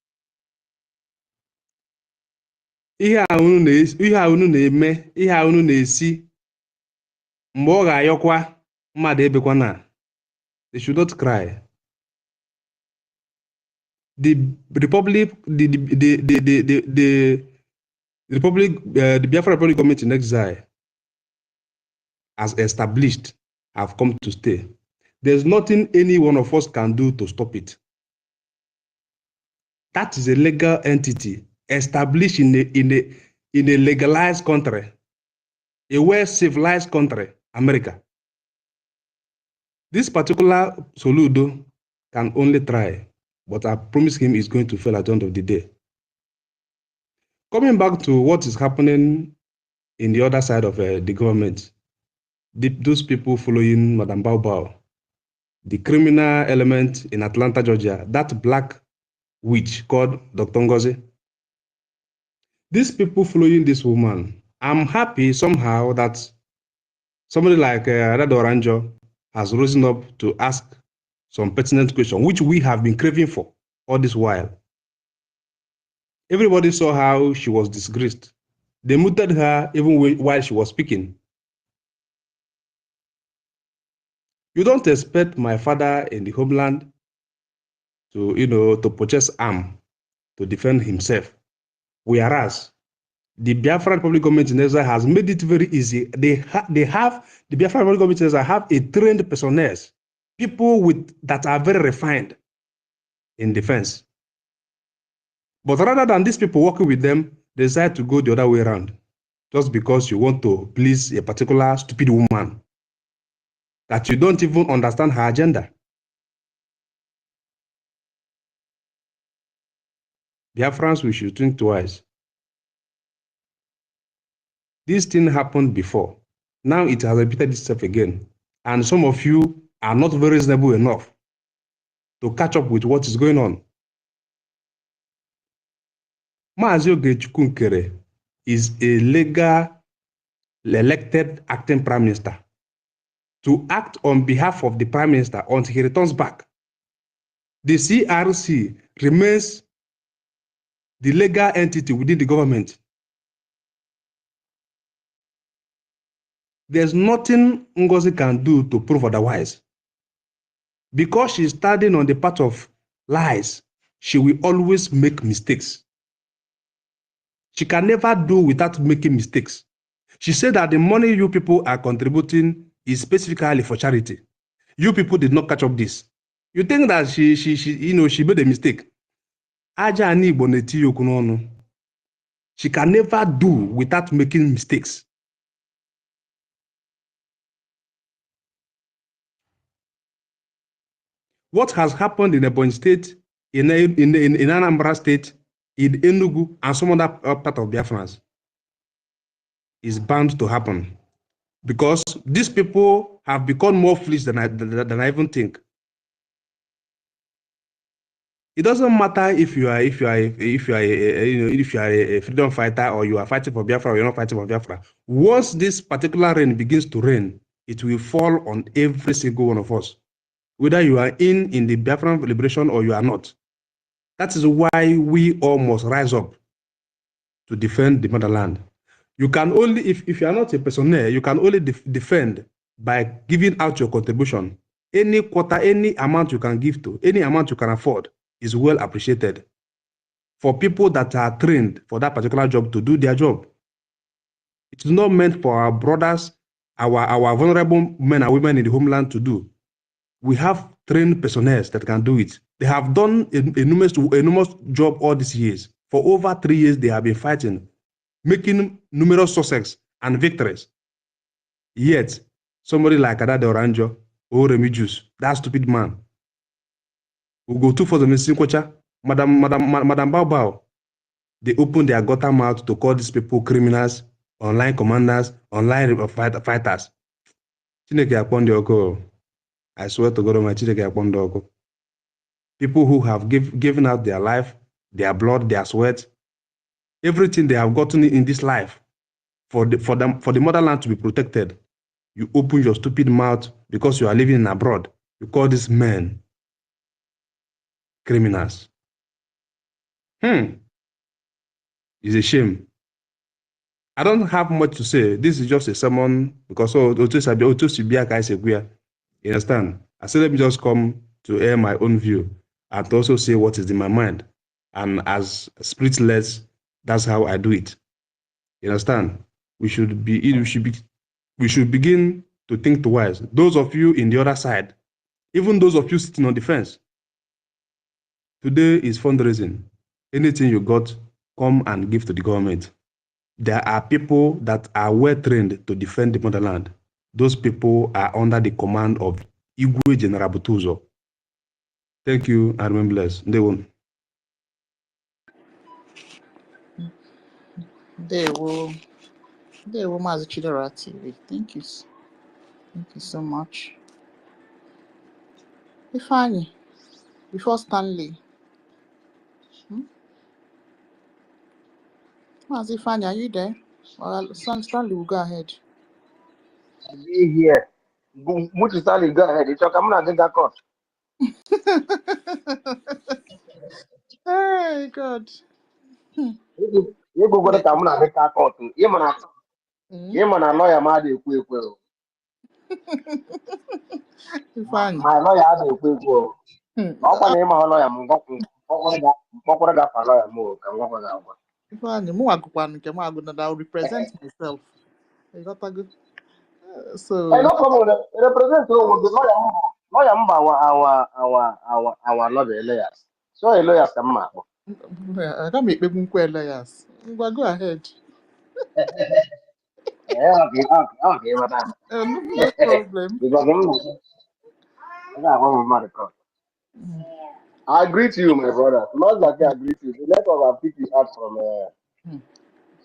ihe a unu na-eme, ihe a unu na-esi, mgbe ọ ga-ayọkwa mmadụ ebekwa na, they should not cry. The Republic, the Republic, the Biafra Republic Government in exile, as established, have come to stay. There's nothing any one of us can do to stop it. That is a legal entity established in a legalized country, a well-civilized country, America. This particular Soludo can only try, but I promise him he's going to fail at the end of the day. Coming back to what is happening in the other side of the government, those people following Madam Bao, the criminal element in Atlanta, Georgia, that black witch called Dr. Ngozi. These people following this woman, I'm happy somehow that somebody like Rado Oranjo has risen up to ask some pertinent questions, which we have been craving for all this while. Everybody saw how she was disgraced. They muted her even while she was speaking. You don't expect my father in the homeland to, to purchase arm to defend himself. Whereas the Biafran Republic Government in Israel has made it very easy. The Biafran Republic Government in Israel have a trained personnel, people that are very refined in defense. But rather than these people working with them, they decide to go the other way around, just because you want to please a particular stupid woman that you don't even understand her agenda. Biafrans, we should think twice. This thing happened before. Now it has repeated itself again. And some of you are not very reasonable enough to catch up with what is going on. Maazị Ogechukwu Nkere is a legal elected acting prime minister to act on behalf of the prime minister until he returns back. The CRC remains the legal entity within the government. There's nothing Ngozi can do to prove otherwise. Because she's standing on the path of lies, she will always make mistakes. She can never do without making mistakes. She said that the money you people are contributing is specifically for charity. You people did not catch up this. You think that she made a mistake. She can never do without making mistakes. What has happened in Ebonyi State, in Anambra State, in Enugu, and some other part of Biafrans is bound to happen, because these people have become more foolish than I even think. It doesn't matter if you are a freedom fighter, or you are fighting for Biafra, or you're not fighting for Biafra. Once this particular rain begins to rain, it will fall on every single one of us, whether you are in the Biafran liberation or you are not. That is why we all must rise up to defend the motherland. You can only, if you are not a personnel, you can only defend by giving out your contribution. Any quarter, any amount you can give to, any amount you can afford is well appreciated for people that are trained for that particular job to do their job. It is not meant for our brothers, our vulnerable men and women in the homeland to do. We have trained personnel that can do it. They have done an enormous job all these years. For over 3 years, they have been fighting, making numerous success and victories. Yet, somebody like Adade Oranjo or Remigius, that stupid man, will go to for the missing Kocha, Madam Bao, they open their gutter mouth to call these people criminals, online commanders, online fighters. I swear to God Almighty, people who have given out their life, their blood, their sweat, everything they have gotten in this life for the motherland to be protected. You open your stupid mouth because you are living in abroad. You call these men criminals. It's a shame. I don't have much to say. This is just a sermon because you understand? I said let me just come to air my own view and to also say what is in my mind. And as spiritless, that's how I do it. You understand? We should begin to think twice. Those of you in the other side, even those of you sitting on the fence, today is fundraising. Anything you got, come and give to the government. There are people that are well trained to defend the motherland. Those people are under the command of Igwe General Butuzo. Thank you and remain blessed. They will. They will Mazi Chidera TV. Thank you so much. Ifeanyi, before Stanley. Mazi Ifeanyi, are you there? Well, Stanley will go ahead. Be here. Much is go ahead. It's okay. I'm not getting that court. Hey, God. You go to come on and that court. You man, lawyer, man, they quick. My lawyer, they quick. How can you my lawyer? Ifeanyi, I'll represent myself. You got a good. So. No problem. Represent the lawyer. Lawyer, our lawyers. So lawyers come out. I can't make people lawyers. Go ahead. Okay, madam. No problem. I agree to you, my brother. Not like I agree to you. The network have picked you out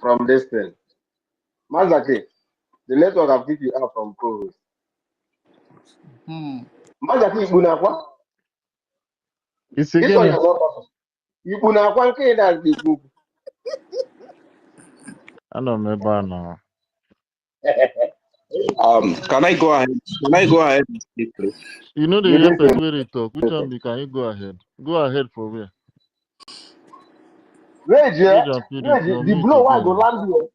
from this thing. Mazake, the network have picked you out from COVID. Mazake, It's this one again. is not. You can't that the group. I don't remember now. Can I go ahead? Can I go ahead and speak, please? You know the hear person where they talk. Which one can you go ahead? Go ahead for where? Rage, The the blow why go land you.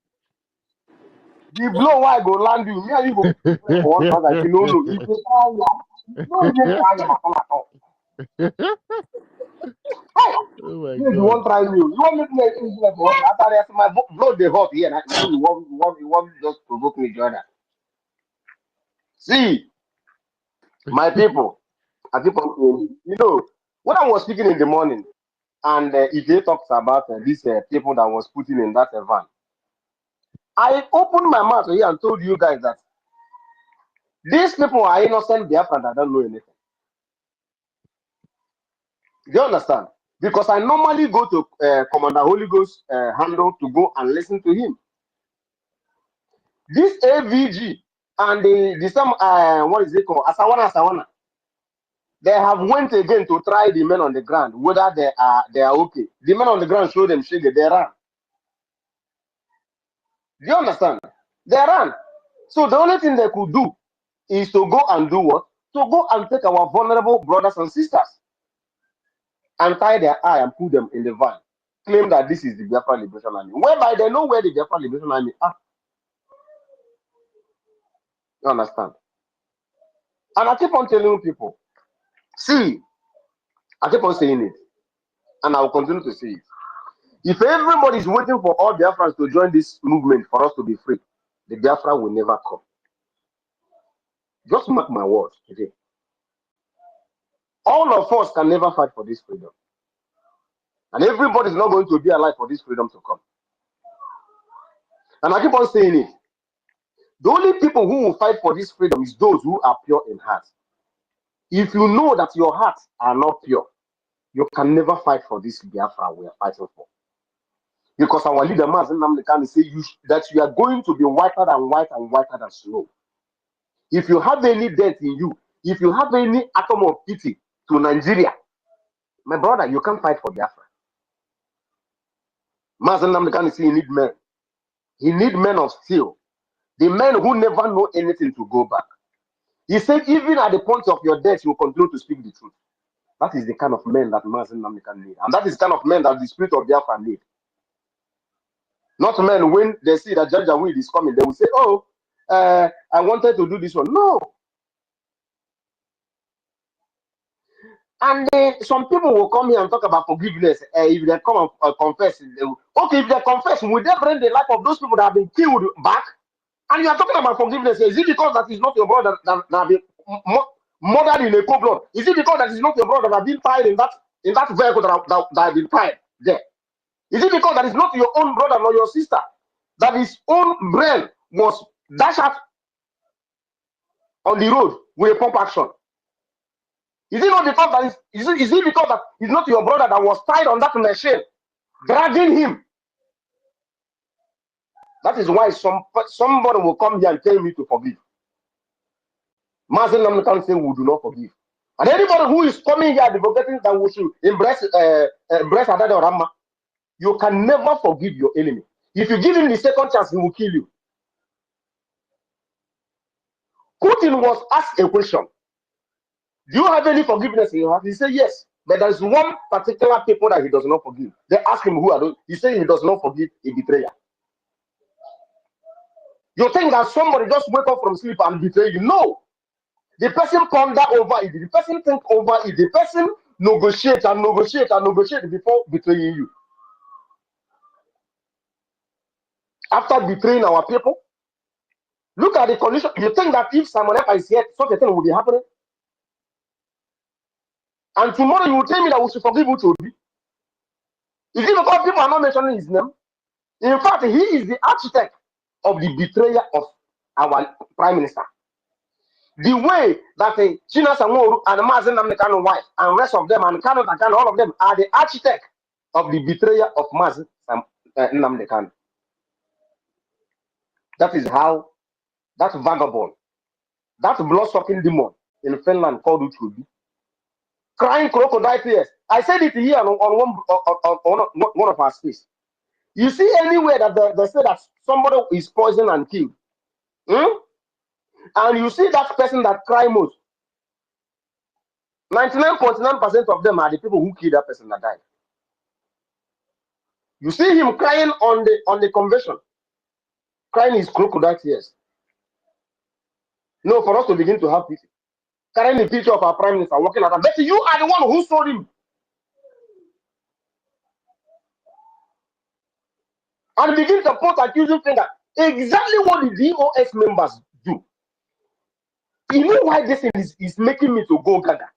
The blow why go land you. Me and you go for one time like you know. You go Oh my you God. won't try me. You want me to make things like what? After my blood they hot here. Now you want just provoke me, Jordan. See, my people, I keep on saying, you know, when I was speaking in the morning, and if they talks about these people that was putting in that van, I opened my mouth here and told you guys that these people are innocent Biafrans that don't know anything. Do you understand? Because I normally go to Commander Holy Ghost handle to go and listen to him. This AVG and the some what is it called? Asawana. They have went again to try the men on the ground whether they are okay. The men on the ground show them shake, they ran. Do you understand? They ran. So the only thing they could do is to go and do what? To go and take our vulnerable brothers and sisters and tie their eye and put them in the van. Claim that this is the Biafra Liberation Army. Whereby they know where the Biafra Liberation Army are. You understand? And I keep on telling people, see, I keep on saying it, and I will continue to say it. If everybody is waiting for all Biafrans to join this movement for us to be free, the Biafra will never come. Just mark my words today. All of us can never fight for this freedom. And everybody is not going to be alive for this freedom to come. And I keep on saying it. The only people who will fight for this freedom is those who are pure in heart. If you know that your hearts are not pure, you can never fight for this Biafra we are fighting for. Because our leader, Mazen Namdekan, say that you are going to be whiter than snow. If you have any debt in you, if you have any atom of pity to Nigeria, my brother, you can't fight for Biafra. Mazen Namdekan say he need men. He need men of steel. The men who never know anything to go back. He said, even at the point of your death, you will continue to speak the truth. That is the kind of men that Mazen Namdekan need. And that is the kind of men that the spirit of Biafra need. Not men, when they see that Janjaweed is coming, they will say, oh, I wanted to do this one. No. And then some people will come here and talk about forgiveness. If they come and confess, okay, if they confess, will they bring the life of those people that have been killed back? And you are talking about forgiveness. Is it because that is not your brother that have been murdered in a cold blood? Is it because that is not your brother that have been tied in that vehicle that have been tied there? Is it because that is not your own brother nor your sister that his own brain was dashed out on the road with a pump action? Is it not because that is it because that it's not your brother that was tied on that machine, dragging him? That is why somebody will come here and tell me to forgive. Mazen Namdekan say we do not forgive. And anybody who is coming here advocating that we should embrace Adada or Rama, you can never forgive your enemy. If you give him the second chance, he will kill you. Putin was asked a question. Do you have any forgiveness in your heart? He said yes. But there's one particular people that he does not forgive. They ask him who are those. He said he does not forgive a betrayer. You think that somebody just wake up from sleep and betray you? No. The person ponder over it. The person think over it. The person negotiate and negotiate and negotiate before betraying you. After betraying our people, look at the condition. You think that if Simon Ekpa is here, such a thing will be happening? And tomorrow you will tell me that we should forgive Uchobi. Is it because people are not mentioning his name? In fact, he is the architect of the betrayal of our prime minister. The way that China Samoru and Mazen Namdekano's wife and rest of them and Canada and all of them are the architect of the betrayal of Mazen Namdekano. That is how that vagabond, that blood-sucking demon in Finland called Uchobi, crying crocodile tears. I said it here on one of our space. You see anywhere that they say that somebody is poisoned and killed, and you see that person that cry most, 99.9% of them are the people who killed that person that died. You see him crying on the convention, crying his crocodile tears. No, for us to begin to have pity. Carrying the picture of our prime minister walking around. But you are the one who sold him. And begin to point accusing finger. Exactly what the DOS members do. You know why this is making me to go gaga?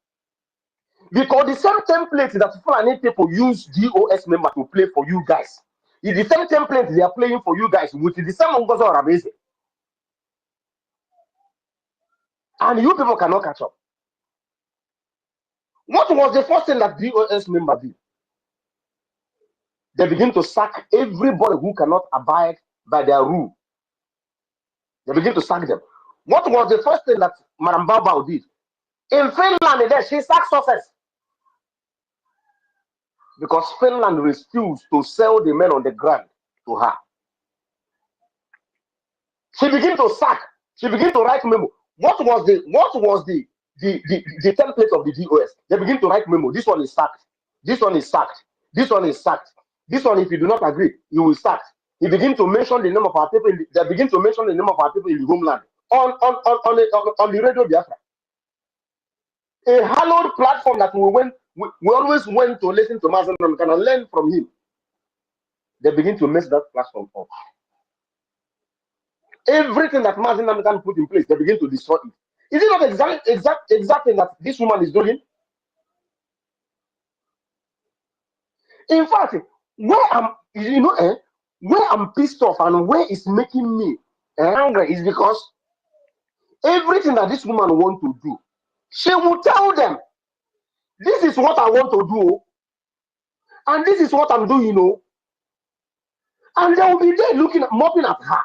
Because the same template that Fulani people use DOS member to play for you guys is the same template they are playing for you guys with the same Ngozi Orabeze. And you people cannot catch up. What was the first thing that DOS member did? They begin to sack everybody who cannot abide by their rule. They begin to sack them. What was the first thing that Madam Babao did? In Finland, she sacked success. Because Finland refused to sell the men on the ground to her. She began to sack. She began to write memo. What was the template of the DOS? They begin to write memo. This one is sacked. This one is sacked. This one is sacked. This one, if you do not agree, you will sack. He begin to mention the name of our people. They begin to mention the name of our people in the homeland on the radio Biafra. A hallowed platform that we always went to listen to Mazen Namdekan and learn from him. They begin to mess that platform up. Everything that Mazen Namdekan put in place, they begin to destroy it. Is it not exactly that this woman is doing? In fact, where I'm pissed off and where it's making me angry is because everything that this woman wants to do, she will tell them, this is what I want to do, and this is what I'm doing, and they will be there mopping at her.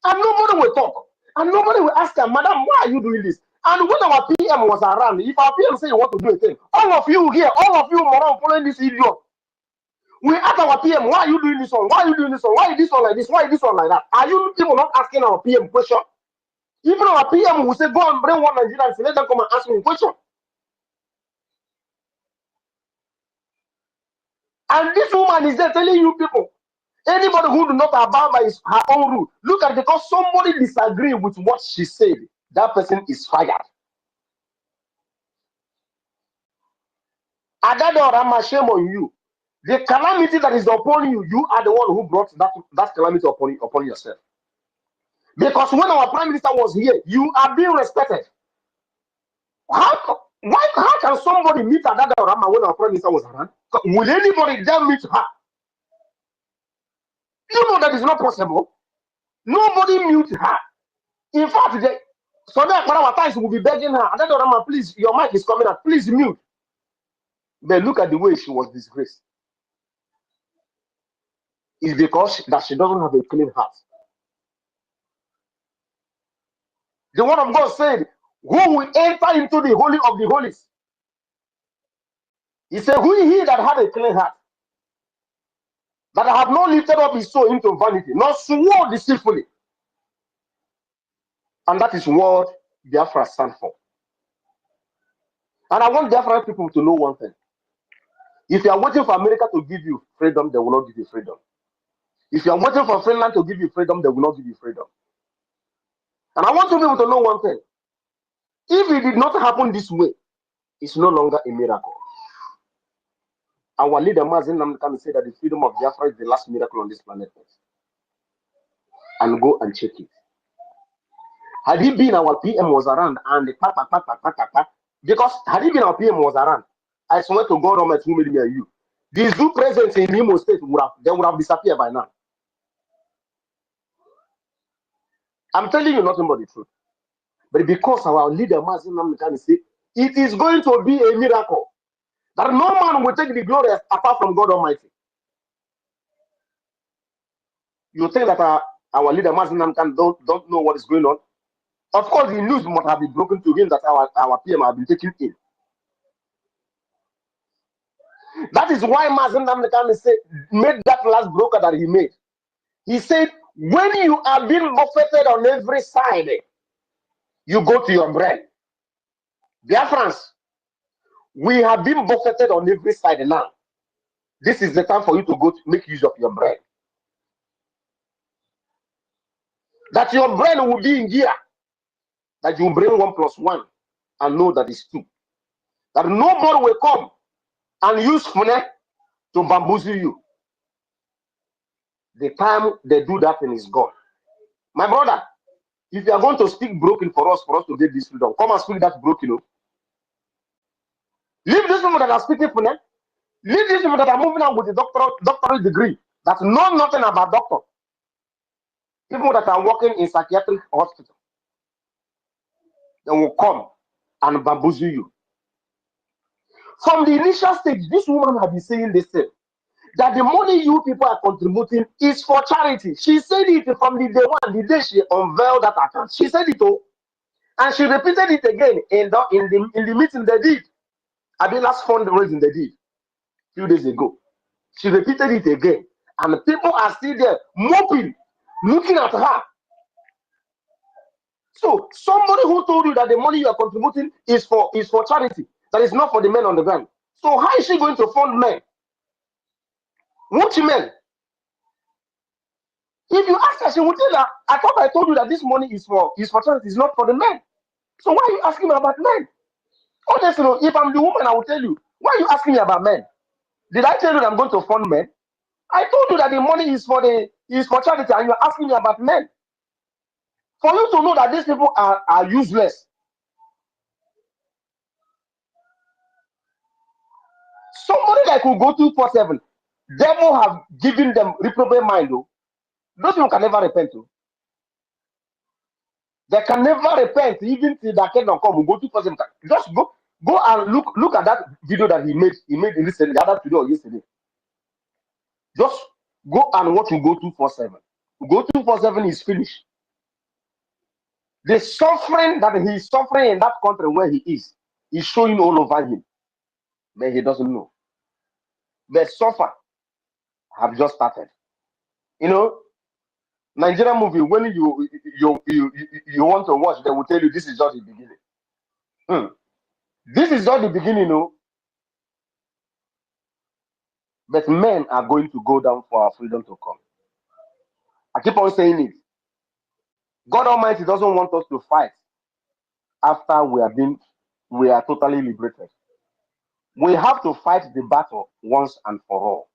And nobody will talk. And nobody will ask her, Madam, why are you doing this? And when our PM was around, if our PM say you want to do a thing, all of you here, all of you moron following this idiot, we ask our PM, why are you doing this one? Why are you doing this one? Why is this one like this? Why is this one like that? Are you people not asking our PM question? Even our PM will say, go and bring one Nigerian and let them come and ask me a question. And this woman is there telling you people, anybody who do not abide by her own rule, look at it, because somebody disagree with what she said, that person is fired. Adado Rama, shame on you. The calamity that is upon you, you are the one who brought that calamity upon yourself. Because when our prime minister was here, you are being respected. How can somebody meet Adada Rama when our prime minister was around? Will anybody dare meet her? You know that is not possible. Nobody mute her. In fact, Sonia Karawatais will be begging her, Adada Rama, please, your mic is coming out, please mute. But look at the way she was disgraced. It's because that she doesn't have a clean heart. The word of God said, who will enter into the holy of the holies? He said, who is he that had a clean heart? That have not lifted up his soul into vanity, nor swore deceitfully. And that is what Biafra stands for. And I want Biafra people to know one thing. If you are waiting for America to give you freedom, they will not give you freedom. If you are waiting for Finland to give you freedom, they will not give you freedom. And I want you people to know one thing. If it did not happen this way, it's no longer a miracle. Our leader, Mazin Namdekan, said that the freedom of Biafra is the last miracle on this planet. And go and check it. Had he been our PM was around and the because had he been our PM was around, I swear to God Almighty who made me and you, the zoo presence in Imo State would have disappeared by now. I'm telling you nothing but the truth. But because our leader Mazin Namdekan said it is going to be a miracle that no man will take the glory apart from God Almighty. You think that our leader Mazin Namdekan don't know what is going on? Of course, the news must have been broken to him that our PM have been taken in. That is why Mazin Namdekan made that last broker that he made. He said, when you are being buffeted on every side, you go to your brain. Biafrans, we have been buffeted on every side now. This is the time for you to go to make use of your brain. That your brain will be in gear. That you bring 1 + 1 and know that it's 2. That nobody will come and use phone to bamboozle you. The time they do that thing is gone. My brother, if you are going to speak broken for us to get this freedom, come and speak that broken. Leave these people that are speaking for them. Leave these people that are moving on with the doctorate degree that know nothing about doctor. People that are working in psychiatric hospital, they will come and bamboozle you. From the initial stage, this woman has been saying this thing, that the money you people are contributing is for charity. She said it from the day one, the day she unveiled that account. She said it all, and she repeated it again in the meeting they did. At the last fundraising they did a few days ago. She repeated it again, and people are still there moping, looking at her. So somebody who told you that the money you are contributing is for charity, that is not for the men on the ground. So how is she going to fund men? Which men? If you ask her, she will tell her, I thought I told you that this money is for charity, it's not for the men. So why are you asking me about men? Honestly, if I'm the woman, I will tell you, why are you asking me about men? Did I tell you that I'm going to fund men? I told you that the money is for charity, and you're asking me about men. For you to know that these people are useless. Somebody like who go 247, devil have given them reprobate mind. Those people can never repent. They can never repent, even till the kingdom come. Go 247. Just go and look at that video that he made recently, the other today or yesterday. Just go and watch Go 247. Go 247 is finished. The suffering that he is suffering in that country where he is showing all over him. But he doesn't know. The suffer have just started. Nigerian movie, when you want to watch, they will tell you this is just the beginning. This is just the beginning, But men are going to go down for our freedom to come. I keep on saying it. God Almighty doesn't want us to fight after we are totally liberated. We have to fight the battle once and for all.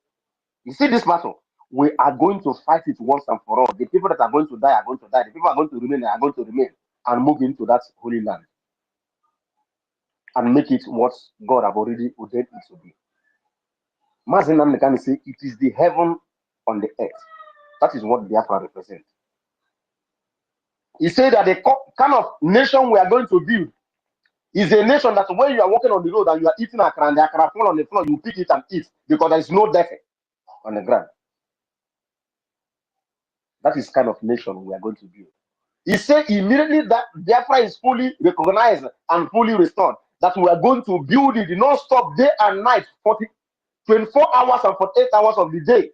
You see this battle? We are going to fight it once and for all. The people that are going to die are going to die. The people are going to remain are going to remain and move into that holy land and make it what God have already ordained it to be. Mazin Namdekani say it is the heaven on the earth. That is what Biafra represents. He said that the kind of nation we are going to build is a nation that when you are walking on the road and you are eating akara and the akara fall on the floor, you pick it and eat because there is no death on the ground. That is kind of nation we are going to build. He said immediately that Biafra is fully recognized and fully restored, that we are going to build it non-stop day and night, 24 hours and 48 hours of the day,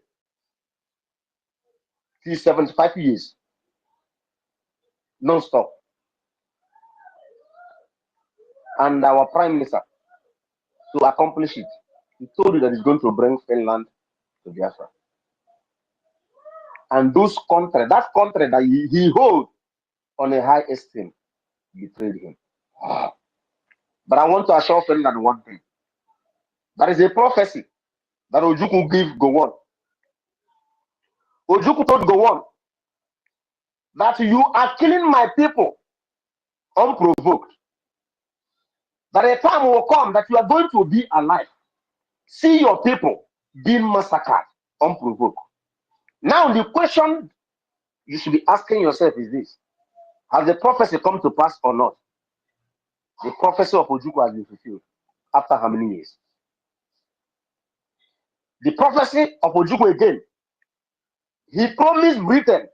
till 75 years, non-stop. And our prime minister, to accomplish it, he told you that he's going to bring Finland to Biafra. And those countries, that country that he holds on a high esteem, betrayed him. But I want to assure Finland one thing. There is a prophecy that Ojukwu gave Gowon. Ojukwu told Gowon that you are killing my people unprovoked. That a time will come that you are going to be alive. See your people being massacred unprovoked. Now the question you should be asking yourself is this: has the prophecy come to pass or not? The prophecy of Ojukwu has been fulfilled after how many years? The prophecy of Ojukwu again. He promised Britain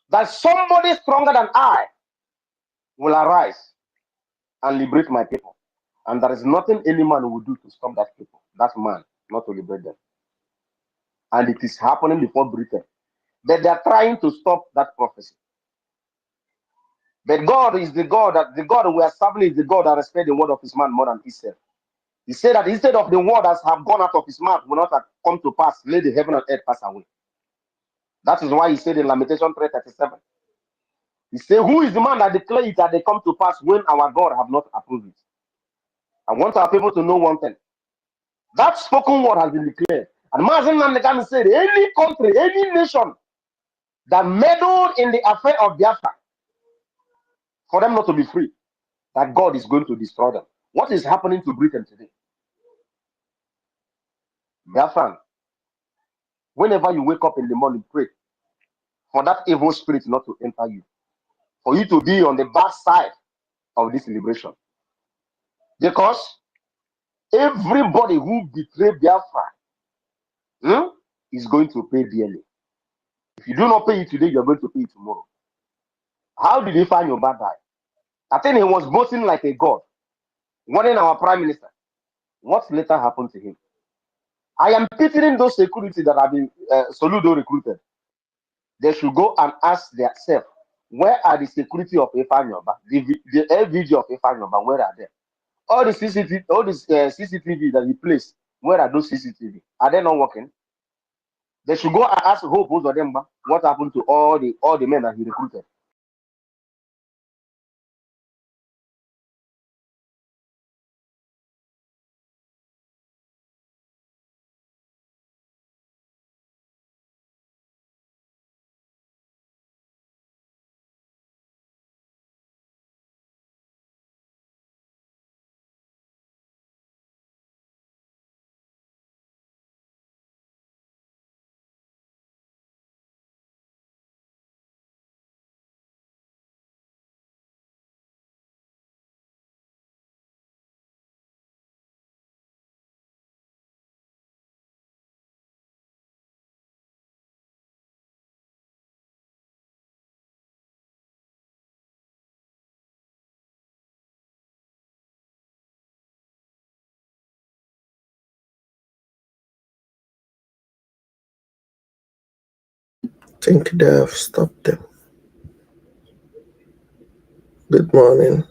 that somebody stronger than I will arise and liberate my people. And there is nothing any man will do to stop that people, that man, not to liberate them. And it is happening before Britain. But they are trying to stop that prophecy. But God is the God we are serving is the God that respects the word of his man more than himself. He said that instead of the word that have gone out of his mouth will not have come to pass, let the heaven and earth pass away. That is why he said in Lamentation 3:37. He said, who is the man that declares it that they come to pass when our God have not approved it? I want our people to know one thing. That spoken word has been declared. And Mazin Namdekan said, any country, any nation that meddled in the affair of Biafra, for them not to be free, that God is going to destroy them. What is happening to Britain today? Biafran, whenever you wake up in the morning, pray for that evil spirit not to enter you, for you to be on the bad side of this liberation. Because everybody who betrayed Biafra is going to pay dearly. If you do not pay it today, you're going to pay it tomorrow. How did he find your bad die? I think he was boasting like a god, warning our prime minister. What later happened to him? I am pitying those security that have been Soludo recruited. They should go and ask themselves, where are the security of Efanyoba? The LVG of Efanyoba, where are they? All the CCTV, CCTV that he placed, where are those CCTV? Are they not working? They should go and ask Hope Uzodemba what happened to all the men that he recruited. Think they have stopped them. Good morning.